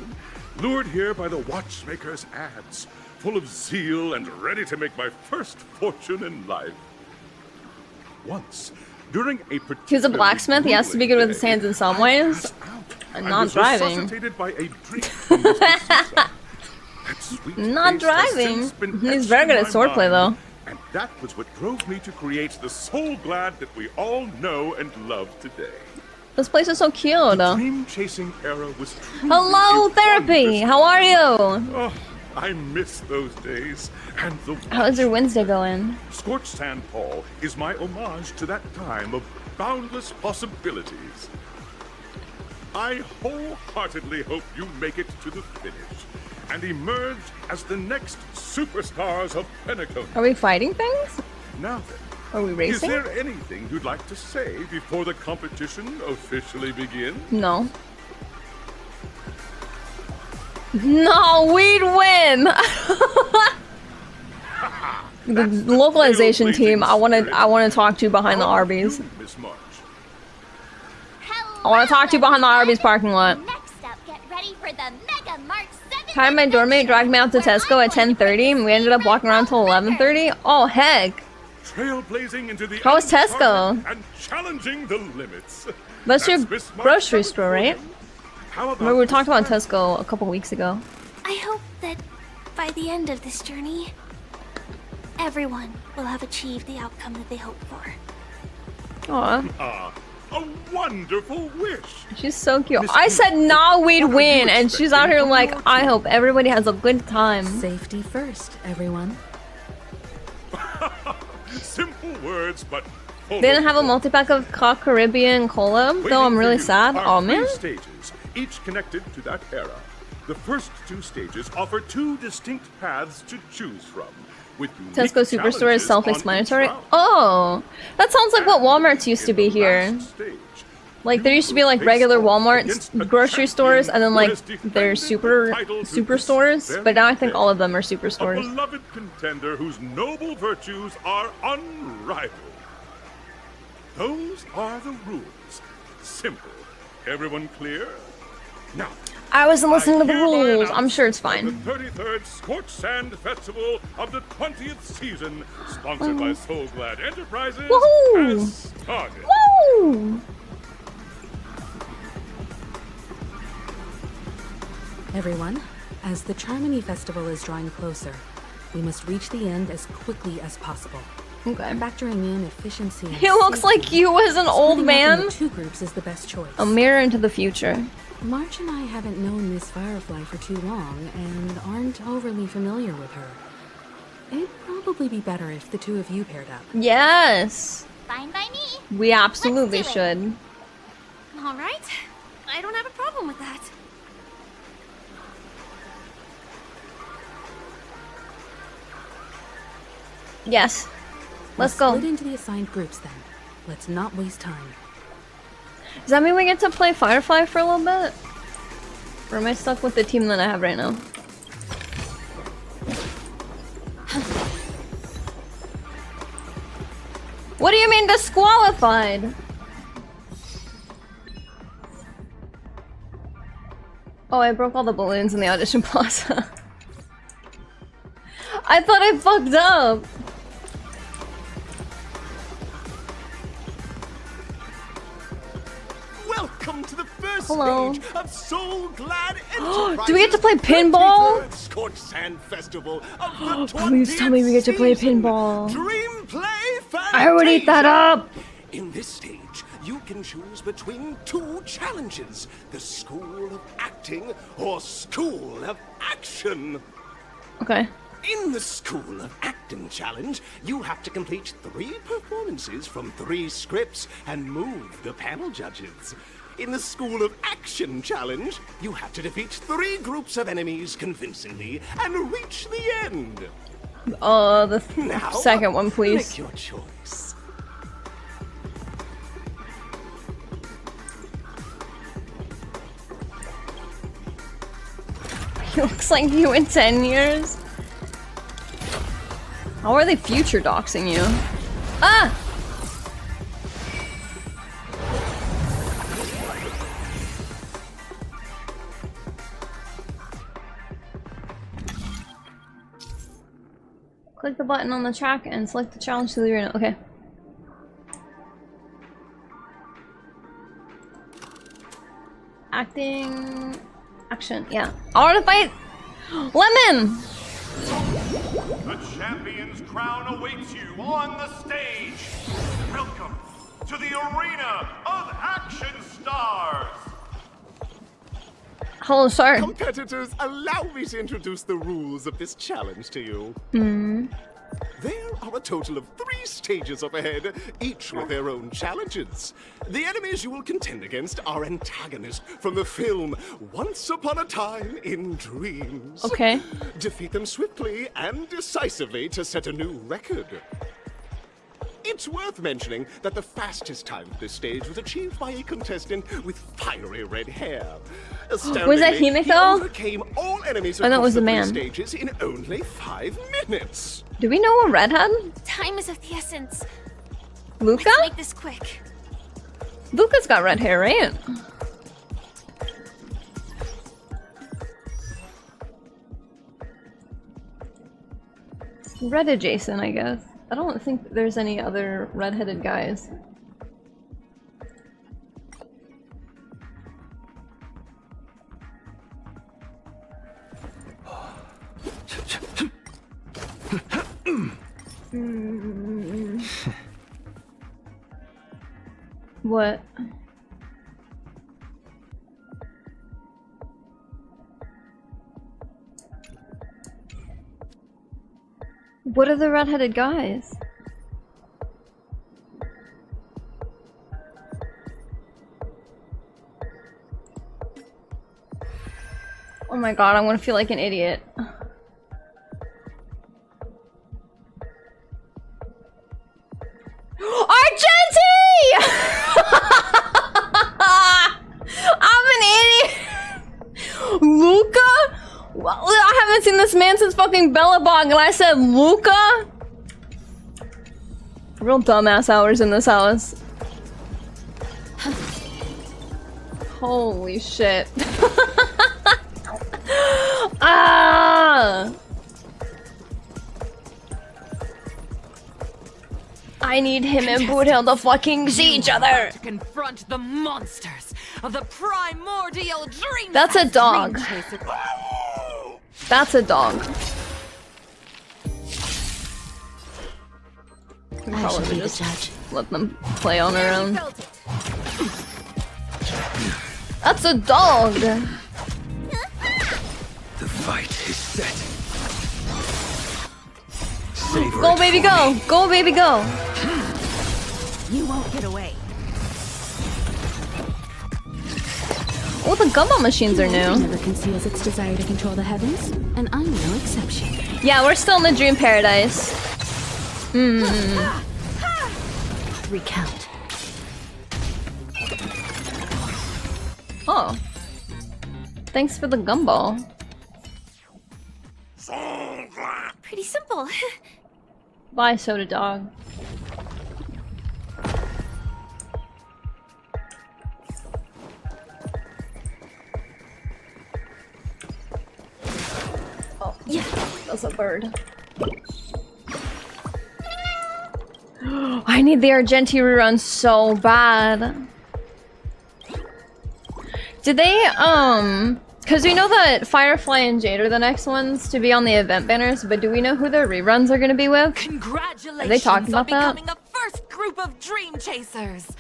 Y: lured here by the watchmaker's ads, full of zeal and ready to make my first fortune in life. Once, during a particular
A: He's a blacksmith, he has to be good with his hands in some ways. And not driving.
Y: By a drink from Mr.
A: Not driving. He's very good at swordplay, though.
Y: And that was what drove me to create the Soul Glad that we all know and love today.
A: This place is so cute.
Y: The dream-chasing era was truly
A: Hello, Therapy! How are you?
Y: Oh, I miss those days. And the
A: How's your Wednesday going?
Y: Scorched Sand Hall is my homage to that time of boundless possibilities. I wholeheartedly hope you make it to the finish and emerge as the next superstars of Penacony.
A: Are we fighting things?
Y: Now then,
A: are we racing?
Y: Is there anything you'd like to say before the competition officially begins?
A: No. No, we'd win! The localization team, I wanna talk to behind the Arby's. I wanna talk to behind the Arby's parking lot.
N: Next up, get ready for the Mega Mart 7.
A: Hi, my doormate dragged me out to Tesco at 10:30 and we ended up walking around till 11:30. Oh heck.
Y: Trailblazing into the
A: How was Tesco?
Y: And challenging the limits.
A: That's your grocery store, right? Remember we talked about Tesco a couple weeks ago.
B: I hope that by the end of this journey, everyone will have achieved the outcome that they hoped for.
A: Aw.
Y: A wonderful wish.
A: She's so cute. I said nah, we'd win, and she's out here like, I hope everybody has a good time.
V: Safety first, everyone.
Y: Simple words, but
A: they didn't have a multi-pack of Caribbean Cola, though I'm really sad. Oh man.
Y: Stages, each connected to that era. The first two stages offer two distinct paths to choose from.
A: Tesco Superstore is self-explanatory. Oh, that sounds like what Walmart's used to be here. Like there used to be like regular Walmart grocery stores, and then like there's superstores. But now I think all of them are superstores.
Y: A beloved contender whose noble virtues are unrivaled. Those are the rules. Simple. Everyone clear? Now.
A: I wasn't listening to the rules. I'm sure it's fine.
Y: The 33rd Scorched Sand Festival of the 20th season, sponsored by Soul Glad Enterprises, has started.
A: Woo!
V: Everyone, as the Charmony Festival is drawing closer, we must reach the end as quickly as possible.
A: Okay.
V: Factoring in efficiency.
A: He looks like you as an old man.
V: Two groups is the best choice.
A: A mirror into the future.
V: March and I haven't known Miss Firefly for too long and aren't overly familiar with her. It'd probably be better if the two of you paired up.
A: Yes.
N: Fine by me.
A: We absolutely should.
B: All right. I don't have a problem with that.
A: Yes. Let's go.
V: Split into the assigned groups then. Let's not waste time.
A: Does that mean we get to play Firefly for a little bit? Or am I stuck with the team that I have right now? What do you mean disqualified? Oh, I broke all the balloons in the audition plaza. I thought I fucked up.
C: Welcome to the first
A: Hello.
C: stage of Soul Glad
A: Do we get to play pinball?
C: 23rd Scorched Sand Festival of the
A: Please tell me we get to play
C: season.
A: pinball.
C: Dream Play
A: I would eat that up.
C: In this stage, you can choose between two challenges: the School of Acting or School of Action.
A: Okay.
C: In the School of Acting challenge, you have to complete 3 performances from 3 scripts and move the panel judges. In the School of Action challenge, you have to defeat 3 groups of enemies convincingly and reach the end.
A: The
C: Now,
A: second one, please.
C: Make your choice.
A: He looks like you in 10 years. How are they future doxing you? Ah! Click the button on the track and select the challenge to the arena. Okay. Acting... Action, yeah. I wanna fight... Lemon!
Z: The champion's crown awaits you on the stage. Welcome to the Arena of Action Stars.
A: Hello, sir.
C: Competitors, allow me to introduce the rules of this challenge to you. There are a total of 3 stages up ahead, each with their own challenges. The enemies you will contend against are antagonists from the film Once Upon a Time in Dreams.
A: Okay.
C: Defeat them swiftly and decisively to set a new record. It's worth mentioning that the fastest time for this stage was achieved by a contestant with fiery red hair.
A: Was that
C: Astoundingly,
A: Himiko?
C: he overcame all enemies
A: Oh, that
C: across
A: was
C: the
A: the
C: 3
A: man.
C: stages in only 5 minutes.
A: Do we know a redhead?
B: Time is of the essence.
A: Luca?
B: Let's make this quick.
A: Luca's got red hair, right? Red adjacent, I guess. I don't think there's any other redheaded guys. What? What are the redheaded guys? Oh my god, I'm gonna feel like an idiot. Argenti! I'm an idiot! Luca? Well, I haven't seen this man since fucking Bellabog and I said Luca? Real dumbass hours in this house. Holy shit. Ah! I need him and Boothill to fucking see each other!
E: To confront the monsters of the primordial dream.
A: That's a dog. That's a dog. We
H: I shall
A: probably
H: be the
A: just
H: judge.
A: let them play on their own. That's a dog!
L: The fight is set.
A: Go, baby, go! Go, baby, go!
E: You won't get away.
A: Oh, the gumball machines are new.
V: Never conceals its desire to control the heavens, and I'm no exception.
A: Yeah, we're still in the dream paradise.
V: Recount.
A: Oh. Thanks for the gumball.
B: Pretty simple.
A: Bye, soda dog. Oh, yeah, that's a bird. I need the Argenti rerun so bad. Did they, because we know that Firefly and Jade are the next ones to be on the event banners, but do we know who their reruns are going to be with?
E: Congratulations
A: Are they talking about that?
E: becoming the first group of dream chasers.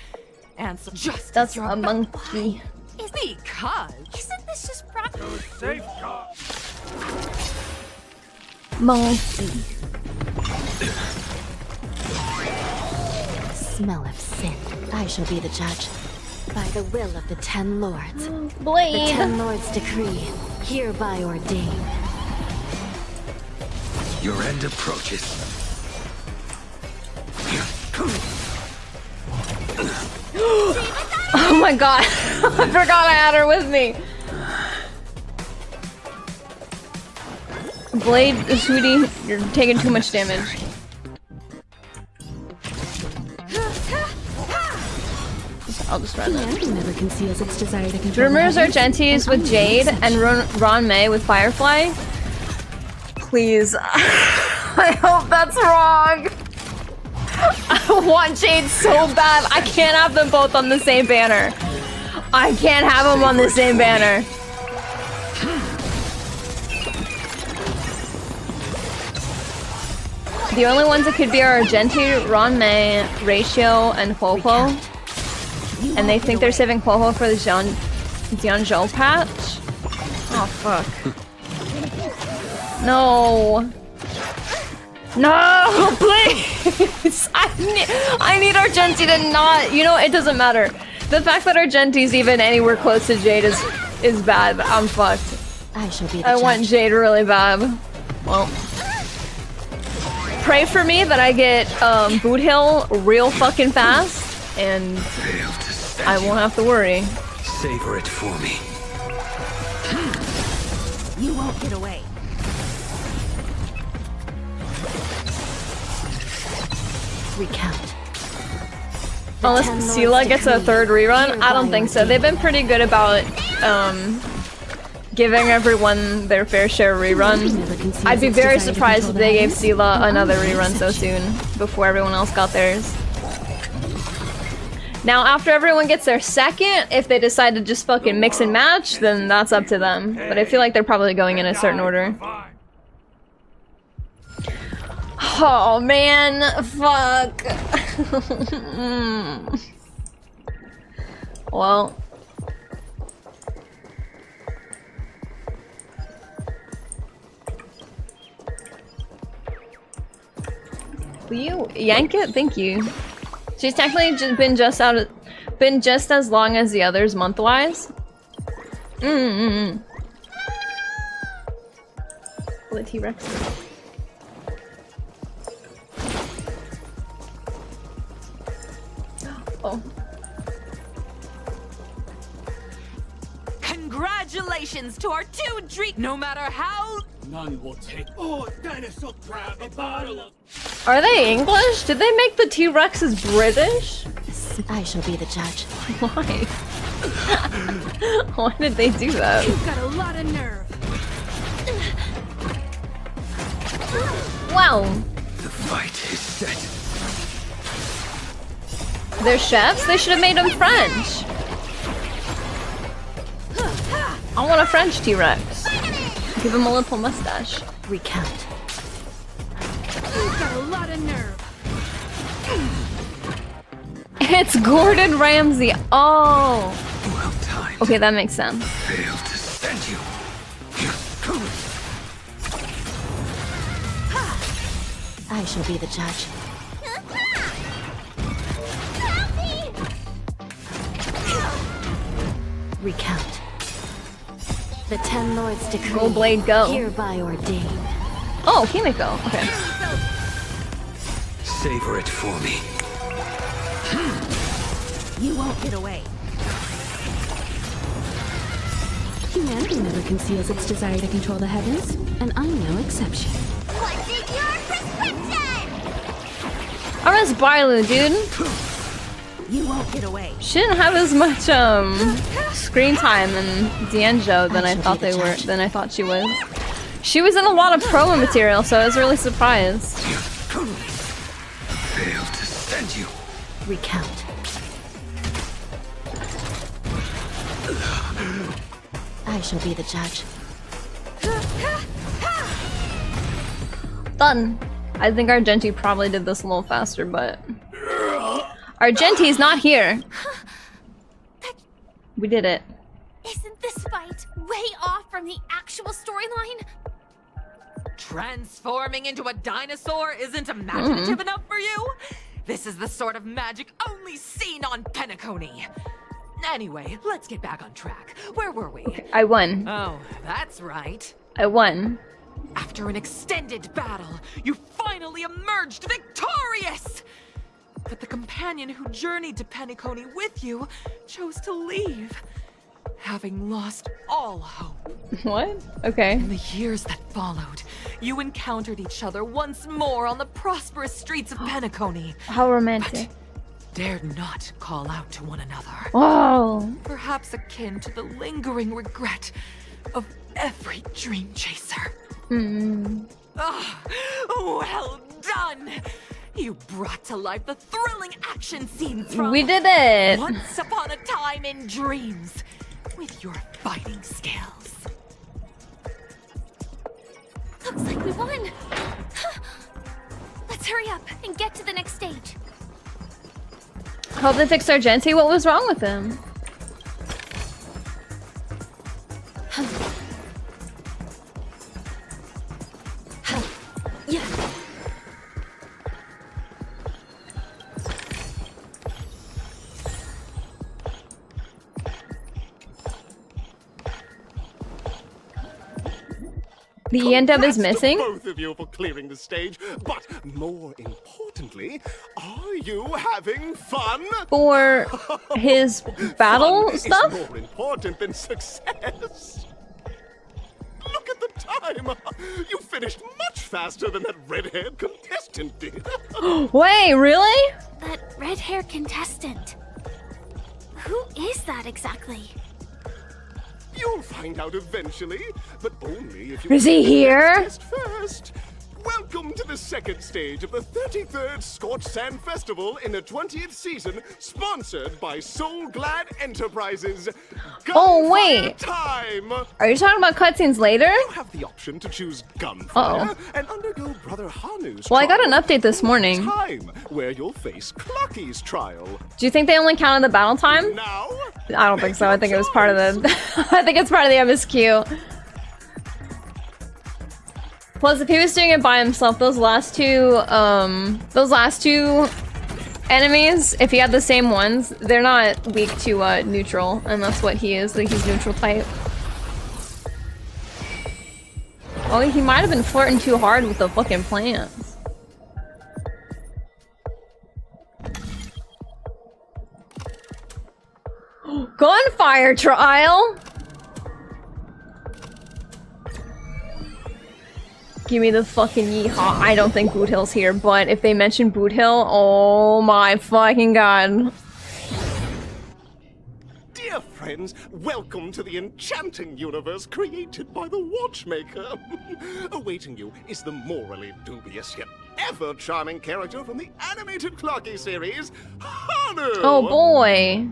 E: And so just
A: That's a monkey.
E: Because
B: Isn't this just practice?
A: Monkey.
G: Smell of sin. I shall be the judge. By the will of the 10 lords.
A: Blade.
G: The 10 lords decree, hereby ordain.
D: Your end approaches.
A: Oh my god. I forgot I had her with me. Blade, sweetie, you're taking too much damage. I'll just run it.
V: Never conceals its desire to control.
A: Rumors are Genties with Jade and Ron May with Firefly. Please. I hope that's wrong. I want Jade so bad. I can't have them both on the same banner. I can't have them on the same banner. The only ones that could be are Genty, Ron May, Ratio, and Huohuo. And they think they're saving Huohuo for the Jianzhou patch? Oh, fuck. No. No, please! I need Argenti to not... You know, it doesn't matter. The fact that Argenti's even anywhere close to Jade is bad. I'm fucked. I want Jade really bad. Well... Pray for me that I get Boothill real fucking fast, and I won't have to worry.
D: Savor it for me.
G: You won't get away. Recount.
A: Unless Sela gets a third rerun? I don't think so. They've been pretty good about giving everyone their fair share of rerun. I'd be very surprised if they gave Sela another rerun so soon, before everyone else got theirs. Now, after everyone gets their second, if they decide to just fucking mix and match, then that's up to them. But I feel like they're probably going in a certain order. Oh man, fuck. Well. Will you yank it? Thank you. She's technically been just as long as the others month-wise. The T-Rex. Oh.
E: Congratulations to our two dream. No matter how.
M: None will take. Oh, dinosaur grab a bottle of.
A: Are they English? Did they make the T-Rexes British?
G: I shall be the judge.
A: Why? Why did they do that?
G: You've got a lot of nerve.
A: Wow.
D: The fight is set.
A: They're chefs? They should have made them French. I want a French T-Rex. Give him a little mustache.
G: Recount. You've got a lot of nerve.
A: It's Gordon Ramsay. Oh.
D: Well timed.
A: Okay, that makes sense.
D: Failed to send you.
G: I shall be the judge. Recount. The 10 lords decree.
A: Go Blade, go.
G: Hereby ordain.
A: Oh, Kimiko. Okay.
D: Savor it for me.
G: You won't get away.
V: Humanity never conceals its desire to control the heavens, and I'm no exception.
N: What's in your prescription?
A: Oh, that's Bailu, dude.
G: You won't get away.
A: She didn't have as much screen time in Jianzhou than I thought they were. Than I thought she was. She was in a lot of promo material, so I was really surprised.
D: Failed to send you.
G: Recount. I shall be the judge.
A: Done. I think Argenti probably did this a little faster, but Argenti's not here. We did it.
B: Isn't this fight way off from the actual storyline?
E: Transforming into a dinosaur isn't imaginative enough for you? This is the sort of magic only seen on Penacony. Anyway, let's get back on track. Where were we?
A: I won.
E: Oh, that's right.
A: I won.
E: After an extended battle, you finally emerged victorious! But the companion who journeyed to Penacony with you chose to leave, having lost all hope.
A: What? Okay.
E: In the years that followed, you encountered each other once more on the prosperous streets of Penacony.
A: How romantic.
E: But dared not call out to one another.
A: Oh.
E: Perhaps akin to the lingering regret of every dream chaser. Well done! You brought to life the thrilling action scenes from
A: We did it!
E: Once Upon a Time in Dreams with your fighting skills.
B: Looks like we won. Let's hurry up and get to the next stage.
A: Hope they fixed Argenti. What was wrong with him?
G: Yeah.
A: The end-up is missing?
C: Both of you for clearing the stage, but more importantly, are you having fun?
A: For his battle
C: Fun
A: stuff?
C: is more important than success. Look at the time. You finished much faster than that red-haired contestant did.
A: Wait, really?
B: That red-haired contestant. Who is that exactly?
C: You'll find out eventually, but only if you...
A: Is he here?
C: Test first. Welcome to the second stage of the 33rd Scorched Sand Festival in the 20th season, sponsored by Soul Glad Enterprises.
A: Oh, wait.
C: Time!
A: Are you talking about cutscenes later?
C: You have the option to choose Gunfire and undergo Brother Hanu's
A: Well, I got an
C: trial,
A: update this morning.
C: Time, where you'll face Clucky's trial.
A: Do you think they only counted the battle time?
C: Now?
A: I don't think so. I think it was part of the... I think it's part of the MSQ. Plus, if he was doing it by himself, those last two enemies, if he had the same ones, they're not weak to neutral, and that's what he is. Like, he's neutral type. Oh, he might have been flirting too hard with the fucking plants. Gunfire trial? Give me the fucking yeehaw. I don't think Boothill's here, but if they mention Boothill, oh my fucking god.
C: Dear friends, welcome to the enchanting universe created by the Watchmaker. Awaiting you is the morally dubious yet ever charming character from the animated Clocky series, Hanu!
A: Oh boy.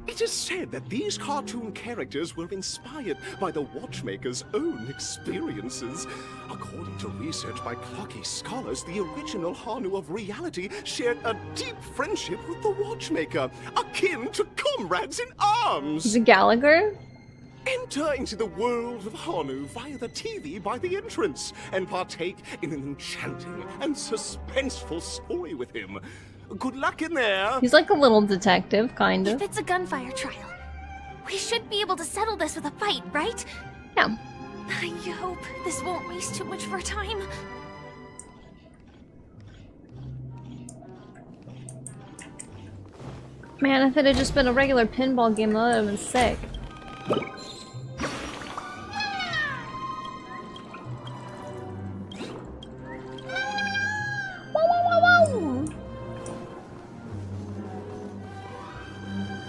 C: It is said that these cartoon characters were inspired by the Watchmaker's own experiences. According to research by Clocky scholars, the original Hanu of reality shared a deep friendship with the Watchmaker, akin to comrades in arms.
A: Is it Gallagher?
C: Enter into the world of Hanu via the TV by the entrance and partake in an enchanting and suspenseful story with him. Good luck in there.
A: He's like a little detective, kind of.
B: If it's a gunfire trial, we should be able to settle this with a fight, right?
A: Yeah.
B: I hope this won't waste too much of our time.
A: Man, if it had just been a regular pinball game, that would have been sick.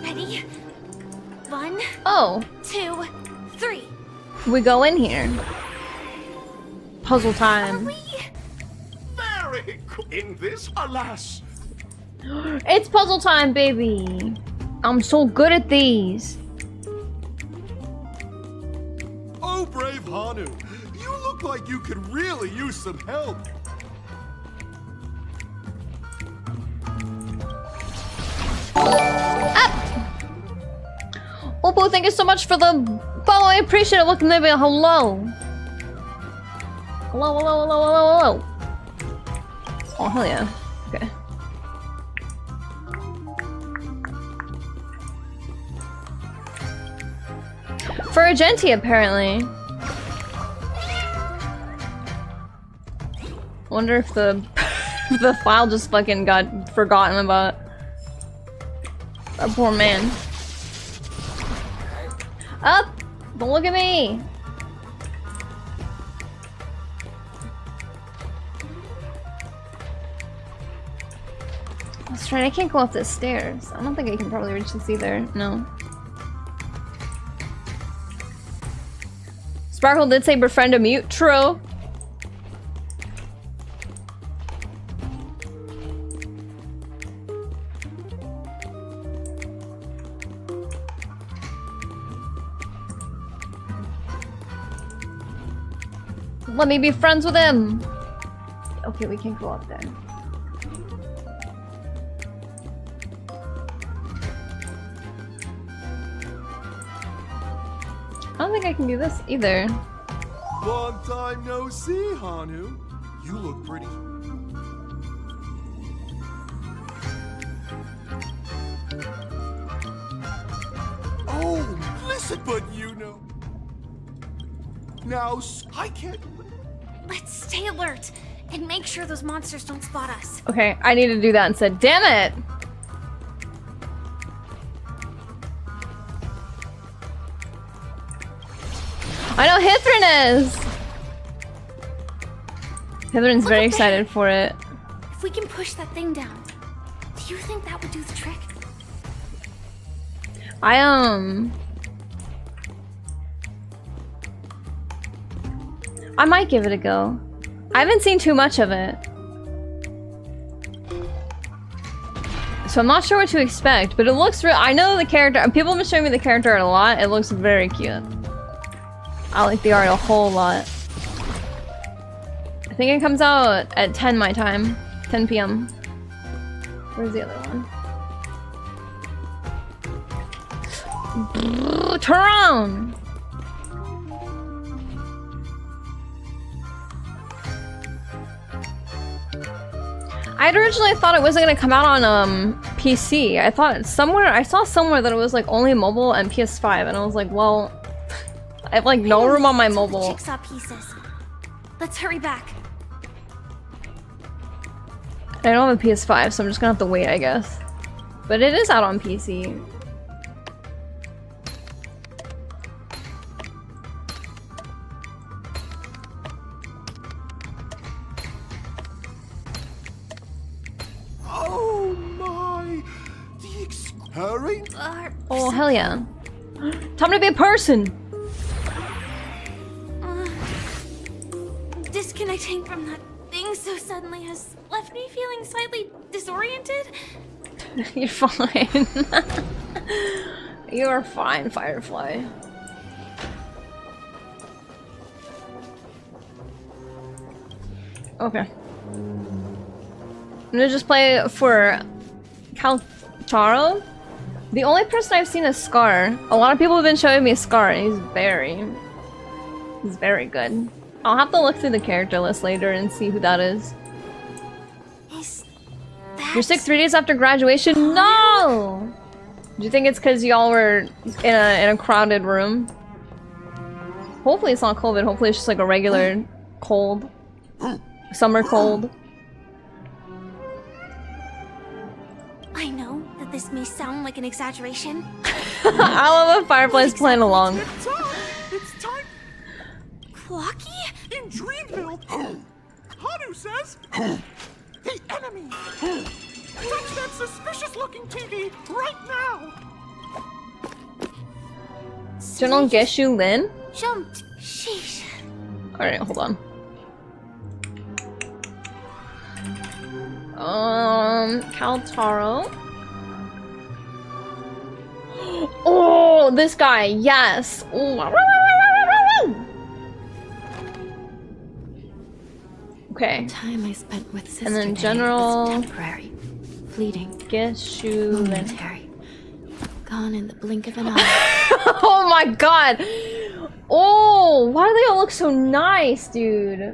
B: Ready? 1,
A: Oh.
B: 2, 3.
A: We go in here. Puzzle time.
C: Very good. In this, alas.
A: It's puzzle time, baby. I'm so good at these.
J: Hello, brave Hanu. You look like you could really use some help.
A: Oppo, thank you so much for the follow. I appreciate it. Welcome to the hello. Hello, hello, hello, hello, hello. Oh, hell yeah. Okay. For Argenti, apparently. Wonder if the if the file just fucking got forgotten about. That poor man. Up! Don't look at me! I was trying, I can't go up the stairs. I don't think I can probably reach this either. No. Sparkle did say befriend a mute. True. Let me be friends with him! Okay, we can't go up there. I don't think I can do this either.
J: Long time no see, Hanu. You look pretty. Oh, listen, but you know. Now, I can't.
B: Let's stay alert and make sure those monsters don't spot us.
A: Okay, I need to do that instead. Damn it! I know Hithrin is! Hithrin's very excited for it.
B: If we can push that thing down, do you think that would do the trick?
A: I might give it a go. I haven't seen too much of it. So I'm not sure what to expect, but it looks real. I know the character. People have been showing me the character art a lot. It looks very cute. I like the art a whole lot. I think it comes out at 10 my time. 10 p.m. Where's the other one? Turn around! I'd originally thought it wasn't gonna come out on PC. I thought I saw somewhere that it was like only mobile and PS5, and I was like, well, I have like no room on my mobile.
B: Jigsaw pieces. Let's hurry back.
A: I don't have a PS5, so I'm just gonna have to wait, I guess. But it is out on PC.
J: Oh my! Hurry!
A: Oh, hell yeah. Time to be a person!
B: Disconnecting from that thing so suddenly has left me feeling slightly disoriented.
A: You're fine. You are fine, Firefly. Okay. I'm gonna just play for Caltaro. The only person I've seen is Scar. A lot of people have been showing me Scar, and he's very good. I'll have to look through the character list later and see who that is. You're sick 3 days after graduation? No! Do you think it's because y'all were in a crowded room? Hopefully it's not COVID. Hopefully it's just like a regular cold. Summer cold.
B: I know that this may sound like an exaggeration.
A: I love when Firefly's playing along.
J: It's time!
B: Clocky?
J: In Dreamville! Hanu says... The enemy! Touch that suspicious-looking TV right now!
A: General Geshu Lin?
B: Jumped. Sheesh.
A: Alright, hold on. Caltaro. Oh, this guy, yes. Ooh. Okay.
V: The time I spent with Sister
A: And then
V: Day
A: general.
V: was temporary, fleeting,
A: momentary.
V: Gone in the blink of an eye.
A: Oh my god! Oh, why do they all look so nice, dude?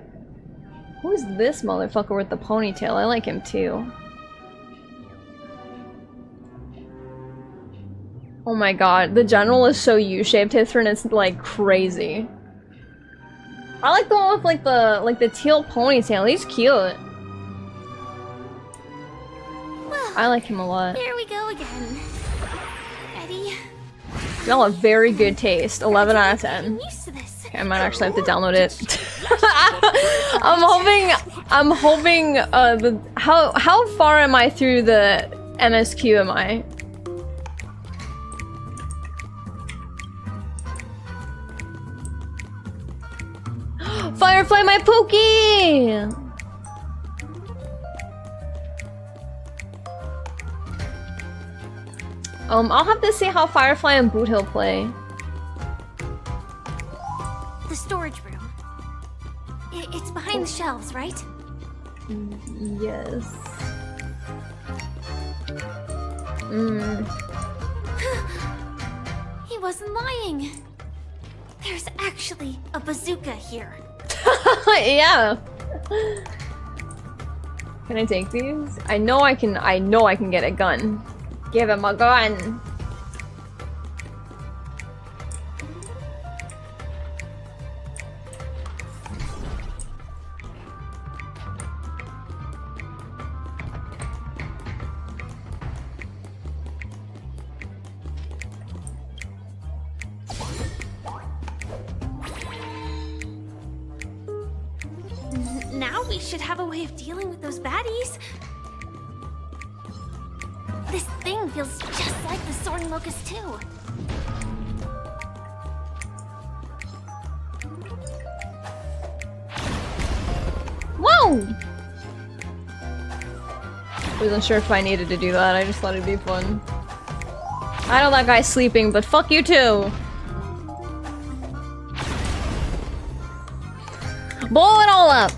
A: Who's this motherfucker with the ponytail? I like him too. Oh my god, the general is so U-shaped, his turn is like crazy. I like the one with like the teal ponytail. He's cute.
N: Well,
A: I like him a lot.
N: Here we go again. Ready?
A: Y'all have very good taste. 11 out of 10.
N: I'm used to this.
A: Okay, I might actually have to download it. I'm hoping how far am I through the MSQ am I? Firefly, my Pokey! I'll have to see how Firefly and Boothill play.
N: The storage room. It's behind the shelves, right?
A: Yes.
N: He wasn't lying. There's actually a bazooka here.
A: Yeah. Can I take these? I know I can get a gun. Give him a gun.
N: Now we should have a way of dealing with those baddies. This thing feels just like the Soaring Locust too.
A: Whoa! Wasn't sure if I needed to do that. I just thought it'd be fun. I know that guy's sleeping, but fuck you too. Blow it all up.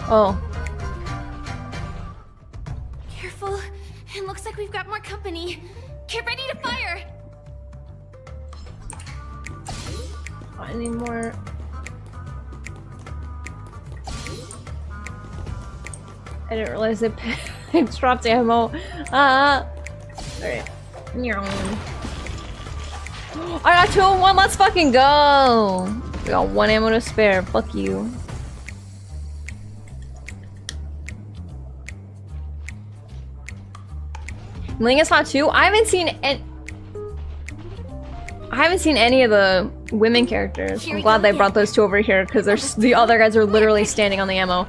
A: Oh.
N: Careful. It looks like we've got more company. Get ready to fire.
A: I need more. I didn't realize it dropped ammo. Alright. I got 2 and 1, let's fucking go! We got 1 ammo to spare, fuck you. Ling is hot too? I haven't seen any of the women characters. I'm glad they brought those 2 over here because the other guys are literally standing on the ammo.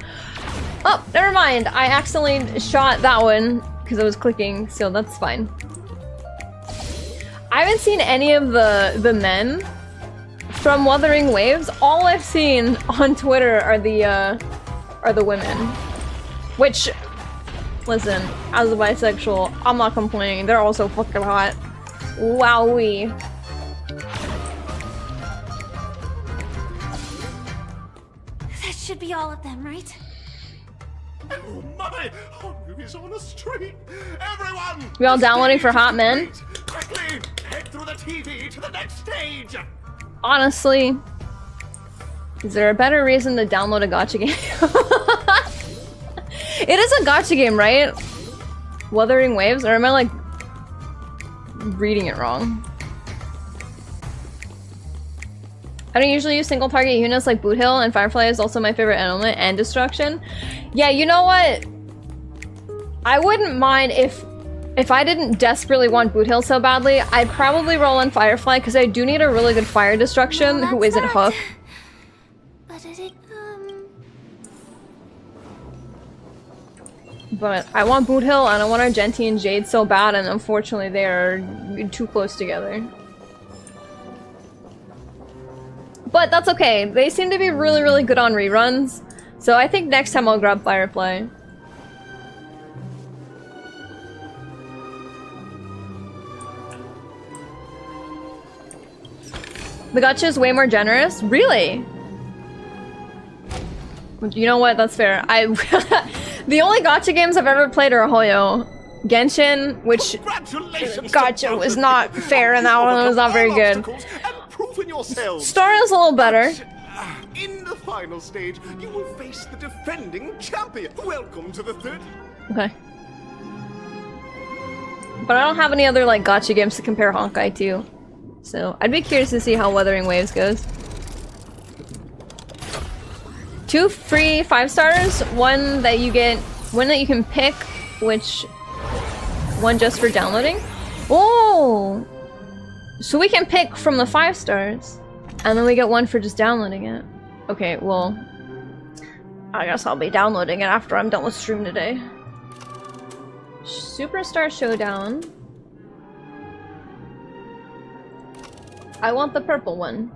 A: Oh, never mind. I accidentally shot that one because I was clicking, so that's fine. I haven't seen any of the men from Wuthering Waves. All I've seen on Twitter are the women. Which, listen, as a bisexual, I'm not complaining. They're also fucking hot. Wowee.
N: That should be all of them, right?
C: Oh my! Honu is on a streak! Everyone!
A: We all downloading for hot men?
C: Quickly! Head through the TV to the next stage!
A: Honestly, is there a better reason to download a gacha game? It is a gacha game, right? Wuthering Waves? Or am I like reading it wrong? I don't usually use single target units like Boothill, and Firefly is also my favorite element and destruction. Yeah, you know what? I wouldn't mind if I didn't desperately want Boothill so badly, I'd probably roll on Firefly because I do need a really good fire destruction who isn't Hook. But I want Boothill and I want Argenti and Jade so bad, and unfortunately they are too close together. But that's okay. They seem to be really, really good on reruns. So I think next time I'll grab Firefly. The gacha is way more generous? Really? You know what? That's fair. The only gacha games I've ever played are Hoyo. Genshin, which gacha was not fair and that one was not very good. Star is a little better.
C: In the final stage, you will face the defending champion. Welcome to the third.
A: Okay. But I don't have any other like gacha games to compare Honkai to. So I'd be curious to see how Wuthering Waves goes. 2 free 5-stars, one that you can pick, which one just for downloading. Oh! So we can pick from the 5 stars, and then we get one for just downloading it. Okay, well, I guess I'll be downloading it after I'm done with stream today. Superstar Showdown. I want the purple one.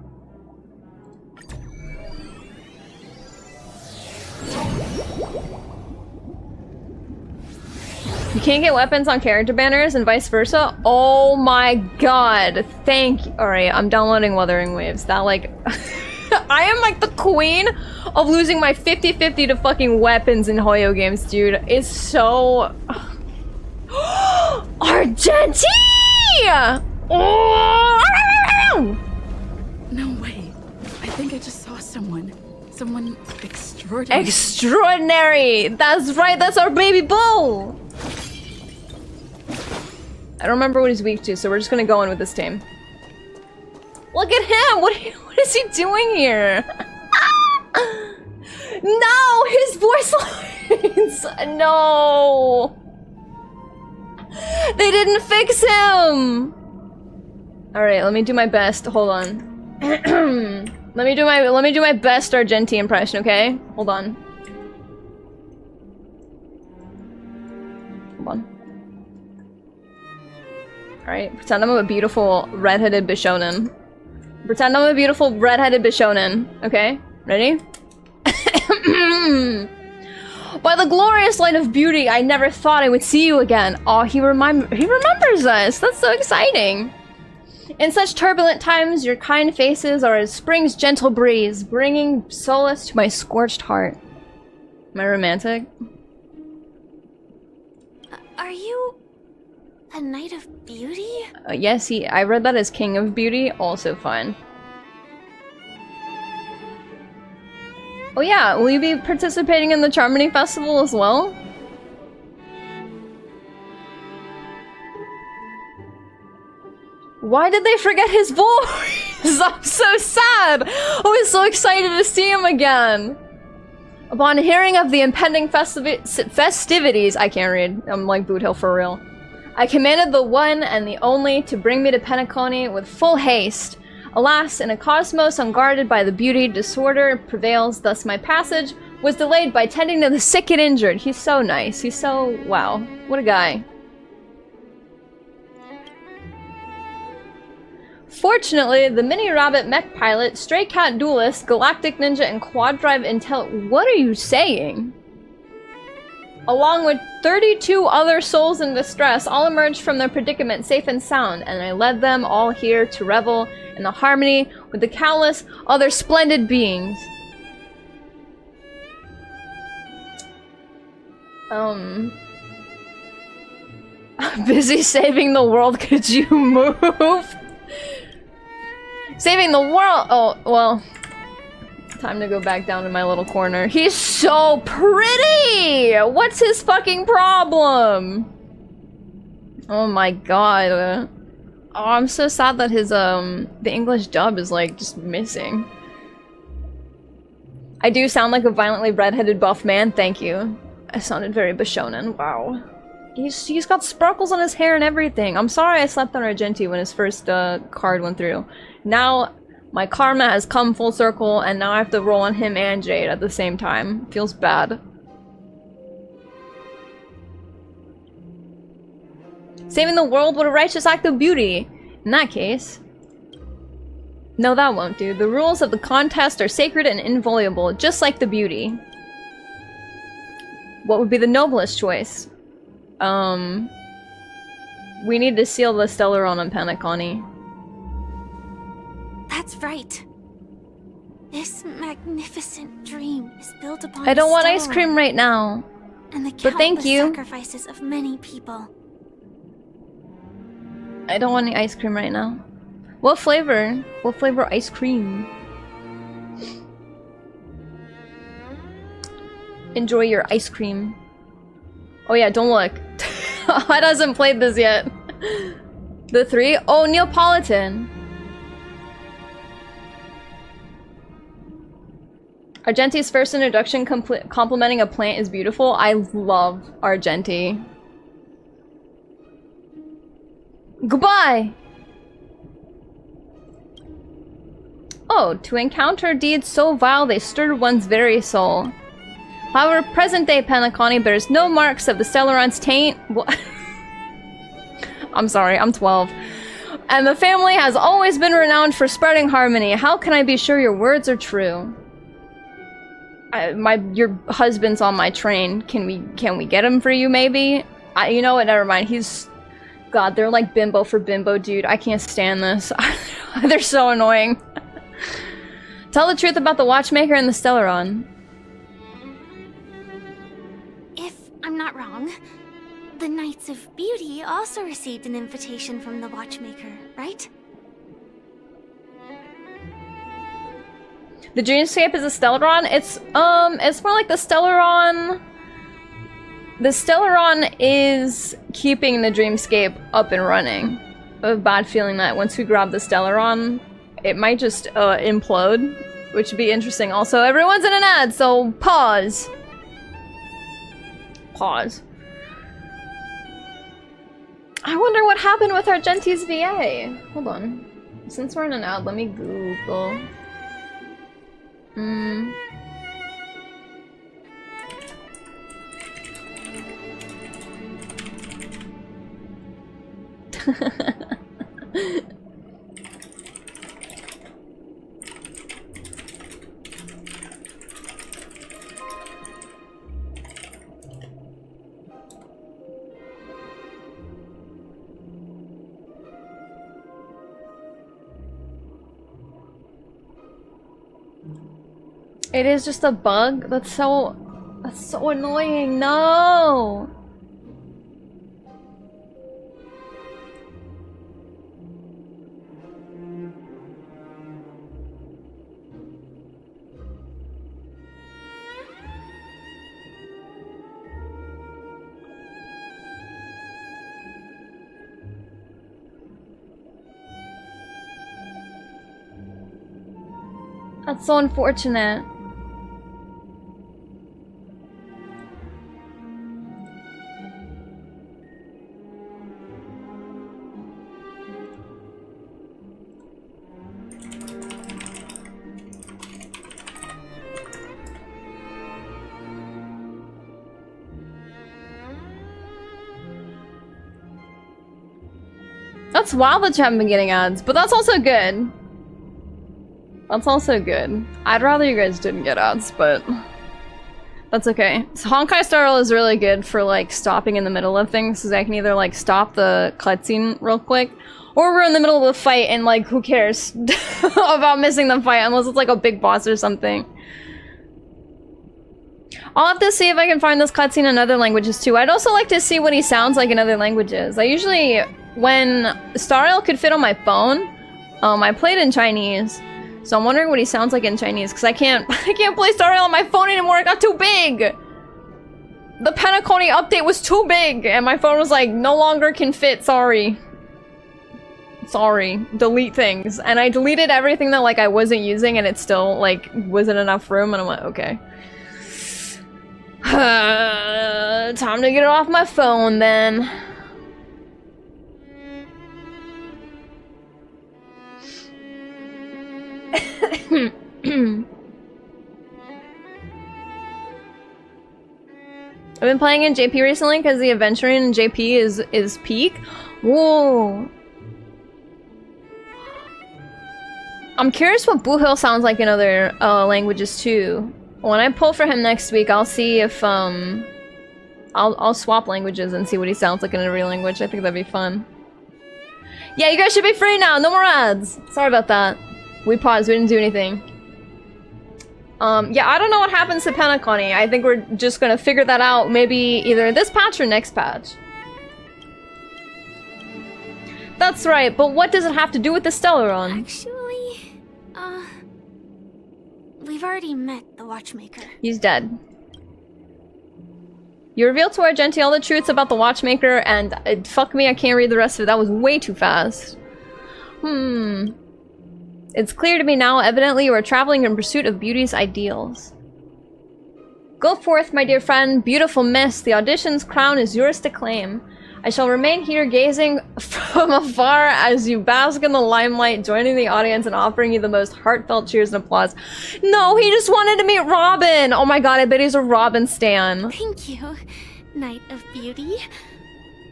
A: You can't get weapons on character banners and vice versa? Oh my god, thank you. Alright, I'm downloading Wuthering Waves. That like... I am like the queen of losing my 50-50 to fucking weapons in Hoyo games, dude. It's so... Argenti! Oh!
V: No way. I think I just saw someone. Someone extraordinary.
A: Extraordinary! That's right, that's our baby bull! I don't remember what he's weak to, so we're just gonna go in with this team. Look at him! What is he doing here? No! His voice lines! No! They didn't fix him! Alright, let me do my best. Hold on. let me do my best Argenti impression, okay? Hold on. Hold on. Alright, pretend I'm a beautiful red-headed Bishonen. Pretend I'm a beautiful red-headed Bishonen, okay? Ready? By the glorious light of beauty, I never thought I would see you again. Oh, he remembers us. That's so exciting. In such turbulent times, your kind faces are as spring's gentle breeze, bringing solace to my scorched heart. Am I romantic?
B: Are you a Knight of Beauty?
A: Yes, I read that as King of Beauty, also fine. Oh yeah, will you be participating in the Charmony Festival as well? Why did they forget his voice? I'm so sad! I was so excited to see him again! Upon hearing of the impending festivities, I can't read, I'm like Boothill for real. I commanded the one and the only to bring me to Penacony with full haste. Alas, in a cosmos unguarded by the beauty, disorder prevails, thus my passage was delayed by tending to the sick and injured. He's so nice, he's so... wow. What a guy. Fortunately, the Mini Rabbit Mech Pilot, Stray Cat Duelist, Galactic Ninja, and Quad Drive Intel- what are you saying? Along with 32 other souls in distress, all emerged from their predicament safe and sound, and I led them all here to revel in the harmony with the countless other splendid beings. Busy saving the world, could you move? Saving the world! Oh, well. Time to go back down to my little corner. He's so pretty! What's his fucking problem? Oh my god. Oh, I'm so sad that his, the English dub is, like, just missing. I do sound like a violently red-headed buff man, thank you. I sounded very Bishonen, wow. He's got sparkles on his hair and everything. I'm sorry I slept on Argenti when his first, card went through. Now, my karma has come full circle, and now I have to roll on him and Jade at the same time. Feels bad. Saving the world with a righteous act of beauty. In that case... no, that won't do. The rules of the contest are sacred and inviolable, just like the beauty. What would be the noblest choice? We need to seal the Stellaron on Penacony.
B: That's right. This magnificent dream is built upon
A: I don't want
B: the
A: ice
B: stone
A: cream right now.
B: and the
A: But thank
B: countless
A: you.
B: sacrifices of many people.
A: I don't want any ice cream right now. What flavor? What flavor ice cream? Enjoy your ice cream. Oh yeah, don't look. I hasn't played this yet. The 3? Oh, Neapolitan. Argenti's first introduction complimenting a plant is beautiful. I love Argenti. Goodbye! Oh, to encounter deeds so vile they stirred one's very soul. However, present-day Penacony bears no marks of the Stellaron's taint. I'm sorry, I'm 12. And the family has always been renowned for spreading harmony. How can I be sure your words are true? Your husband's on my train. Can we get him for you, maybe? You know what? Never mind. He's... God, they're like bimbo for bimbo, dude. I can't stand this. They're so annoying. Tell the truth about the Watchmaker and the Stellaron.
B: If I'm not wrong, the Knights of Beauty also received an invitation from the Watchmaker, right?
A: The Dreamscape is a Stellaron? It's more like the Stellaron... The Stellaron is keeping the Dreamscape up and running. I have a bad feeling that once we grab the Stellaron, it might just implode, which would be interesting. Also, everyone's in an ad, so pause. Pause. I wonder what happened with Argenti's VA. Hold on. Since we're in an ad, let me Google. It is just a bug? That's so annoying. No! That's so unfortunate. That's wild that you haven't been getting ads, but that's also good. That's also good. I'd rather you guys didn't get ads, but that's okay. So Honkai Star Rail is really good for like stopping in the middle of things, because I can either like stop the cutscene real quick, or we're in the middle of the fight and like who cares about missing the fight unless it's like a big boss or something. I'll have to see if I can find this cutscene in other languages too. I'd also like to see what he sounds like in other languages. I usually, when Star Rail could fit on my phone, I played in Chinese. So I'm wondering what he sounds like in Chinese, because I can't play Star Rail on my phone anymore. It got too big. The Penacony update was too big, and my phone was like, no longer can fit. Sorry. Sorry. Delete things. And I deleted everything that like I wasn't using, and it still like wasn't enough room. And I'm like, okay. Time to get it off my phone then. I've been playing in JP recently because the adventuring in JP is peak. Whoa. I'm curious what Boothill sounds like in other languages too. When I pull for him next week, I'll see if I'll swap languages and see what he sounds like in every language. I think that'd be fun. Yeah, you guys should be free now. No more ads. Sorry about that. We paused. We didn't do anything. Yeah, I don't know what happens to Penacony. I think we're just gonna figure that out maybe either this patch or next patch. That's right, but what does it have to do with the Stellaron?
B: Actually, we've already met the Watchmaker.
A: He's dead. You revealed to Argenti all the truths about the Watchmaker, and fuck me, I can't read the rest of it. That was way too fast. It's clear to me now, evidently you are traveling in pursuit of beauty's ideals. Go forth, my dear friend, beautiful miss. The audition's crown is yours to claim. I shall remain here gazing from afar as you bask in the limelight, joining the audience and offering you the most heartfelt cheers and applause. No, he just wanted to meet Robin! Oh my god, I bet he's a Robin stan.
B: Thank you, Knight of Beauty.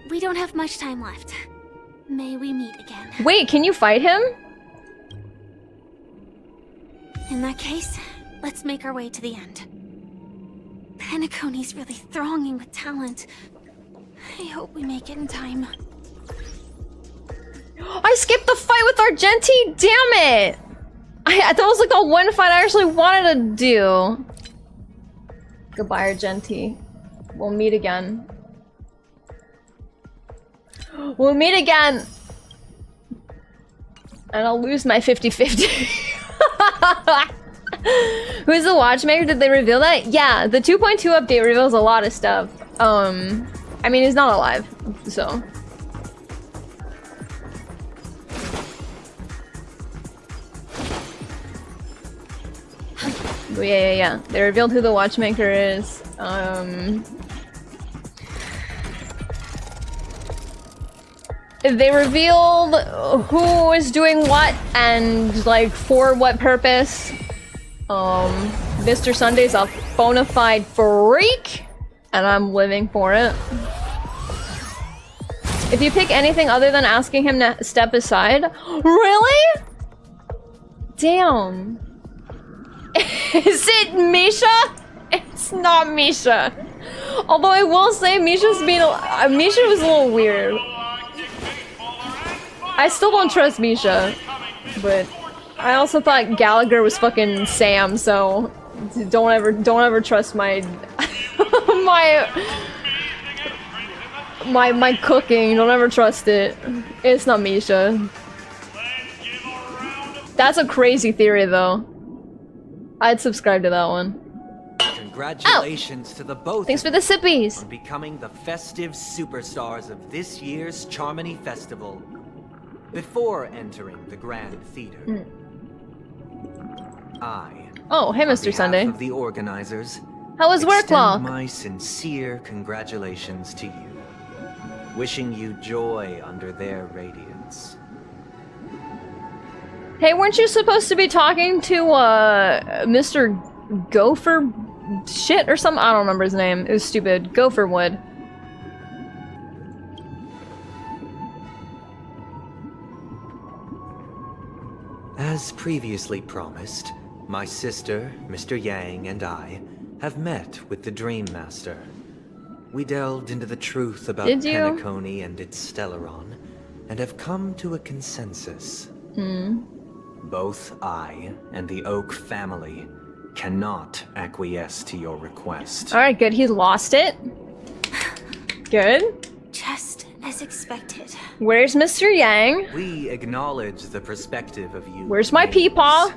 B: We don't have much time left. May we meet again.
A: Wait, can you fight him?
B: In that case, let's make our way to the end. Penacony's really thronging with talent. I hope we make it in time.
A: I skipped the fight with Argenti? Damn it! That was like the one fight I actually wanted to do. Goodbye, Argenti. We'll meet again. We'll meet again! And I'll lose my 50-50. Who's the Watchmaker? Did they reveal that? Yeah, the 2.2 update reveals a lot of stuff. I mean, he's not alive, so. But yeah. They revealed who the Watchmaker is. They revealed who is doing what and like for what purpose. Mr. Sunday's a bona fide freak, and I'm living for it. If you pick anything other than asking him to step aside, really? Damn. Is it Misha? It's not Misha. Although I will say Misha's being Misha was a little weird. I still don't trust Misha, but I also thought Gallagher was fucking Sam, so don't ever trust my my cooking. Don't ever trust it. It's not Misha. That's a crazy theory, though. I'd subscribe to that one.
L: Congratulations to the both.
A: Thanks for the sippies.
L: On becoming the festive superstars of this year's Charmony Festival. Before entering the Grand Theater,
A: Oh, hey, Mr. Sunday.
L: of the organizers,
A: How was work,
L: extend
A: Law?
L: my sincere congratulations to you, wishing you joy under their radiance.
A: Hey, weren't you supposed to be talking to Mr. Gopher shit or something? I don't remember his name. It was stupid. Gopherwood.
L: As previously promised, my sister, Mr. Yang, and I have met with the Dream Master. We delved into the truth about Penacony and its Stellaron, and have come to a consensus. Both I and the Oak family cannot acquiesce to your request.
A: Alright, good. He lost it. Good.
B: Just as expected.
A: Where's Mr. Yang?
L: We acknowledge the perspective of you.
A: Where's my peepaw?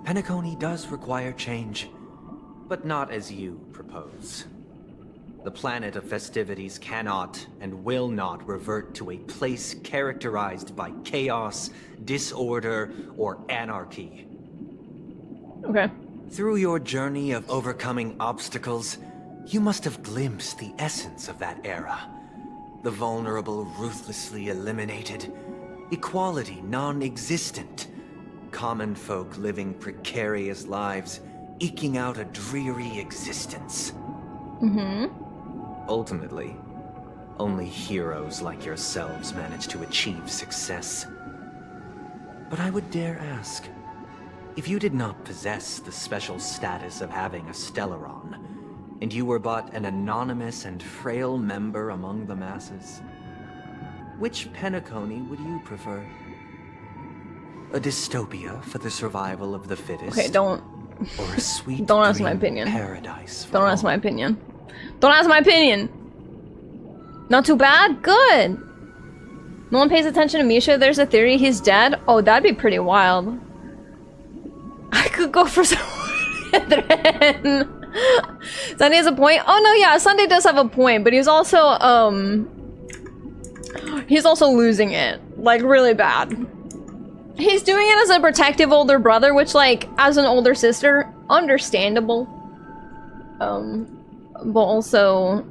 L: Penacony does require change, but not as you propose. The planet of festivities cannot and will not revert to a place characterized by chaos, disorder, or anarchy.
A: Okay.
L: Through your journey of overcoming obstacles, you must have glimpsed the essence of that era. The vulnerable ruthlessly eliminated, equality non-existent, common folk living precarious lives, eking out a dreary existence. Ultimately, only heroes like yourselves manage to achieve success. But I would dare ask, if you did not possess the special status of having a Stellaron, and you were but an anonymous and frail member among the masses, which Penacony would you prefer? A dystopia for the survival of the fittest?
A: Okay, don't.
L: or a sweet
A: Don't ask my
L: dream
A: opinion.
L: paradise.
A: Don't ask my opinion. Don't ask my opinion. Not too bad? Good. No one pays attention to Misha. There's a theory he's dead. Oh, that'd be pretty wild. I could go for someone. Sunday has a point. Oh no, yeah, Sunday does have a point, but he's also losing it, like really bad. He's doing it as a protective older brother, which, like, as an older sister, understandable. But also,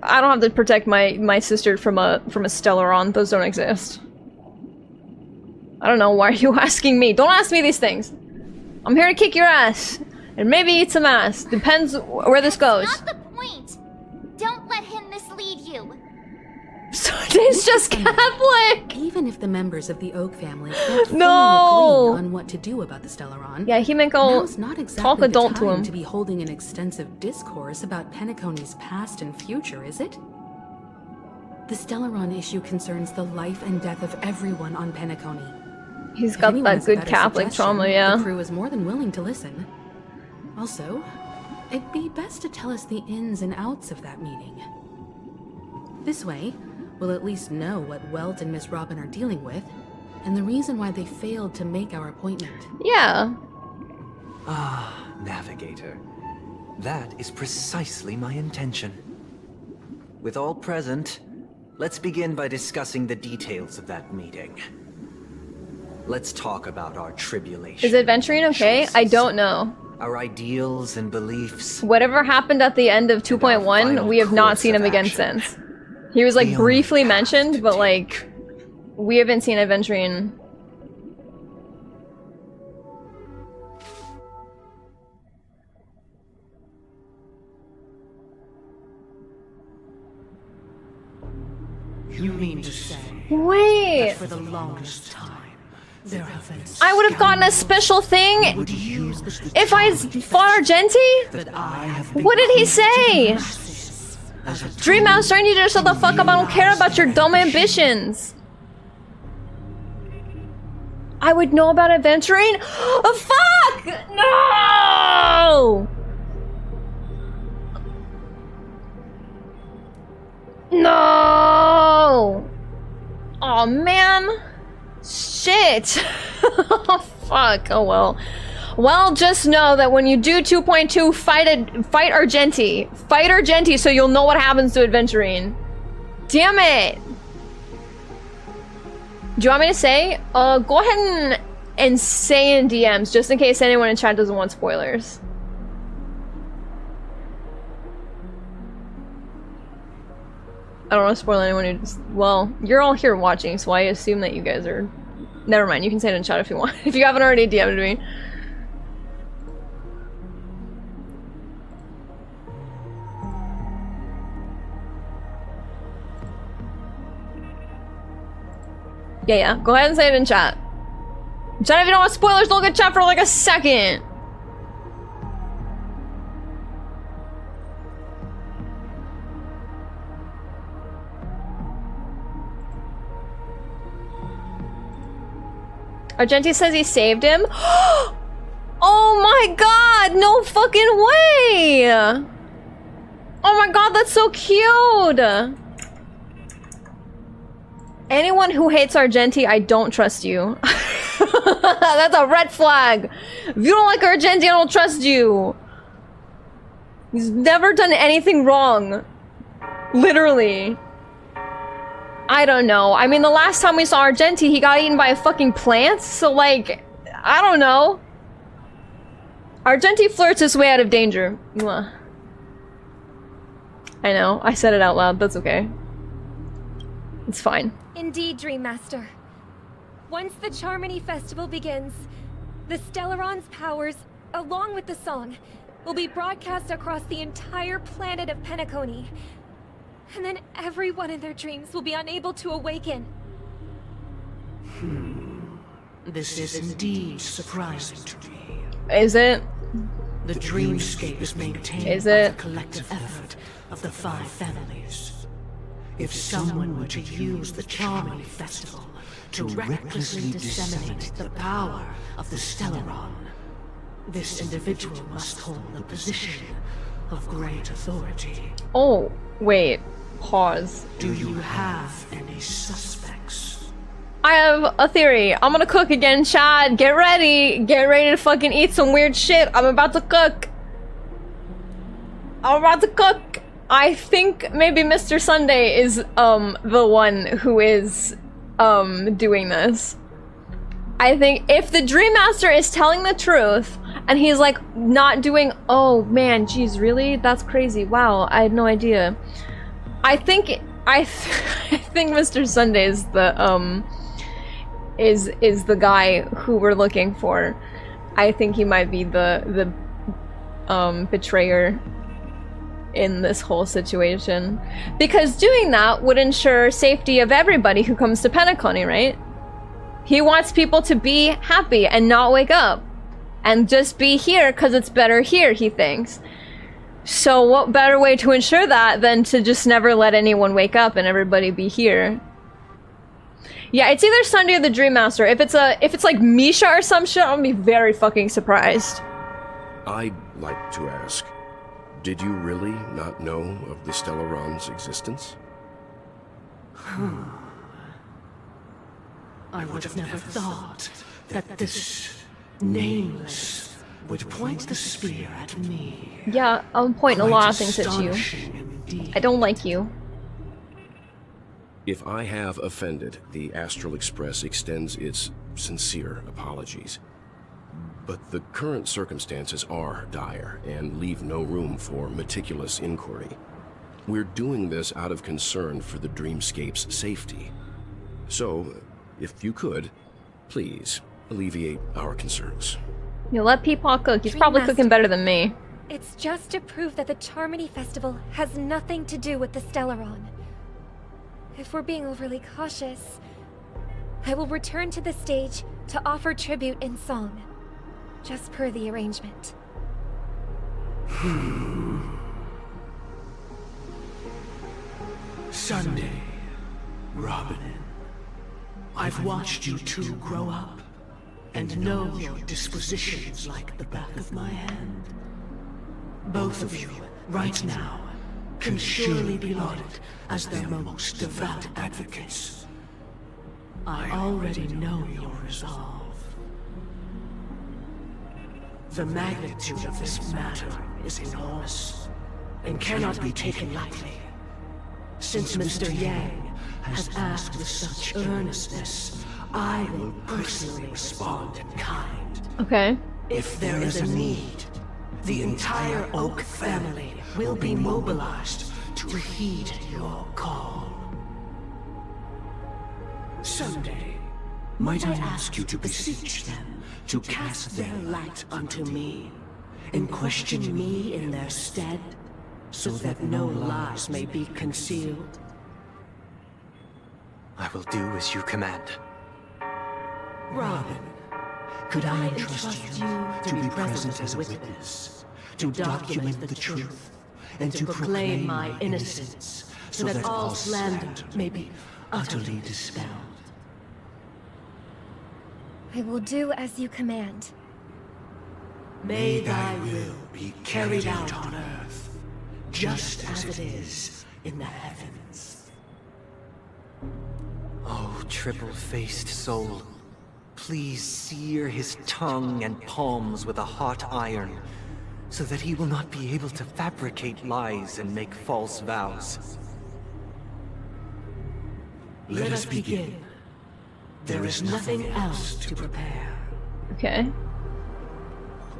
A: I don't have to protect my sister from a Stellaron. Those don't exist. I don't know. Why are you asking me? Don't ask me these things. I'm here to kick your ass, and maybe eat some ass. Depends where this goes.
N: Not the point. Don't let him mislead you.
A: Sunday's just Catholic!
V: Even if the members of the Oak family can't fully
A: No!
V: agree on what to do about the Stellaron,
A: Yeah, he might go
V: now's not exactly
A: talk adult
V: the
A: to
V: time
A: him.
V: to be holding an extensive discourse about Penacony's past and future, is it? The Stellaron issue concerns the life and death of everyone on Penacony.
A: He's
V: If
A: got
V: anyone
A: that
V: has a
A: good
V: better
A: Catholic
V: suggestion,
A: trauma, yeah.
V: The crew is more than willing to listen. Also, it'd be best to tell us the ins and outs of that meeting. This way, we'll at least know what Welt and Miss Robin are dealing with, and the reason why they failed to make our appointment.
A: Yeah.
L: Ah, Navigator. That is precisely my intention. With all present, let's begin by discussing the details of that meeting. Let's talk about our tribulation.
A: Is adventuring okay? I don't know.
L: Our ideals and beliefs.
A: Whatever happened at the end of 2.1, we have not seen him again since. He was, like, briefly mentioned, but, like, we haven't seen adventuring.
D: You mean to say
A: Wait.
D: that for the longest time there have been
A: I would have gotten a special thing if I fought Argenti? What did he say? Dream Master, I need you to shut the fuck up. I don't care about your dumb ambitions. I would know about adventuring? Oh, fuck! No! No! Oh man. Shit. Oh fuck. Oh well. Well, just know that when you do 2.2, fight Argenti. Fight Argenti so you'll know what happens to adventuring. Damn it. Do you want me to say? Go ahead and say in DMs just in case anyone in chat doesn't want spoilers. I don't want to spoil anyone who's... Well, you're all here watching, so I assume that you guys are... Never mind, you can say it in chat if you want. If you haven't already DM'd me. Yeah, go ahead and say it in chat. Chat, if you don't want spoilers, don't get chat for like a second. Argenti says he saved him. Oh my god, no fucking way! Oh my god, that's so cute! Anyone who hates Argenti, I don't trust you. That's a red flag. If you don't like Argenti, I don't trust you. He's never done anything wrong. Literally. I don't know. I mean, the last time we saw Argenti, he got eaten by a fucking plant, so like, I don't know. Argenti flirts his way out of danger. Mwah. I know, I said it out loud, that's okay. It's fine.
I: Indeed, Dream Master. Once the Charmony Festival begins, the Stellaron's powers, along with the song, will be broadcast across the entire planet of Penacony. And then everyone in their dreams will be unable to awaken.
D: This is indeed surprising to me.
A: Is it?
D: The dreamscape is maintained
A: Is
D: by
A: it?
D: the collective effort of the 5 families. If someone were to use the Charmony Festival to recklessly disseminate the power of the Stellaron, This individual must hold a position of great authority.
A: Oh, wait. Pause.
D: Do you have any suspects?
A: I have a theory. I'm gonna cook again, Chad. Get ready. Get ready to fucking eat some weird shit. I'm about to cook. I'm about to cook. I think maybe Mr. Sunday is, the one who is, doing this. I think if the Dream Master is telling the truth, and he's like not doing, oh man, geez, really? That's crazy. Wow, I had no idea. I think Mr. Sunday is the is the guy who we're looking for. I think he might be the betrayer in this whole situation, because doing that would ensure safety of everybody who comes to Penacony, right? He wants people to be happy and not wake up and just be here because it's better here, he thinks. So what better way to ensure that than to just never let anyone wake up and everybody be here? Yeah, it's either Sunday or the Dream Master. If it's like Misha or some shit, I'll be very fucking surprised.
K: I'd like to ask, did you really not know of the Stellaron's existence?
D: I would have never thought that this nameless would point the spear at me.
A: Yeah, I'm pointing a lot of things at you. I don't like you.
K: If I have offended, the Astral Express extends its sincere apologies. But the current circumstances are dire and leave no room for meticulous inquiry. We're doing this out of concern for the Dreamscape's safety. So, if you could, please alleviate our concerns.
A: You let Peepaw cook. He's probably cooking better than me.
I: It's just to prove that the Charmony Festival has nothing to do with the Stellaron. If we're being overly cautious, I will return to the stage to offer tribute in song, just per the arrangement.
D: Sunday, Robin, I've watched you two grow up and know your dispositions like the back of my hand. Both of you, right now, can surely be lauded as their most devout advocates. I already know your resolve. The magnitude of this matter is enormous and cannot be taken lightly. Since Mr. Yang has asked with such earnestness, I will personally respond in kind.
A: Okay.
D: If there is a need, the entire Oak family will be mobilized to heed your call. Someday, might I ask you to beseech them to cast their light unto me, and question me in their stead, so that no lies may be concealed?
L: I will do as you command.
D: Robin, could I entrust you to be present as a witness, to document the truth, and to proclaim my innocence, so that all slander may be utterly dispelled?
I: I will do as you command.
D: May thy will be carried out on earth, just as it is in the heavens.
L: Oh, triple-faced soul, please sear his tongue and palms with a hot iron, so that he will not be able to fabricate lies and make false vows.
D: Let us begin. There is nothing else to prepare.
A: Okay.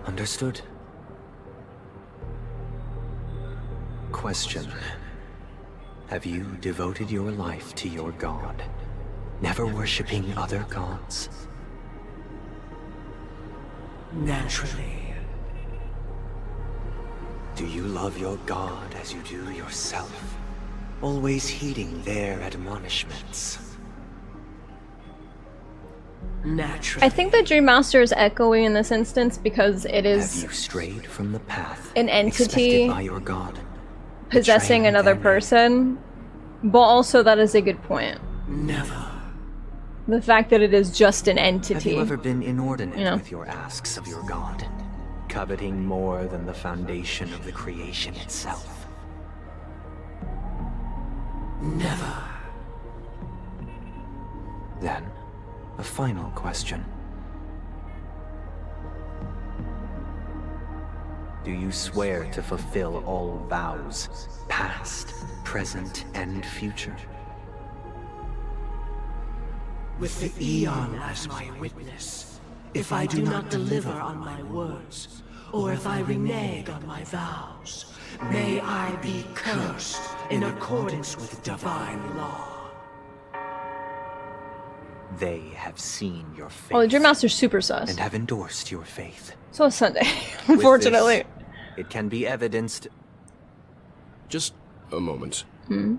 L: Understood. Question. Have you devoted your life to your god, never worshipping other gods?
D: Naturally.
L: Do you love your god as you do yourself, always heeding their admonishments?
D: Naturally.
A: I think the Dream Master is echoing in this instance because it is
L: Have you strayed from the path
A: an entity
L: expected by your god,
A: possessing another person, but also that is a good point.
D: Never.
A: The fact that it is just an entity.
L: Have you ever been inordinate with your asks of your god? coveting more than the foundation of the creation itself?
D: Never.
L: Then, a final question. Do you swear to fulfill all vows, past, present, and future?
D: With the Eon as my witness, if I do not deliver on my words, or if I renege on my vows, may I be cursed in accordance with divine law.
L: They have seen your faith.
A: Oh, the Dream Master's super sus.
L: And have endorsed your faith.
A: So is Sunday, unfortunately.
L: With this, it can be evidenced.
K: Just a moment.
A: Hmm?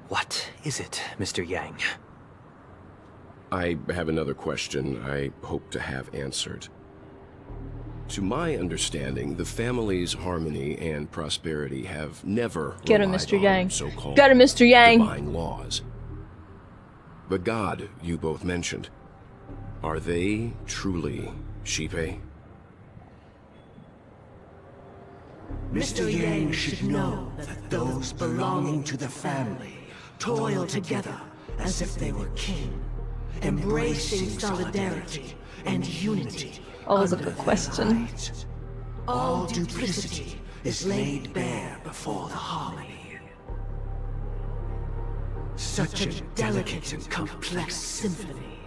L: What is it, Mr. Yang?
K: I have another question I hope to have answered. To my understanding, the family's harmony and prosperity have never
A: Get him,
K: relied
A: Mr.
K: on
A: Yang.
K: so-called
A: Get him, Mr. Yang.
K: divine laws. The god you both mentioned, are they truly Shipe?
D: Mr. Yang should know that those belonging to the family toil together as if they were kin, embracing solidarity and unity.
A: Oh, that's a good question.
D: All duplicity is laid bare before the harmony. Such a delicate and complex symphony.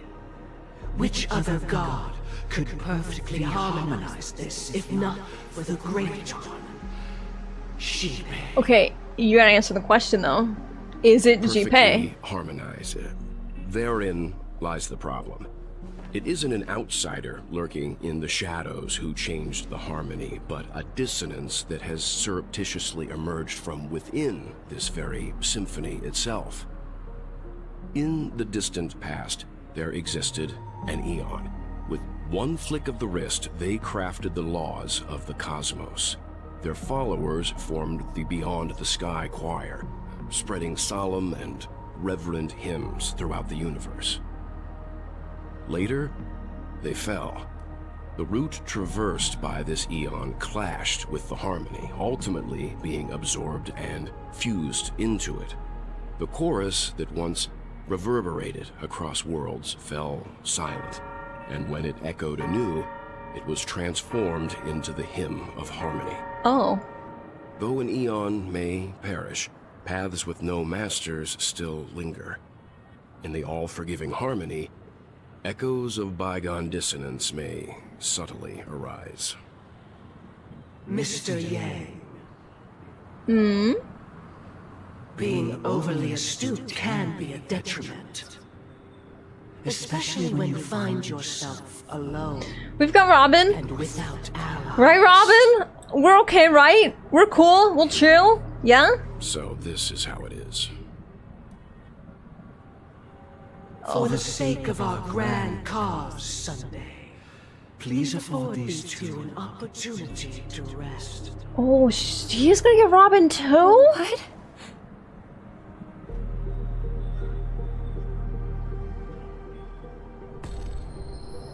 D: Which other god could perfectly harmonize this, if not for the great one? Shipe.
A: Okay, you gotta answer the question though. Is it Jipe?
K: Perfectly harmonize. Therein lies the problem. It isn't an outsider lurking in the shadows who changed the harmony, but a dissonance that has surreptitiously emerged from within this very symphony itself. In the distant past, there existed an Eon. With one flick of the wrist, they crafted the laws of the cosmos. Their followers formed the Beyond the Sky Choir, spreading solemn and reverent hymns throughout the universe. Later, they fell. The route traversed by this Eon clashed with the harmony, ultimately being absorbed and fused into it. The chorus that once reverberated across worlds fell silent, and when it echoed anew, it was transformed into the hymn of harmony.
A: Oh.
K: Though an Eon may perish, paths with no masters still linger. In the all-forgiving harmony, echoes of bygone dissonance may subtly arise.
D: Mr. Yang.
A: Hmm?
D: Being overly astute can be a detriment. Especially when you find yourself alone.
A: We've got Robin.
D: And without allies.
A: Right, Robin? We're okay, right? We're cool. We'll chill. Yeah?
K: So this is how it is.
D: For the sake of our grand cause, Sunday, please afford these two an opportunity to rest.
A: Oh, he's gonna get Robin too? What?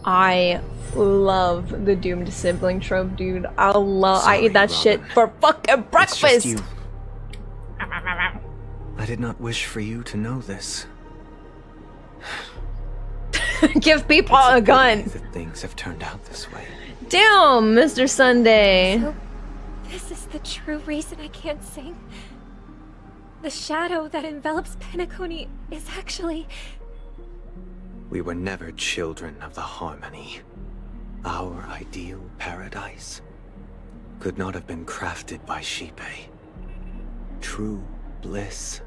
A: I love the doomed sibling trope, dude. I eat that shit for fucking breakfast.
L: You. I did not wish for you to know this.
A: Give people a gun.
L: That things have turned out this way.
A: Damn, Mr. Sunday.
I: So, this is the true reason I can't sing. The shadow that envelops Penacony is actually...
L: We were never children of the harmony. Our ideal paradise could not have been crafted by Shipe. True bliss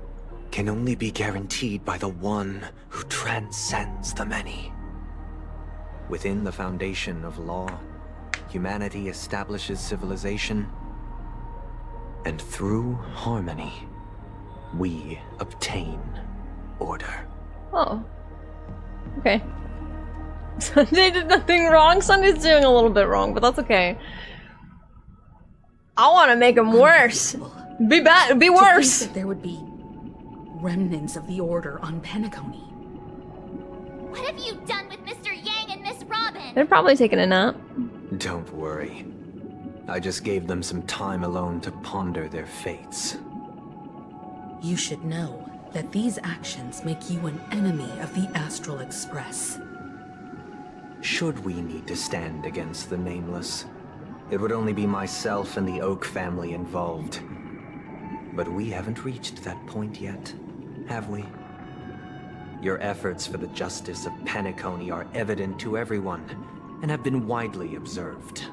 L: can only be guaranteed by the one who transcends the many. Within the foundation of law, humanity establishes civilization, and through harmony, we obtain order.
A: Oh. Okay. Sunday did nothing wrong. Sunday's doing a little bit wrong, but that's okay. I want to make him worse. Be bad. Be worse.
V: To think that there would be remnants of the Order on Penacony.
N: What have you done with Mr. Yang and Miss Robin?
A: They're probably taking a nap.
L: Don't worry. I just gave them some time alone to ponder their fates.
V: You should know that these actions make you an enemy of the Astral Express.
L: Should we need to stand against the Nameless, it would only be myself and the Oak family involved. But we haven't reached that point yet, have we? Your efforts for the justice of Penacony are evident to everyone, and have been widely observed.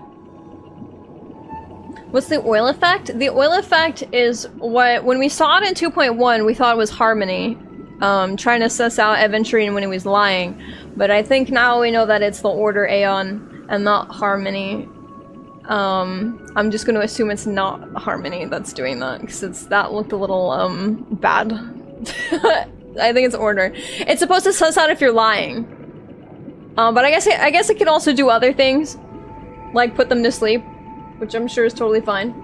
A: What's the oil effect? The oil effect is what, when we saw it in 2.1, we thought it was Harmony. Trying to suss out Aventurine when he was lying. But I think now we know that it's the Order Aeon and not Harmony. I'm just going to assume it's not Harmony that's doing that, because that looked a little, bad. I think it's Order. It's supposed to suss out if you're lying. But I guess it can also do other things. Like put them to sleep, which I'm sure is totally fine.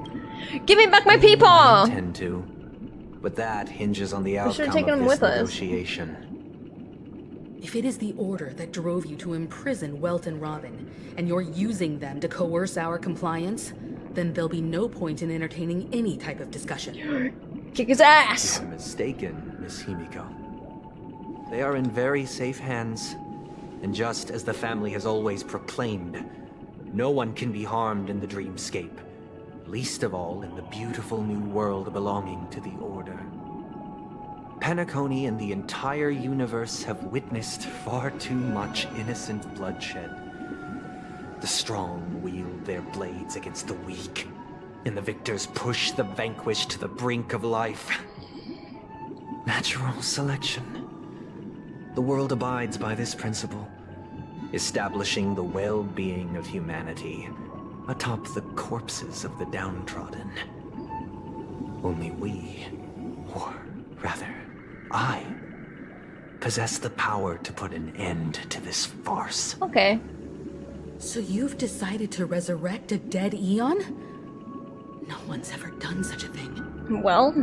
A: Give me back my peepaw!
L: I intend to, but that hinges on the outcome of this negotiation.
V: If it is the Order that drove you to imprison Welt and Robin, and you're using them to coerce our compliance, then there'll be no point in entertaining any type of discussion.
A: Kick his ass!
L: You're mistaken, Miss Himiko. They are in very safe hands, and just as the family has always proclaimed, no one can be harmed in the dreamscape, least of all in the beautiful new world belonging to the Order. Penacony and the entire universe have witnessed far too much innocent bloodshed. The strong wield their blades against the weak, and the victors push the vanquished to the brink of life. Natural selection. The world abides by this principle, establishing the well-being of humanity atop the corpses of the downtrodden. Only we, or rather, I, possess the power to put an end to this farce.
A: Okay.
V: So you've decided to resurrect a dead Eon? No one's ever done such a thing.
A: Well,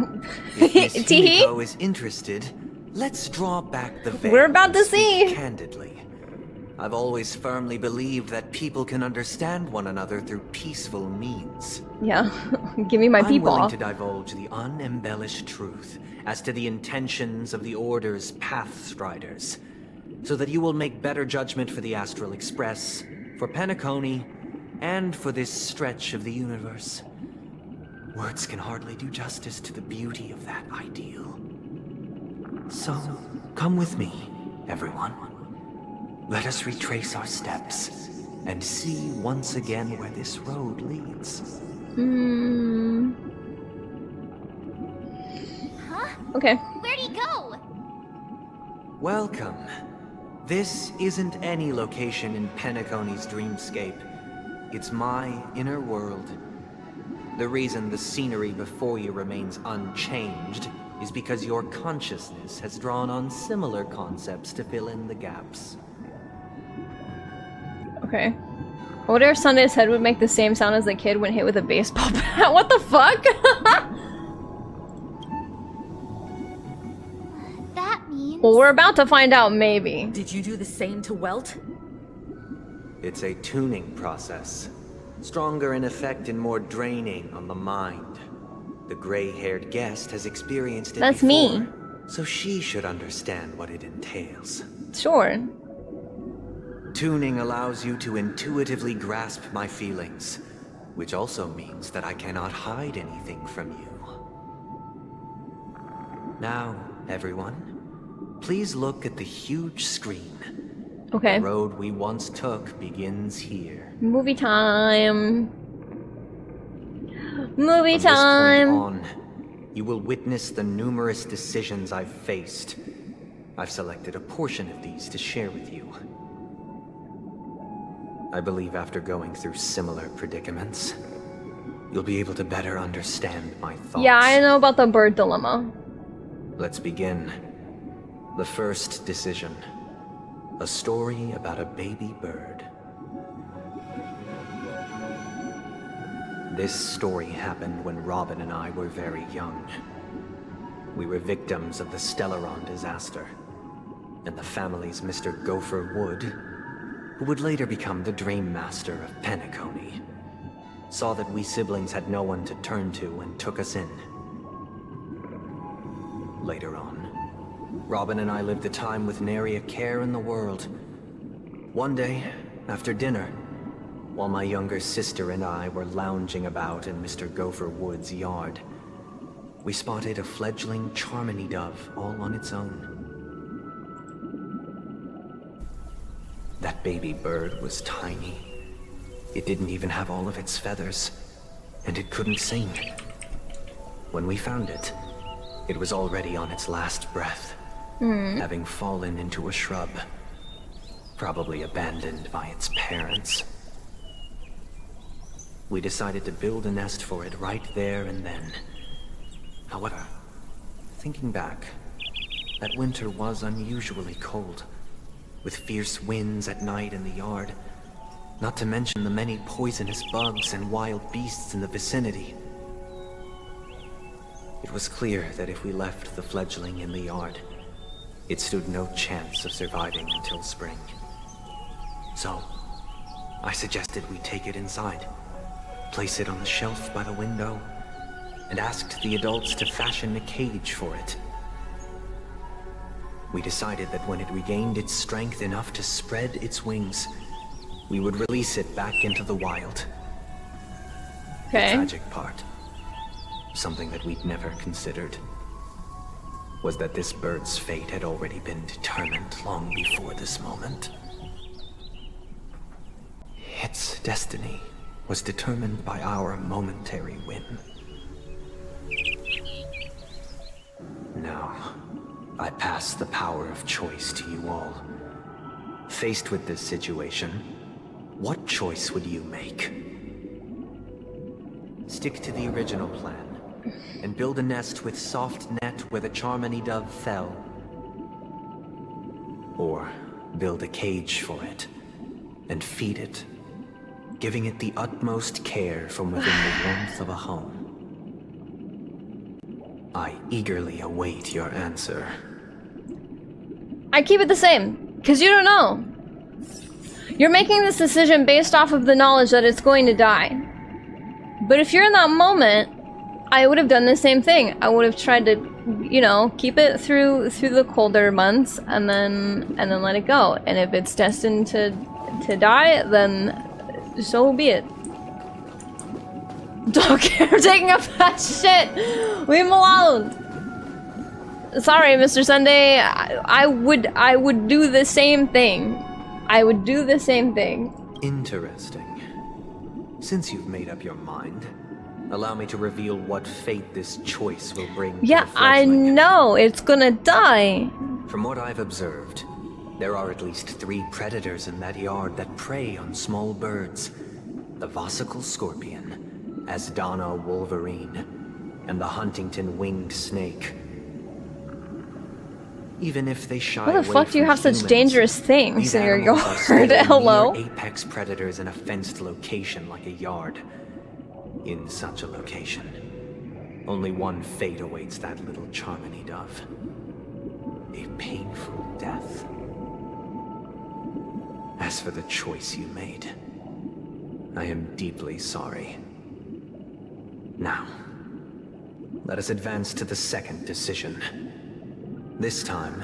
L: if Miss Himiko is interested, let's draw back the veil.
A: We're about to see.
L: Candidly, I've always firmly believed that people can understand one another through peaceful means.
A: Yeah, give me my
L: I'm willing
A: peepaw.
L: to divulge the unembellished truth as to the intentions of the Order's Pathstriders, so that you will make better judgment for the Astral Express, for Penacony, and for this stretch of the universe. Words can hardly do justice to the beauty of that ideal. So, come with me, everyone. Let us retrace our steps, and see once again where this road leads.
N: Huh?
A: Okay.
N: Where'd he go?
L: Welcome. This isn't any location in Penacony's dreamscape. It's my inner world. The reason the scenery before you remains unchanged is because your consciousness has drawn on similar concepts to fill in the gaps.
A: Okay. I wonder if Sunday's head would make the same sound as the kid when hit with a baseball bat. What the fuck?
N: That means...
A: Well, we're about to find out, maybe.
V: Did you do the same to Welt?
L: It's a tuning process. Stronger in effect and more draining on the mind. The gray-haired guest has experienced it
A: That's
L: before,
A: me.
L: so she should understand what it entails.
A: Sure.
L: Tuning allows you to intuitively grasp my feelings, which also means that I cannot hide anything from you. Now, everyone, please look at the huge screen.
A: Okay.
L: The road we once took begins here.
A: Movie time. Movie
L: From this point
A: time.
L: on, you will witness the numerous decisions I've faced. I've selected a portion of these to share with you. I believe after going through similar predicaments, you'll be able to better understand my thoughts.
A: Yeah, I know about the bird dilemma.
L: Let's begin. The first decision. A story about a baby bird. This story happened when Robin and I were very young. We were victims of the Stellaron disaster, and the family's Mr. Gopher Wood who would later become the Dream Master of Penacony, saw that we siblings had no one to turn to and took us in. Later on, Robin and I lived a time with nary a care in the world. One day, after dinner, while my younger sister and I were lounging about in Mr. Gopher Wood's yard, we spotted a fledgling Charmony dove all on its own. That baby bird was tiny. It didn't even have all of its feathers, and it couldn't sing. When we found it, it was already on its last breath, having fallen into a shrub, probably abandoned by its parents. We decided to build a nest for it right there and then. However, thinking back, that winter was unusually cold, with fierce winds at night in the yard, not to mention the many poisonous bugs and wild beasts in the vicinity. It was clear that if we left the fledgling in the yard, it stood no chance of surviving until spring. So, I suggested we take it inside, place it on the shelf by the window, and asked the adults to fashion a cage for it. We decided that when it regained its strength enough to spread its wings, we would release it back into the wild.
A: Okay.
L: The tragic part, something that we'd never considered, was that this bird's fate had already been determined long before this moment. Its destiny was determined by our momentary whim. Now, I pass the power of choice to you all. Faced with this situation, what choice would you make? Stick to the original plan, and build a nest with soft net where the Charmony dove fell. Or build a cage for it, and feed it, giving it the utmost care from within the warmth of a home. I eagerly await your answer.
A: I keep it the same, because you don't know. You're making this decision based off of the knowledge that it's going to die. But if you're in that moment, I would have done the same thing. I would have tried to, you know, keep it through the colder months and then let it go. And if it's destined to die, then so be it. Dog care taking a fat shit. Leave him alone. Sorry, Mr. Sunday. I would do the same thing. I would do the same thing.
L: Interesting. Since you've made up your mind, allow me to reveal what fate this choice will bring.
A: Yeah, I know. It's gonna die.
L: From what I've observed, there are at least 3 predators in that yard that prey on small birds. The Vossicle scorpion, Asdana wolverine, and the Huntington winged snake. Even if they shy away
A: Why the fuck do you have such dangerous things in your yard?
L: Hello? Apex predators in a fenced location like a yard. In such a location, only one fate awaits that little Charmony dove. A painful death. As for the choice you made, I am deeply sorry. Now, let us advance to the second decision. This time,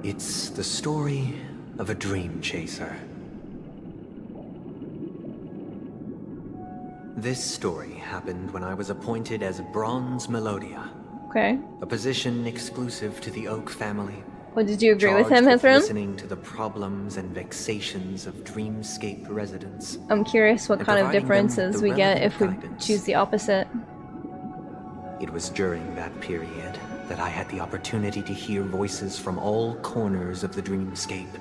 L: it's the story of a dream chaser. This story happened when I was appointed as Bronze Melodia.
A: Okay.
L: A position exclusive to the Oak family.
A: Well, did you agree with him,
L: charged
A: Hithram?
L: listening to the problems and vexations of Dreamscape residents.
A: I'm curious what
L: and
A: kind of
L: providing them
A: differences
L: the
A: we get
L: relevant
A: if we
L: guidance.
A: choose the opposite.
L: It was during that period that I had the opportunity to hear voices from all corners of the dreamscape.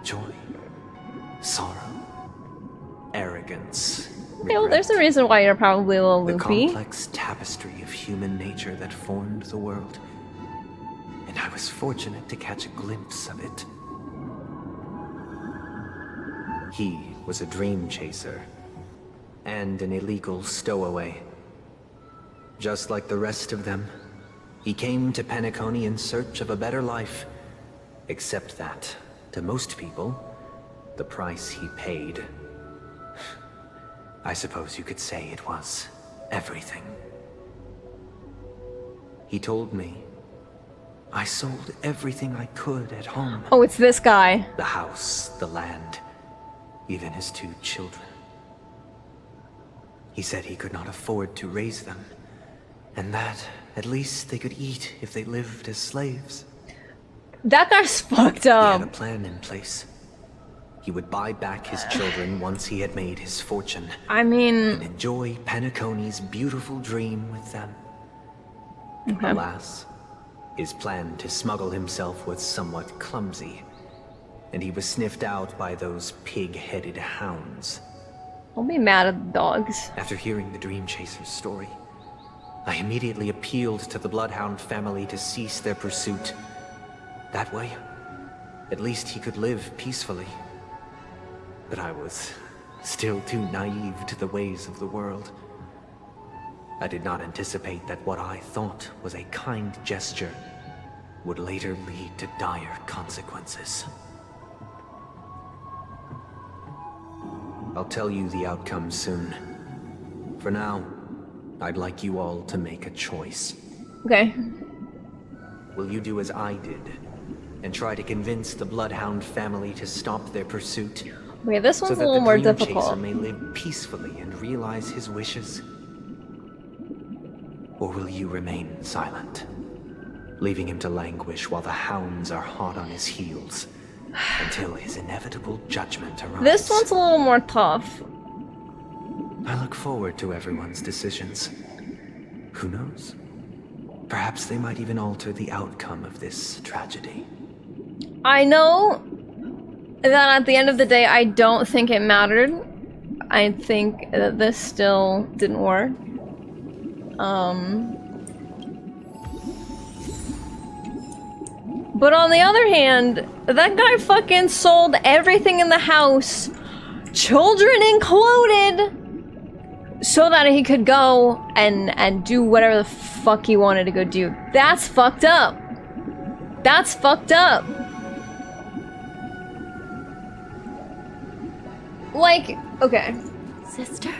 L: Joy, sorrow, arrogance,
A: Okay, well, there's a reason why you're probably a little
L: the
A: loopy.
L: complex tapestry of human nature that formed the world. And I was fortunate to catch a glimpse of it. He was a dream chaser and an illegal stowaway. Just like the rest of them, he came to Penacony in search of a better life. Except that, to most people, the price he paid. I suppose you could say it was everything. He told me I sold everything I could at home.
A: Oh, it's this guy.
L: The house, the land, even his 2 children. He said he could not afford to raise them, and that at least they could eat if they lived as slaves.
A: That guy's fucked
L: He
A: up.
L: had a plan in place. He would buy back his children once he had made his fortune.
A: I mean...
L: And enjoy Penacony's beautiful dream with them.
A: Okay.
L: Alas, his plan to smuggle himself was somewhat clumsy, and he was sniffed out by those pig-headed hounds.
A: Don't be mad at the dogs.
L: After hearing the Dream Chaser's story, I immediately appealed to the Bloodhound family to cease their pursuit. That way, at least he could live peacefully. But I was still too naive to the ways of the world. I did not anticipate that what I thought was a kind gesture would later lead to dire consequences. I'll tell you the outcome soon. For now, I'd like you all to make a choice.
A: Okay.
L: Will you do as I did and try to convince the Bloodhound family to stop their pursuit?
A: Okay, this one's
L: so
A: a little more
L: that the Dream
A: difficult.
L: Chaser may live peacefully and realize his wishes? Or will you remain silent, leaving him to languish while the hounds are hot on his heels until his inevitable judgment arrives?
A: This one's a little more tough.
L: I look forward to everyone's decisions. Who knows? Perhaps they might even alter the outcome of this tragedy.
A: I know that at the end of the day, I don't think it mattered. I think that this still didn't work. But on the other hand, that guy fucking sold everything in the house, children included, so that he could go and do whatever the fuck he wanted to go do. That's fucked up. That's fucked up. Like, okay.
S: Sister?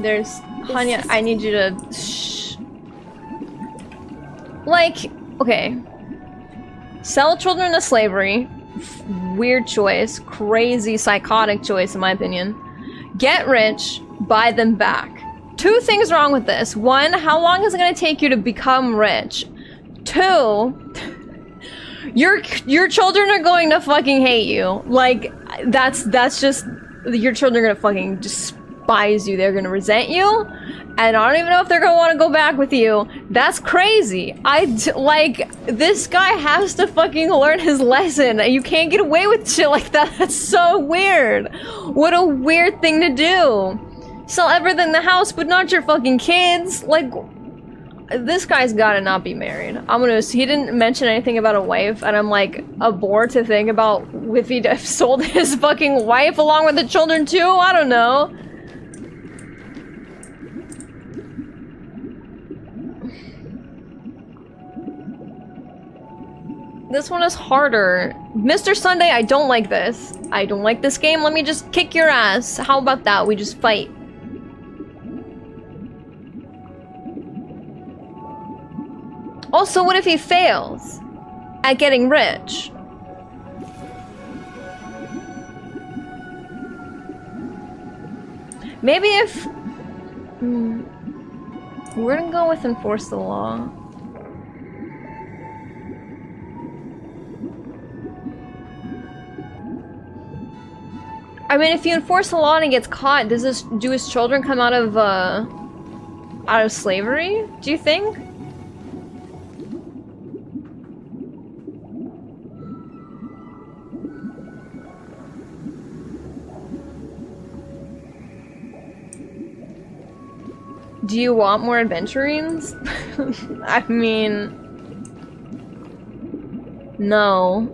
A: There's... Hanya, I need you to... Shh. Like, okay. Sell children to slavery. Weird choice. Crazy, psychotic choice, in my opinion. Get rich. Buy them back. 2 things wrong with this. 1, how long is it gonna take you to become rich? 2, your children are going to fucking hate you. Like, that's just... Your children are gonna fucking despise you. They're gonna resent you. And I don't even know if they're gonna want to go back with you. That's crazy. Like, this guy has to fucking learn his lesson. You can't get away with shit like that. That's so weird. What a weird thing to do. Sell everything in the house, but not your fucking kids. Like, this guy's gotta not be married. He didn't mention anything about a wife, and I'm like, bored to think about if he sold his fucking wife along with the children too? I don't know. This one is harder. Mr. Sunday, I don't like this. I don't like this game. Let me just kick your ass. How about that? We just fight. Also, what if he fails at getting rich? Maybe if... we're gonna go with enforce the law. I mean, if you enforce the law and he gets caught, do his children come out of slavery? Do you think? Do you want more adventurings? I mean... No.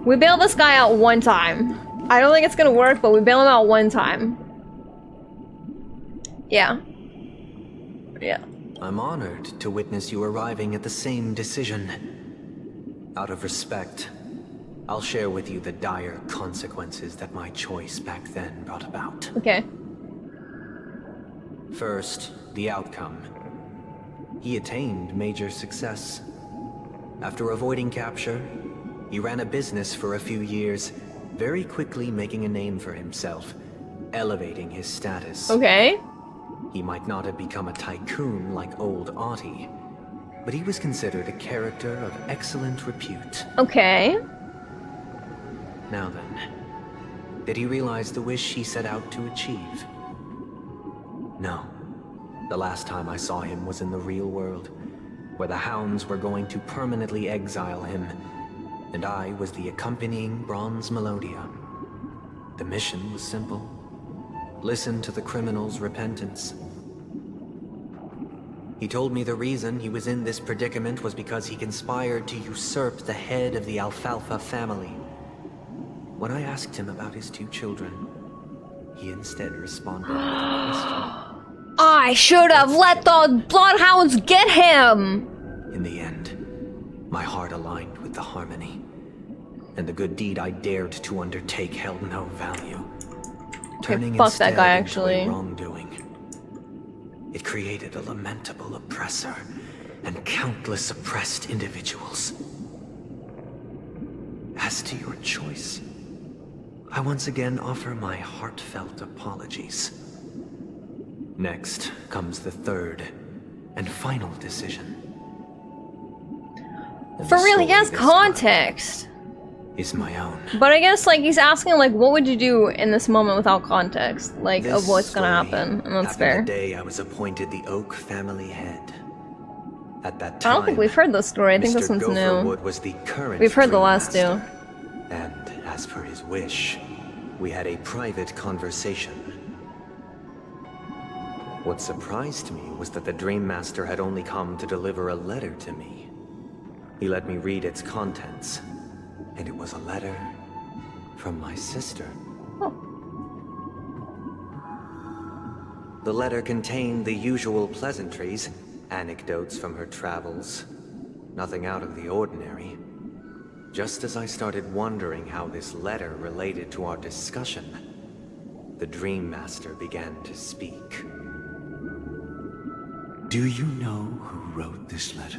A: We bail this guy out 1 time. I don't think it's gonna work, but we bail him out 1 time. Yeah. Yeah.
L: I'm honored to witness you arriving at the same decision. Out of respect, I'll share with you the dire consequences that my choice back then brought about.
A: Okay.
L: First, the outcome. He attained major success. After avoiding capture, he ran a business for a few years, very quickly making a name for himself, elevating his status.
A: Okay.
L: He might not have become a tycoon like old Audie, but he was considered a character of excellent repute.
A: Okay.
L: Now then, did he realize the wish he set out to achieve? No. The last time I saw him was in the real world, where the Hounds were going to permanently exile him, and I was the accompanying Bronze Melodia. The mission was simple. Listen to the criminal's repentance. He told me the reason he was in this predicament was because he conspired to usurp the head of the Alfalfa family. When I asked him about his 2 children, he instead responded with a question.
A: I should have let the Bloodhounds get him!
L: In the end, my heart aligned with the Harmony, and the good deed I dared to undertake held no value. Turning
A: fuck
L: instead
A: that guy,
L: into
A: actually.
L: a wrongdoing. It created a lamentable oppressor and countless oppressed individuals. As to your choice, I once again offer my heartfelt apologies. Next comes the third and final decision.
A: For real, he has context.
L: Is my own.
A: But I guess, like, he's asking, like, what would you do in this moment without context? Like,
L: This
A: of what's gonna
L: story
A: happen, and that's
L: happened
A: fair.
L: the day I was appointed the Oak family head. At that
A: I
L: time,
A: don't think we've heard this story. I think this
L: Mr.
A: one's new.
L: Gopherwood was the current
A: We've heard the
L: Dream
A: last
L: Master,
A: two.
L: and as per his wish, we had a private conversation. What surprised me was that the Dream Master had only come to deliver a letter to me. He let me read its contents, and it was a letter from my sister. The letter contained the usual pleasantries, anecdotes from her travels. Nothing out of the ordinary. Just as I started wondering how this letter related to our discussion, the Dream Master began to speak.
D: Do you know who wrote this letter?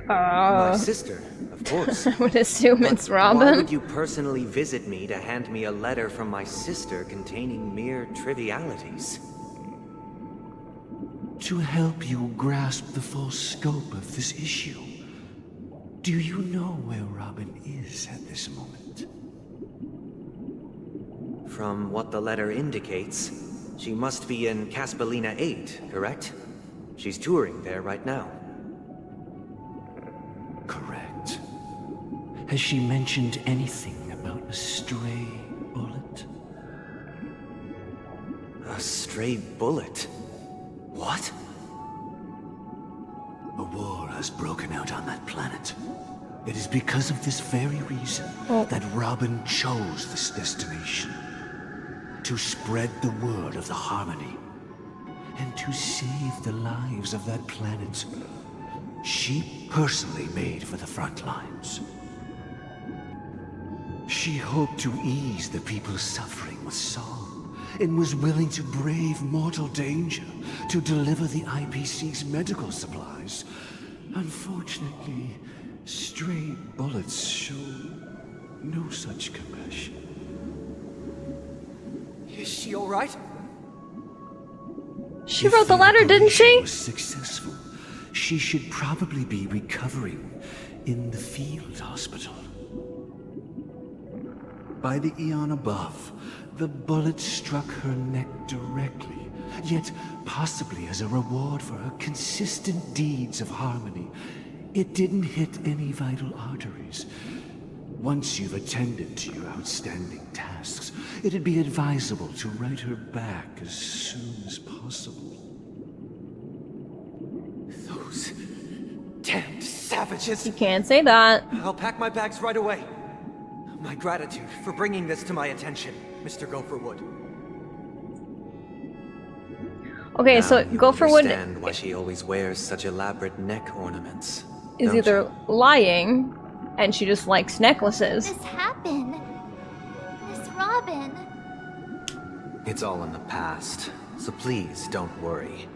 L: My sister, of course.
A: I would assume it's Robin.
L: Why would you personally visit me to hand me a letter from my sister containing mere trivialities?
D: To help you grasp the full scope of this issue. Do you know where Robin is at this moment?
L: From what the letter indicates, she must be in Caspelina 8, correct? She's touring there right now.
D: Correct. Has she mentioned anything about a stray bullet?
L: A stray bullet? What?
D: A war has broken out on that planet. It is because of this very reason that Robin chose this destination. To spread the word of the Harmony. And to save the lives of that planet. She personally made for the front lines. She hoped to ease the people's suffering with song, and was willing to brave mortal danger to deliver the IPC's medical supplies. Unfortunately, stray bullets show no such compassion.
R: Is she all right?
A: She wrote the letter, didn't she?
D: Was successful. She should probably be recovering in the field hospital. By the eon above, the bullet struck her neck directly, yet possibly as a reward for her consistent deeds of harmony. It didn't hit any vital arteries. Once you've attended to your outstanding tasks, it'd be advisable to write her back as soon as possible.
R: Those damned savages!
A: You can't say that.
R: I'll pack my bags right away. My gratitude for bringing this to my attention, Mr. Gopherwood.
A: Okay,
L: Now
A: so
L: you
A: Gopherwood
L: understand why she always wears such elaborate neck ornaments.
A: is
L: don't
A: either
L: you?
A: lying and she just likes necklaces.
N: This happened. Miss Robin.
L: It's all in the past, so please don't worry.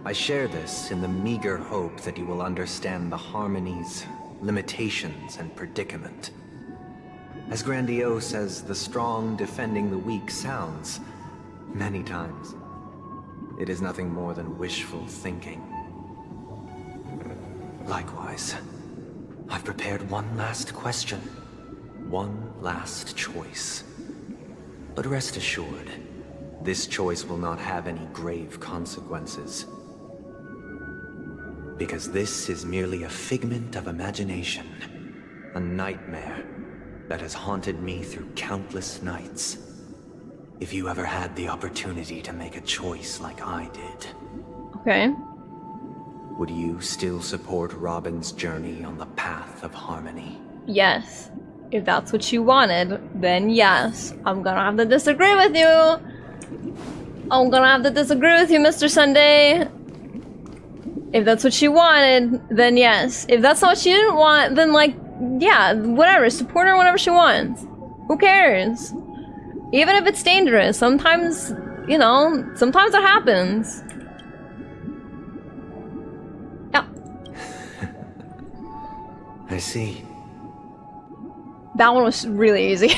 L: I share this in the meager hope that you will understand the harmony's limitations and predicament. As grandiose as the strong defending the weak sounds, many times, it is nothing more than wishful thinking. Likewise, I've prepared one last question, one last choice. But rest assured, this choice will not have any grave consequences. Because this is merely a figment of imagination, a nightmare that has haunted me through countless nights. If you ever had the opportunity to make a choice like I did,
A: Okay.
L: would you still support Robin's journey on the path of harmony?
A: Yes. If that's what you wanted, then yes. I'm gonna have to disagree with you. I'm gonna have to disagree with you, Mr. Sunday. If that's what she wanted, then yes. If that's not what she didn't want, then like, yeah, whatever. Support her whenever she wants. Who cares? Even if it's dangerous, sometimes, you know, sometimes it happens. Yeah.
L: I see.
A: That one was really easy.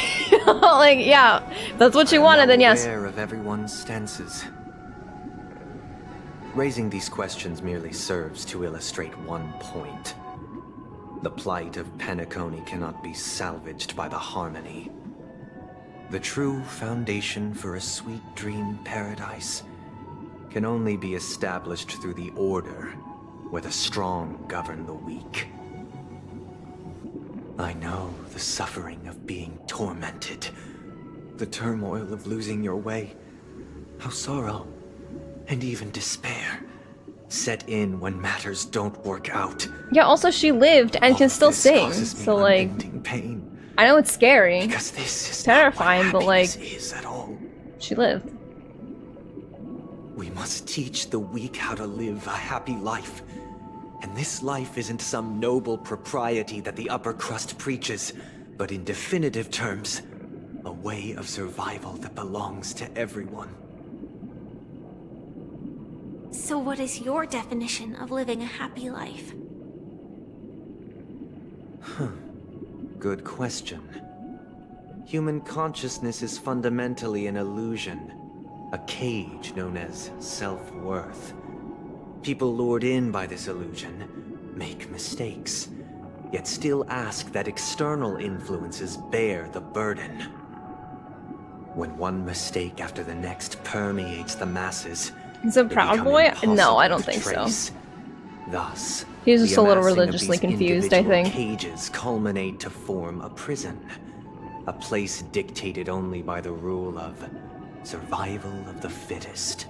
A: Like, yeah, if that's what you wanted, then yes.
L: I'm aware of everyone's stances. Raising these questions merely serves to illustrate one point. The plight of Penacony cannot be salvaged by the harmony. The true foundation for a sweet dream paradise can only be established through the order where the strong govern the weak. I know the suffering of being tormented, the turmoil of losing your way, how sorrow and even despair set in when matters don't work out.
A: Yeah, also she lived and can still sing, so like,
L: pain.
A: I know it's scary.
L: Because this is
A: terrifying, but like,
L: is at all.
A: she lived.
L: We must teach the weak how to live a happy life. And this life isn't some noble propriety that the upper crust preaches, but in definitive terms, a way of survival that belongs to everyone.
B: So what is your definition of living a happy life?
L: Good question. Human consciousness is fundamentally an illusion, a cage known as self-worth. People lured in by this illusion make mistakes, yet still ask that external influences bear the burden. When one mistake after the next permeates the masses,
A: He's a Proud Boy? No, I don't think so.
L: Thus,
A: He's just
L: the
A: a little
L: amassing of
A: religiously
L: these
A: confused, I
L: individual
A: think.
L: Cages culminate to form a prison, a place dictated only by the rule of survival of the fittest.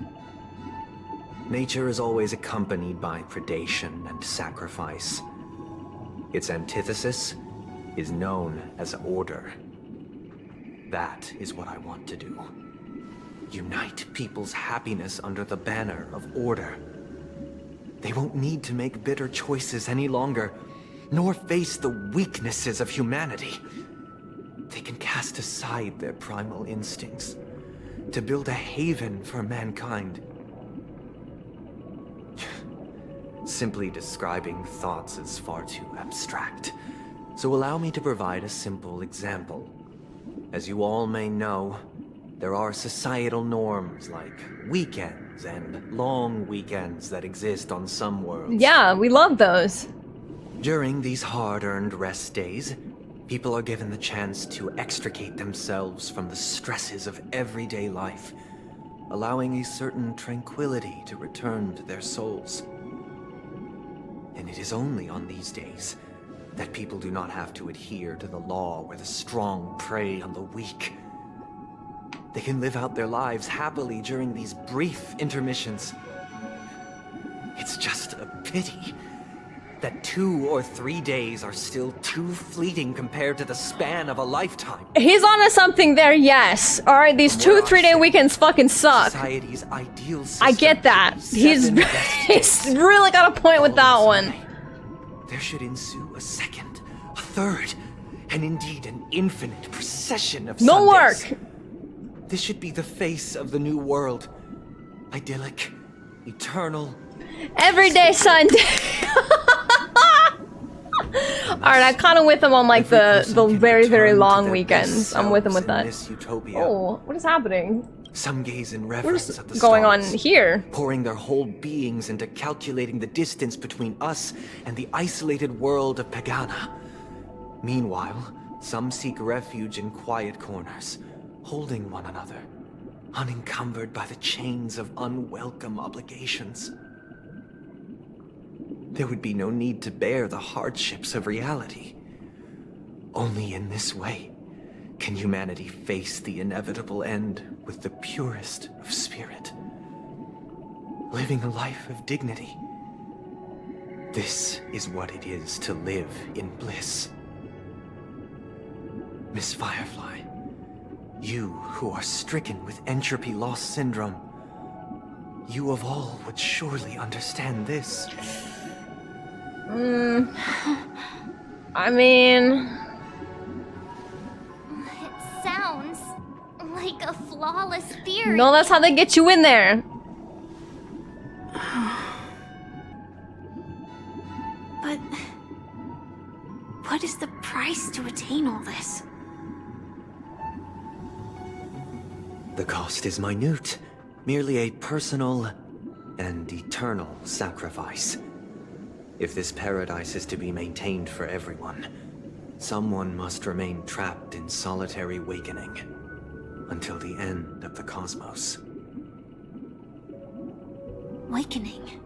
L: Nature is always accompanied by predation and sacrifice. Its antithesis is known as order. That is what I want to do. Unite people's happiness under the banner of order. They won't need to make bitter choices any longer, nor face the weaknesses of humanity. They can cast aside their primal instincts to build a haven for mankind. Simply describing thoughts is far too abstract, so allow me to provide a simple example. As you all may know, there are societal norms like weekends and long weekends that exist on some worlds.
A: Yeah, we love those.
L: During these hard-earned rest days, people are given the chance to extricate themselves from the stresses of everyday life, allowing a certain tranquility to return to their souls. And it is only on these days that people do not have to adhere to the law where the strong prey on the weak. They can live out their lives happily during these brief intermissions. It's just a pity that 2 or 3 days are still too fleeting compared to the span of a lifetime.
A: He's onto something there, yes. Alright, these 2-3 day weekends fucking suck.
L: Society's ideal system.
A: I get that. He's really got a point with that one.
L: There should ensue a second, a third, and indeed an infinite procession of
A: No
L: Sundays.
A: work.
L: This should be the face of the new world. Idyllic, eternal.
A: Everyday Sunday. Alright, I'm kind of with him on like the very, very long weekends. I'm with him with that. Oh, what is happening?
L: Some gaze in
A: What
L: reverence
A: is
L: at the
A: going on
L: stars,
A: here?
L: pouring their whole beings into calculating the distance between us and the isolated world of Pagana. Meanwhile, some seek refuge in quiet corners, holding one another, unencumbered by the chains of unwelcome obligations. There would be no need to bear the hardships of reality. Only in this way can humanity face the inevitable end with the purest of spirit, living a life of dignity. This is what it is to live in bliss. Miss Firefly, you who are stricken with entropy loss syndrome, you of all would surely understand this.
A: I mean...
N: It sounds like a flawless theory.
A: No, that's how they get you in there.
B: But what is the price to attain all this?
L: The cost is minute, merely a personal and eternal sacrifice. If this paradise is to be maintained for everyone, someone must remain trapped in solitary awakening until the end of the cosmos.
B: Awakening.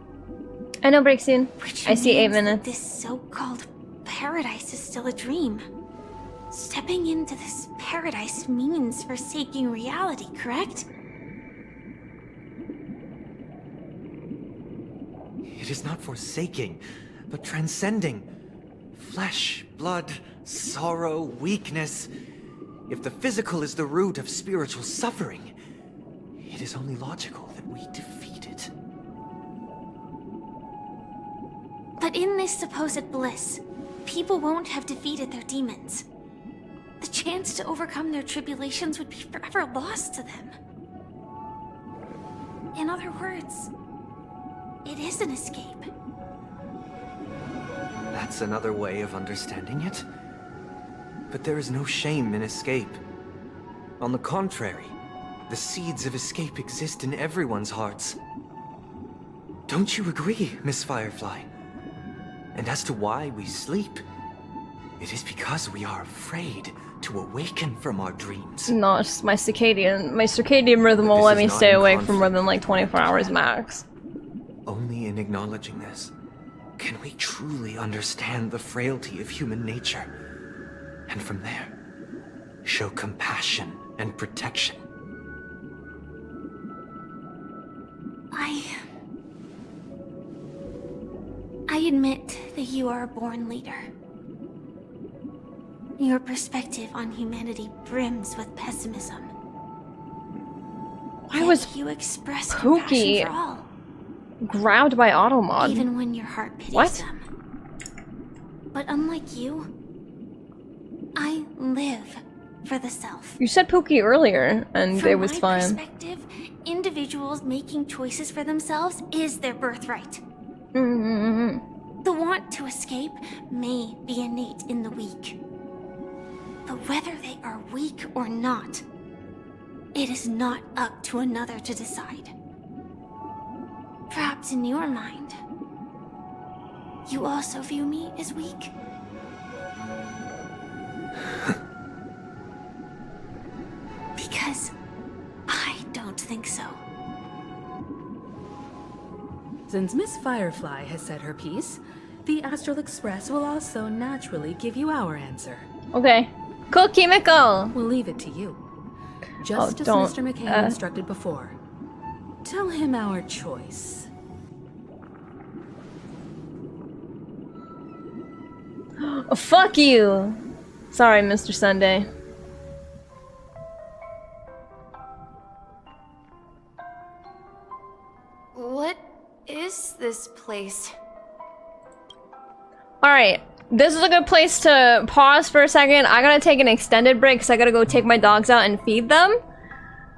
A: I know, break soon.
B: Which
A: I see 8
B: means
A: minutes.
B: This so-called paradise is still a dream. Stepping into this paradise means forsaking reality, correct?
L: It is not forsaking, but transcending. Flesh, blood, sorrow, weakness. If the physical is the root of spiritual suffering, it is only logical that we defeat it.
B: But in this supposed bliss, people won't have defeated their demons. The chance to overcome their tribulations would be forever lost to them. In other words, it is an escape.
L: That's another way of understanding it. But there is no shame in escape. On the contrary, the seeds of escape exist in everyone's hearts. Don't you agree, Miss Firefly? And as to why we sleep, it is because we are afraid to awaken from our dreams.
A: No, it's just my circadian rhythm will let me stay awake for more than like 24 hours max.
L: Only in acknowledging this can we truly understand the frailty of human nature, and from there, show compassion and protection.
B: I admit that you are a born leader. Your perspective on humanity brims with pessimism.
A: Why was
B: you express
A: Pookie
B: compassion for all,
A: grabbed by Automod?
B: even when your heart pities
A: What?
B: them. But unlike you, I live for the self.
A: You said Pookie earlier, and
B: From
A: it was
B: my
A: fine.
B: perspective, individuals making choices for themselves is their birthright. The want to escape may be innate in the weak. But whether they are weak or not, it is not up to another to decide. Perhaps in your mind, you also view me as weak? Because I don't think so.
V: Since Miss Firefly has said her piece, the Astral Express will also naturally give you our answer.
A: Okay. Cool, Kimiko!
V: We'll leave it to you. Just as
A: don't,
V: Mr. McCain instructed before. Tell him our choice.
A: Oh, fuck you! Sorry, Mr. Sunday.
S: What is this place?
A: Alright, this is a good place to pause for a second. I gotta take an extended break because I gotta go take my dogs out and feed them.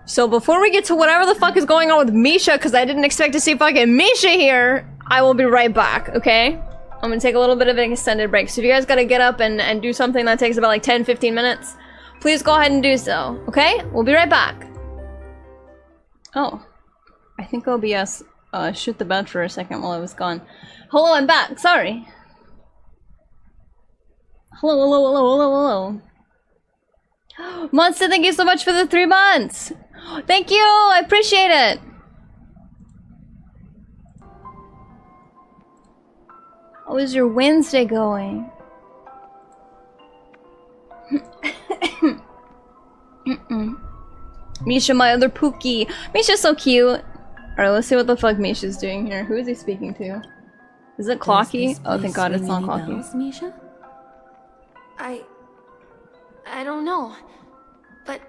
A: So before we get to whatever the fuck is going on with Misha, because I didn't expect to see fucking Misha here, I will be right back, okay? I'm gonna take a little bit of an extended break. So if you guys gotta get up and do something that takes about like 10-15 minutes, please go ahead and do so, okay? We'll be right back. Oh, I think OBS shit the bed for a second while I was gone. Hello, I'm back, sorry. Hello, hello, hello, hello, hello. Monster, thank you so much for the 3 months. Thank you, I appreciate it. How is your Wednesday going? Misha, my other Pookie. Misha's so cute. Alright, let's see what the fuck Misha's doing here. Who is he speaking to? Is it Clocky? Oh, thank God it's not Clocky.
V: Bells, Misha?
S: I don't know, but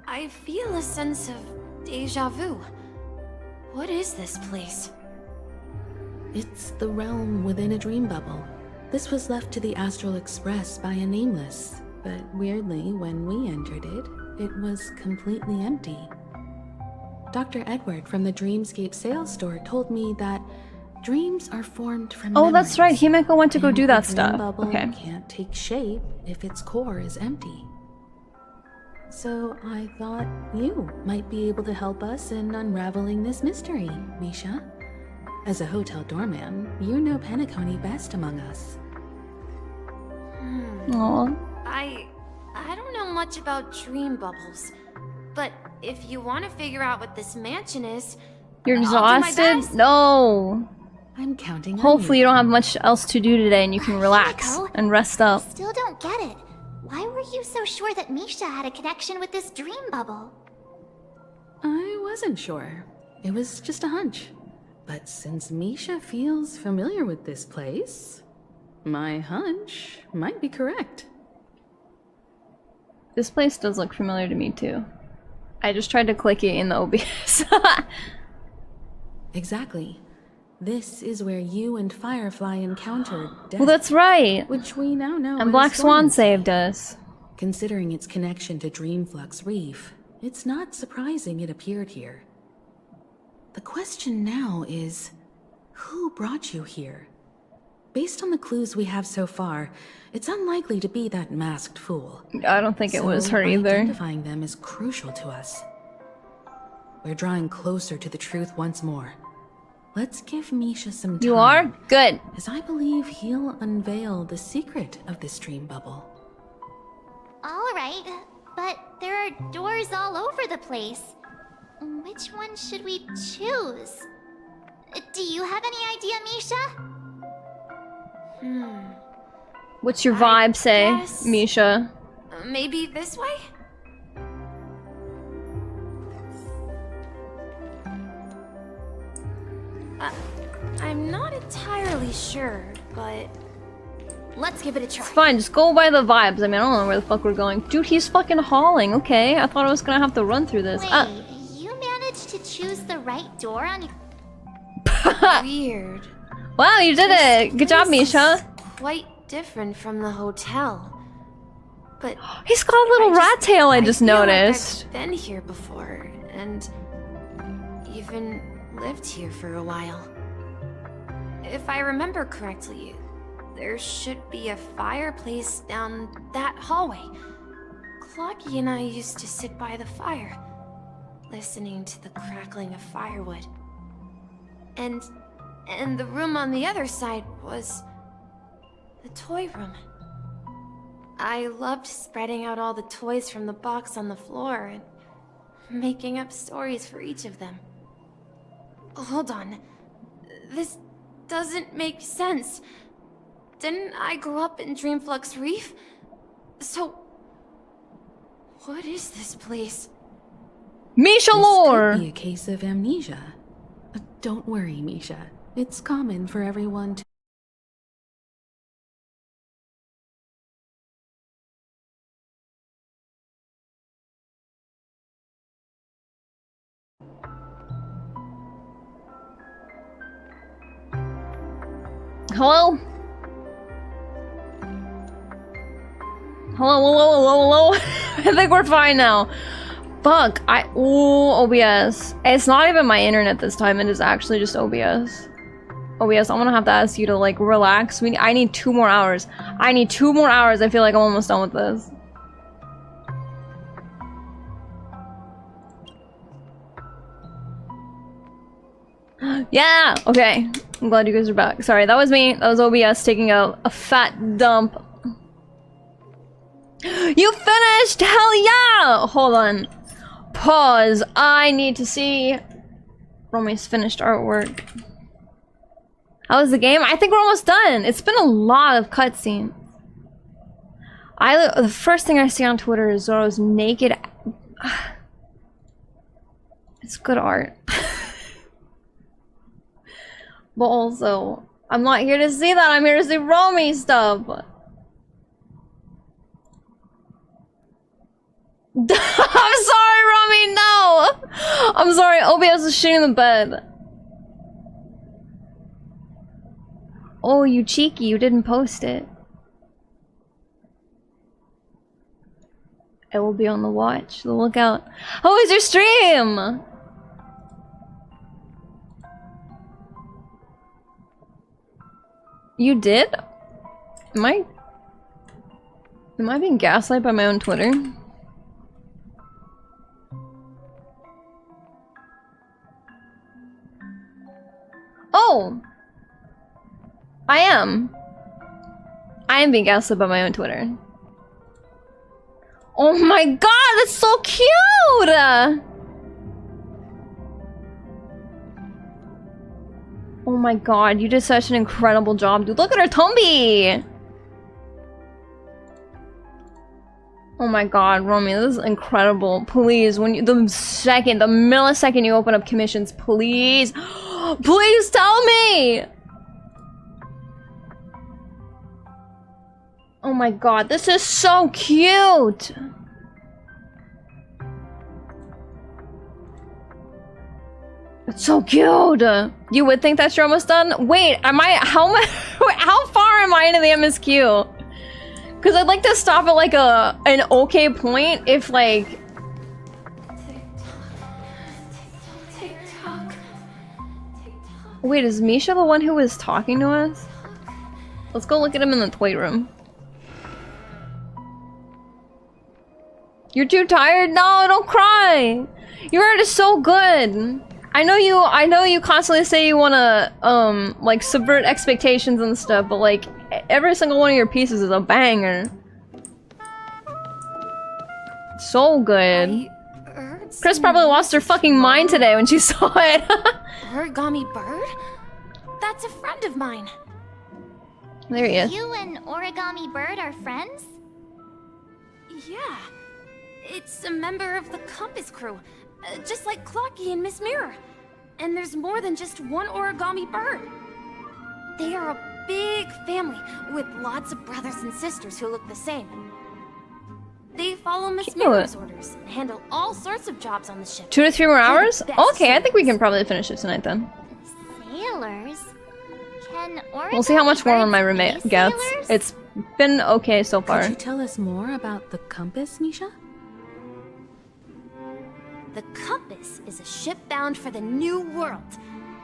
S: I feel a sense of deja vu. What is this place?
V: It's the realm within a dream bubble. This was left to the Astral Express by a nameless, but weirdly, when we entered it, it was completely empty. Dr. Edward from the Dreamscape sales store told me that dreams are formed from
A: Oh, that's right. Himeko went to go do that
V: the dream
A: stuff.
V: bubble
A: Okay.
V: can't take shape if its core is empty. So I thought you might be able to help us in unraveling this mystery, Misha. As a hotel doorman, you know Penacony best among us.
A: Aww.
S: I don't know much about dream bubbles, but if you want to figure out what this mansion is,
A: You're
S: I'll do my
A: exhausted?
S: best.
A: No.
V: I'm counting on
A: Hopefully you don't have much else to do today and you can relax
N: Himeko,
A: and rest up.
N: Still don't get it. Why were you so sure that Misha had a connection with this dream bubble?
V: I wasn't sure. It was just a hunch. But since Misha feels familiar with this place, my hunch might be correct.
A: This place does look familiar to me too. I just tried to click it in the OBS.
V: Exactly. This is where you and Firefly encountered death.
A: Well, that's right.
V: Which we now know
A: And
V: as
A: Black Swan
V: dormancy.
A: saved us.
V: Considering its connection to Dreamflux Reef, it's not surprising it appeared here. The question now is, who brought you here? Based on the clues we have so far, it's unlikely to be that masked fool.
A: I don't think it was her either.
V: Identifying them is crucial to us. We're drawing closer to the truth once more. Let's give Misha some time.
A: You are? Good.
V: As I believe he'll unveil the secret of this dream bubble.
N: All right, but there are doors all over the place. Which one should we choose? Do you have any idea, Misha?
A: What's your vibe say,
S: guess-
A: Misha?
S: Maybe this way? I'm not entirely sure, but let's give it a try.
A: It's fine, just go by the vibes. I mean, I don't know where the fuck we're going. Dude, he's fucking hauling. Okay, I thought I was gonna have to run through this.
N: Wait, you managed to choose the right door on your...
S: Weird.
A: Wow, you did it! Good job,
S: This is
A: Misha.
S: Quite different from the hotel. But
A: He's got a little rat tail, I just
S: feel like
A: noticed.
S: I've been here before, and even lived here for a while. If I remember correctly, there should be a fireplace down that hallway. Clocky and I used to sit by the fire, listening to the crackling of firewood. And the room on the other side was the toy room. I loved spreading out all the toys from the box on the floor and making up stories for each of them. Hold on. This doesn't make sense. Didn't I grow up in Dreamflux Reef? So, what is this place?
A: Misha lore!
V: This could be a case of amnesia. Don't worry, Misha. It's common for everyone to
A: Hello? Hello. I think we're fine now. Fuck, ooh, OBS. It's not even my internet this time, it is actually just OBS. OBS, I'm gonna have to ask you to, like, relax. I need 2 more hours. I need 2 more hours, I feel like I'm almost done with this. Yeah! Okay. I'm glad you guys are back. Sorry, that was me. That was OBS taking a fat dump. You finished! Hell yeah! Hold on. Pause. I need to see Romy's finished artwork. How was the game? I think we're almost done. It's been a lot of cutscene. The first thing I see on Twitter is Zoro's naked. It's good art. But also, I'm not here to see that. I'm here to see Romy stuff. I'm sorry, Romy, no! I'm sorry, OBS is shitting the bed. Oh, you cheeky, you didn't post it. It will be on the watch, the lookout. How was your stream? You did? Am I being gaslighted by my own Twitter? Oh! I am being gaslit by my own Twitter. Oh my god, that's so cute! Oh my god, you did such an incredible job, dude. Look at her Tumby! Oh my god, Romy, this is incredible. Please, when you, the millisecond you open up commissions, please, please tell me! Oh my god, this is so cute! It's so cute! You would think that you're almost done? Wait, how far am I into the MSQ? Because I'd like to stop at like an okay point if like... Wait, is Misha the one who was talking to us? Let's go look at him in the toy room. You're too tired? No, don't cry! Your art is so good! I know you constantly say you wanna, like, subvert expectations and stuff, but, like, every single one of your pieces is a banger. So good. Chris probably lost her fucking mind today when she saw it.
B: Origami bird? That's a friend of mine.
A: There he is.
N: You and Origami Bird are friends?
B: Yeah. It's a member of the Compass crew. Just like Clocky and Miss Mirror. And there's more than just one Origami Bird. They are a big family with lots of brothers and sisters who look the same. They follow Miss Mirror's orders and handle all sorts of jobs on the ship.
A: 2 to 3 more hours? Okay, I think we can probably finish it tonight then.
N: Sailors? Can Origami
A: We'll see how much more my roommate gets.
N: sailors?
A: It's been okay so far.
V: Could you tell us more about the compass, Misha?
B: The Compass is a ship bound for the New World.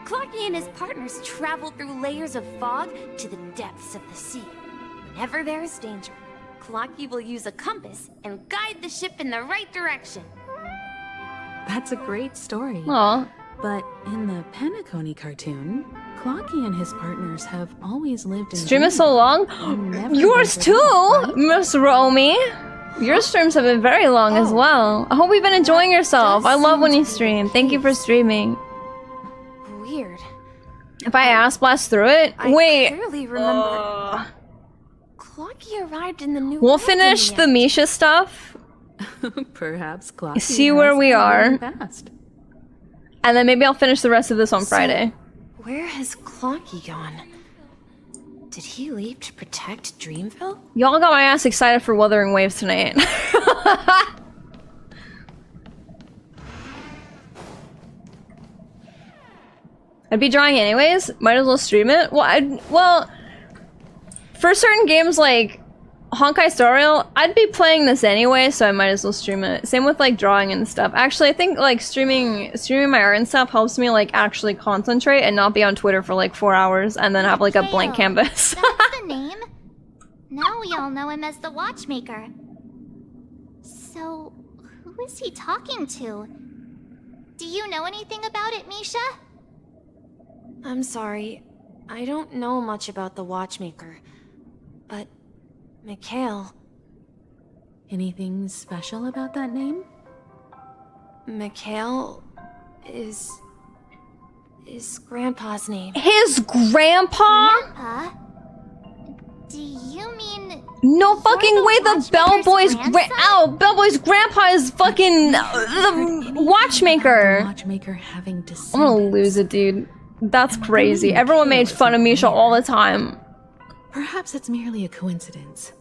B: Clocky and his partners travel through layers of fog to the depths of the sea. Whenever there is danger, Clocky will use a compass and guide the ship in the right direction.
V: That's a great story.
A: Aw.
V: But in the Penacony cartoon, Clocky and his partners have always lived in
A: Stream is so long? Yours too, Miss Romy! Your streams have been very long as well. I hope you've been enjoying yourself. I love when you stream. Thank you for streaming.
B: Weird.
A: If I ass blast through it? Wait.
B: I clearly remember. Clocky arrived in the New
A: We'll
B: World
A: finish
B: in
A: the Misha stuff.
V: Perhaps Clocky
A: See where we are.
V: Fast.
A: And then maybe I'll finish the rest of this on Friday.
B: Where has Clocky gone? Did he leave to protect Dreamville?
A: Y'all got my ass excited for Wuthering Waves tonight. I'd be drawing anyways. Might as well stream it. Well, for certain games like Honkai Star Rail, I'd be playing this anyway, so I might as well stream it. Same with like drawing and stuff. Actually, I think like streaming my art and stuff helps me like actually concentrate and not be on Twitter for like 4 hours and then have like a blank canvas.
N: That's the name. Now we all know him as the Watchmaker. So, who is he talking to? Do you know anything about it, Misha?
G: I'm sorry. I don't know much about the Watchmaker. But Mikhail...
V: Anything special about that name?
G: Mikhail is Grandpa's name.
A: His grandpa?
N: Grandpa? Do you mean...
A: No fucking way the Bellboy's Bellboy's grandpa is fucking the Watchmaker.
V: The Watchmaker having
A: I'm gonna lose it, dude. That's crazy. Everyone made fun of Misha all the time.
V: Perhaps it's merely a coincidence.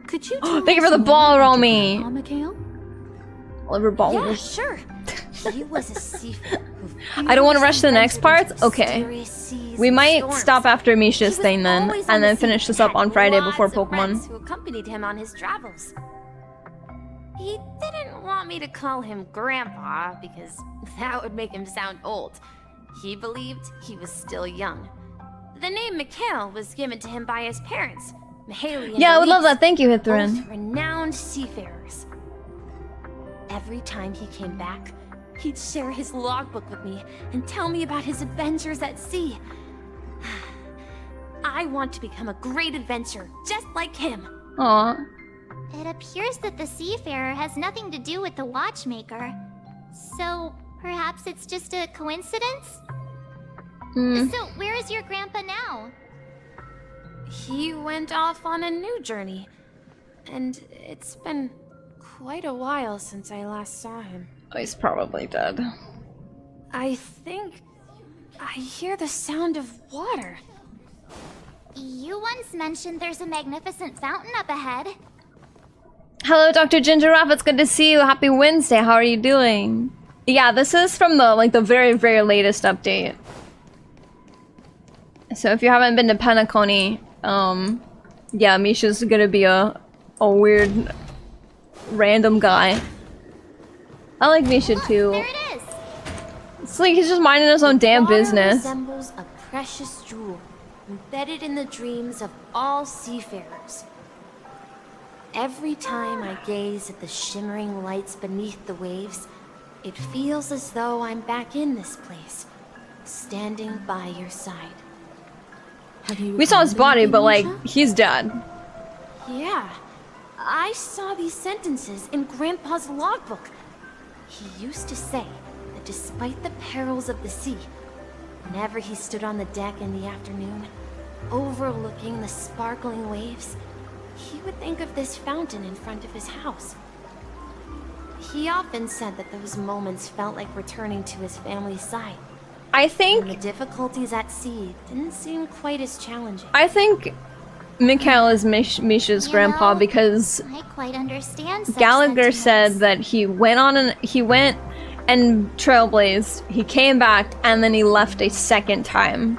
V: Could you
A: thank you for the ball, Romy.
V: Mikhail?
A: Oliver Ball.
G: Yeah, sure. He was a seafarer who
A: I don't want to rush to the next parts. Okay. We might stop after Misha's thing then, and then finish this up on Friday before Pokemon.
G: Who accompanied him on his travels. He didn't want me to call him Grandpa because that would make him sound old. He believed he was still young. The name Mikhail was given to him by his parents, Mihaly and
A: Yeah, I would love
G: Elise,
A: that. Thank you, Hithrin.
G: both renowned seafarers. Every time he came back, he'd share his logbook with me and tell me about his adventures at sea. I want to become a great adventurer, just like him.
A: Aw.
N: It appears that the Seafarer has nothing to do with the Watchmaker. So, perhaps it's just a coincidence? So, where is your grandpa now?
G: He went off on a new journey, and it's been quite a while since I last saw him.
A: Oh, he's probably dead.
G: I think I hear the sound of water.
N: You once mentioned there's a magnificent fountain up ahead.
A: Hello, Dr. Ginger Raff. It's good to see you. Happy Wednesday. How are you doing? Yeah, this is from the very, very latest update. So if you haven't been to Penacony, yeah, Misha's gonna be a weird, random guy. I like Misha too.
N: There it is.
A: It's like he's just minding his own damn
G: Water
A: business.
G: resembles a precious jewel embedded in the dreams of all seafarers. Every time I gaze at the shimmering lights beneath the waves, it feels as though I'm back in this place, standing by your side.
A: We saw his body, but like, he's dead.
G: Yeah, I saw these sentences in Grandpa's logbook. He used to say that despite the perils of the sea, whenever he stood on the deck in the afternoon, overlooking the sparkling waves, he would think of this fountain in front of his house. He often said that those moments felt like returning to his family's side.
A: I think
G: and the difficulties at sea didn't seem quite as challenging.
A: I think Mikhail is Misha's grandpa because
N: I quite understand such
A: Gallagher
N: sentiments.
A: said that he went and trailblazed, he came back, and then he left a second time.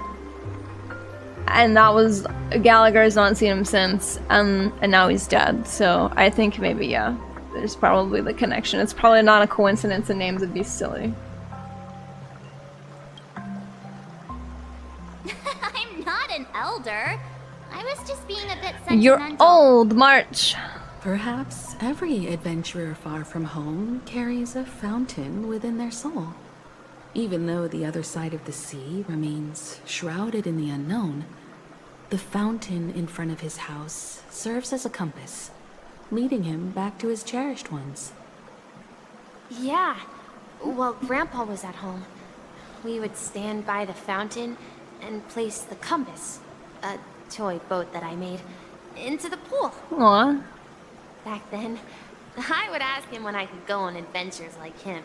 A: And that was, Gallagher has not seen him since, and now he's dead. So I think maybe, yeah, there's probably the connection. It's probably not a coincidence, the names would be silly.
N: I'm not an elder. I was just being a bit sentimental.
A: You're old, March.
V: Perhaps every adventurer far from home carries a fountain within their soul. Even though the other side of the sea remains shrouded in the unknown, the fountain in front of his house serves as a compass, leading him back to his cherished ones.
G: Yeah, while Grandpa was at home, we would stand by the fountain and place the compass, a toy boat that I made, into the pool.
A: Aww.
G: Back then, I would ask him when I could go on adventures like him,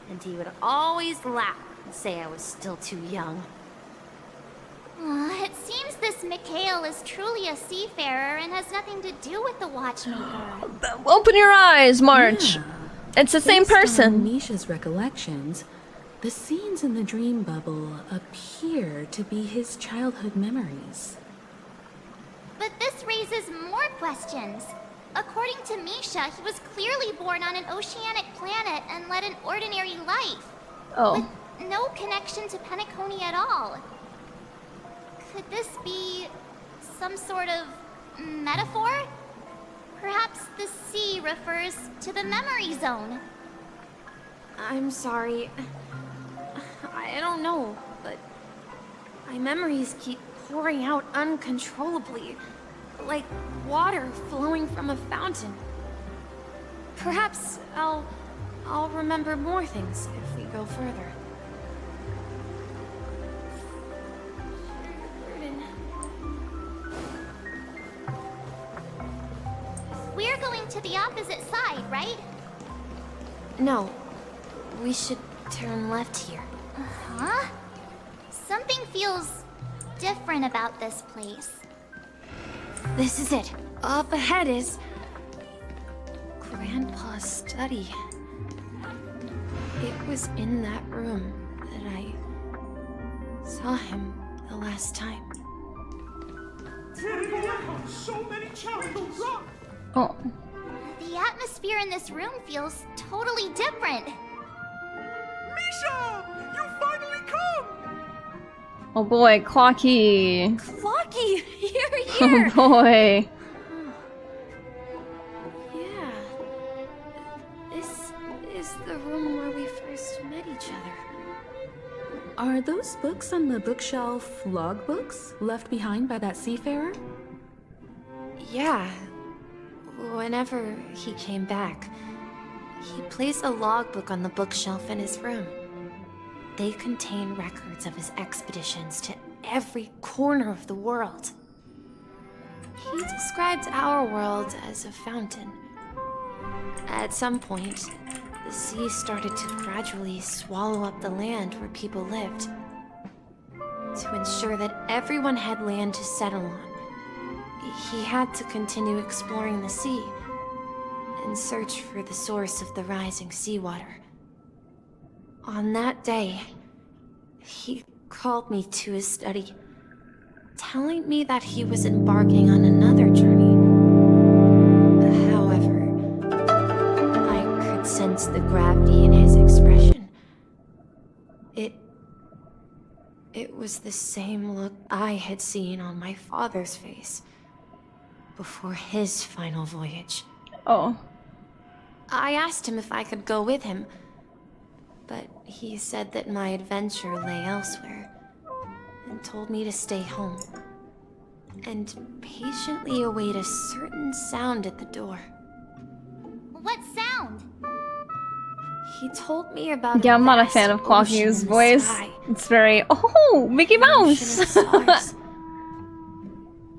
G: and he would always laugh and say I was still too young.
N: It seems this Mikhail is truly a seafarer and has nothing to do with the Watchmaker.
A: Open your eyes, March.
V: Yeah.
A: It's the same
V: Based on
A: person.
V: Misha's recollections, the scenes in the dream bubble appear to be his childhood memories.
N: But this raises more questions. According to Misha, he was clearly born on an oceanic planet and led an ordinary life.
A: Oh.
N: With no connection to Penacony at all. Could this be some sort of metaphor? Perhaps the sea refers to the memory zone.
G: I'm sorry. I don't know, but my memories keep pouring out uncontrollably, like water flowing from a fountain. Perhaps I'll remember more things if we go further.
N: We're going to the opposite side, right?
G: No, we should turn left here.
N: Huh? Something feels different about this place.
G: This is it. Up ahead is Grandpa's study. It was in that room that I saw him the last time.
M: So many challenges.
A: Oh.
N: The atmosphere in this room feels totally different.
M: Misha! You finally come!
A: Oh boy, Clocky.
G: Clocky! You're
A: Oh
G: here!
A: boy.
G: Yeah. This is the room where we first met each other.
V: Are those books on the bookshelf logbooks left behind by that seafarer?
G: Yeah. Whenever he came back, he placed a logbook on the bookshelf in his room. They contain records of his expeditions to every corner of the world. He described our world as a fountain. At some point, the sea started to gradually swallow up the land where people lived. To ensure that everyone had land to settle on, he had to continue exploring the sea and search for the source of the rising seawater. On that day, he called me to his study, telling me that he was embarking on another journey. However, I could sense the gravity in his expression. It was the same look I had seen on my father's face before his final voyage.
A: Oh.
G: I asked him if I could go with him, but he said that my adventure lay elsewhere, and told me to stay home, and patiently await a certain sound at the door.
N: What sound?
G: He told me about
A: Yeah, I'm not a
G: vast
A: fan of
G: ocean
A: Clocky's
G: in the
A: voice.
G: sky.
A: It's very, oh, Mickey
G: An ocean of
A: Mouse.
G: stars.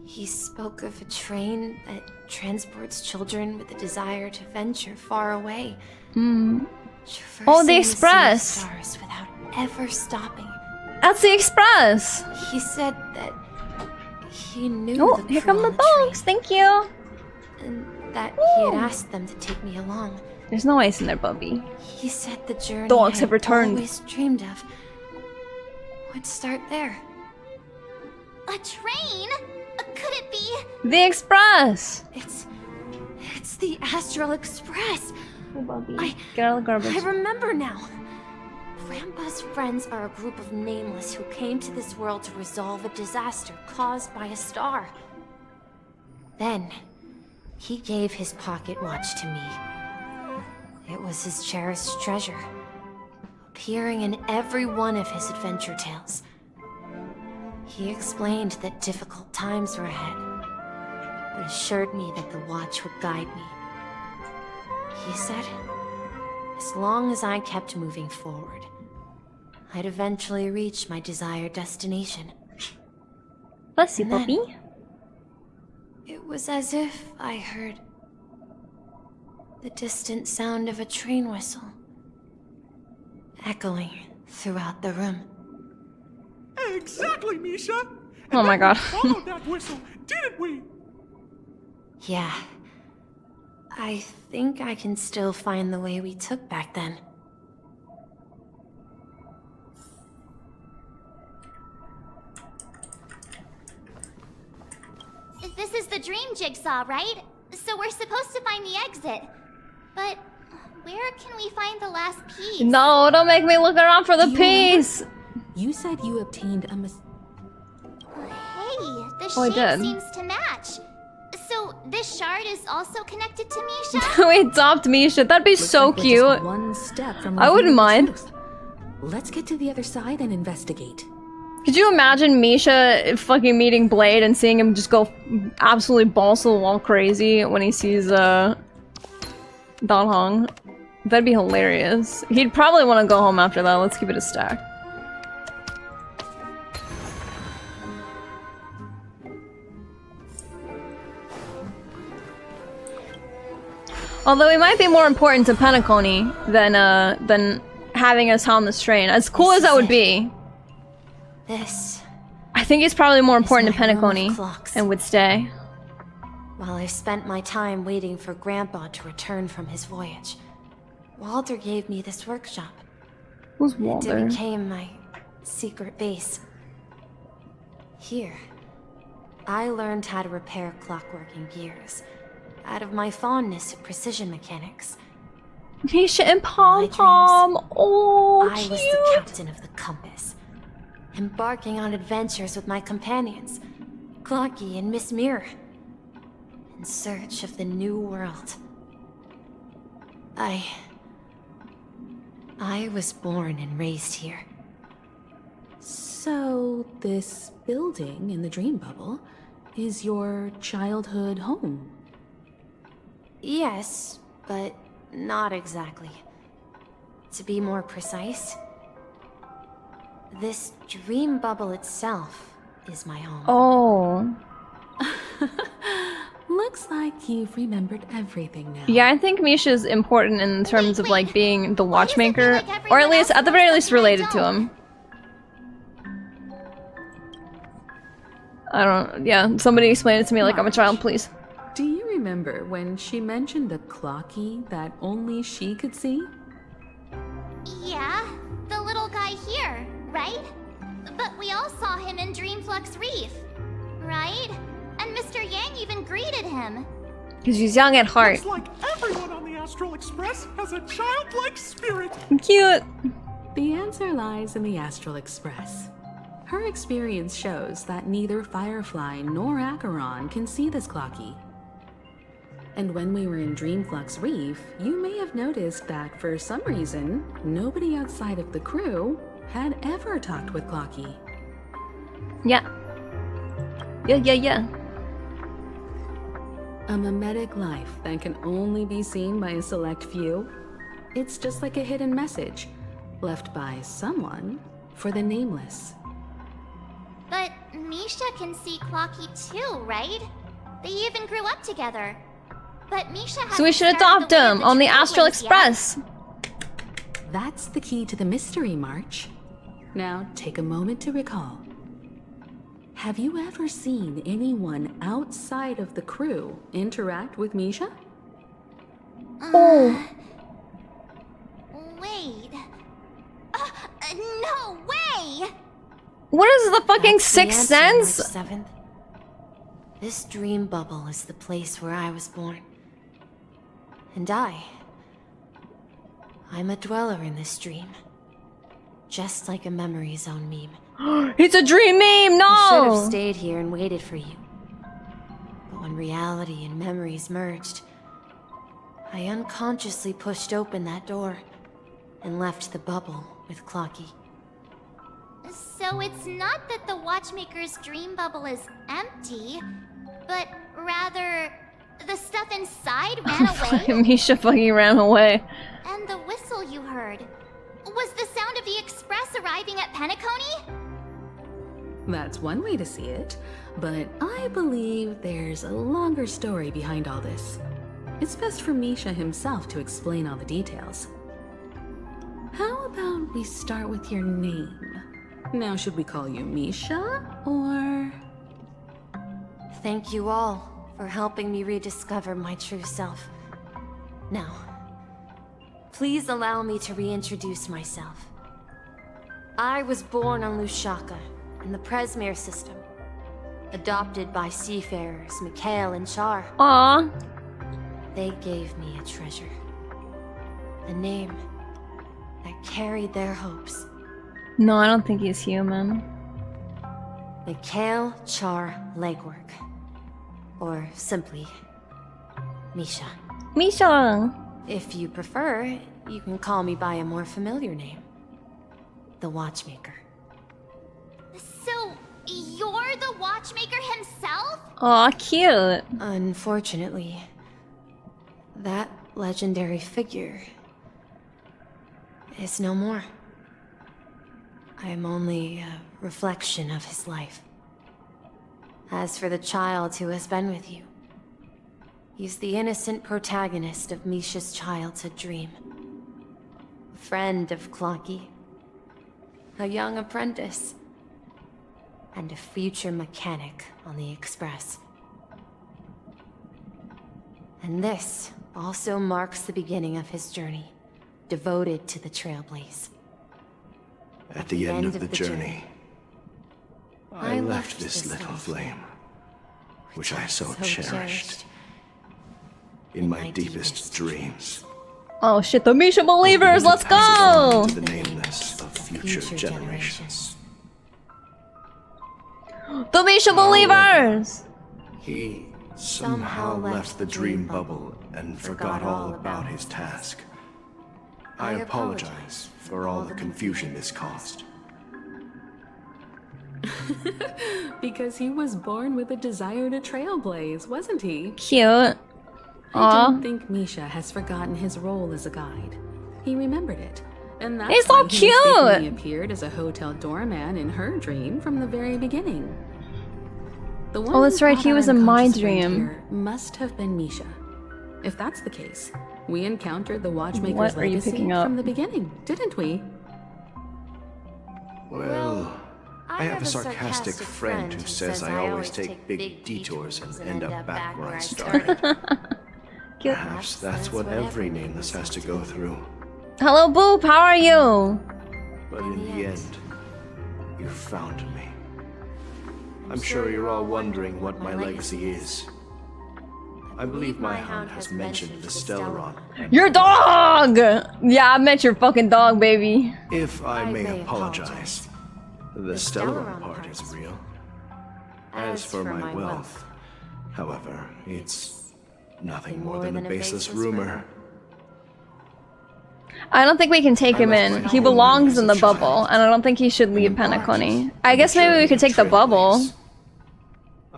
G: He spoke of a train that transports children with a desire to venture far away.
A: Mm.
G: Traversing
A: Oh, the
G: sea of
A: Express.
G: stars without ever stopping.
A: That's the Express.
G: He said that he knew
A: Oh,
G: the
A: here
G: crew
A: come the
G: on train,
A: boats. Thank you.
G: and that he had
A: Ooh.
G: asked them to take me along.
A: There's no ice in there, Bubby.
G: He said the journey
A: Dogs
G: I
A: have returned.
G: always dreamed of would start there.
N: A train? Could it be?
A: The Express.
G: It's the Astral Express.
A: Oh, Bubby.
G: I
A: Get out of the garbage.
G: I remember now. Grandpa's friends are a group of nameless who came to this world to resolve a disaster caused by a star. Then, he gave his pocket watch to me. It was his cherished treasure, appearing in every one of his adventure tales. He explained that difficult times were ahead, but assured me that the watch would guide me. He said, as long as I kept moving forward, I'd eventually reach my desired destination.
A: Bless you,
G: And then,
A: Bubby.
G: It was as if I heard the distant sound of a train whistle, echoing throughout the room.
M: Exactly, Misha!
A: Oh my god.
M: Followed that whistle, didn't we?
G: Yeah. I think I can still find the way we took back then.
N: This is jigsaw, right? So we're supposed to find the exit. But where can we find the last piece?
A: No, don't make me look around for the piece.
V: You said you obtained a
N: Hey, the
A: Oh, I
N: shape
A: did.
N: seems to match. So this shard is also connected to Misha?
A: We adopt Misha. That'd be so
V: like we're
A: cute.
V: just one step from
A: I wouldn't
V: revealing the
A: mind.
V: truth. Let's get to the other side and investigate.
A: Could you imagine Misha fucking meeting Blade and seeing him just go absolutely balls to the wall crazy when he sees Dan Hong? That'd be hilarious. He'd probably want to go home after that. Let's keep it a stack. Although he might be more important to Penacony than having us on the strain. As cool as that would be,
G: This,
A: I think he's probably more important to Penacony and would stay.
G: while I spent my time waiting for Grandpa to return from his voyage, Walter gave me this workshop.
A: Who's
G: It
A: Walter?
G: became my secret base. Here, I learned how to repair clockwork and gears, out of my fondness of precision mechanics.
A: Misha and Pom Pom. Oh,
G: I was the captain of the compass, embarking on adventures with my companions, Clocky and Miss Mirror, in search of the new world. I was born and raised here.
V: So, this building in the dream bubble is your childhood home?
G: Yes, but not exactly. To be more precise, this dream bubble itself is my home.
A: Oh.
V: Looks like you've remembered everything now.
A: Yeah, I think Misha's important in terms of like being the watchmaker, or at least, at the very least, related to him. I don't. Yeah, somebody explain it to me like I'm a child, please.
V: Do you remember when she mentioned the clocky that only she could see?
N: Yeah, the little guy here, right? But we all saw him in Dreamflux Reef, right? And Mr. Yang even greeted him.
A: Because he's young at heart.
J: Looks like everyone on the Astral Express has a childlike spirit.
A: Cute.
V: The answer lies in the Astral Express. Her experience shows that neither Firefly nor Acheron can see this clocky. And when we were in Dreamflux Reef, you may have noticed that for some reason, nobody outside of the crew had ever talked with Clocky.
A: Yeah. Yeah.
V: A mimetic life that can only be seen by a select few. It's just like a hidden message, left by someone for the nameless.
N: But Misha can see Clocky too, right? They even grew up together. But Misha has
A: So we should adopt him on the Astral Express.
V: That's the key to the mystery, March. Now, take a moment to recall. Have you ever seen anyone outside of the crew interact with Misha?
A: Oh.
N: Wait. No way!
A: What is the fucking
G: That's the
A: Sixth
G: answer,
A: Sense?
G: March 7th. This dream bubble is the place where I was born. And I'm a dweller in this dream. Just like a memory zone meme.
A: It's a dream meme, no!
G: I should have stayed here and waited for you. But when reality and memories merged, I unconsciously pushed open that door and left the bubble with Clocky.
N: So it's not that the Watchmaker's dream bubble is empty, but rather the stuff inside ran away?
A: Misha fucking ran away.
N: And the whistle you heard was the sound of the express arriving at Penacony?
V: That's one way to see it, but I believe there's a longer story behind all this. It's best for Misha himself to explain all the details. How about we start with your name? Now, should we call you Misha, or...?
G: Thank you all for helping me rediscover my true self. Now, please allow me to reintroduce myself. I was born on Lushaka, in the Presmere system. Adopted by seafarers Mikhail and Char.
A: Aww.
G: They gave me a treasure. A name that carried their hopes.
A: No, I don't think he's human.
G: Mikhail Char Legwork. Or simply, Misha.
A: Misha!
G: If you prefer, you can call me by a more familiar name. The Watchmaker.
N: So, you're the Watchmaker himself?
A: Aw, cute.
G: Unfortunately, that legendary figure is no more. I am only a reflection of his life. As for the child who has been with you, he's the innocent protagonist of Misha's childhood dream. A friend of Clonky, a young apprentice, and a future mechanic on the Express. And this also marks the beginning of his journey, devoted to the Trailblaze.
K: At the end of the journey, I left this little flame, which I so cherished, in my deepest dreams.
A: Oh shit, the Misha Believers, let's go!
K: To the nameless of future generations.
A: The Misha Believers!
K: He somehow left the dream bubble and forgot all about his task. I apologize for all the confusion this caused.
V: Because he was born with a desire to trailblaze, wasn't he?
A: Cute.
V: I don't think Misha has forgotten his role as a guide. He remembered it. And that's
A: He's so
V: why he
A: cute!
V: mistakenly appeared as a hotel doorman in her dream from the very beginning. The one
A: Oh, that's
V: who
A: right,
V: brought
A: he
V: our
A: was in my
V: unconscious friend
A: dream.
V: here must have been Misha. If that's the case, we encountered the Watchmaker's
A: What are you
V: legacy
A: picking up?
V: from the beginning, didn't we?
K: Well, I have a sarcastic friend who says I always take big detours and end up back where I started. Perhaps that's what every nameless has to go through.
A: Hello, Boop, how are you?
K: But in the end, you found me. I'm sure you're all wondering what my legacy is. I believe my hound has mentioned the Stellaron.
A: Your dog! Yeah, I met your fucking dog, baby.
K: If I may apologize, the Stellaron part is real. As for my wealth, however, it's nothing more than a baseless rumor.
A: I don't think we can take him in. He belongs in the bubble, and I don't think he should leave Penacony. I guess maybe we could take the bubble.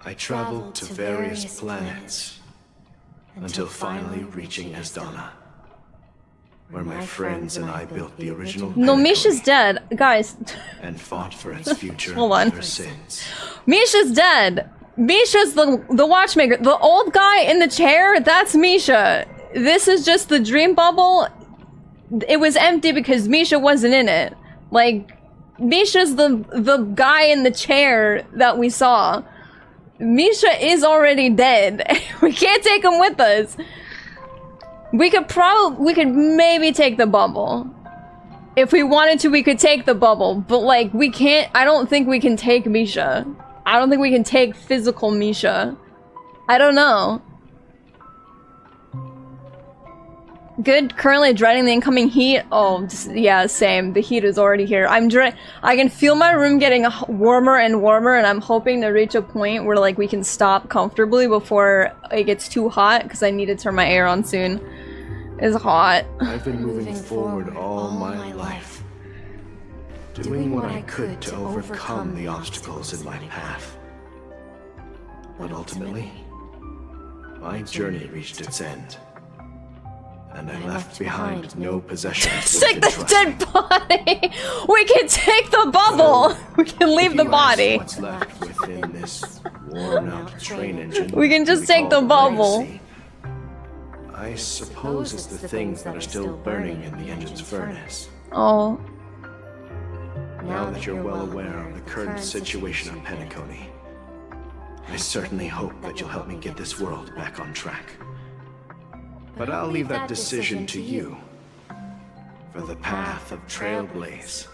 K: I traveled to various planets until finally reaching Esdana, where my friends and I built the original
A: No, Misha's dead. Guys.
K: and fought for its future
A: Hold on.
K: ever since.
A: Misha's dead. Misha's the watchmaker. The old guy in the chair, that's Misha. This is just the dream bubble. It was empty because Misha wasn't in it. Like, Misha's the guy in the chair that we saw. Misha is already dead. We can't take him with us. We could maybe take the bubble. If we wanted to, we could take the bubble. But like, we can't, I don't think we can take Misha. I don't think we can take physical Misha. I don't know. Good. Currently dreading the incoming heat. Oh, yeah, same. The heat is already here. I can feel my room getting warmer and warmer, and I'm hoping to reach a point where like we can stop comfortably before it gets too hot, because I need to turn my air on soon. It's hot.
K: I've been moving forward all my life, doing what I could to overcome the obstacles in my path. But ultimately, my journey reached its end. And I left behind no possessions.
A: Take the dead body! We can take the bubble! We can leave the body.
K: What's left within this worn-out train engine?
A: We can just take the bubble.
K: I suppose it's the things that are still burning in the engine's furnace.
A: Oh.
K: Now that you're well aware of the current situation of Penacony, I certainly hope that you'll help me get this world back on track. But I'll leave that decision to you. For the path of Trailblaze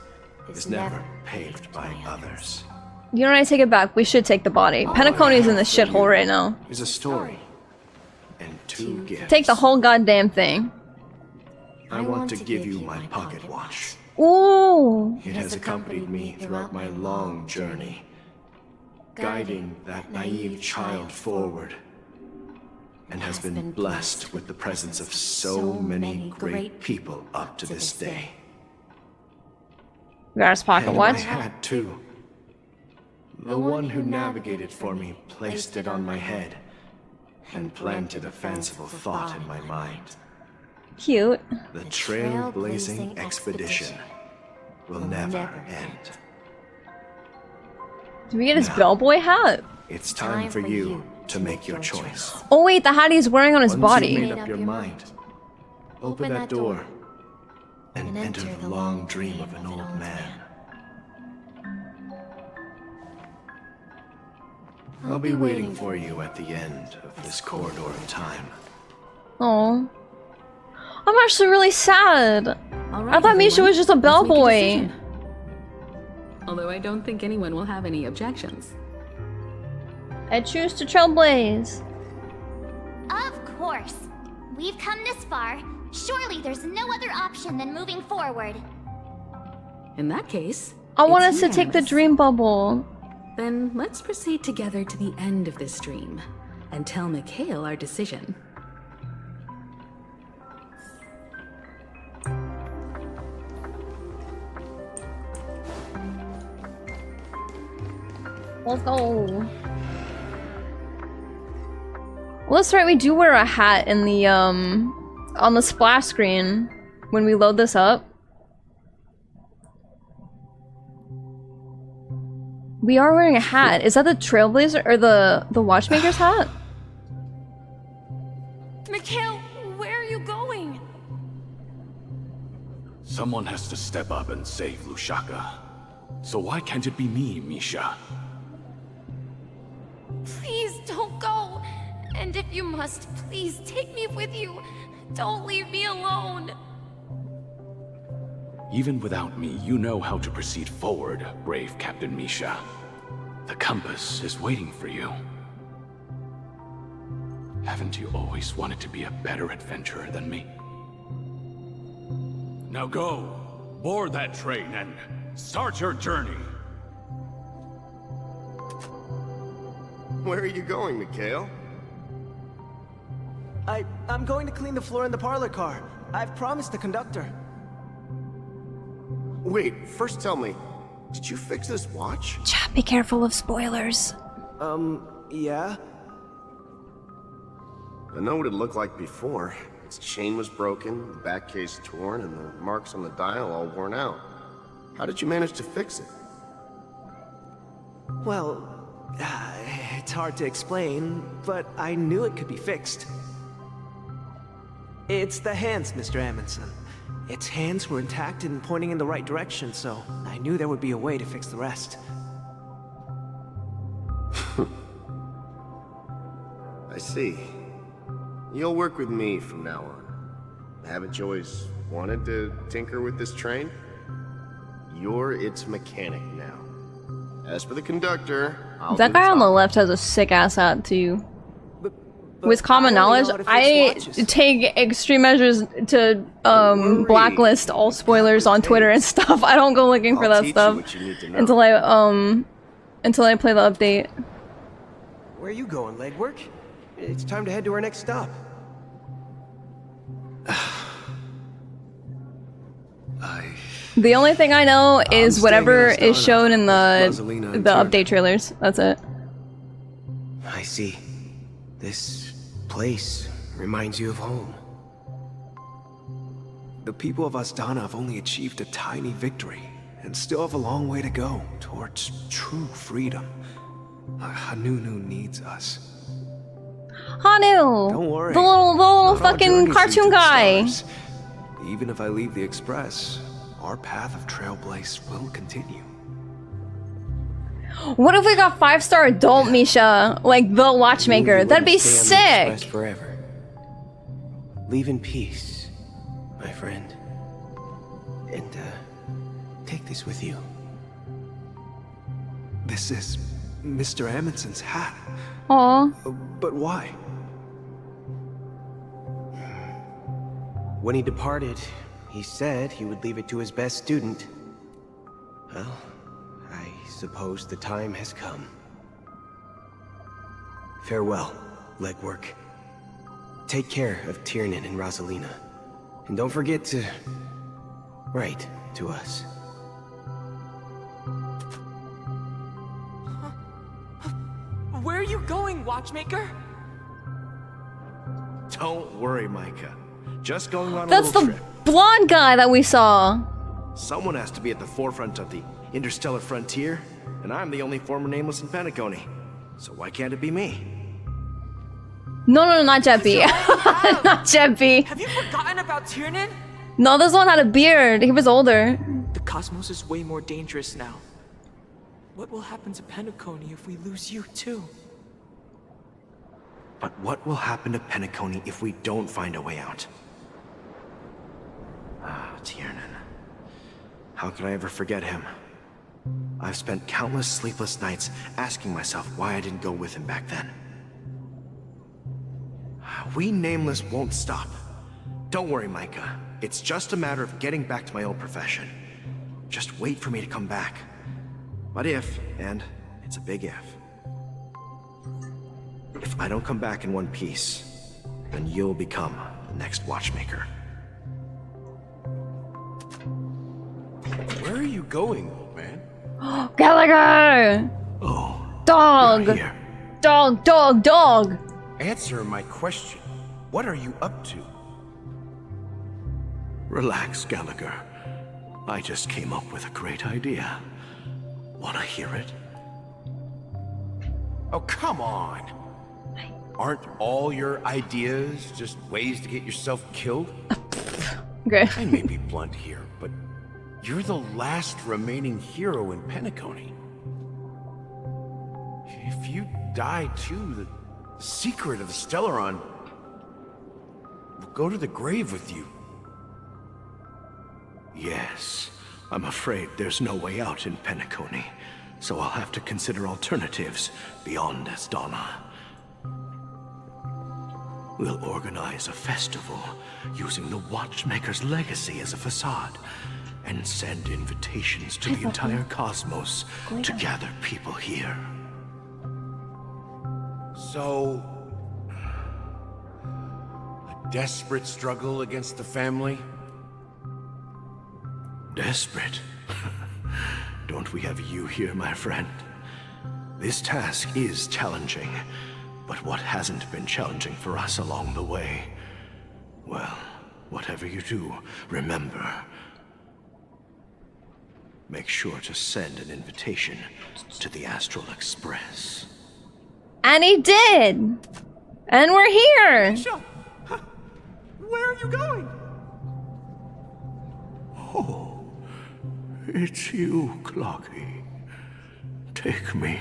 K: is never paved by others.
A: You know what? I take it back. We should take the body. Penacony's in the shithole right now.
K: Is a story and 2 gifts.
A: Take the whole goddamn thing.
K: I want to give you my pocket watch.
A: Ooh.
K: It has accompanied me throughout my long journey, guiding that naive child forward, and has been blessed with the presence of so many great people up to this day.
A: You got his pocket
K: And
A: watch?
K: I had too. The one who navigated for me placed it on my head and planted a fanciful thought in my mind.
A: Cute.
K: The trailblazing expedition will never end.
A: Did we get his bellboy hat?
K: It's time for you to make your choice.
A: Oh wait, the hat he's wearing on his
K: Once
A: body.
K: you've made up your mind, open that door and enter the long dream of an old man. I'll be waiting for you at the end of this corridor of time.
A: Oh. I'm actually really sad.
V: Alright,
A: I thought Misha
V: everyone,
A: was just a
V: let's make a
A: bellboy.
V: decision. Although I don't think anyone will have any objections.
A: I choose to trailblaze.
N: Of course. We've come this far. Surely there's no other option than moving forward.
V: In that case,
A: I want
V: it's
A: us to take the
V: unanimous.
A: dream bubble.
V: Then let's proceed together to the end of this dream and tell Mikhail our decision.
A: Let's go. Well, that's right, we do wear a hat in the, on the splash screen when we load this up. We are wearing a hat. Is that the Trailblazer or the Watchmaker's hat?
S: Mikhail, where are you going?
F: Someone has to step up and save Lushaka. So why can't it be me, Misha?
S: Please don't go. And if you must, please take me with you. Don't leave me alone.
F: Even without me, you know how to proceed forward, brave Captain Misha. The compass is waiting for you. Haven't you always wanted to be a better adventurer than me? Now go, board that train and start your journey.
C: Where are you going, Mikhail?
O: I'm going to clean the floor in the parlor car. I've promised the conductor.
C: Wait, first tell me, did you fix this watch?
A: Chat, be careful of spoilers.
O: Yeah?
C: I know what it looked like before. Its chain was broken, the back case torn, and the marks on the dial all worn out. How did you manage to fix it?
O: Well, it's hard to explain, but I knew it could be fixed. It's the hands, Mr. Amundsen. Its hands were intact and pointing in the right direction, so I knew there would be a way to fix the rest.
C: I see. You'll work with me from now on. Haven't you always wanted to tinker with this train? You're its mechanic now. As for the conductor, I'll
A: That
C: do the
A: guy on the
C: talking.
A: left has a sick ass hat too. With common knowledge, I take extreme measures to blacklist all spoilers on Twitter and stuff. I don't go looking for
C: I'll
A: that
C: teach you
A: stuff
C: what you need to know.
A: until I play the update.
O: Where are you going, legwork? It's time to head to our next stop.
A: The only thing I know is
K: staying
A: whatever
K: in
A: is
K: Astana
A: shown in
K: with
A: the
K: Rosalina and
A: update trailers. That's it.
O: I see. This place reminds you of home. The people of Astana have only achieved a tiny victory, and still have a long way to go towards true freedom. Hanunu needs us.
A: Hanu!
O: Don't worry.
A: The little
O: Not all
A: fucking
O: journeys lead to
A: cartoon
O: the
A: guy!
O: stars. Even if I leave the Express, our path of Trailblaze will continue.
A: What if we got 5-star adult Misha? Like the Watchmaker? That'd be
O: Stay on the Express
A: sick!
O: forever. Leave in peace, my friend. And take this with you. This is Mr. Amundsen's hat.
A: Aw.
O: But why?
P: When he departed, he said he would leave it to his best student. Well, I suppose the time has come. Farewell, legwork. Take care of Tiernan and Rosalina. And don't forget to write to us.
E: Where are you going, Watchmaker?
Q: Don't worry, Micah. Just going on
A: That's
Q: a little
A: the
Q: trip.
A: blonde guy that we saw.
Q: Someone has to be at the forefront of the interstellar frontier, and I'm the only former nameless in Penacony. So why can't it be me?
A: No, not Jeppy. Not Jeppy.
E: Have you forgotten about Tiernan?
A: No, this one had a beard. He was older.
E: The cosmos is way more dangerous now. What will happen to Penacony if we lose you too?
Q: But what will happen to Penacony if we don't find a way out? Ah, Tiernan. How could I ever forget him? I've spent countless sleepless nights asking myself why I didn't go with him back then. We Nameless won't stop. Don't worry, Micah. It's just a matter of getting back to my old profession. Just wait for me to come back. But if, and it's a big if I don't come back in one piece, then you'll become the next Watchmaker.
J: Where are you going, old man?
A: Gallagher!
Q: Oh.
A: Dog! Dog!
J: Answer my question. What are you up to?
Q: Relax, Gallagher. I just came up with a great idea. Wanna hear it?
J: Oh, come on. Aren't all your ideas just ways to get yourself killed?
A: Okay.
J: I may be blunt here, but you're the last remaining hero in Penacony. If you die too, the secret of the Stellaron will go to the grave with you.
Q: Yes. I'm afraid there's no way out in Penacony, so I'll have to consider alternatives beyond Asdana. We'll organize a festival using the Watchmaker's legacy as a facade, and send invitations to the entire cosmos to gather people here.
J: So, a desperate struggle against the family?
Q: Desperate? Don't we have you here, my friend? This task is challenging, but what hasn't been challenging for us along the way? Well, whatever you do, remember, make sure to send an invitation to the Astral Express.
A: And he did! And we're here!
R: Misha! Where are you going?
Q: Oh, it's you, Clocky. Take me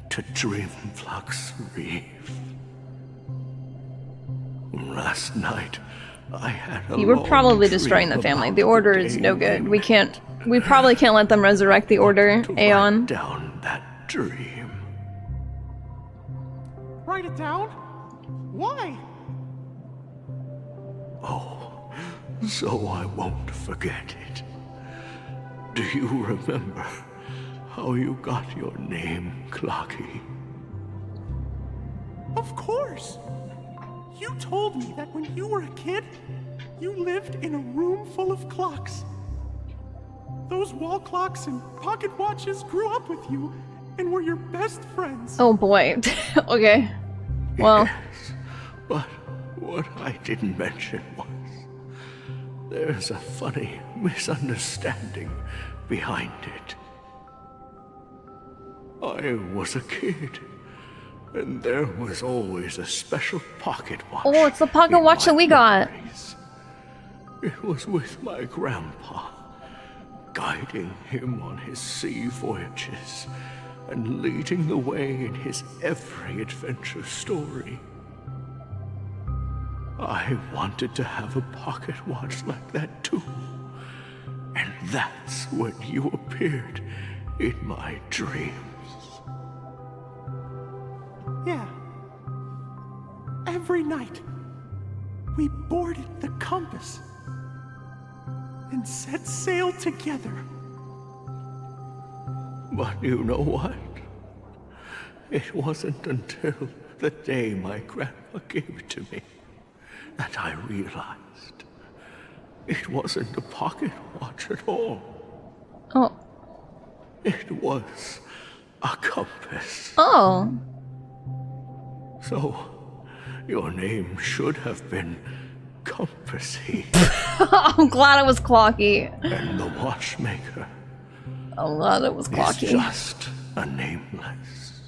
Q: to Dreamflux Reef. Last night, I had a
A: You were
Q: long
A: probably destroying the
Q: dream
A: family.
Q: about
A: The Order
Q: the
A: is
Q: day
A: no good. We probably can't let them resurrect the Order, Aeon.
Q: down that dream.
R: Write it down? Why?
Q: Oh, so I won't forget it. Do you remember how you got your name, Clocky?
R: Of course! You told me that when you were a kid, you lived in a room full of clocks. Those wall clocks and pocket watches grew up with you and were your best friends.
A: Oh boy. Okay. Well.
Q: Yes, but what I didn't mention was there's a funny misunderstanding behind it. I was a kid, and there was always a special pocket watch.
A: Oh, it's the pocket watch that we got.
Q: It was with my grandpa, guiding him on his sea voyages and leading the way in his every adventure story. I wanted to have a pocket watch like that too. And that's when you appeared in my dreams.
R: Yeah. Every night, we boarded the compass and set sail together.
Q: But you know what? It wasn't until the day my grandpa gave it to me that I realized it wasn't a pocket watch at all.
A: Oh.
Q: It was a compass.
A: Oh.
Q: So, your name should have been Compassy.
A: I'm glad it was Clocky.
Q: And the watchmaker.
A: I'm glad it was Clocky.
Q: It's just a nameless.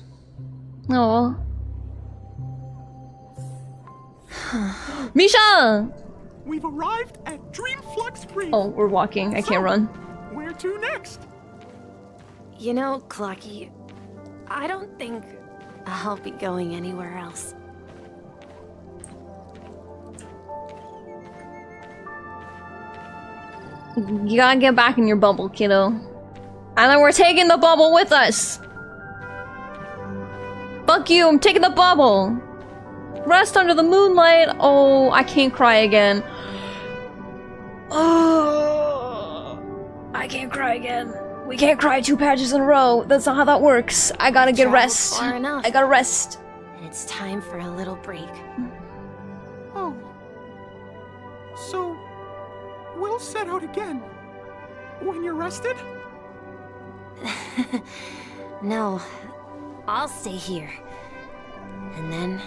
A: Oh. Misha!
R: We've arrived at Dreamflux Green.
A: Oh, we're walking. I can't run.
R: Where to next?
G: You know, Clocky, I don't think I'll be going anywhere else.
A: You gotta get back in your bubble, kiddo. And then we're taking the bubble with us. Fuck you, I'm taking the bubble. Rest under the moonlight. Oh, I can't cry again. Oh, I can't cry again. We can't cry 2 patches in a row. That's not how that works. I gotta get rest.
G: Far enough.
A: I gotta rest.
G: And it's time for a little break.
R: Oh. So, we'll set out again. When you're rested?
G: No, I'll stay here. And then,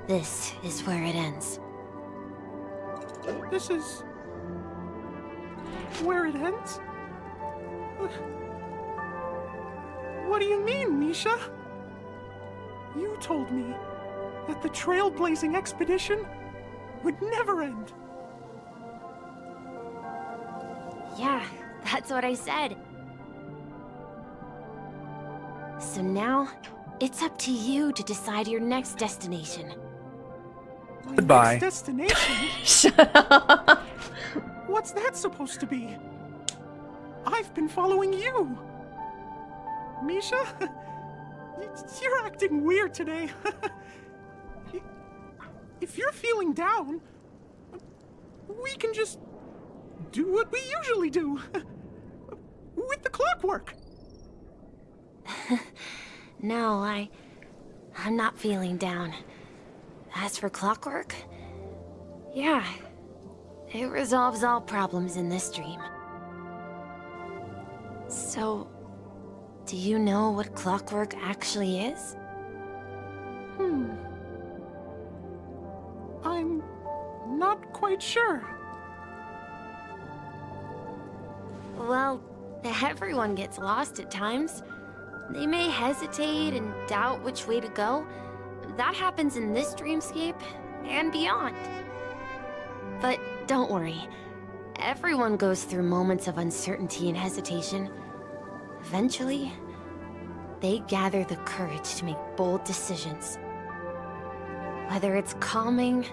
G: this is where it ends.
R: This is... where it ends? What do you mean, Misha? You told me that the trailblazing expedition would never end.
G: Yeah, that's what I said. So now, it's up to you to decide your next destination.
R: Goodbye. Destination?
A: Shut up.
R: What's that supposed to be? I've been following you. Misha? You're acting weird today. If you're feeling down, we can just do what we usually do. With the clockwork.
G: No, I'm not feeling down. As for clockwork, yeah, it resolves all problems in this dream. So, do you know what clockwork actually is?
R: I'm not quite sure.
G: Well, everyone gets lost at times. They may hesitate and doubt which way to go. That happens in this dreamscape and beyond. But don't worry. Everyone goes through moments of uncertainty and hesitation. Eventually, they gather the courage to make bold decisions. Whether it's calming,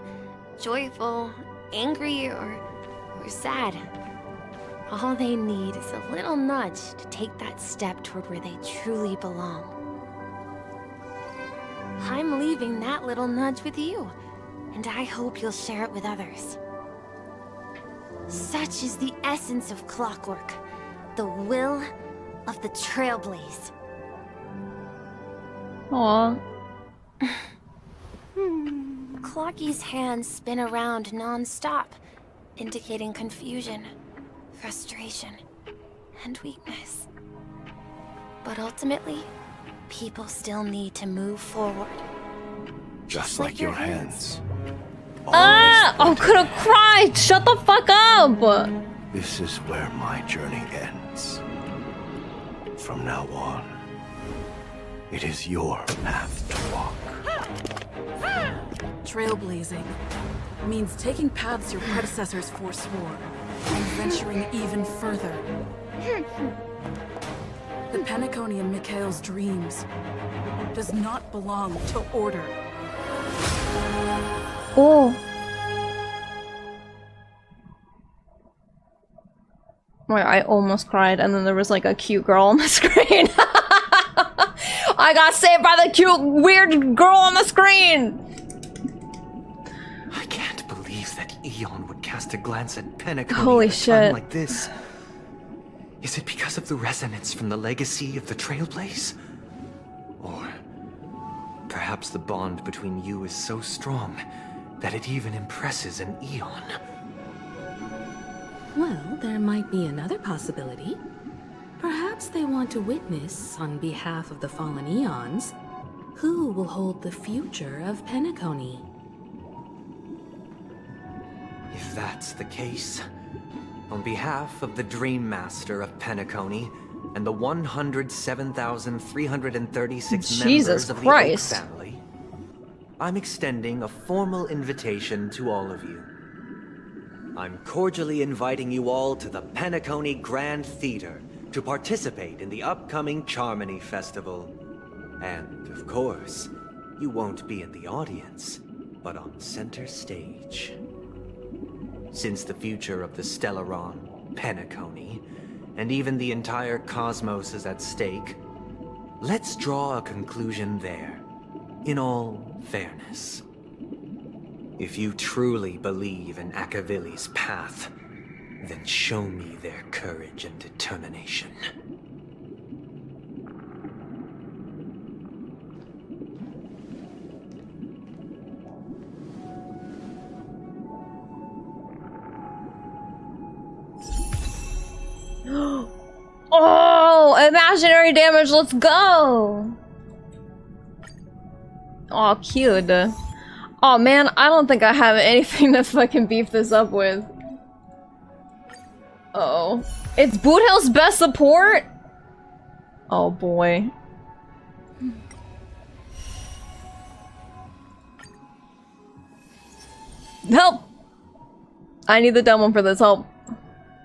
G: joyful, angry, or sad, all they need is a little nudge to take that step toward where they truly belong. I'm leaving that little nudge with you, and I hope you'll share it with others. Such is the essence of clockwork, the will of the Trailblaze.
A: Aww.
G: Clocky's hands spin around non-stop, indicating confusion, frustration, and weakness. But ultimately, people still need to move forward.
Q: Just like your hands.
A: Ah! I'm gonna cry! Shut the fuck up!
Q: This is where my journey ends. From now on, it is your path to walk.
V: Trailblazing means taking paths your predecessors forswore and venturing even further. The Penacony in Mikhail's dreams does not belong to order.
A: Oh. Wait, I almost cried, and then there was like a cute girl on the screen. I got saved by the cute, weird girl on the screen!
L: I can't believe that Eon would cast a glance at Penacony
A: Holy
L: at a time
A: shit.
L: like this. Is it because of the resonance from the legacy of the Trailblaze? Or perhaps the bond between you is so strong that it even impresses an Eon?
V: Well, there might be another possibility. Perhaps they want to witness, on behalf of the fallen Eons, who will hold the future of Penacony.
L: If that's the case, on behalf of the Dream Master of Penacony and the 107,336
A: Jesus
L: members of
A: Christ.
L: the Oak family, I'm extending a formal invitation to all of you. I'm cordially inviting you all to the Penacony Grand Theater to participate in the upcoming Charmony Festival. And, of course, you won't be in the audience, but on center stage. Since the future of the Stellaron, Penacony, and even the entire cosmos is at stake, let's draw a conclusion there, in all fairness. If you truly believe in Akavili's path, then show me their courage and determination.
A: Oh, imaginary damage, let's go! Oh, cute. Oh man, I don't think I have anything to fucking beef this up with. Uh-oh. It's Boothill's best support? Oh boy. Help! I need the dumb one for this, help.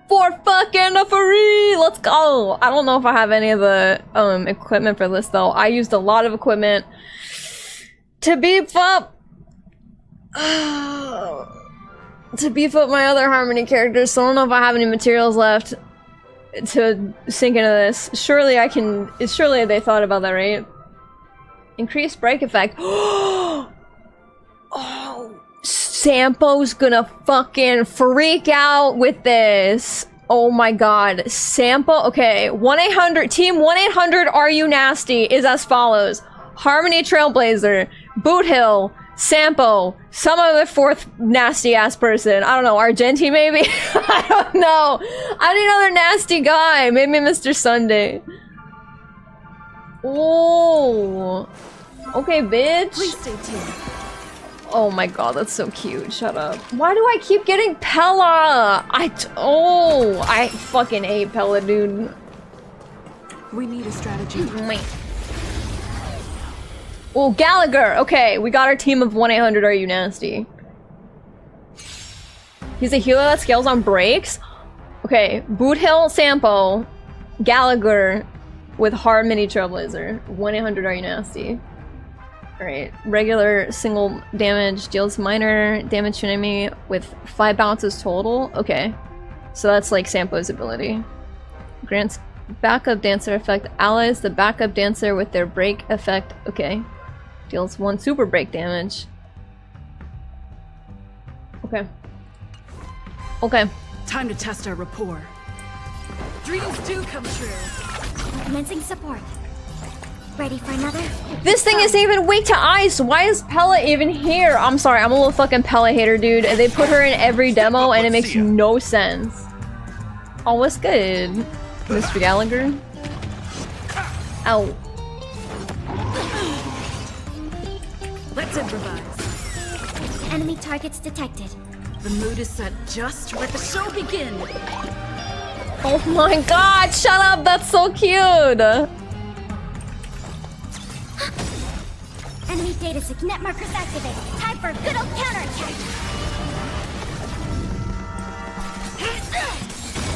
A: For fucking free! Let's go! I don't know if I have any of the equipment for this though. I used a lot of equipment to beef up my other Harmony characters, so I don't know if I have any materials left to sink into this. Surely I can. Surely they thought about that, right? Increased break effect. Oh, Sampo's gonna fucking freak out with this. Oh my god, Sampo. Okay, 1-800 team 1-800 Are You Nasty is as follows: Harmony Trailblazer, Boothill, Sampo, some other fourth nasty ass person. I don't know, Argenti maybe? I don't know. I need another nasty guy. Maybe Mr. Sunday. Oh. Okay, bitch.
S: Please stay tuned.
A: Oh my god, that's so cute. Shut up. Why do I keep getting Pella? I fucking hate Pella, dude.
S: We need a strategy.
A: Well, Gallagher. Okay, we got our team of 1-800 Are You Nasty. He's a healer that scales on breaks. Okay, Boothill, Sampo, Gallagher with Harmony Trailblazer. 1-800 Are You Nasty. Alright, regular single damage deals minor damage to an enemy with 5 bounces total. Okay, so that's like Sampo's ability. Grants backup dancer effect allies the backup dancer with their break effect. Okay, deals 1 super break damage. Okay. Okay.
S: Time to test our rapport. Dreams do come true.
N: Commencing support. Ready for another?
A: This thing isn't even weak to ice. Why is Pella even here? I'm sorry, I'm a little fucking Pella hater, dude. They put her in every demo and it makes no sense. Oh, what's good, Mr. Gallagher? Ow.
S: Let's improvise.
N: Enemy targets detected.
S: The mood is set just where the show begin.
A: Oh my god, shut up, that's so cute.
N: Enemy data sig net markers activated. Time for a good old counterattack.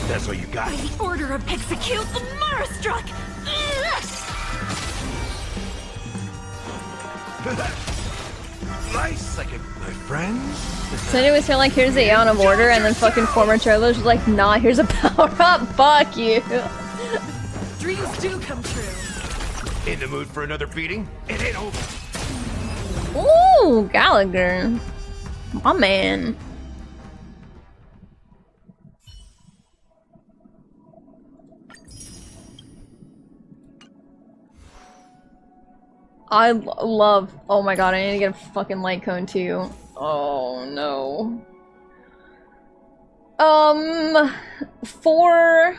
Q: That's all you got.
S: By the order of execute, the Mara struck.
Q: Nice second, my friends.
A: So anyways, feel like here's the Aeon of Order and then fucking former trailers was like, nah, here's a power up, fuck you.
S: Dreams do come true.
J: In the mood for another beating? It ain't over.
A: Ooh, Gallagher. My man. I love. Oh my god, I need to get a fucking light cone too. Oh no. 4.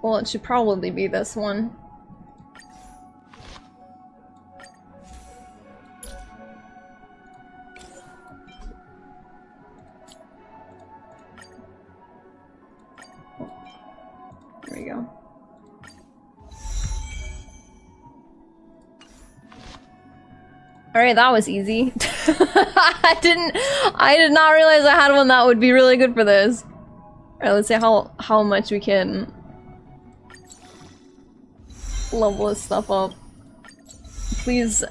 A: Well, it should probably be this one. There we go. Alright, that was easy. I did not realize I had one that would be really good for this. Alright, let's see how much we can level this stuff up. Please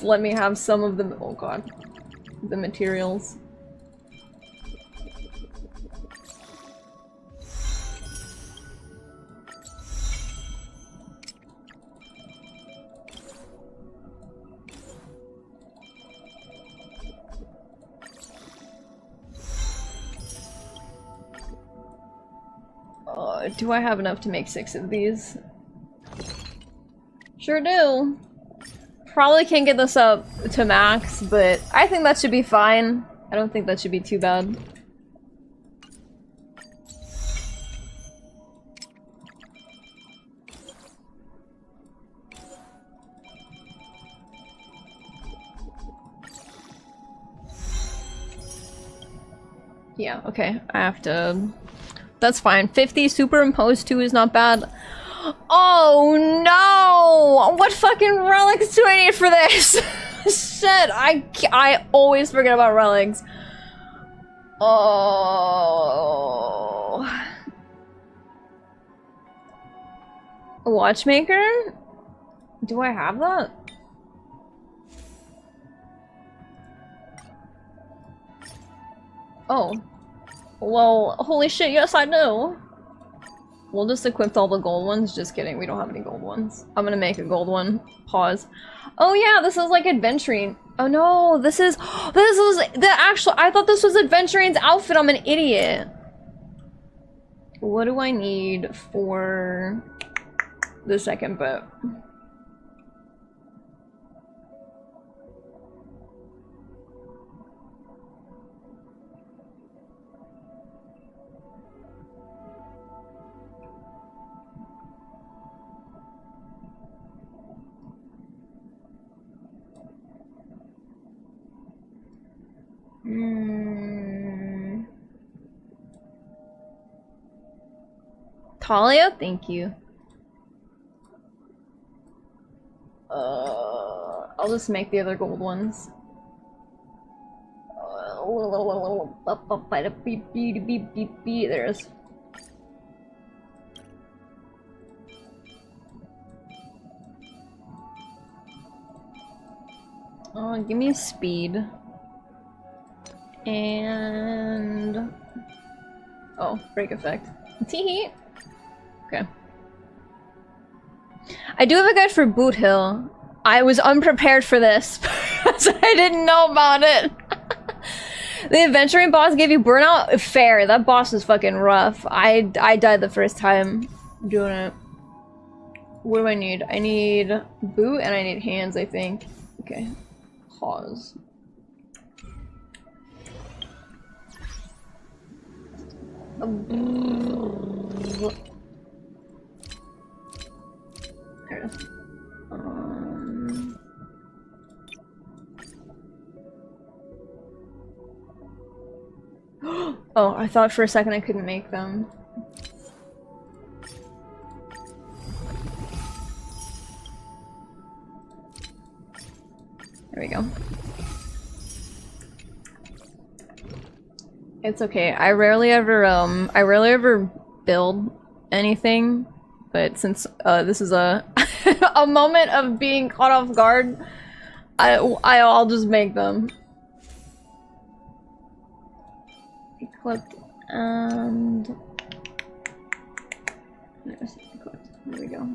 A: let me have some of the— oh god. The materials. Do I have enough to make 6 of these? Sure do. Probably can't get this up to max, but I think that should be fine. I don't think that should be too bad. Yeah, okay. I have to... That's fine. 50 superimposed 2 is not bad. Oh no! What fucking relics do I need for this? Shit, I always forget about relics. Oh. A watchmaker? Do I have that? Oh. Well, holy shit, yes I do. We'll just equip all the gold ones. Just kidding, we don't have any gold ones. I'm gonna make a gold one. Pause. Oh yeah, this is like adventuring. Oh no, this is the actual— I thought this was adventuring's outfit. I'm an idiot. What do I need for the second boat? Talia, thank you. I'll just make the other gold ones. There's. Oh, give me speed. And... oh, break effect. Teehee! Okay. I do have a guide for Boothill. I was unprepared for this, because I didn't know about it. The adventuring boss gave you burnout? Fair, that boss was fucking rough. I died the first time doing it. What do I need? I need boot and I need hands, I think. Okay. Pause. There it is. Oh, I thought for a second I couldn't make them. There we go. It's okay. I rarely ever build anything, but since this is a a moment of being caught off guard, I'll just make them. Equipped and there's equipped. There we go.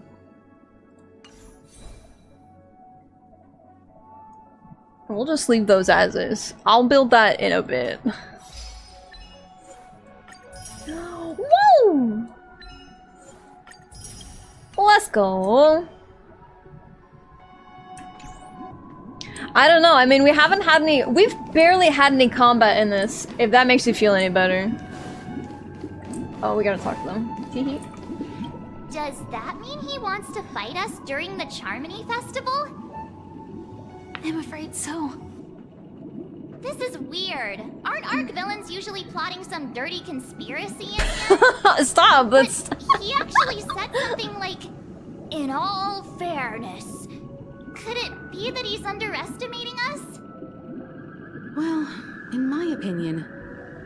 A: We'll just leave those as is. I'll build that in a bit. Woo! Let's go. I don't know. I mean, we've barely had any combat in this, if that makes you feel any better. Oh, we gotta talk to them. Teehee.
N: Does that mean he wants to fight us during the Charmony Festival?
B: I'm afraid so.
N: This is weird. Aren't Arc villains usually plotting some dirty conspiracy in here?
A: Stop, let's...
N: He actually said something like, "In all fairness." Could it be that he's underestimating us?
V: Well, in my opinion,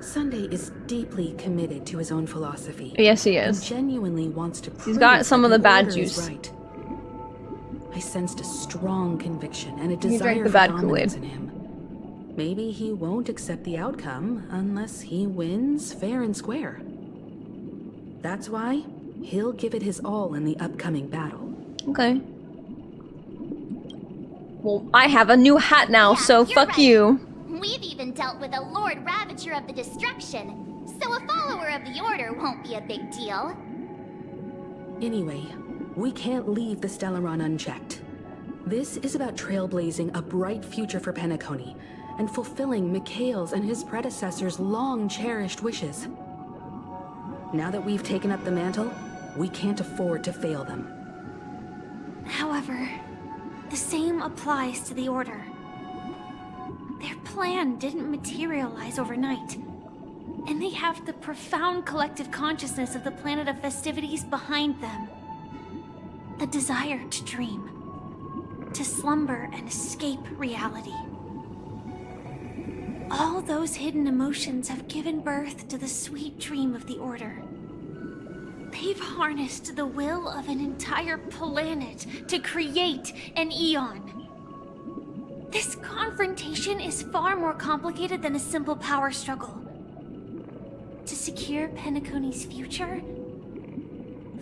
V: Sunday is deeply committed to his own philosophy.
A: Yes, he is.
V: And genuinely wants to prove
A: He's got some of the bad
V: Order is
A: juice.
V: right. I sensed a strong conviction and a
A: He drank
V: desire
A: the
V: for
A: bad
V: dominance
A: Kool-Aid.
V: in him. Maybe he won't accept the outcome unless he wins fair and square. That's why he'll give it his all in the upcoming battle.
A: Okay. Well, I have a new hat now, so fuck
N: right.
A: you.
N: We've even dealt with a Lord Ravager of the Destruction, so a follower of the Order won't be a big deal.
V: Anyway, we can't leave the Stellaron unchecked. This is about trailblazing a bright future for Penacony and fulfilling Mikhail's and his predecessors' long-cherished wishes. Now that we've taken up the mantle, we can't afford to fail them.
B: However, the same applies to the Order. Their plan didn't materialize overnight, and they have the profound collective consciousness of the planet of festivities behind them. The desire to dream, to slumber and escape reality. All those hidden emotions have given birth to the sweet dream of the Order. They've harnessed the will of an entire planet to create an Eon. This confrontation is far more complicated than a simple power struggle. To secure Penacony's future,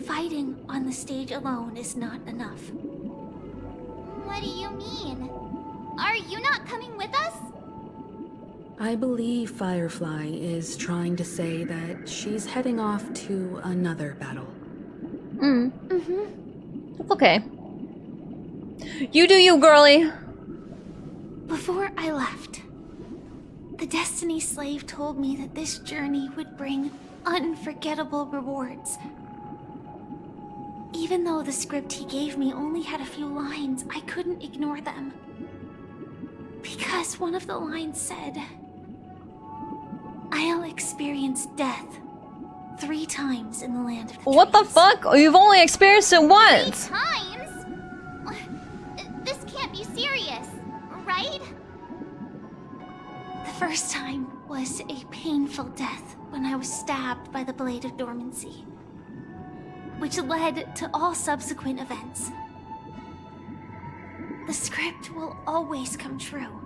B: fighting on the stage alone is not enough.
N: What do you mean? Are you not coming with us?
V: I believe Firefly is trying to say that she's heading off to another battle.
A: That's okay. You do you, girly.
B: Before I left, the Destiny Slave told me that this journey would bring unforgettable rewards. Even though the script he gave me only had a few lines, I couldn't ignore them. Because one of the lines said, "I'll experience death 3 times in the land of the
A: What the fuck? You've only experienced it once.
N: 3 times? This can't be serious, right?
B: The first time was a painful death when I was stabbed by the Blade of Dormancy, which led to all subsequent events. The script will always come true,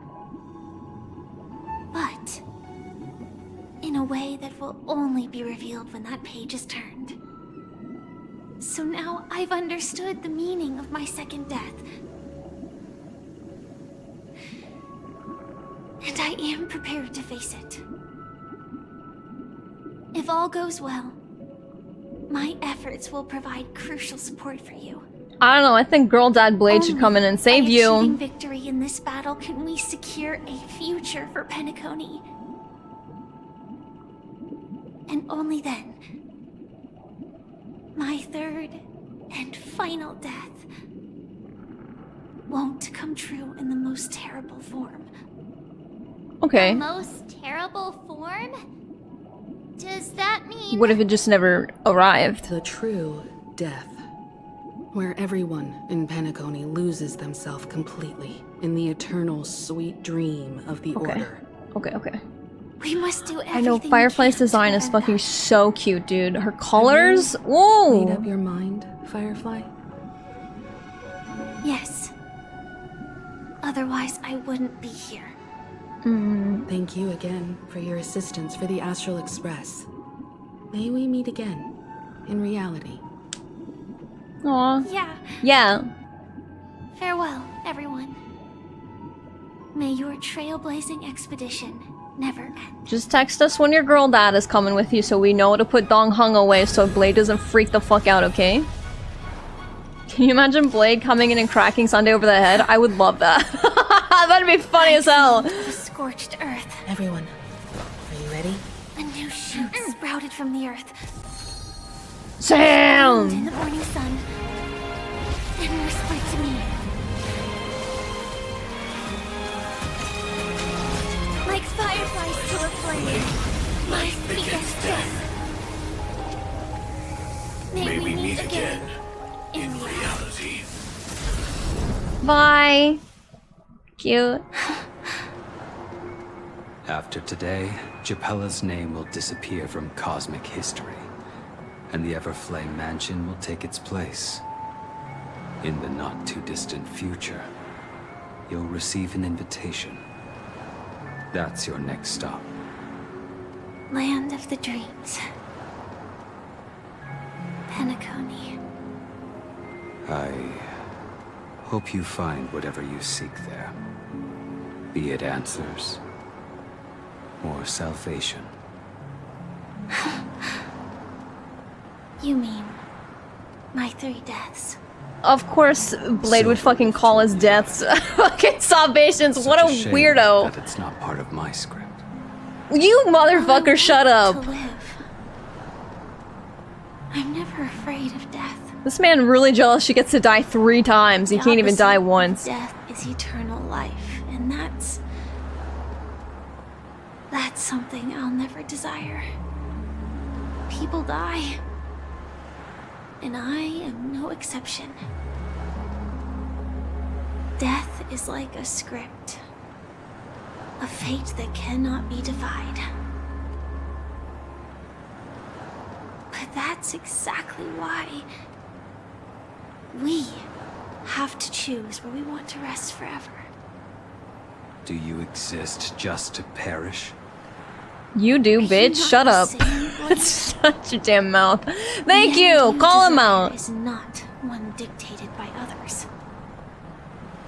B: but in a way that will only be revealed when that page is turned. So now I've understood the meaning of my second death. And I am prepared to face it. If all goes well, my efforts will provide crucial support for you.
A: I don't know, I think Girl Dad Blade should come in and save
B: By
A: you.
B: achieving victory in this battle can we secure a future for Penacony. And only then, my third and final death won't come true in the most terrible form.
A: Okay.
N: The most terrible form? Does that mean...
A: What if it just never arrived?
V: The true death, where everyone in Penacony loses themselves completely in the eternal sweet dream of the Order.
A: Okay.
B: We must do everything.
A: I know Firefly's design is fucking so cute, dude. Her colors? Whoa!
V: Made up your mind, Firefly?
B: Yes. Otherwise, I wouldn't be here.
V: Thank you again for your assistance for the Astral Express. May we meet again, in reality.
A: Aw.
B: Yeah.
A: Yeah.
B: Farewell, everyone. May your trailblazing expedition never end.
A: Just text us when your girl dad is coming with you so we know to put Dong Hung away so Blade doesn't freak the fuck out, okay? Can you imagine Blade coming in and cracking Sunday over the head? I would love that. That'd be funny as hell.
B: The scorched earth.
V: Everyone, are you ready?
B: A new shoot sprouted from the earth.
A: Sam!
B: In the morning sun. And whispered to me. Like fireflies to a flame. My biggest death. May we meet again. In reality.
A: Bye. Cute.
T: After today, Japella's name will disappear from cosmic history, and the Everflame Mansion will take its place. In the not-too-distant future, you'll receive an invitation. That's your next stop.
B: Land of the Dreams. Penacony.
T: I hope you find whatever you seek there. Be it answers or salvation.
B: You mean my 3 deaths?
A: Of course, Blade would fucking call us deaths. Fucking salvations. What a weirdo.
T: That it's not part of my script.
A: You motherfucker, shut up.
B: To live. I'm never afraid of death.
A: This man really jealous she gets to die 3 times. He can't even die once.
B: Death is eternal life, and that's something I'll never desire. People die. And I am no exception. Death is like a script. A fate that cannot be defied. But that's exactly why we have to choose where we want to rest forever.
T: Do you exist just to perish?
A: You do, bitch. Shut up. Shut your damn mouth. Thank you. Call him out.
B: Is not one dictated by others.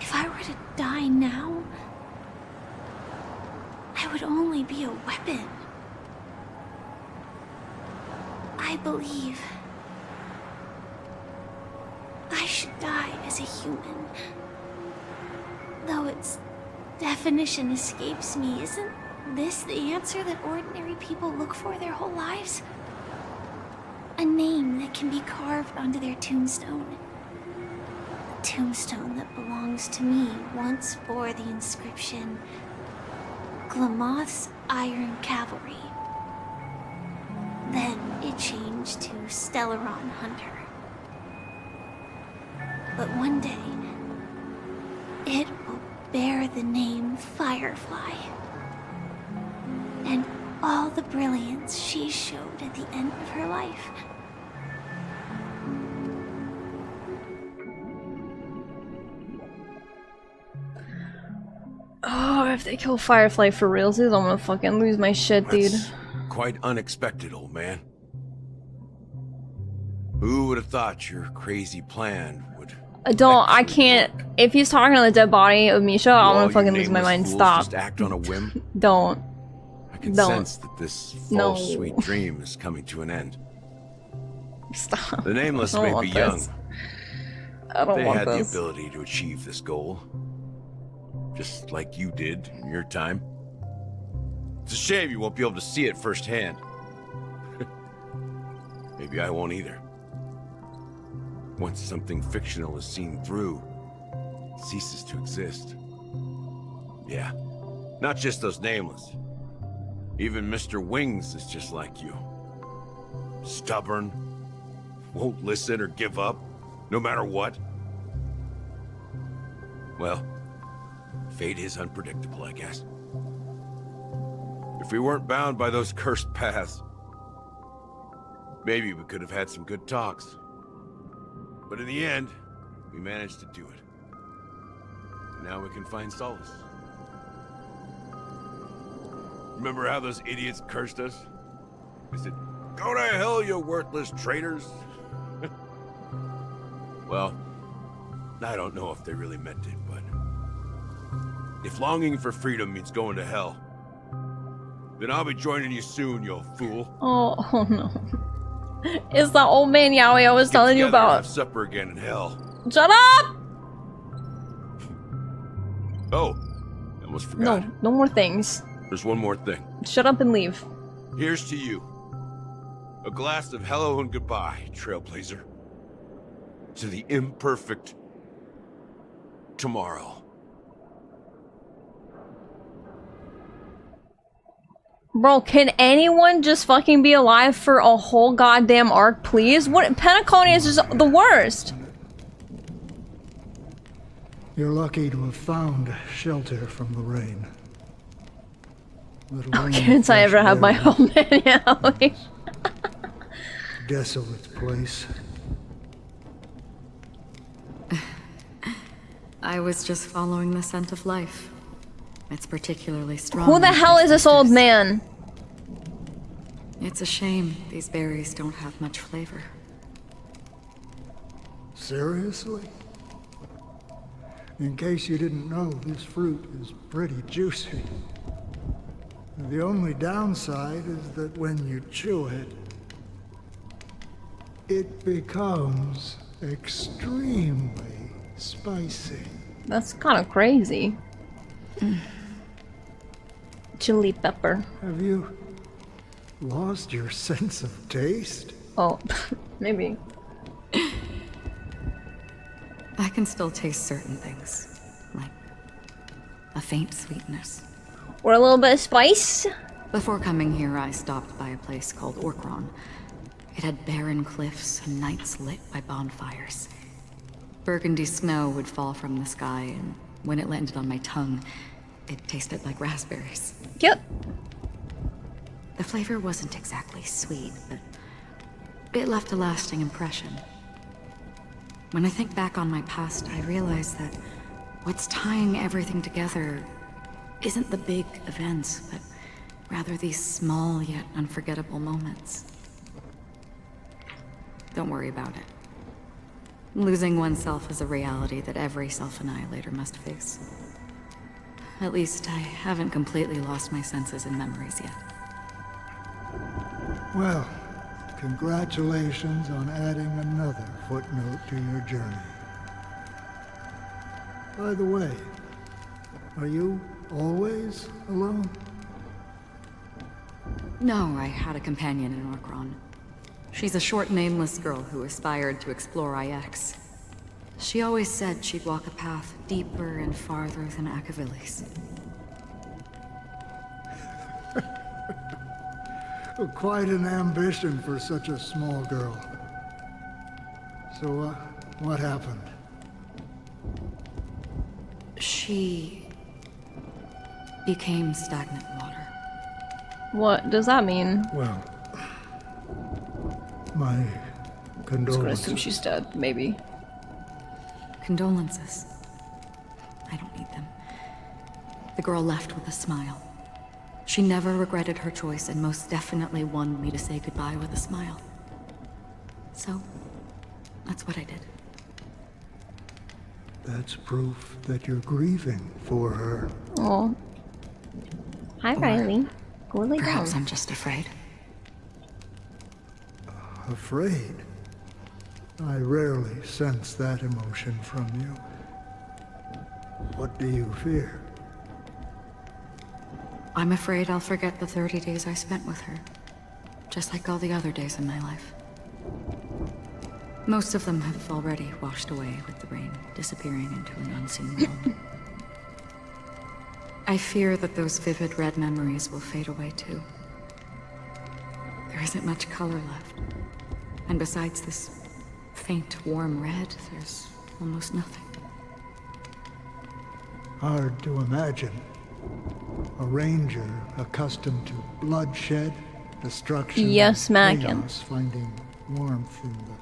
B: If I were to die now, I would only be a weapon. I believe I should die as a human. Though its definition escapes me, isn't this the answer that ordinary people look for their whole lives? A name that can be carved onto their tombstone. A tombstone that belongs to me once bore the inscription, Glamoth's Iron Cavalry. Then it changed to Stellaron Hunter. But one day, it will bear the name Firefly. And all the brilliance she showed at the end of her life.
A: Oh, if they kill Firefly for realsies, I'm gonna fucking lose my shit, dude.
J: That's quite unexpected, old man. Who would have thought your crazy plan would...
A: I can't. If he's talking on the dead body of Misha, I'm gonna fucking lose my mind. Stop.
J: Just act on a whim?
A: Don't.
J: I can
A: Don't.
J: sense that this false sweet dream is coming to an end.
A: Stop.
J: The Nameless
A: I don't
J: may
A: want
J: be young.
A: this. I don't
J: they
A: want
J: had
A: this.
J: the ability to achieve this goal. Just like you did in your time. It's a shame you won't be able to see it firsthand. Maybe I won't either. Once something fictional is seen through, it ceases to exist. Yeah, not just those Nameless. Even Mr. Wings is just like you. Stubborn, won't listen or give up, no matter what. Well, fate is unpredictable, I guess. If we weren't bound by those cursed paths, maybe we could have had some good talks. But in the end, we managed to do it. And now we can find solace. Remember how those idiots cursed us? They said, "Go to hell, you worthless traitors." Well, I don't know if they really meant it, but if longing for freedom means going to hell, then I'll be joining you soon, you fool.
A: Oh no. It's the old man Yowie I was telling you
J: Together and
A: about.
J: have supper again in hell.
A: Shut up!
J: Oh, I almost forgot.
A: No, no more things.
J: There's one more thing.
A: Shut up and leave.
J: Here's to you. A glass of hello and goodbye, Trailblazer. To the imperfect tomorrow.
A: Bro, can anyone just fucking be alive for a whole goddamn arc, please? What? Penacony is just the worst.
H: You're lucky to have found shelter from the rain.
A: Oh, can't I ever have my home man, Yowie?
H: Desolate place.
V: I was just following the scent of life. It's particularly strong.
A: Who the hell is this old man?
V: It's a shame these berries don't have much flavor.
H: Seriously? In case you didn't know, this fruit is pretty juicy. The only downside is that when you chew it, it becomes extremely spicy.
A: That's kind of crazy. Chili pepper.
H: Have you lost your sense of taste?
A: Oh, maybe.
V: I can still taste certain things, like a faint sweetness.
A: Or a little bit of spice.
V: Before coming here, I stopped by a place called Orkron. It had barren cliffs and nights lit by bonfires. Burgundy snow would fall from the sky, and when it landed on my tongue, it tasted like raspberries.
A: Yep.
V: The flavor wasn't exactly sweet, but it left a lasting impression. When I think back on my past, I realize that what's tying everything together isn't the big events, but rather these small yet unforgettable moments. Don't worry about it. Losing oneself is a reality that every self-annihilator must face. At least I haven't completely lost my senses and memories yet.
H: Well, congratulations on adding another footnote to your journey. By the way, are you always alone?
V: No, I had a companion in Orkron. She's a short, nameless girl who aspired to explore IX. She always said she'd walk a path deeper and farther than Akavilis.
H: Quite an ambition for such a small girl. So, what happened?
V: She became stagnant water.
A: What does that mean?
H: Well, my
A: I'm just gonna
H: condolences.
A: assume she's dead, maybe.
V: Condolences. I don't need them. The girl left with a smile. She never regretted her choice and most definitely wanted me to say goodbye with a smile. So, that's what I did.
H: That's proof that you're grieving for her.
A: Oh. Hi, Riley. Go lay down.
V: Perhaps I'm just afraid.
H: Afraid? I rarely sense that emotion from you. What do you fear?
V: I'm afraid I'll forget the 30 days I spent with her. Just like all the other days in my life. Most of them have already washed away with the rain, disappearing into an unseen world. I fear that those vivid red memories will fade away too. There isn't much color left. And besides this faint, warm red, there's almost nothing.
H: Hard to imagine. A ranger accustomed to bloodshed, destruction,
A: Yes,
H: and
A: Mackin.
H: chaos, finding warmth in the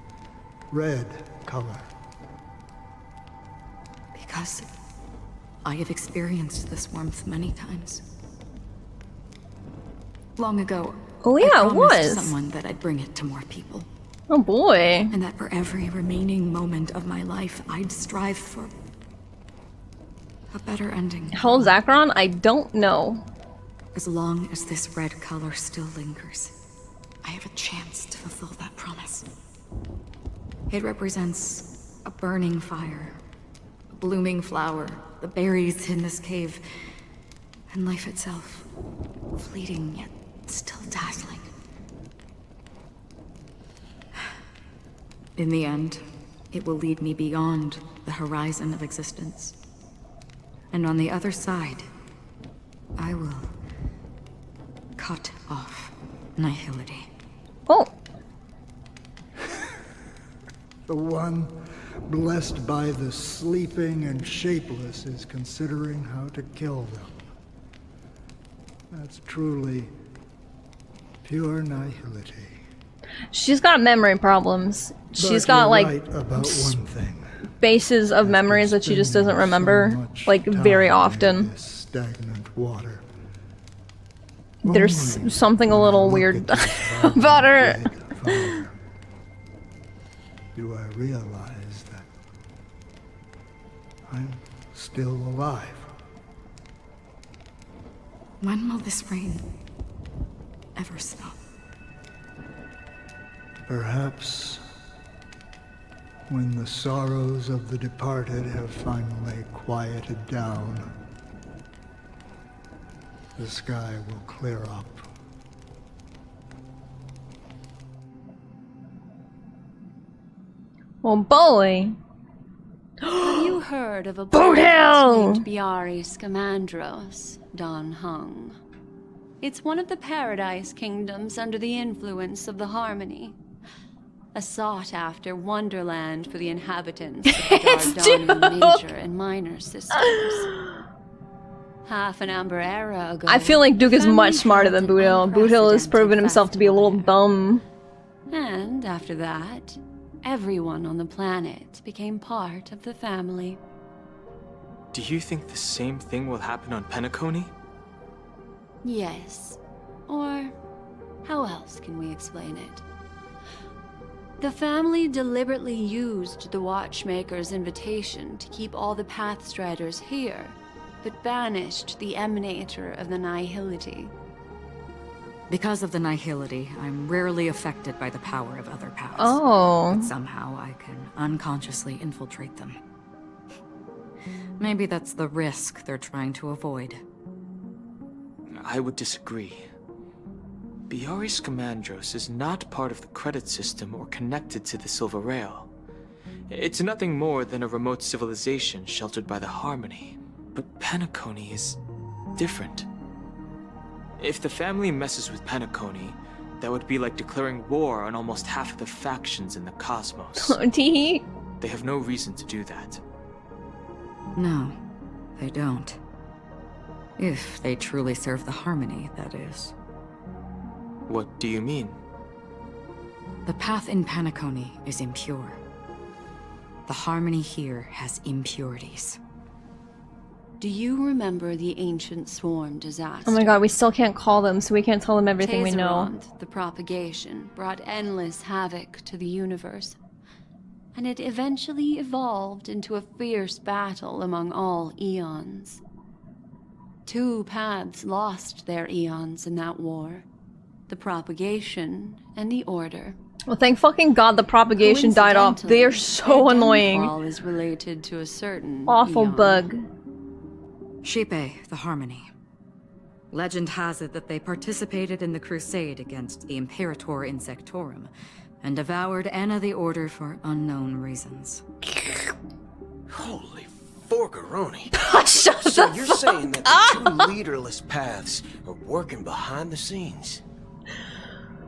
H: red color.
V: Because I have experienced this warmth many times. Long ago,
A: Oh, yeah,
V: I
A: it
V: promised
A: was.
V: someone that I'd bring it to more people.
A: Oh boy.
I: And that for every remaining moment of my life, I'd strive for a better ending.
A: How old's Acheron? I don't know.
I: As long as this red color still lingers, I have a chance to fulfill that promise. It represents a burning fire, a blooming flower, the berries in this cave, and life itself, fleeting yet still dazzling. In the end, it will lead me beyond the horizon of existence. And on the other side, I will cut off nihility.
A: Oh.
H: The one blessed by the sleeping and shapeless is considering how to kill them. That's truly pure nihility.
A: She's got memory problems. She's got like
H: right about one thing.
A: bases of memories that she just doesn't remember, like very often.
H: Stagnant water.
A: There's something a little weird about her.
H: Do I realize that I'm still alive?
I: When will this rain ever stop?
H: Perhaps when the sorrows of the departed have finally quieted down, the sky will clear up.
A: Oh boy.
U: Have you heard of a
A: Boothill
U: named Biari Scamandros, Don Hung? It's one of the Paradise Kingdoms under the influence of the Harmony. A sought-after wonderland for the inhabitants of the Dardanian major and minor systems. Half an amber era ago,
A: I feel like Duke is much smarter than Boothill. Boothill has proven himself to be a little dumb.
U: And after that, everyone on the planet became part of the family.
W: Do you think the same thing will happen on Penacony?
U: Yes. Or how else can we explain it? The family deliberately used the Watchmaker's invitation to keep all the Pathstriders here, but banished the Emanator of the Nihility.
I: Because of the nihility, I'm rarely affected by the power of other paths.
A: Oh.
I: But somehow I can unconsciously infiltrate them. Maybe that's the risk they're trying to avoid.
W: I would disagree. Biari Scamandros is not part of the credit system or connected to the Silver Rail. It's nothing more than a remote civilization sheltered by the Harmony. But Penacony is different. If the family messes with Penacony, that would be like declaring war on almost half of the factions in the cosmos. They have no reason to do that.
I: No, they don't. If they truly serve the Harmony, that is.
W: What do you mean?
I: The path in Penacony is impure. The Harmony here has impurities.
U: Do you remember the ancient swarm disaster?
A: Oh my god, we still can't call them, so we can't tell them everything we know.
U: Tezzeranth, the propagation, brought endless havoc to the universe. And it eventually evolved into a fierce battle among all eons. 2 paths lost their eons in that war. The propagation and the order.
A: Well, thank fucking god the propagation died off. They are so annoying.
U: All is related to a certain
A: awful
U: eon.
A: bug.
I: Shepe, the Harmony. Legend has it that they participated in the crusade against the Imperator Insectorum, and devoured Anna the Order for unknown reasons.
P: Holy forgaroni.
A: Shut
P: So you're saying that the 2 leaderless paths are working behind the scenes?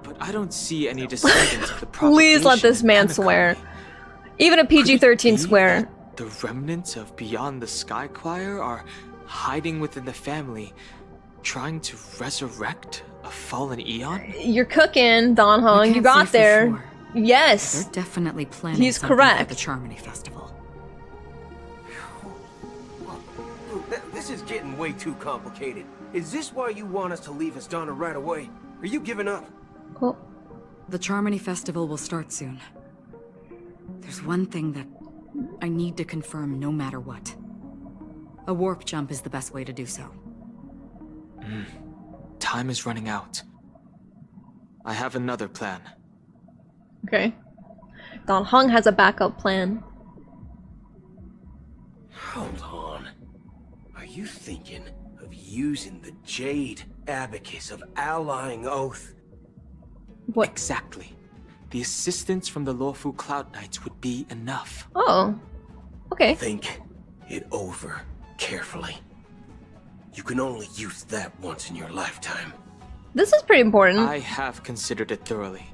W: But I don't see any descendants of the propagation.
A: Please let this man swear. Even a PG-13 swear.
W: The remnants of Beyond the Sky Choir are hiding within the family, trying to resurrect a fallen eon?
A: You're cooking, Don Hung. You got there. Yes.
I: They're definitely planning
A: He's
I: something
A: correct.
I: at the Charmony Festival.
P: This is getting way too complicated. Is this why you want us to leave Asdana right away? Are you giving up?
A: Oh.
I: The Charmony Festival will start soon. There's one thing that I need to confirm no matter what. A warp jump is the best way to do so.
W: Time is running out. I have another plan.
A: Okay. Dan Heng has a backup plan.
K: Hold on. Are you thinking of using the Jade Abacus of Allying Oath?
A: What?
W: Exactly. The assistance from the Lawfu Cloud Knights would be enough.
A: Oh. Okay.
K: Think it over carefully. You can only use that once in your lifetime.
A: This is pretty important.
W: I have considered it thoroughly.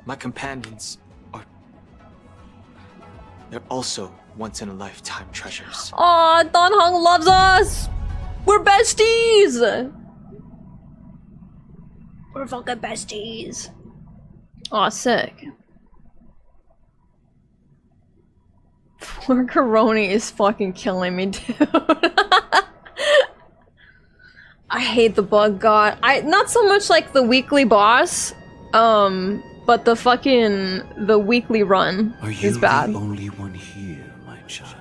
W: My companions are... They're also once-in-a-lifetime treasures.
A: Aw, Dan Heng loves us! We're besties! We're fucking besties. Aw, sick. Poor Coroni is fucking killing me, dude. I hate the bug god. Not so much like the weekly boss, but the weekly run is bad.
Q: Are you the only one here, my child?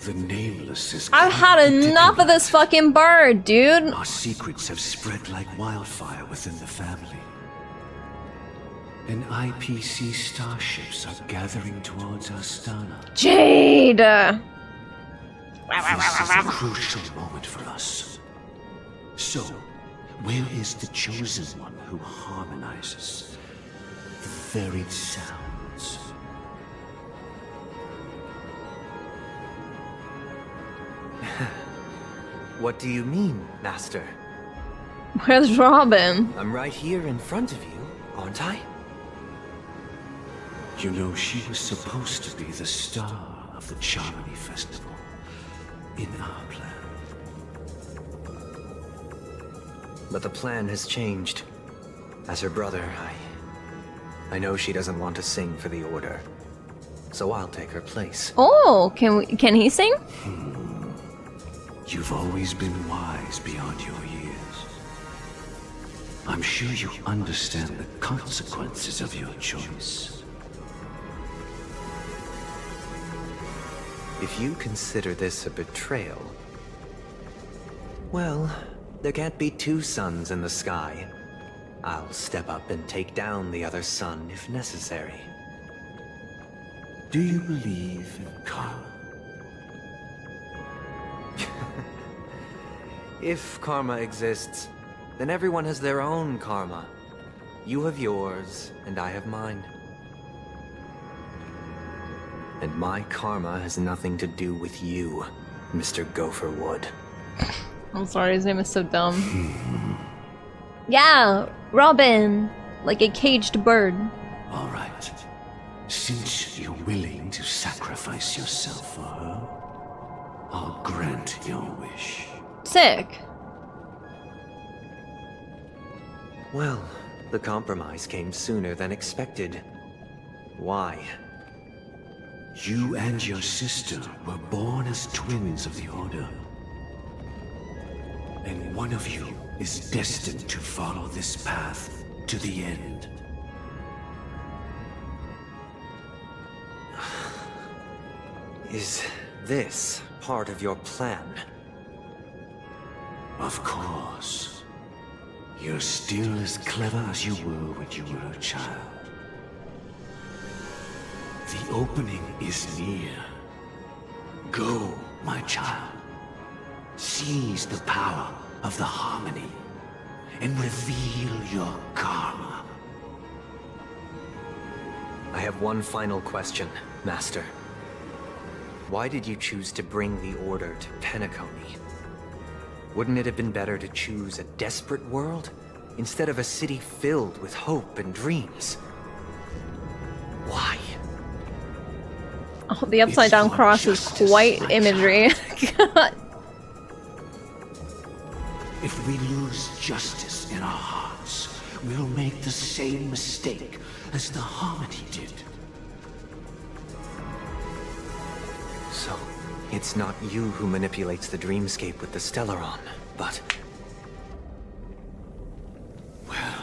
Q: The Nameless is...
A: I've had enough of this fucking bird, dude.
Q: Our secrets have spread like wildfire within the family. And IPC starships are gathering towards Astana.
A: Jade!
Q: This is a crucial moment for us. So, where is the chosen one who harmonizes the varied sounds?
L: What do you mean, Master?
A: Where's Robin?
L: I'm right here in front of you, aren't I?
Q: You know, she was supposed to be the star of the Charmony Festival in our plan.
L: But the plan has changed. As her brother, I know she doesn't want to sing for the Order. So I'll take her place.
A: Oh, can he sing?
Q: You've always been wise beyond your years. I'm sure you understand the consequences of your choice.
L: If you consider this a betrayal... Well, there can't be two suns in the sky. I'll step up and take down the other sun if necessary.
Q: Do you believe in karma?
L: If karma exists, then everyone has their own karma. You have yours, and I have mine. And my karma has nothing to do with you, Mr. Gopherwood.
A: I'm sorry, his name is so dumb. Yeah, Robin! Like a caged bird.
Q: All right. Since you're willing to sacrifice yourself for her, I'll grant your wish.
A: Sick.
L: Well, the compromise came sooner than expected. Why?
Q: You and your sister were born as twins of the Order. And one of you is destined to follow this path to the end.
L: Is this part of your plan?
Q: Of course. You're still as clever as you were when you were a child. The opening is near. Go, my child. Seize the power of the harmony and reveal your karma.
L: I have one final question, Master. Why did you choose to bring the Order to Penacony? Wouldn't it have been better to choose a desperate world instead of a city filled with hope and dreams? Why?
A: Oh, the upside down cross is quite imagery. God.
Q: If we lose justice in our hearts, we'll make the same mistake as the harmony did.
L: So, it's not you who manipulates the dreamscape with the Stellaron, but...
Q: Well,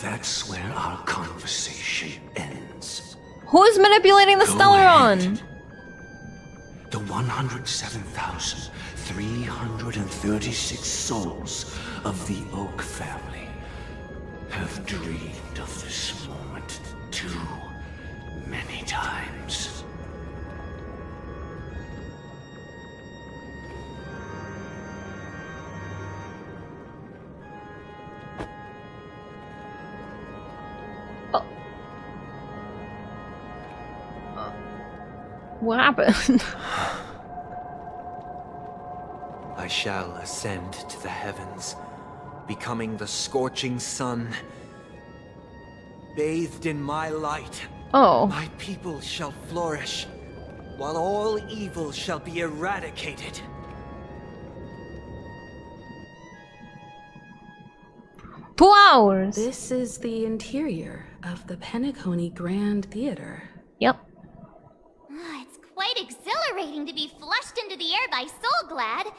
Q: that's where our conversation ends.
A: Who's manipulating the Stellaron?
Q: The 107,336 souls of the Oak family have dreamed of this moment too many times.
A: What happened?
L: I shall ascend to the heavens, becoming the scorching sun. Bathed in my light, my people shall flourish, while all evil shall be eradicated.
V: This is the interior of the Penacony Grand Theater.
A: Yep.
N: It's quite exhilarating to be flushed into the air by Soulglad.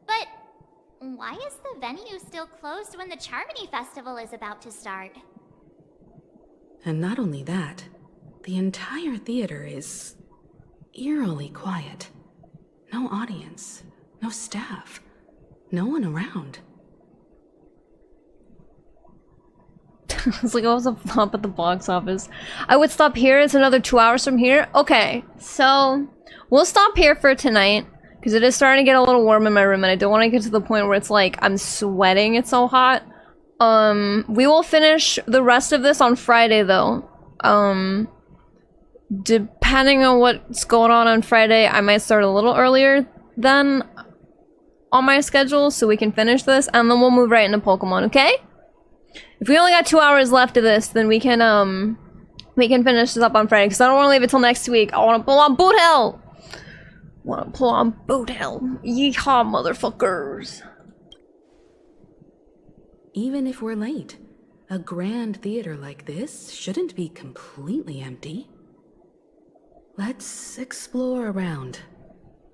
N: But why is the venue still closed when the Charmony Festival is about to start?
V: And not only that, the entire theater is eerily quiet. No audience, no staff, no one around.
A: It's like I was a flop at the box office. I would stop here. It's another 2 hours from here. Okay, so we'll stop here for tonight because it is starting to get a little warm in my room and I don't want to get to the point where it's like I'm sweating. It's so hot. We will finish the rest of this on Friday though. Depending on what's going on Friday, I might start a little earlier than on my schedule so we can finish this and then we'll move right into Pokemon, okay? If we only got 2 hours left of this, then we can finish this up on Friday, because I don't want to leave it till next week. I want to pull on Boothill! Yeehaw, motherfuckers!
V: Even if we're late, a grand theater like this shouldn't be completely empty. Let's explore around.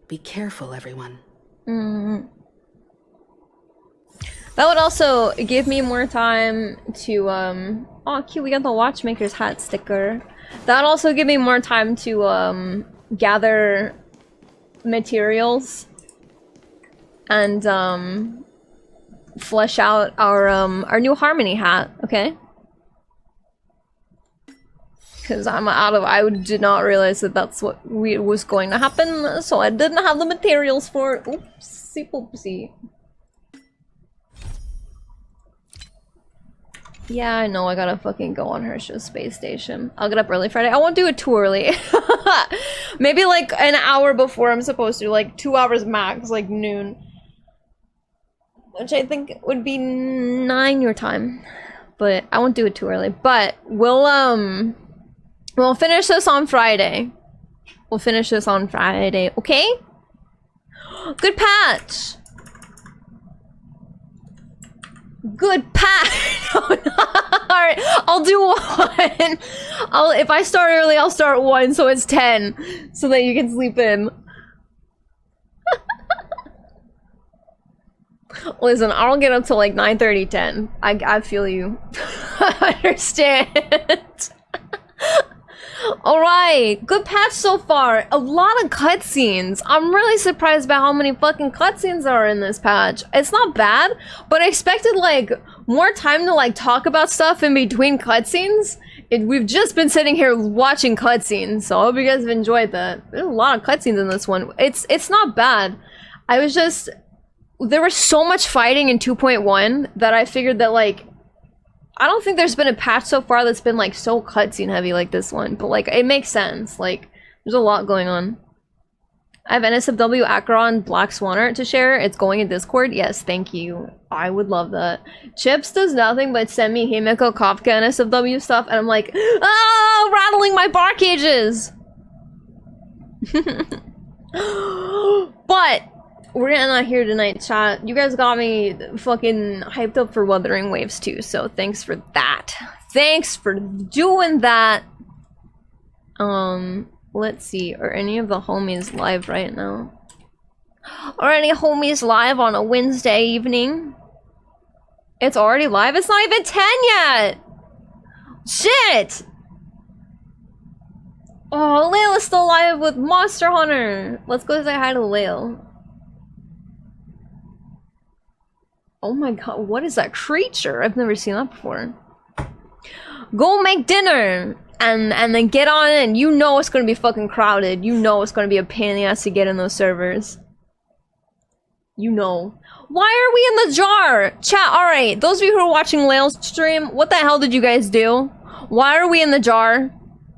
V: Be careful, everyone.
A: That would also give me more time to, oh cute, we got the Watchmaker's hat sticker. That would also give me more time to, gather materials and, flesh out our new Harmony hat, okay? Because I did not realize that that's what was going to happen, so I didn't have the materials for it. Oopsie poopsie. Yeah, I know I gotta fucking go on Herschel's space station. I'll get up early Friday. I won't do it too early. Maybe like an hour before I'm supposed to, like 2 hours max, like noon. Which I think would be 9 your time. But I won't do it too early. But we'll finish this on Friday. We'll finish this on Friday, okay? Good patch! Good patch! Alright, I'll do 1. If I start early, I'll start 1, so it's 10. So that you can sleep in. Listen, I don't get up till like 9:30, 10. I feel you. I understand. Alright, good patch so far. A lot of cutscenes. I'm really surprised by how many fucking cutscenes are in this patch. It's not bad, but I expected like more time to like talk about stuff in between cutscenes. We've just been sitting here watching cutscenes, so I hope you guys have enjoyed that. There's a lot of cutscenes in this one. It's not bad. There was so much fighting in 2.1 that I figured that like I don't think there's been a patch so far that's been like so cutscene heavy like this one, but like it makes sense. Like there's a lot going on. I have NSFW Acheron Black Swan art to share. It's going in Discord. Yes, thank you. I would love that. Chips does nothing but send me Himiko Kafka NSFW stuff, and I'm like, ah, rattling my bar cages. But we're not here tonight, chat. You guys got me fucking hyped up for Wuthering Waves too, so thanks for that. Thanks for doing that. Let's see. Are any of the homies live right now? Are any homies live on a Wednesday evening? It's already live? It's not even 10 yet! Shit! Oh, Lael is still alive with Monster Hunter. Let's go say hi to Lael. Oh my god, what is that creature? I've never seen that before. Go make dinner and then get on in. You know it's gonna be fucking crowded. You know it's gonna be a pain in the ass to get in those servers. You know. Why are we in the jar? Chat, alright. Those of you who are watching Lael's stream, what the hell did you guys do? Why are we in the jar?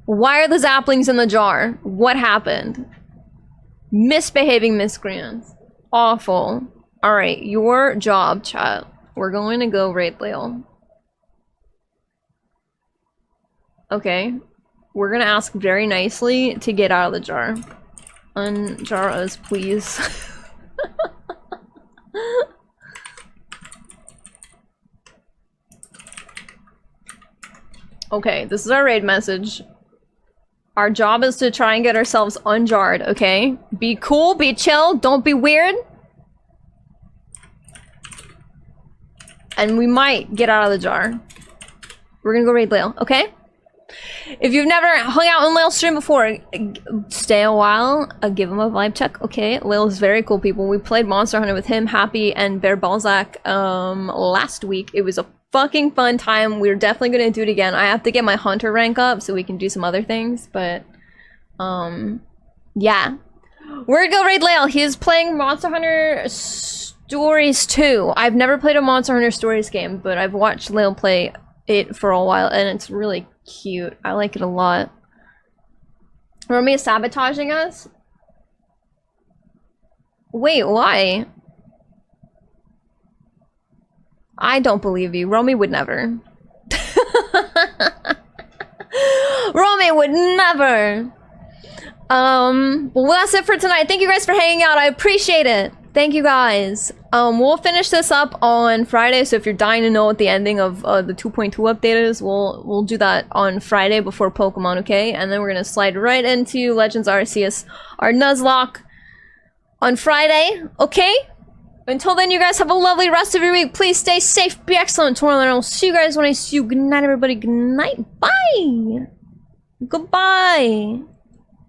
A: Why are the Zaplings in the jar? What happened? Misbehaving miscreants. Awful. Alright, your job, chat. We're going to go raid Lael. Okay. We're gonna ask very nicely to get out of the jar. Unjar us, please. Okay, this is our raid message. Our job is to try and get ourselves unjarred, okay? Be cool, be chill, don't be weird. And we might get out of the jar. We're gonna go raid Lael, okay? If you've never hung out on Lael's stream before, stay a while, give him a vibe check, okay? Lael's very cool people. We played Monster Hunter with him, Happy, and Bear Balzac last week. It was a fucking fun time. We're definitely gonna do it again. I have to get my Hunter rank up so we can do some other things, but yeah. We're gonna go raid Lael. He is playing Monster Hunter Stories 2. I've never played a Monster Hunter Stories game, but I've watched Lael play it for a while, and it's really cute. I like it a lot. Romy is sabotaging us? Wait, why? I don't believe you. Romy would never. Romy would never. Well, that's it for tonight. Thank you guys for hanging out. I appreciate it. Thank you guys. We'll finish this up on Friday, so if you're dying to know what the ending of the 2.2 update is, we'll do that on Friday before Pokemon, okay? And then we're gonna slide right into Legends Arceus, our Nuzlocke on Friday, okay? Until then, you guys have a lovely rest of your week. Please stay safe, be excellent tomorrow, and I'll see you guys when I see you. Good night, everybody. Good night. Bye. Goodbye.